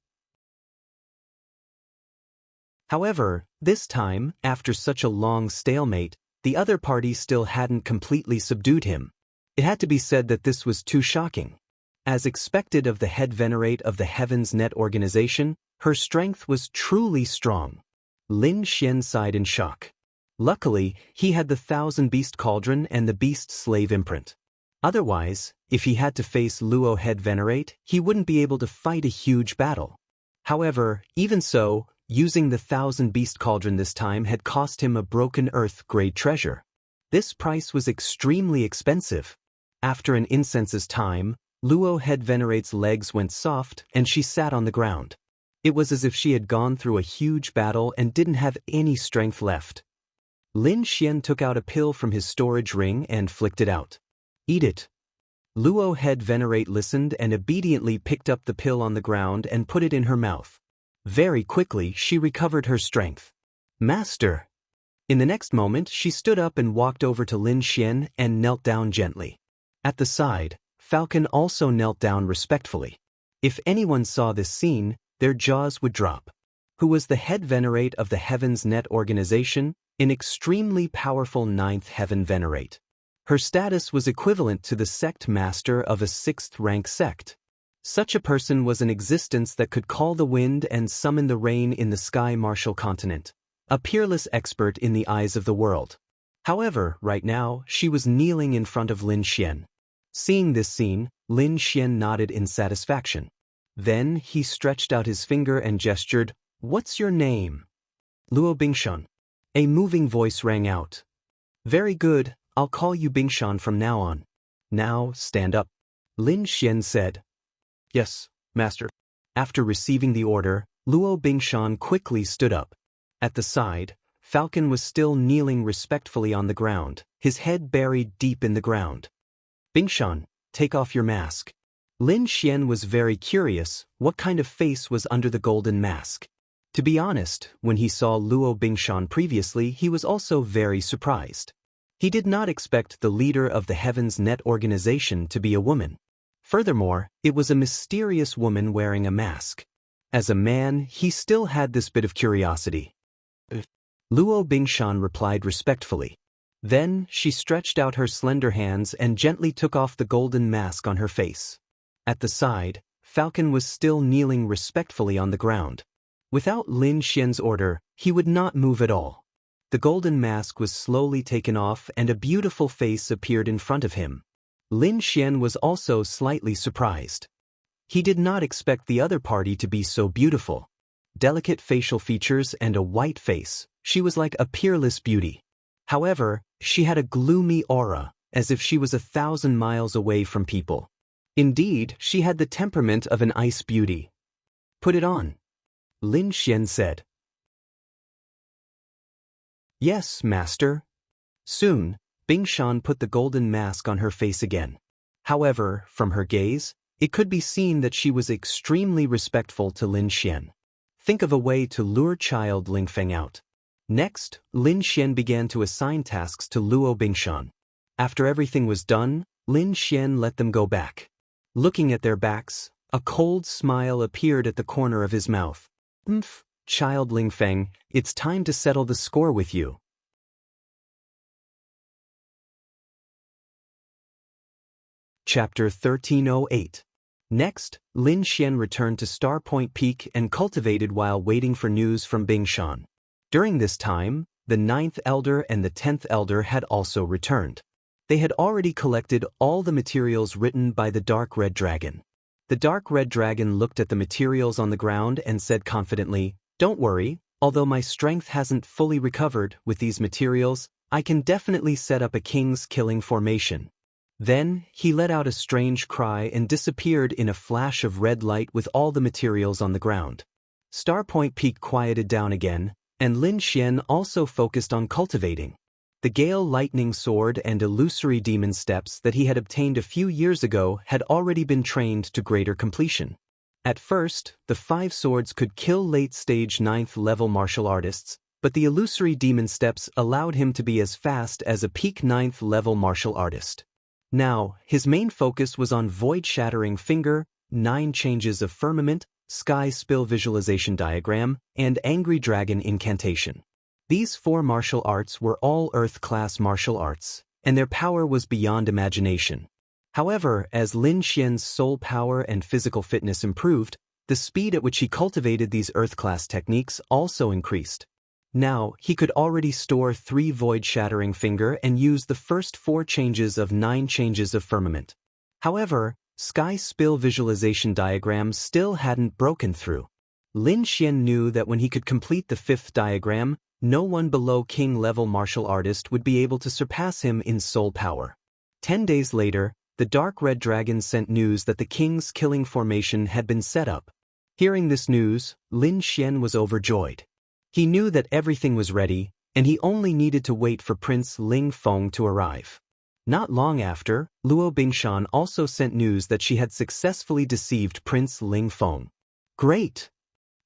However, this time, after such a long stalemate, the other party still hadn't completely subdued him. It had to be said that this was too shocking. As expected of the head venerate of the Heaven's Net organization, her strength was truly strong. Lin Xian sighed in shock. Luckily, he had the Thousand Beast Cauldron and the Beast Slave imprint. Otherwise, if he had to face Luo Head Venerate, he wouldn't be able to fight a huge battle. However, even so, using the Thousand Beast Cauldron this time had cost him a broken Earth-grade treasure. This price was extremely expensive. After an incense's time, Luo Head Venerate's legs went soft and she sat on the ground. It was as if she had gone through a huge battle and didn't have any strength left. Lin Xian took out a pill from his storage ring and flicked it out. Eat it. Luo Head Venerate listened and obediently picked up the pill on the ground and put it in her mouth. Very quickly, she recovered her strength. Master! In the next moment, she stood up and walked over to Lin Xian and knelt down gently. At the side, Falcon also knelt down respectfully. If anyone saw this scene, their jaws would drop. Who was the head venerate of the Heaven's Net organization, an extremely powerful 9th Heaven Venerate. Her status was equivalent to the sect master of a 6th-rank sect. Such a person was an existence that could call the wind and summon the rain in the sky martial continent, a peerless expert in the eyes of the world. However, right now, she was kneeling in front of Lin Xian. Seeing this scene, Lin Xian nodded in satisfaction. Then he stretched out his finger and gestured, "What's your name?" Luo Bingshan. A moving voice rang out. "Very good, I'll call you Bingshan from now on. Now, stand up." Lin Xian said. "Yes, master." After receiving the order, Luo Bingshan quickly stood up. At the side, Falcon was still kneeling respectfully on the ground, his head buried deep in the ground. "Bingshan, take off your mask." Lin Xian was very curious what kind of face was under the golden mask. To be honest, when he saw Luo Bingshan previously, he was also very surprised. He did not expect the leader of the Heaven's Net organization to be a woman. Furthermore, it was a mysterious woman wearing a mask. As a man, he still had this bit of curiosity. Luo Bingshan replied respectfully. Then, she stretched out her slender hands and gently took off the golden mask on her face. At the side, Falcon was still kneeling respectfully on the ground. Without Lin Xian's order, he would not move at all. The golden mask was slowly taken off and a beautiful face appeared in front of him. Lin Xian was also slightly surprised. He did not expect the other party to be so beautiful. Delicate facial features and a white face, she was like a peerless beauty. However, she had a gloomy aura, as if she was 1,000 miles away from people. Indeed, she had the temperament of an ice beauty. "Put it on," Lin Xian said. "Yes, master." Soon, Bingshan put the golden mask on her face again. However, from her gaze, it could be seen that she was extremely respectful to Lin Xian. Think of a way to lure child Lingfeng out. Next, Lin Xian began to assign tasks to Luo Bingshan. After everything was done, Lin Xian let them go back. Looking at their backs, a cold smile appeared at the corner of his mouth. Child Lingfeng, it's time to settle the score with you." Chapter 1308. Next, Lin Xian returned to Star Point Peak and cultivated while waiting for news from Bingshan. During this time, the 9th elder and the 10th elder had also returned. They had already collected all the materials written by the dark red dragon. The dark red dragon looked at the materials on the ground and said confidently, "Don't worry, although my strength hasn't fully recovered with these materials, I can definitely set up a king's killing formation." Then, he let out a strange cry and disappeared in a flash of red light with all the materials on the ground. Starpoint Peak quieted down again, and Lin Xian also focused on cultivating. The Gale Lightning Sword and Illusory Demon Steps that he had obtained a few years ago had already been trained to greater completion. At first, the 5 swords could kill late-stage 9th level martial artists, but the Illusory Demon Steps allowed him to be as fast as a peak 9th level martial artist. Now, his main focus was on Void-Shattering Finger, 9 Changes of Firmament, Sky Spill Visualization Diagram, and Angry Dragon Incantation. These 4 martial arts were all Earth-class martial arts, and their power was beyond imagination. However, as Lin Xian's soul power and physical fitness improved, the speed at which he cultivated these Earth-class techniques also increased. Now, he could already store 3 Void-Shattering Finger and use the first 4 changes of 9 Changes of Firmament. However, Sky Spill Visualization Diagram still hadn't broken through. Lin Xian knew that when he could complete the 5th diagram, no one below king-level martial artist would be able to surpass him in soul power. 10 days later, the Dark Red Dragon sent news that the king's killing formation had been set up. Hearing this news, Lin Xian was overjoyed. He knew that everything was ready, and he only needed to wait for Prince Ling Feng to arrive. Not long after, Luo Bingshan also sent news that she had successfully deceived Prince Ling Feng. Great!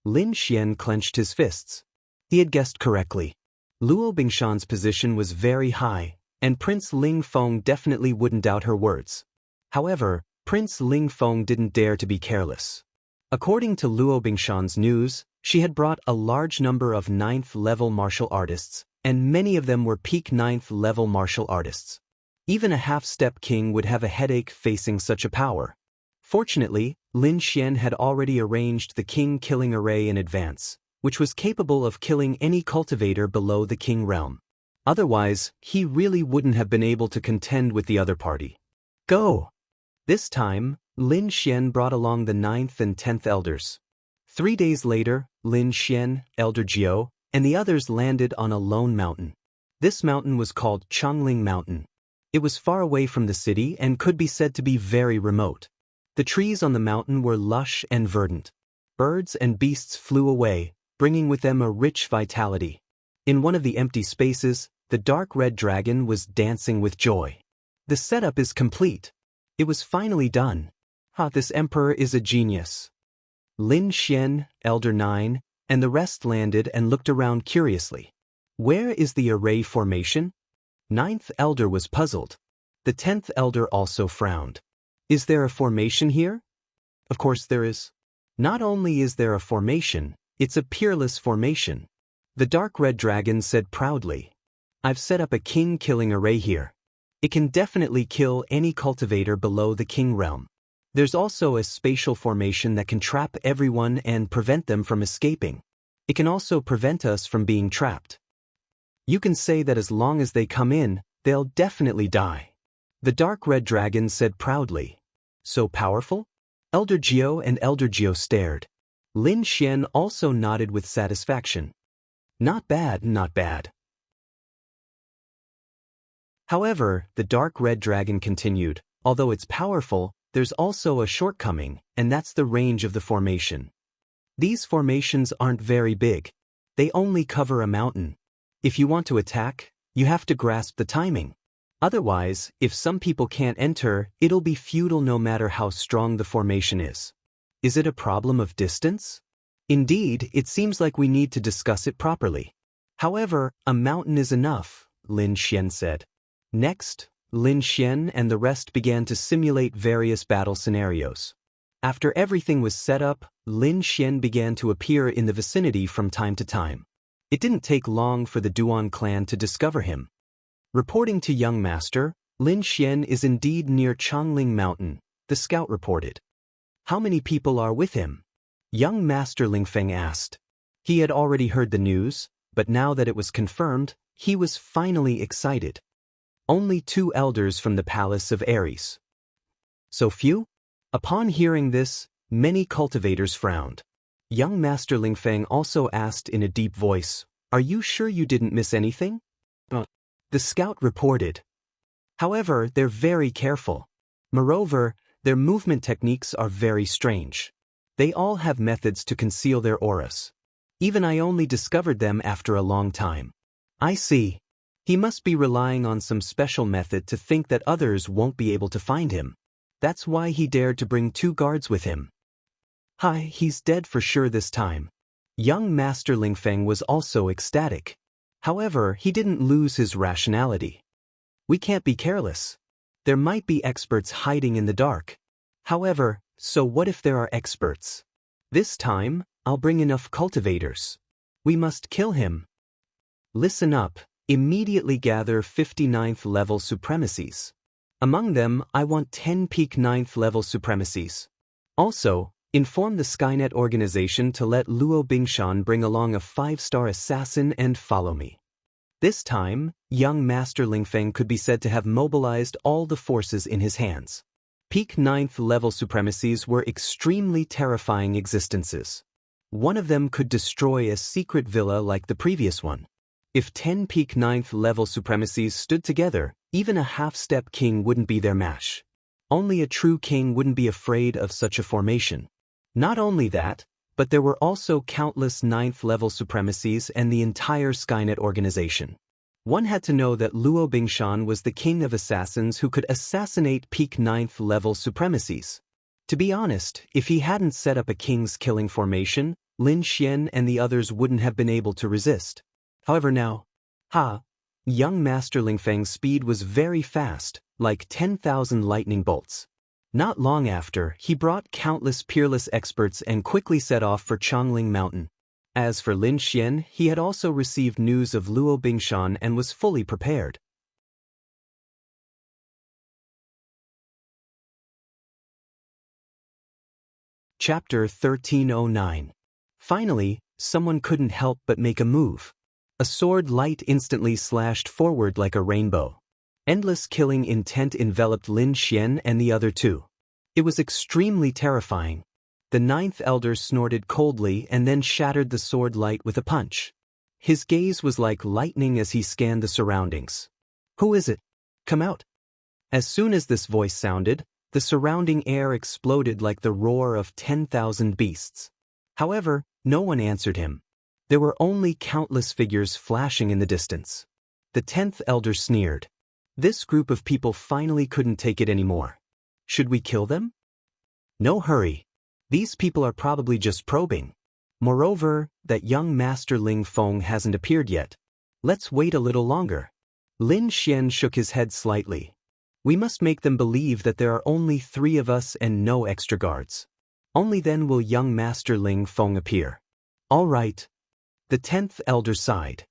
Lin Xian clenched his fists. He had guessed correctly. Luo Bingshan's position was very high, and Prince Ling Feng definitely wouldn't doubt her words. However, Prince Ling Feng didn't dare to be careless. According to Luo Bingshan's news, she had brought a large number of 9th level martial artists, and many of them were peak 9th level martial artists. Even a half-step king would have a headache facing such a power. Fortunately, Lin Xian had already arranged the king killing array in advance, which was capable of killing any cultivator below the king realm. Otherwise, he really wouldn't have been able to contend with the other party. Go! This time, Lin Xian brought along the 9th and 10th elders. 3 days later, Lin Xian, Elder Jiao, and the others landed on a lone mountain. This mountain was called Changling Mountain. It was far away from the city and could be said to be very remote. The trees on the mountain were lush and verdant. Birds and beasts flew away, bringing with them a rich vitality. In one of the empty spaces, the dark red dragon was dancing with joy. The setup is complete. It was finally done. This emperor is a genius. Lin Xian, Elder 9, and the rest landed and looked around curiously. Where is the array formation? 9th elder was puzzled. The 10th elder also frowned. Is there a formation here? Of course there is. Not only is there a formation, it's a peerless formation. The dark red dragon said proudly. I've set up a king-killing array here. It can definitely kill any cultivator below the king realm. There's also a spatial formation that can trap everyone and prevent them from escaping. It can also prevent us from being trapped. You can say that as long as they come in, they'll definitely die. The dark red dragon said proudly. So powerful? Elder Jiao and Elder Jiao stared. Lin Xian also nodded with satisfaction. Not bad, not bad. However, the dark red dragon continued, although it's powerful, there's also a shortcoming, and that's the range of the formation. These formations aren't very big. They only cover a mountain. If you want to attack, you have to grasp the timing. Otherwise, if some people can't enter, it'll be futile no matter how strong the formation is. Is it a problem of distance? Indeed, it seems like we need to discuss it properly. However, a mountain is enough, Lin Xian said. Next, Lin Xian and the rest began to simulate various battle scenarios. After everything was set up, Lin Xian began to appear in the vicinity from time to time. It didn't take long for the Duan clan to discover him. Reporting to young master, Lin Xian is indeed near Changling Mountain, the scout reported. How many people are with him? Young master Ling Feng asked. He had already heard the news, But now that it was confirmed, he was finally excited. Only 2 elders from the palace of Ares. So few? Upon hearing this, many cultivators frowned. Young Master Lingfeng also asked in a deep voice, "Are you sure you didn't miss anything?" The scout reported. However, they're very careful. Moreover, their movement techniques are very strange. They all have methods to conceal their auras. Even I only discovered them after a long time. I see. He must be relying on some special method to think that others won't be able to find him. That's why he dared to bring 2 guards with him. Hi, he's dead for sure this time. Young Master Lingfeng was also ecstatic. However, he didn't lose his rationality. We can't be careless. There might be experts hiding in the dark. However, so what if there are experts? This time, I'll bring enough cultivators. We must kill him. Listen up, immediately gather 59th level supremacies. Among them, I want 10 peak 9th level supremacies. Also, inform the Skynet organization to let Luo Bingshan bring along a 5-star assassin and follow me. This time, young Master Lingfeng could be said to have mobilized all the forces in his hands. Peak 9th level supremacies were extremely terrifying existences. One of them could destroy a secret villa like the previous one. If 10 peak 9th level supremacies stood together, even a half-step king wouldn't be their match. Only a true king wouldn't be afraid of such a formation. Not only that, but there were also countless 9th level supremacies and the entire Skynet organization. One had to know that Luo Bingshan was the king of assassins who could assassinate peak 9th level supremacies. To be honest, if he hadn't set up a king's killing formation, Lin Xian and the others wouldn't have been able to resist. However now, young Master Lingfeng's speed was very fast, like 10,000 lightning bolts. Not long after, he brought countless peerless experts and quickly set off for Chongling Mountain. As for Lin Xian, he had also received news of Luo Bingshan and was fully prepared. Chapter 1309. Finally, someone couldn't help but make a move. A sword light instantly slashed forward like a rainbow. Endless killing intent enveloped Lin Xian and the other 2. It was extremely terrifying. The 9th elder snorted coldly and then shattered the sword light with a punch. His gaze was like lightning as he scanned the surroundings. Who is it? Come out. As soon as this voice sounded, the surrounding air exploded like the roar of 10,000 beasts. However, no one answered him. There were only countless figures flashing in the distance. The 10th elder sneered. This group of people finally couldn't take it anymore. Should we kill them? No hurry. These people are probably just probing. Moreover, that young Master Ling Feng hasn't appeared yet. Let's wait a little longer. Lin Xian shook his head slightly. We must make them believe that there are only 3 of us and no extra guards. Only then will young Master Ling Feng appear. All right. The 10th elder sighed.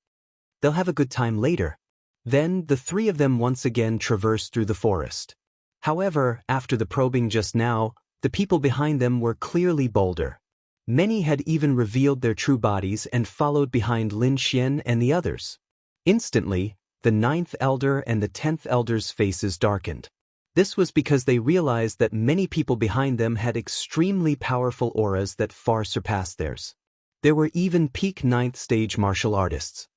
They'll have a good time later. Then, the 3 of them once again traversed through the forest. However, after the probing just now, the people behind them were clearly bolder. Many had even revealed their true bodies and followed behind Lin Xian and the others. Instantly, the 9th elder and the 10th elder's faces darkened. This was because they realized that many people behind them had extremely powerful auras that far surpassed theirs. There were even peak 9th stage martial artists.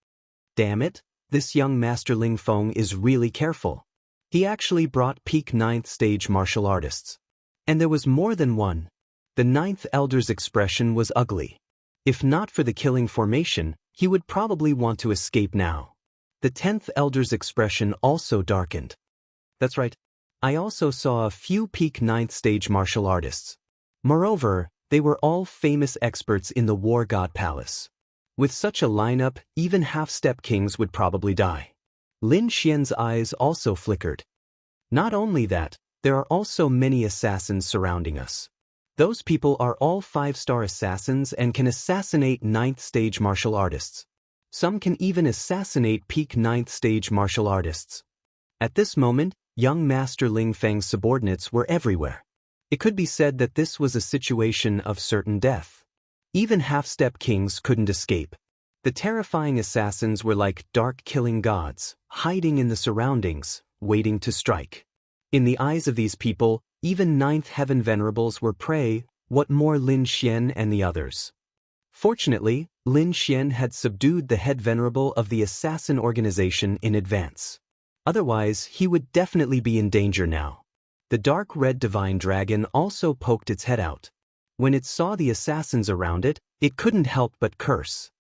Damn it, this young Master Ling Feng is really careful. He actually brought peak 9th stage martial artists. And there was more than one. The 9th elder's expression was ugly. If not for the killing formation, he would probably want to escape now. The 10th elder's expression also darkened. That's right. I also saw a few peak 9th stage martial artists. Moreover, they were all famous experts in the War God Palace. With such a lineup, even half-step kings would probably die. Lin Xian's eyes also flickered. Not only that, there are also many assassins surrounding us. Those people are all 5-star assassins and can assassinate 9th stage martial artists. Some can even assassinate peak 9th stage martial artists. At this moment, young Master Ling Feng's subordinates were everywhere. It could be said that this was a situation of certain death. Even half-step kings couldn't escape. The terrifying assassins were like dark killing gods, hiding in the surroundings, waiting to strike. In the eyes of these people, even Ninth Heaven Venerables were prey, what more Lin Xian and the others. Fortunately, Lin Xian had subdued the head venerable of the assassin organization in advance. Otherwise, he would definitely be in danger now. The dark red divine dragon also poked its head out. When it saw the assassins around it, it couldn't help but curse.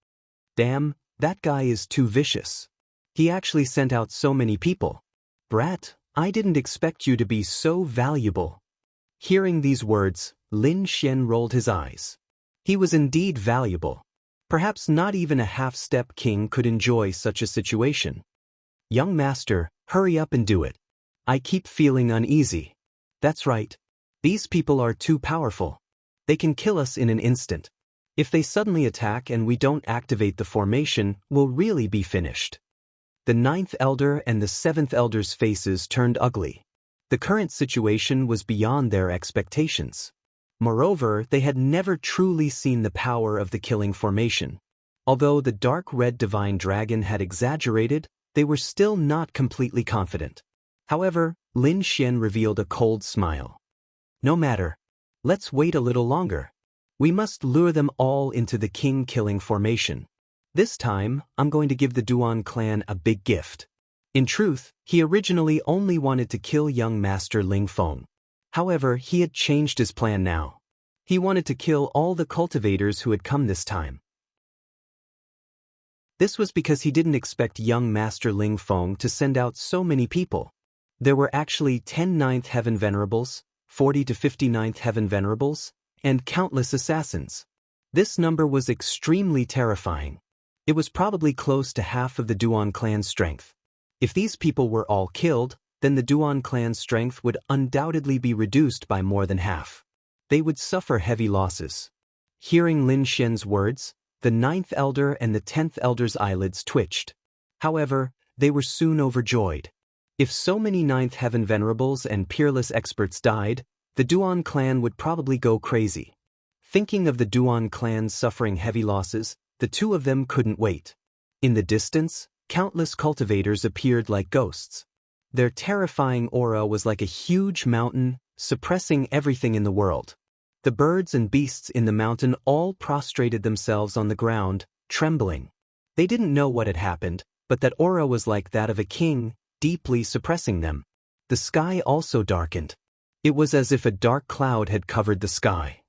Damn, that guy is too vicious. He actually sent out so many people. Brat, I didn't expect you to be so valuable. Hearing these words, Lin Xian rolled his eyes. He was indeed valuable. Perhaps not even a half-step king could enjoy such a situation. Young master, hurry up and do it. I keep feeling uneasy. That's right. These people are too powerful. They can kill us in an instant. If they suddenly attack and we don't activate the formation, we'll really be finished. The ninth elder and the seventh elder's faces turned ugly. The current situation was beyond their expectations. Moreover, they had never truly seen the power of the killing formation. Although the dark red divine dragon had exaggerated, they were still not completely confident. However, Lin Xian revealed a cold smile. No matter. Let's wait a little longer. We must lure them all into the king-killing formation. This time, I'm going to give the Duan clan a big gift. In truth, he originally only wanted to kill young master Ling Feng. However, he had changed his plan now. He wanted to kill all the cultivators who had come this time. This was because he didn't expect young master Ling Feng to send out so many people. There were actually 10 Ninth Heaven Venerables, 40 to 50 Ninth Heaven Venerables, and countless assassins. This number was extremely terrifying. It was probably close to half of the Duan clan's strength. If these people were all killed, then the Duan clan's strength would undoubtedly be reduced by more than half. They would suffer heavy losses. Hearing Lin Xian's words, the ninth elder and the 10th elder's eyelids twitched. However, they were soon overjoyed. If so many Ninth Heaven Venerables and peerless experts died, the Duan clan would probably go crazy. Thinking of the Duan clan suffering heavy losses, the two of them couldn't wait. In the distance, countless cultivators appeared like ghosts. Their terrifying aura was like a huge mountain, suppressing everything in the world. The birds and beasts in the mountain all prostrated themselves on the ground, trembling. They didn't know what had happened, but that aura was like that of a king, deeply suppressing them. The sky also darkened. It was as if a dark cloud had covered the sky.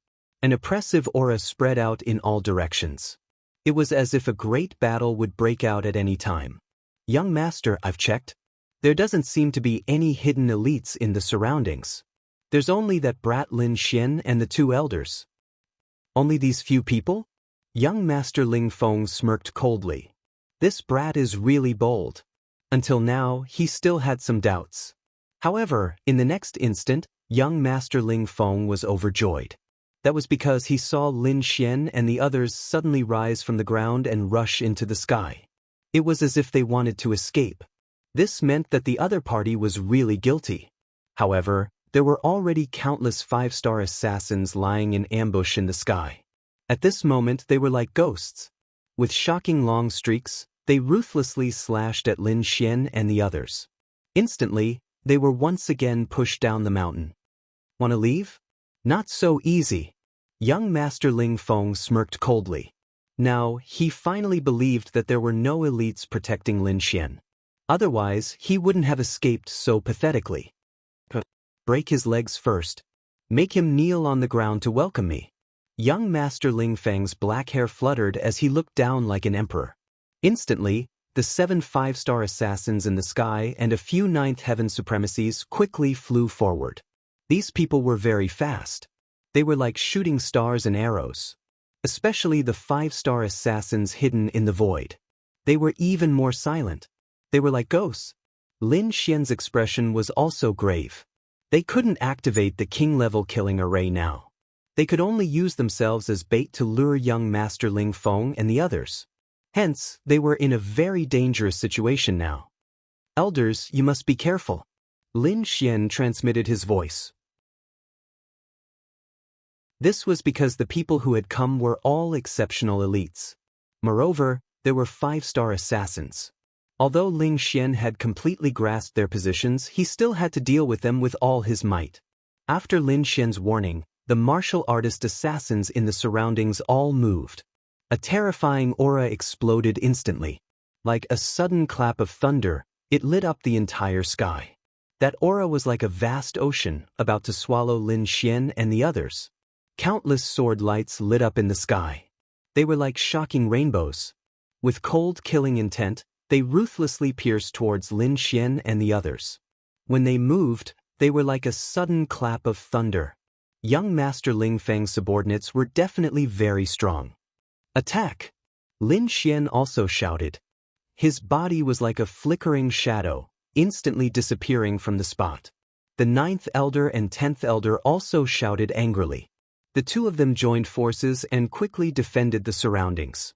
An oppressive aura spread out in all directions. It was as if a great battle would break out at any time. Young master, I've checked. There doesn't seem to be any hidden elites in the surroundings. There's only that brat Lin Xian and the two elders. Only these few people? Young master Ling Feng smirked coldly. This brat is really bold. Until now, he still had some doubts. However, in the next instant, young master Ling Feng was overjoyed. That was because he saw Lin Xian and the others suddenly rise from the ground and rush into the sky. It was as if they wanted to escape. This meant that the other party was really guilty. However, there were already countless five-star assassins lying in ambush in the sky. At this moment, they were like ghosts. With shocking long streaks, they ruthlessly slashed at Lin Xian and the others. Instantly, they were once again pushed down the mountain. Wanna leave? Not so easy. Young master Ling Feng smirked coldly. Now, he finally believed that there were no elites protecting Lin Xian. Otherwise, he wouldn't have escaped so pathetically. Break his legs first. Make him kneel on the ground to welcome me. Young master Ling Feng's black hair fluttered as he looked down like an emperor. Instantly, the 7 five-star assassins in the sky and a few ninth heaven supremacies quickly flew forward. These people were very fast. They were like shooting stars and arrows. Especially the 5-star assassins hidden in the void. They were even more silent. They were like ghosts. Lin Xian's expression was also grave. They couldn't activate the king-level killing array now. They could only use themselves as bait to lure young master Ling Feng and the others. Hence, they were in a very dangerous situation now. Elders, you must be careful. Lin Xian transmitted his voice. This was because the people who had come were all exceptional elites. Moreover, there were 5-star assassins. Although Ling Xian had completely grasped their positions, he still had to deal with them with all his might. After Lin Xian's warning, the martial artist assassins in the surroundings all moved. A terrifying aura exploded instantly. Like a sudden clap of thunder, it lit up the entire sky. That aura was like a vast ocean, about to swallow Lin Xian and the others. Countless sword lights lit up in the sky. They were like shocking rainbows. With cold killing intent, they ruthlessly pierced towards Lin Xian and the others. When they moved, they were like a sudden clap of thunder. Young Master Ling Feng's subordinates were definitely very strong. Attack! Lin Xian also shouted. His body was like a flickering shadow, instantly disappearing from the spot. The 9th Elder and 10th Elder also shouted angrily. The two of them joined forces and quickly defended the surroundings.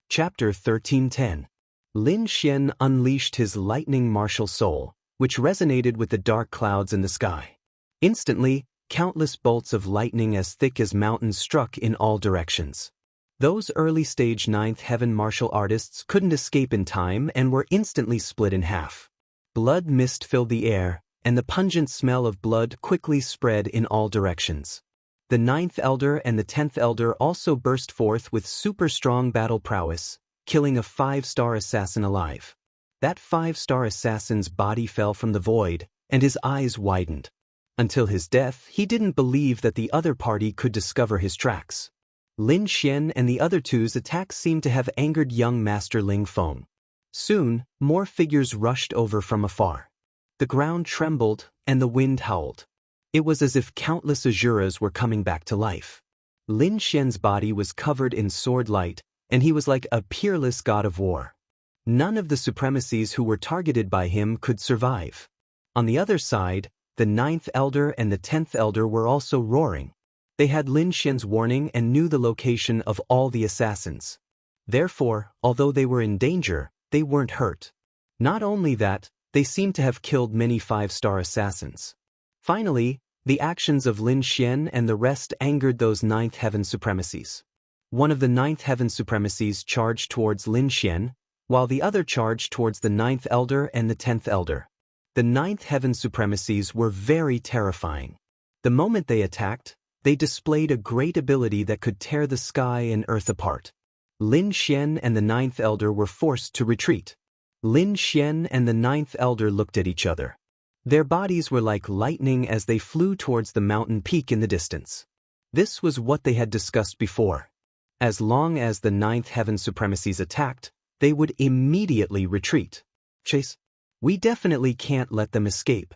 Chapter 13:10. Lin Xian unleashed his lightning martial soul, which resonated with the dark clouds in the sky. Instantly, countless bolts of lightning as thick as mountains struck in all directions. Those early-stage 9th Heaven martial artists couldn't escape in time and were instantly split in half. Blood mist filled the air, and the pungent smell of blood quickly spread in all directions. The 9th Elder and the 10th Elder also burst forth with super-strong battle prowess, killing a 5-star assassin alive. That 5-star assassin's body fell from the void, and his eyes widened. Until his death, he didn't believe that the other party could discover his tracks. Lin Xian and the other two's attacks seemed to have angered young Master Ling Feng. Soon, more figures rushed over from afar. The ground trembled, and the wind howled. It was as if countless Asuras were coming back to life. Lin Xian's body was covered in sword light, and he was like a peerless god of war. None of the supremacies who were targeted by him could survive. On the other side, the 9th Elder and the 10th Elder were also roaring. They had Lin Xian's warning and knew the location of all the assassins. Therefore, although they were in danger, they weren't hurt. Not only that, they seemed to have killed many 5-star assassins. Finally, the actions of Lin Xian and the rest angered those 9th Heaven supremacies. One of the 9th Heaven supremacies charged towards Lin Xian, while the other charged towards the 9th Elder and the 10th Elder. The 9th Heaven supremacies were very terrifying. The moment they attacked, they displayed a great ability that could tear the sky and earth apart. Lin Xian and the 9th Elder were forced to retreat. Lin Xian and the 9th Elder looked at each other. Their bodies were like lightning as they flew towards the mountain peak in the distance. This was what they had discussed before. As long as the 9th Heaven supremacies attacked, they would immediately retreat. Chase, we definitely can't let them escape.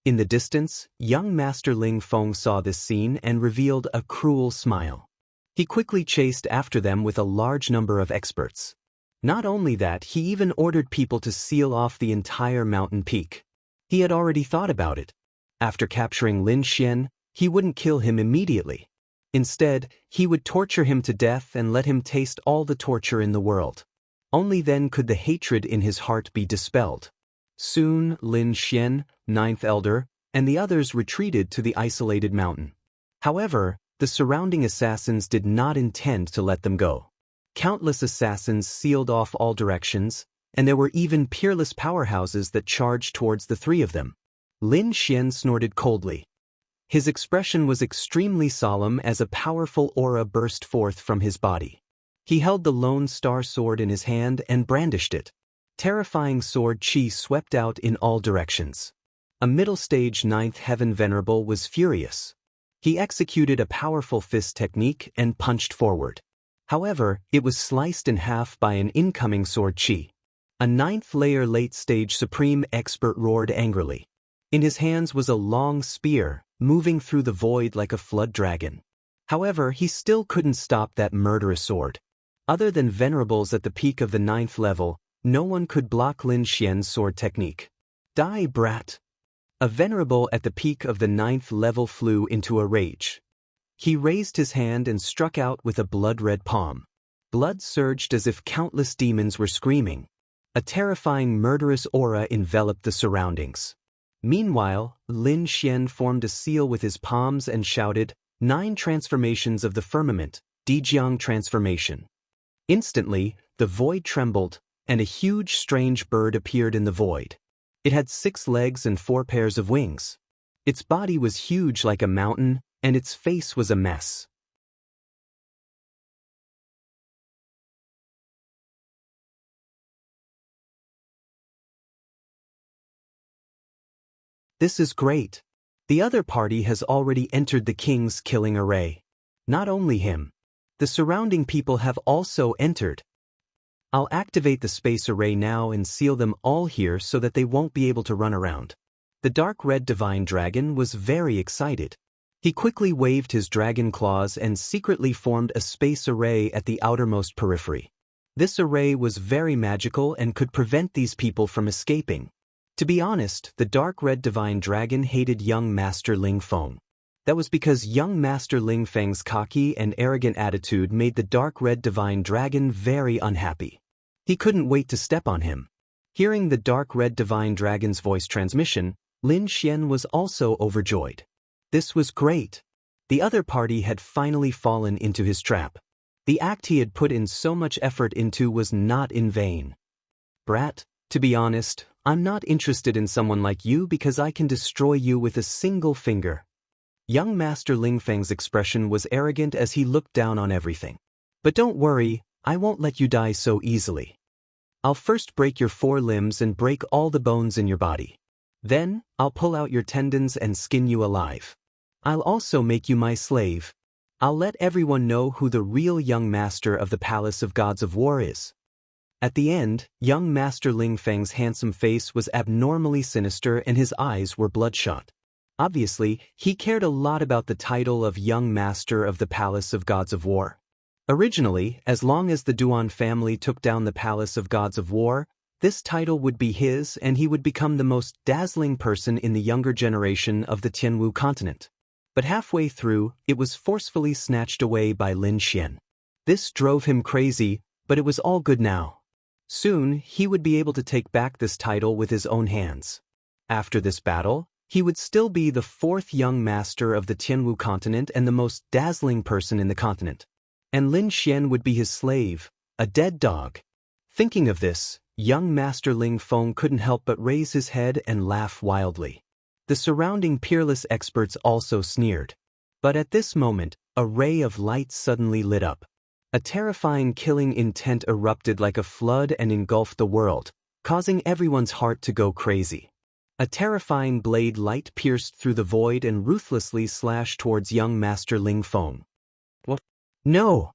In the distance, young Master Ling Feng saw this scene and revealed a cruel smile. He quickly chased after them with a large number of experts. Not only that, he even ordered people to seal off the entire mountain peak. He had already thought about it. After capturing Lin Xian, he wouldn't kill him immediately. Instead, he would torture him to death and let him taste all the torture in the world. Only then could the hatred in his heart be dispelled. Soon, Lin Xian, 9th Elder, and the others retreated to the isolated mountain. However, the surrounding assassins did not intend to let them go. Countless assassins sealed off all directions, and there were even peerless powerhouses that charged towards the three of them. Lin Xian snorted coldly. His expression was extremely solemn as a powerful aura burst forth from his body. He held the Lone Star sword in his hand and brandished it. Terrifying sword chi swept out in all directions. A middle-stage 9th Heaven Venerable was furious. He executed a powerful fist technique and punched forward. However, it was sliced in half by an incoming sword chi. A 9th layer late-stage Supreme Expert roared angrily. In his hands was a long spear, moving through the void like a flood dragon. However, he still couldn't stop that murderous sword. Other than venerables at the peak of the 9th level, no one could block Lin Xian's sword technique. Die, brat! A venerable at the peak of the 9th level flew into a rage. He raised his hand and struck out with a blood-red palm. Blood surged as if countless demons were screaming. A terrifying murderous aura enveloped the surroundings. Meanwhile, Lin Xian formed a seal with his palms and shouted, 9 transformations of the firmament, Dijiang transformation. Instantly, the void trembled, and a huge strange bird appeared in the void. It had 6 legs and 4 pairs of wings. Its body was huge like a mountain, and its face was a mess. This is great. The other party has already entered the king's killing array. Not only him. The surrounding people have also entered. I'll activate the space array now and seal them all here so that they won't be able to run around. The dark red divine dragon was very excited. He quickly waved his dragon claws and secretly formed a space array at the outermost periphery. This array was very magical and could prevent these people from escaping. To be honest, the dark red divine dragon hated young Master Ling Feng. That was because young Master Ling Feng's cocky and arrogant attitude made the dark red divine dragon very unhappy. He couldn't wait to step on him. Hearing the dark red divine dragon's voice transmission, Lin Xian was also overjoyed. This was great. The other party had finally fallen into his trap. The act he had put in so much effort into was not in vain. Brat, to be honest, I'm not interested in someone like you because I can destroy you with a single finger. Young Master Ling Feng's expression was arrogant as he looked down on everything. But don't worry, I won't let you die so easily. I'll first break your 4 limbs and break all the bones in your body. Then, I'll pull out your tendons and skin you alive. I'll also make you my slave. I'll let everyone know who the real young master of the Palace of Gods of War is. At the end, young Master Ling Feng's handsome face was abnormally sinister and his eyes were bloodshot. Obviously, he cared a lot about the title of Young Master of the Palace of Gods of War. Originally, as long as the Duan family took down the Palace of Gods of War, this title would be his and he would become the most dazzling person in the younger generation of the Tianwu continent. But halfway through, it was forcefully snatched away by Lin Xian. This drove him crazy, but it was all good now. Soon, he would be able to take back this title with his own hands. After this battle, he would still be the 4th young master of the Tianwu continent and the most dazzling person in the continent. And Lin Xian would be his slave, a dead dog. Thinking of this, young Master Ling Feng couldn't help but raise his head and laugh wildly. The surrounding peerless experts also sneered. But at this moment, a ray of light suddenly lit up. A terrifying killing intent erupted like a flood and engulfed the world, causing everyone's heart to go crazy. A terrifying blade light pierced through the void and ruthlessly slashed towards young Master Ling Feng. What? No!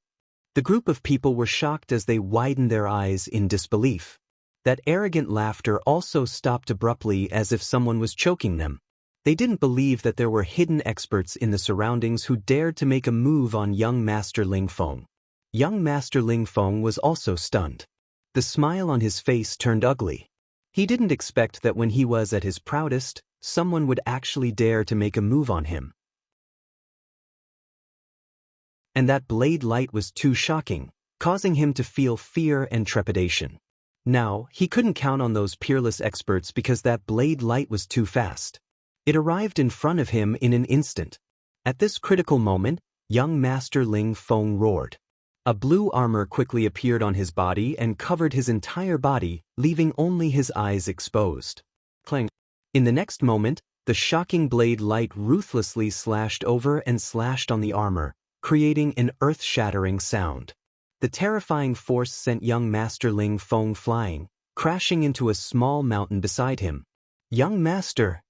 The group of people were shocked as they widened their eyes in disbelief. That arrogant laughter also stopped abruptly as if someone was choking them. They didn't believe that there were hidden experts in the surroundings who dared to make a move on young Master Ling Feng. Young Master Ling Feng was also stunned. The smile on his face turned ugly. He didn't expect that when he was at his proudest, someone would actually dare to make a move on him. And that blade light was too shocking, causing him to feel fear and trepidation. Now, he couldn't count on those peerless experts because that blade light was too fast. It arrived in front of him in an instant. At this critical moment, young Master Ling Feng roared. A blue armor quickly appeared on his body and covered his entire body, leaving only his eyes exposed. Clang. In the next moment, the shocking blade light ruthlessly slashed over and slashed on the armor, creating an earth-shattering sound. The terrifying force sent young Master Ling Feng flying, crashing into a small mountain beside him. Young Master!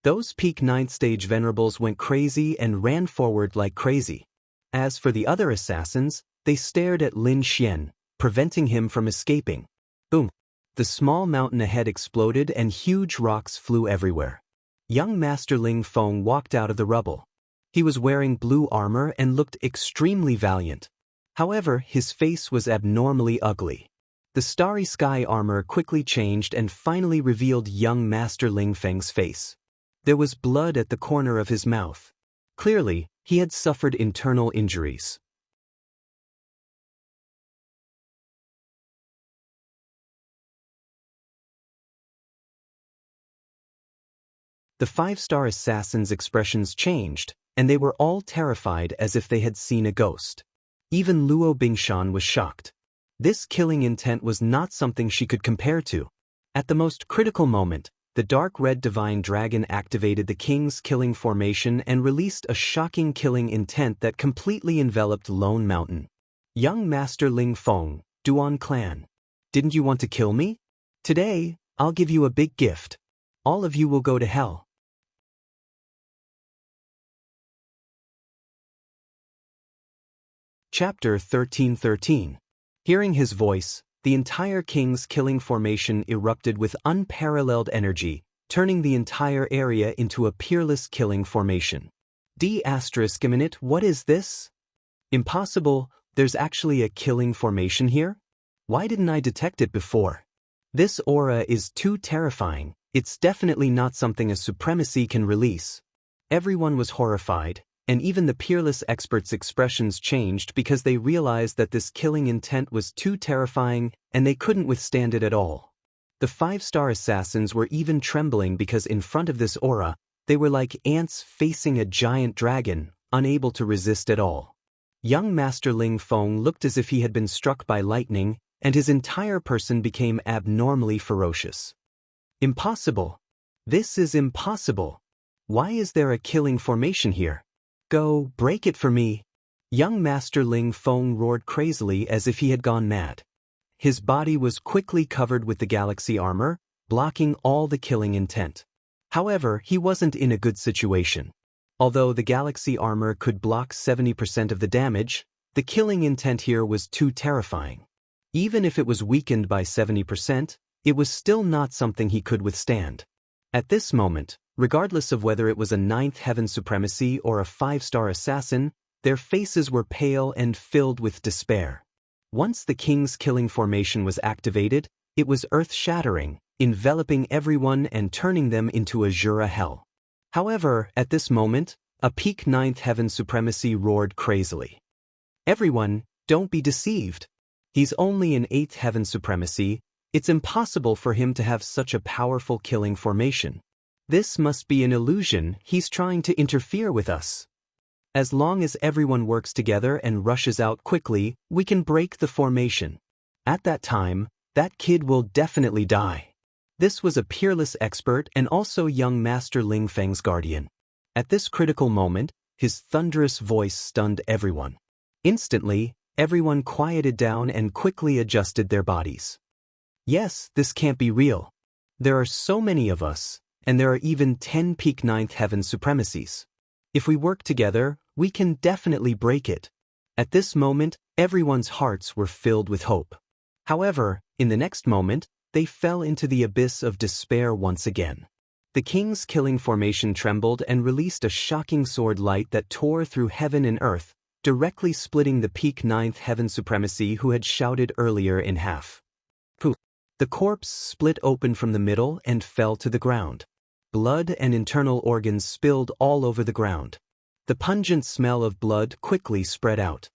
Those peak 9th stage venerables went crazy and ran forward like crazy. As for the other assassins, they stared at Lin Xian, preventing him from escaping. Boom! The small mountain ahead exploded and huge rocks flew everywhere. Young Master Ling Feng walked out of the rubble. He was wearing blue armor and looked extremely valiant. However, his face was abnormally ugly. The starry sky armor quickly changed and finally revealed young Master Ling Feng's face. There was blood at the corner of his mouth. Clearly, he had suffered internal injuries. The 5-star assassin's expressions changed, and they were all terrified as if they had seen a ghost. Even Luo Bingshan was shocked. This killing intent was not something she could compare to. At the most critical moment, the dark red divine dragon activated the king's killing formation and released a shocking killing intent that completely enveloped Lone Mountain. Young Master Ling Feng, Duan Clan. Didn't you want to kill me? Today, I'll give you a big gift. All of you will go to hell. Chapter 1313. Hearing his voice, the entire king's killing formation erupted with unparalleled energy, turning the entire area into a peerless killing formation. D***, what is this? Impossible, there's actually a killing formation here? Why didn't I detect it before? This aura is too terrifying, it's definitely not something a supremacy can release. Everyone was horrified, and even the peerless experts' expressions changed because they realized that this killing intent was too terrifying and they couldn't withstand it at all. The 5-star assassins were even trembling because in front of this aura, they were like ants facing a giant dragon, unable to resist at all. Young Master Ling Feng looked as if he had been struck by lightning, and his entire person became abnormally ferocious. Impossible! This is impossible! Why is there a killing formation here? Go, break it for me! Young Master Ling Feng roared crazily as if he had gone mad. His body was quickly covered with the galaxy armor, blocking all the killing intent. However, he wasn't in a good situation. Although the galaxy armor could block 70% of the damage, the killing intent here was too terrifying. Even if it was weakened by 70%, it was still not something he could withstand. At this moment, regardless of whether it was a 9th heaven supremacy or a 5-star assassin, their faces were pale and filled with despair. Once the king's killing formation was activated, it was earth-shattering, enveloping everyone and turning them into azura hell. However, at this moment, a peak 9th heaven supremacy roared crazily. Everyone, don't be deceived. He's only an 8th heaven supremacy. It's impossible for him to have such a powerful killing formation. This must be an illusion. He's trying to interfere with us. As long as everyone works together and rushes out quickly, we can break the formation. At that time, that kid will definitely die. This was a peerless expert and also young Master Ling Feng's guardian. At this critical moment, his thunderous voice stunned everyone. Instantly, everyone quieted down and quickly adjusted their bodies. Yes, this can't be real. There are so many of us, and there are even 10 peak 9th heaven supremacies. If we work together, we can definitely break it. At this moment, everyone's hearts were filled with hope. However, in the next moment, they fell into the abyss of despair once again. The king's killing formation trembled and released a shocking sword light that tore through heaven and earth, directly splitting the peak 9th heaven supremacy who had shouted earlier in half. Poof! The corpse split open from the middle and fell to the ground. Blood and internal organs spilled all over the ground. The pungent smell of blood quickly spread out.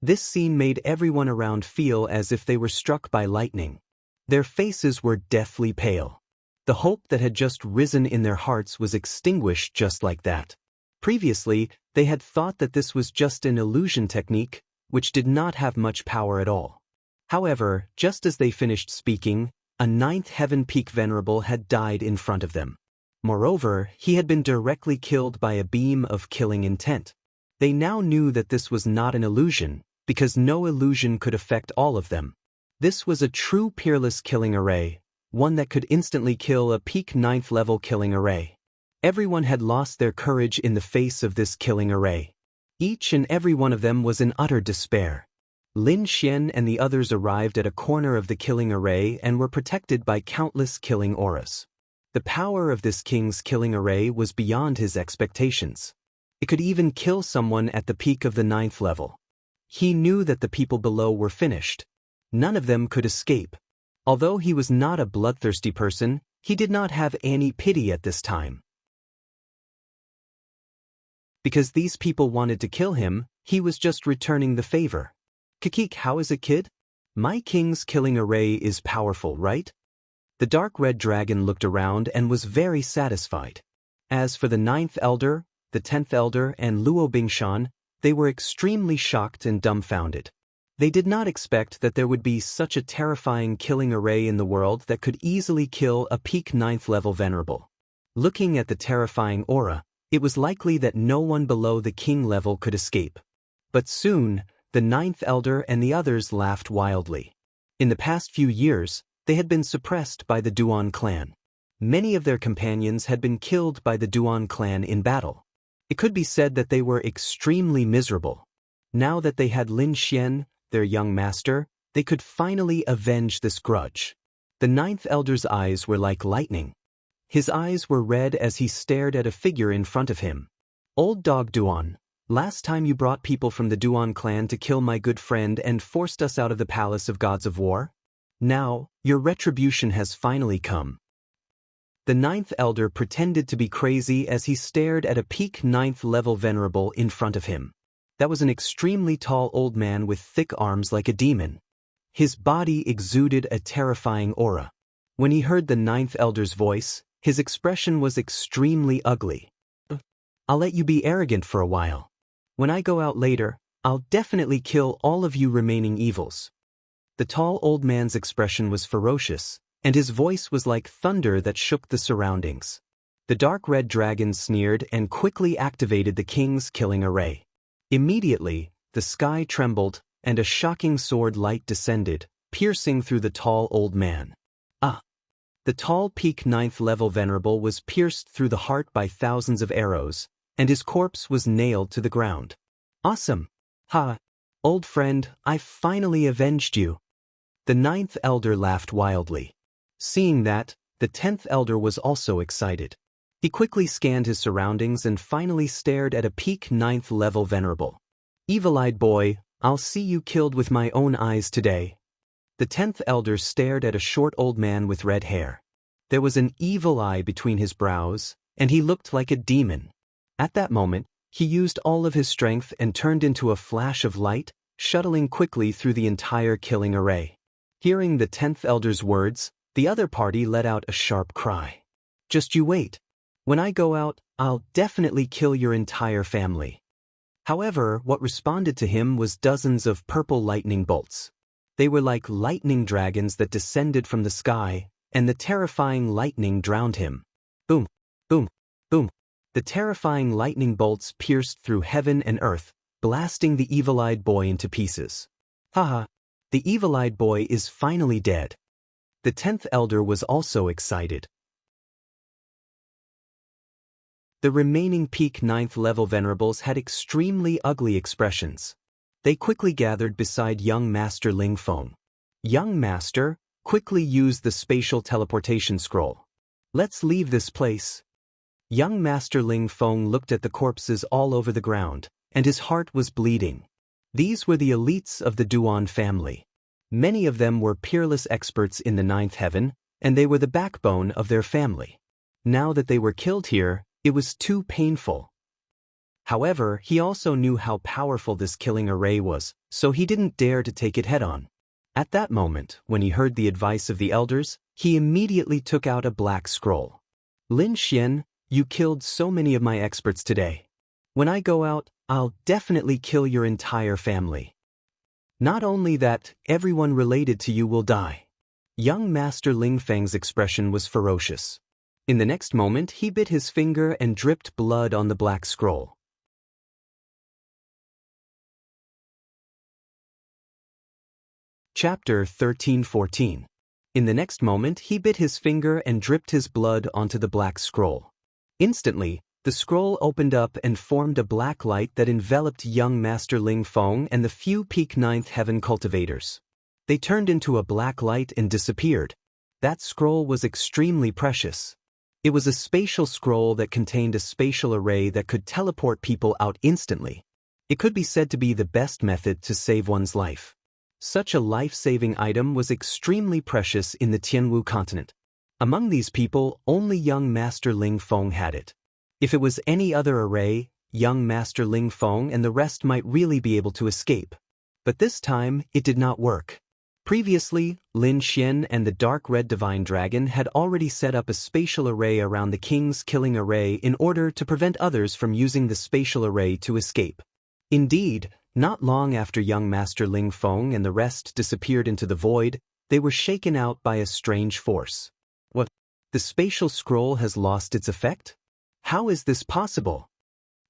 This scene made everyone around feel as if they were struck by lightning. Their faces were deathly pale. The hope that had just risen in their hearts was extinguished just like that. Previously, they had thought that this was just an illusion technique, which did not have much power at all. However, just as they finished speaking, a 9th heaven peak venerable had died in front of them. Moreover, he had been directly killed by a beam of killing intent. They now knew that this was not an illusion, because no illusion could affect all of them. This was a true peerless killing array, one that could instantly kill a peak 9th level killing array. Everyone had lost their courage in the face of this killing array. Each and every one of them was in utter despair. Lin Xian and the others arrived at a corner of the killing array and were protected by countless killing auras. The power of this king's killing array was beyond his expectations. It could even kill someone at the peak of the 9th level. He knew that the people below were finished. None of them could escape. Although he was not a bloodthirsty person, he did not have any pity at this time. Because these people wanted to kill him, he was just returning the favor. Kikik, how is it, kid? My king's killing array is powerful, right? The dark red dragon looked around and was very satisfied. As for the 9th elder, the 10th Elder, and Luo Bingshan, they were extremely shocked and dumbfounded. They did not expect that there would be such a terrifying killing array in the world that could easily kill a peak 9th level venerable. Looking at the terrifying aura, it was likely that no one below the king level could escape. But soon, the 9th Elder and the others laughed wildly. In the past few years, they had been suppressed by the Duan clan. Many of their companions had been killed by the Duan clan in battle. It could be said that they were extremely miserable. Now that they had Lin Xian, their young master, they could finally avenge this grudge. The 9th Elder's eyes were like lightning. His eyes were red as he stared at a figure in front of him. Old Dog Duan, last time you brought people from the Duan clan to kill my good friend and forced us out of the Palace of Gods of War? Now, your retribution has finally come. The 9th Elder pretended to be crazy as he stared at a peak 9th level venerable in front of him. That was an extremely tall old man with thick arms like a demon. His body exuded a terrifying aura. When he heard the 9th Elder's voice, his expression was extremely ugly. I'll let you be arrogant for a while. When I go out later, I'll definitely kill all of you remaining evils. The tall old man's expression was ferocious, and his voice was like thunder that shook the surroundings. The dark red dragon sneered and quickly activated the king's killing array. Immediately, the sky trembled, and a shocking sword light descended, piercing through the tall old man. The tall peak 9th level venerable was pierced through the heart by thousands of arrows, and his corpse was nailed to the ground. Awesome! Ha! Old friend, I finally avenged you. The 9th Elder laughed wildly. Seeing that, the 10th Elder was also excited. He quickly scanned his surroundings and finally stared at a peak 9th level venerable. Evil-eyed boy, I'll see you killed with my own eyes today. The 10th Elder stared at a short old man with red hair. There was an evil eye between his brows, and he looked like a demon. At that moment, he used all of his strength and turned into a flash of light, shuttling quickly through the entire killing array. Hearing the 10th Elder's words, the other party let out a sharp cry. Just you wait. When I go out, I'll definitely kill your entire family. However, what responded to him was dozens of purple lightning bolts. They were like lightning dragons that descended from the sky, and the terrifying lightning drowned him. Boom, boom, boom. The terrifying lightning bolts pierced through heaven and earth, blasting the evil-eyed boy into pieces. Haha, the evil-eyed boy is finally dead. The 10th Elder was also excited. The remaining peak 9th level venerables had extremely ugly expressions. They quickly gathered beside young Master Ling Feng. Young Master, quickly use the spatial teleportation scroll. Let's leave this place. Young Master Ling Feng looked at the corpses all over the ground, and his heart was bleeding. These were the elites of the Duan family. Many of them were peerless experts in the 9th heaven, and they were the backbone of their family. Now that they were killed here, it was too painful. However, he also knew how powerful this killing array was, so he didn't dare to take it head-on. At that moment, when he heard the advice of the elders, he immediately took out a black scroll. Lin Xian, you killed so many of my experts today. When I go out, I'll definitely kill your entire family. Not only that, everyone related to you will die. Young Master Ling Feng's expression was ferocious. In the next moment, he bit his finger and dripped blood on the black scroll. Chapter 13:14. In the next moment, he bit his finger and dripped his blood onto the black scroll. Instantly, the scroll opened up and formed a black light that enveloped young Master Ling Feng and the few peak 9th heaven cultivators. They turned into a black light and disappeared. That scroll was extremely precious. It was a spatial scroll that contained a spatial array that could teleport people out instantly. It could be said to be the best method to save one's life. Such a life-saving item was extremely precious in the Tianwu continent. Among these people, only young Master Ling Feng had it. If it was any other array, young Master Ling Feng and the rest might really be able to escape. But this time, it did not work. Previously, Lin Xian and the dark red divine dragon had already set up a spatial array around the king's killing array in order to prevent others from using the spatial array to escape. Indeed, not long after young Master Ling Feng and the rest disappeared into the void, they were shaken out by a strange force. What? The spatial scroll has lost its effect? How is this possible?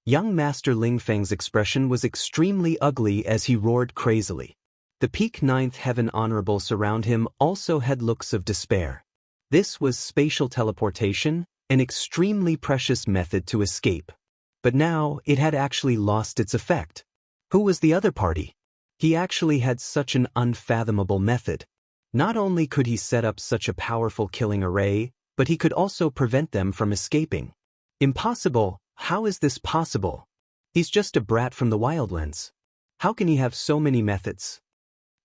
Young Master Ling Feng's expression was extremely ugly as he roared crazily. The peak ninth heaven honorables around him also had looks of despair. This was spatial teleportation, an extremely precious method to escape. But now it had actually lost its effect. Who was the other party? He actually had such an unfathomable method. Not only could he set up such a powerful killing array, but he could also prevent them from escaping. Impossible. How is this possible? He's just a brat from the wildlands. How can he have so many methods?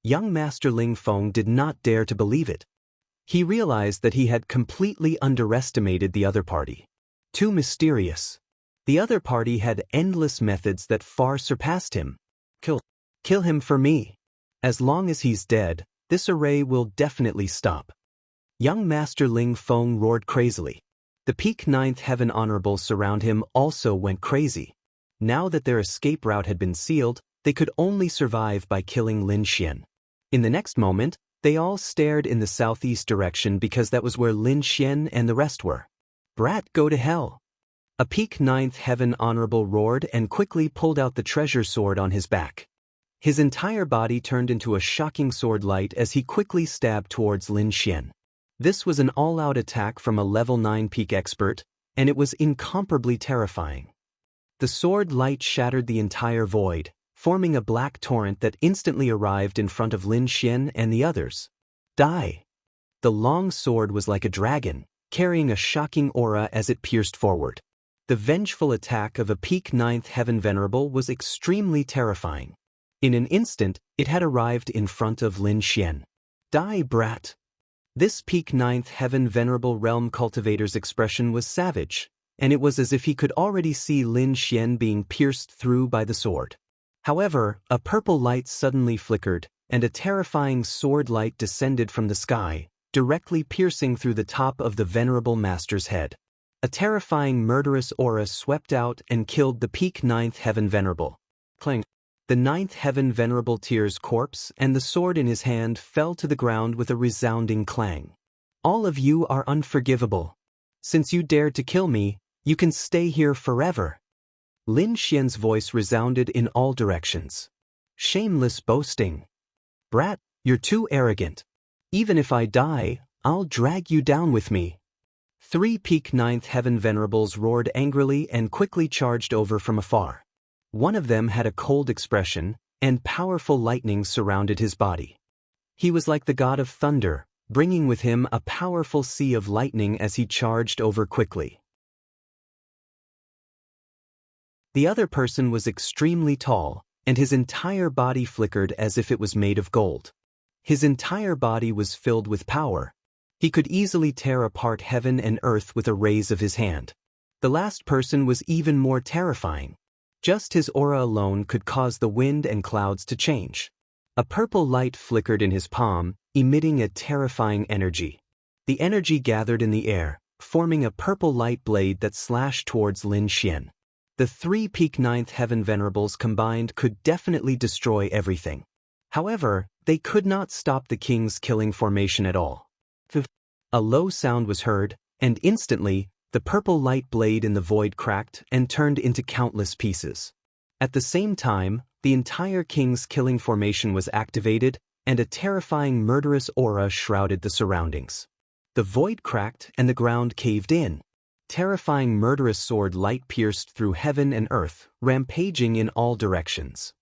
Young Master Ling Feng did not dare to believe it. He realized that he had completely underestimated the other party. Too mysterious. The other party had endless methods that far surpassed him. Kill him for me. As long as he's dead, this array will definitely stop. Young Master Ling Feng roared crazily. The peak ninth heaven honorables surround him also went crazy. Now that their escape route had been sealed, they could only survive by killing Lin Xian. In the next moment, they all stared in the southeast direction because that was where Lin Xian and the rest were. Brat, go to hell. A peak ninth heaven honorable roared and quickly pulled out the treasure sword on his back. His entire body turned into a shocking sword light as he quickly stabbed towards Lin Xian. This was an all-out attack from a level 9 peak expert, and it was incomparably terrifying. The sword light shattered the entire void, forming a black torrent that instantly arrived in front of Lin Xian and the others. Die! The long sword was like a dragon, carrying a shocking aura as it pierced forward. The vengeful attack of a peak ninth heaven venerable was extremely terrifying. In an instant, it had arrived in front of Lin Xian. Die, brat! This peak ninth heaven venerable realm cultivator's expression was savage, and it was as if he could already see Lin Xian being pierced through by the sword. However, a purple light suddenly flickered, and a terrifying sword light descended from the sky, directly piercing through the top of the venerable master's head. A terrifying murderous aura swept out and killed the peak ninth heaven venerable. Clang! The ninth heaven venerable Tier's corpse and the sword in his hand fell to the ground with a resounding clang. All of you are unforgivable. Since you dared to kill me, you can stay here forever. Lin Xian's voice resounded in all directions. Shameless boasting. Brat, you're too arrogant. Even if I die, I'll drag you down with me. 3 peak ninth heaven venerables roared angrily and quickly charged over from afar. One of them had a cold expression, and powerful lightning surrounded his body. He was like the god of thunder, bringing with him a powerful sea of lightning as he charged over quickly. The other person was extremely tall, and his entire body flickered as if it was made of gold. His entire body was filled with power. He could easily tear apart heaven and earth with a raise of his hand. The last person was even more terrifying. Just his aura alone could cause the wind and clouds to change. A purple light flickered in his palm, emitting a terrifying energy. The energy gathered in the air, forming a purple light blade that slashed towards Lin Xian. The 3 peak ninth heaven venerables combined could definitely destroy everything. However, they could not stop the king's killing formation at all. A low sound was heard, and instantly, the purple light blade in the void cracked and turned into countless pieces. At the same time, the entire king's killing formation was activated, and a terrifying murderous aura shrouded the surroundings. The void cracked and the ground caved in. Terrifying murderous sword light pierced through heaven and earth, rampaging in all directions.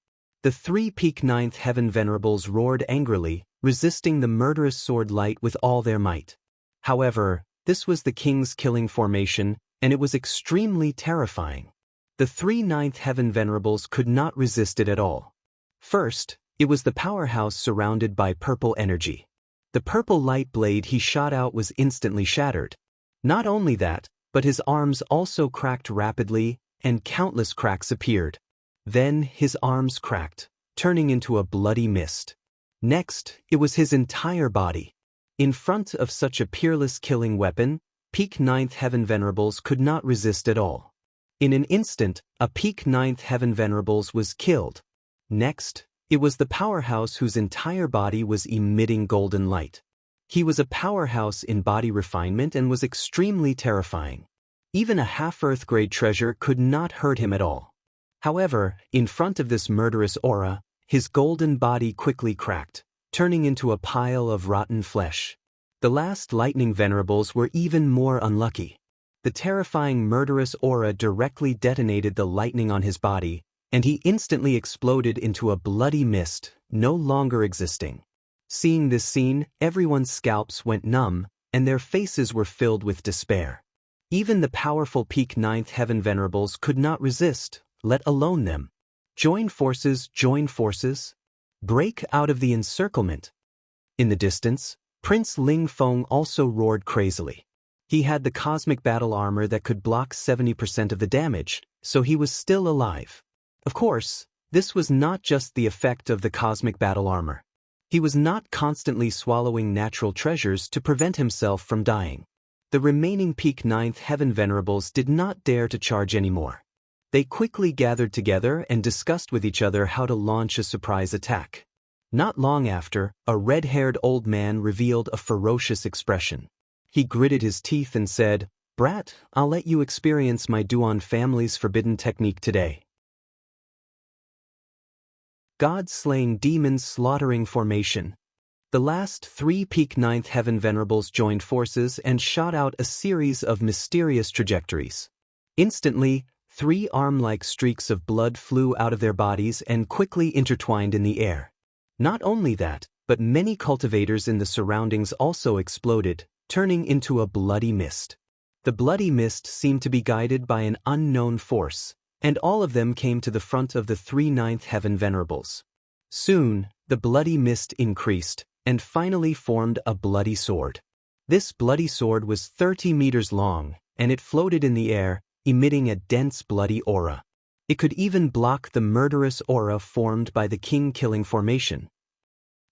The 3 peak ninth heaven venerables roared angrily, resisting the murderous sword light with all their might. However, this was the king's killing formation, and it was extremely terrifying. The 3 ninth heaven venerables could not resist it at all. First, it was the powerhouse surrounded by purple energy. The purple light blade he shot out was instantly shattered. Not only that, but his arms also cracked rapidly, and countless cracks appeared. Then his arms cracked, turning into a bloody mist. Next, it was his entire body. In front of such a peerless killing weapon, peak ninth heaven venerables could not resist at all. In an instant, a peak ninth heaven venerables was killed. Next, it was the powerhouse whose entire body was emitting golden light. He was a powerhouse in body refinement and was extremely terrifying. Even a half-Earth grade treasure could not hurt him at all. However, in front of this murderous aura, his golden body quickly cracked, turning into a pile of rotten flesh. The last lightning venerables were even more unlucky. The terrifying murderous aura directly detonated the lightning on his body, and he instantly exploded into a bloody mist, no longer existing. Seeing this scene, everyone's scalps went numb, and their faces were filled with despair. Even the powerful peak ninth heaven venerables could not resist, let alone them. Join forces, join forces. Break out of the encirclement. In the distance, Prince Ling Feng also roared crazily. He had the cosmic battle armor that could block 70% of the damage, so he was still alive. Of course, this was not just the effect of the cosmic battle armor. He was not constantly swallowing natural treasures to prevent himself from dying. The remaining peak ninth heaven venerables did not dare to charge anymore. They quickly gathered together and discussed with each other how to launch a surprise attack. Not long after, a red-haired old man revealed a ferocious expression. He gritted his teeth and said, "Brat, I'll let you experience my Duan family's forbidden technique today." God-slaying demons slaughtering formation. The last 3 peak ninth heaven venerables joined forces and shot out a series of mysterious trajectories. Instantly, 3 arm-like streaks of blood flew out of their bodies and quickly intertwined in the air. Not only that, but many cultivators in the surroundings also exploded, turning into a bloody mist. The bloody mist seemed to be guided by an unknown force, and all of them came to the front of the 3 ninth heaven venerables. Soon, the bloody mist increased, and finally formed a bloody sword. This bloody sword was 30 meters long, and it floated in the air, emitting a dense bloody aura. It could even block the murderous aura formed by the king-killing formation.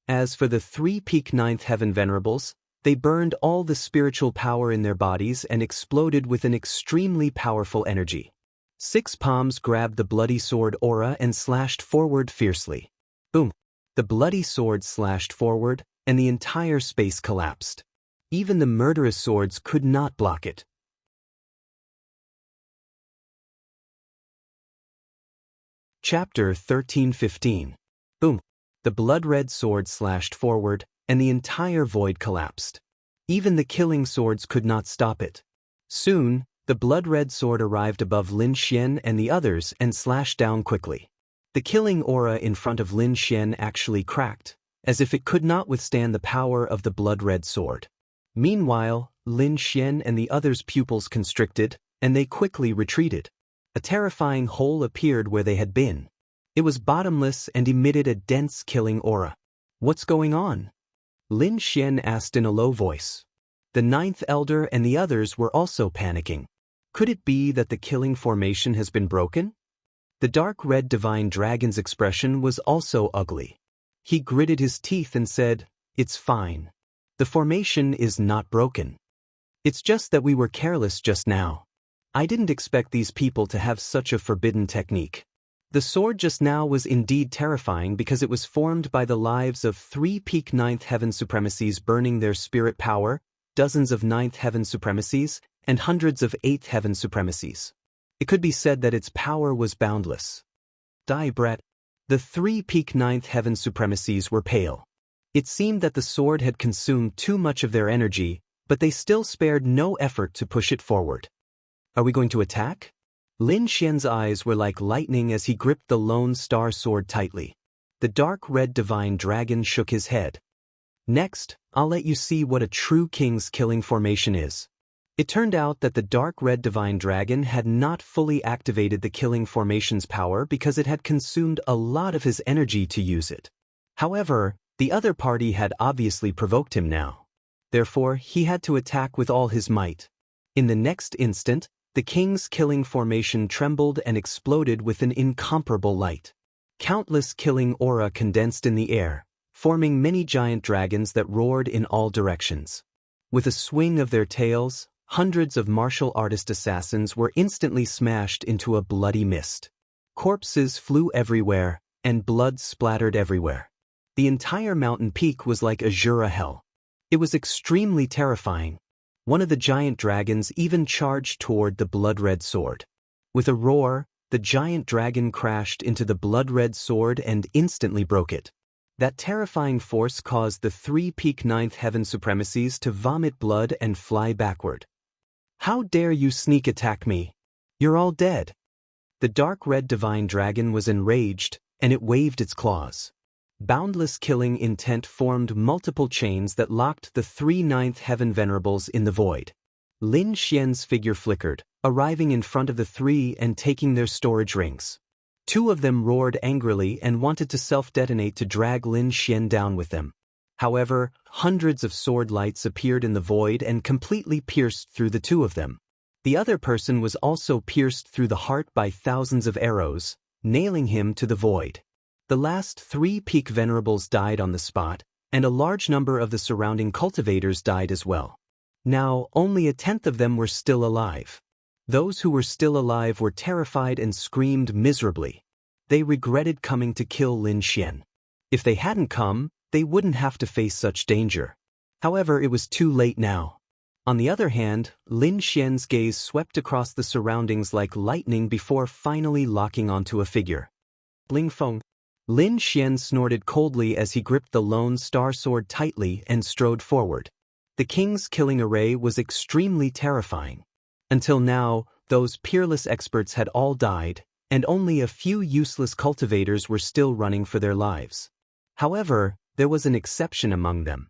As for the 3 peak ninth heaven venerables, they burned all the spiritual power in their bodies and exploded with an extremely powerful energy. 6 palms grabbed the bloody sword aura and slashed forward fiercely. Boom! The bloody sword slashed forward, and the entire space collapsed. Even the murderous swords could not block it. Chapter 13:15. Boom! The blood-red sword slashed forward, and the entire void collapsed. Even the killing swords could not stop it. Soon, the blood-red sword arrived above Lin Xian and the others and slashed down quickly. The killing aura in front of Lin Xian actually cracked, as if it could not withstand the power of the blood-red sword. Meanwhile, Lin Xian and the others' pupils constricted, and they quickly retreated. A terrifying hole appeared where they had been. It was bottomless and emitted a dense killing aura. "What's going on?" Lin Xian asked in a low voice. The 9th elder and the others were also panicking. Could it be that the killing formation has been broken? The dark red divine dragon's expression was also ugly. He gritted his teeth and said, "It's fine. The formation is not broken. It's just that we were careless just now. I didn't expect these people to have such a forbidden technique." The sword just now was indeed terrifying because it was formed by the lives of 3 peak 9th heaven supremacies burning their spirit power, dozens of 9th heaven supremacies, and hundreds of 8th heaven supremacies. It could be said that its power was boundless. Die, Brett. The 3 peak 9th heaven supremacies were pale. It seemed that the sword had consumed too much of their energy, but they still spared no effort to push it forward. Are we going to attack? Lin Xian's eyes were like lightning as he gripped the lone star sword tightly. The dark red divine dragon shook his head. "Next, I'll let you see what a true king's killing formation is." It turned out that the dark red divine dragon had not fully activated the killing formation's power because it had consumed a lot of his energy to use it. However, the other party had obviously provoked him now. Therefore, he had to attack with all his might. In the next instant, the king's killing formation trembled and exploded with an incomparable light. Countless killing aura condensed in the air, forming many giant dragons that roared in all directions. With a swing of their tails, hundreds of martial artist assassins were instantly smashed into a bloody mist. Corpses flew everywhere, and blood splattered everywhere. The entire mountain peak was like Azura hell. It was extremely terrifying. One of the giant dragons even charged toward the blood-red sword. With a roar, the giant dragon crashed into the blood-red sword and instantly broke it. That terrifying force caused the three peak ninth heaven supremacies to vomit blood and fly backward. "How dare you sneak attack me? You're all dead." The dark red divine dragon was enraged, and it waved its claws. Boundless killing intent formed multiple chains that locked the three ninth heaven venerables in the void. Lin Xian's figure flickered, arriving in front of the three and taking their storage rings. Two of them roared angrily and wanted to self-detonate to drag Lin Xian down with them. However, hundreds of sword lights appeared in the void and completely pierced through the two of them. The other person was also pierced through the heart by thousands of arrows, nailing him to the void. The last three peak venerables died on the spot, and a large number of the surrounding cultivators died as well. Now, only a tenth of them were still alive. Those who were still alive were terrified and screamed miserably. They regretted coming to kill Lin Xian. If they hadn't come, they wouldn't have to face such danger. However, it was too late now. On the other hand, Lin Xian's gaze swept across the surroundings like lightning before finally locking onto a figure. Bling Feng. Lin Xian snorted coldly as he gripped the lone star sword tightly and strode forward. The king's killing array was extremely terrifying. Until now, those peerless experts had all died, and only a few useless cultivators were still running for their lives. However, there was an exception among them.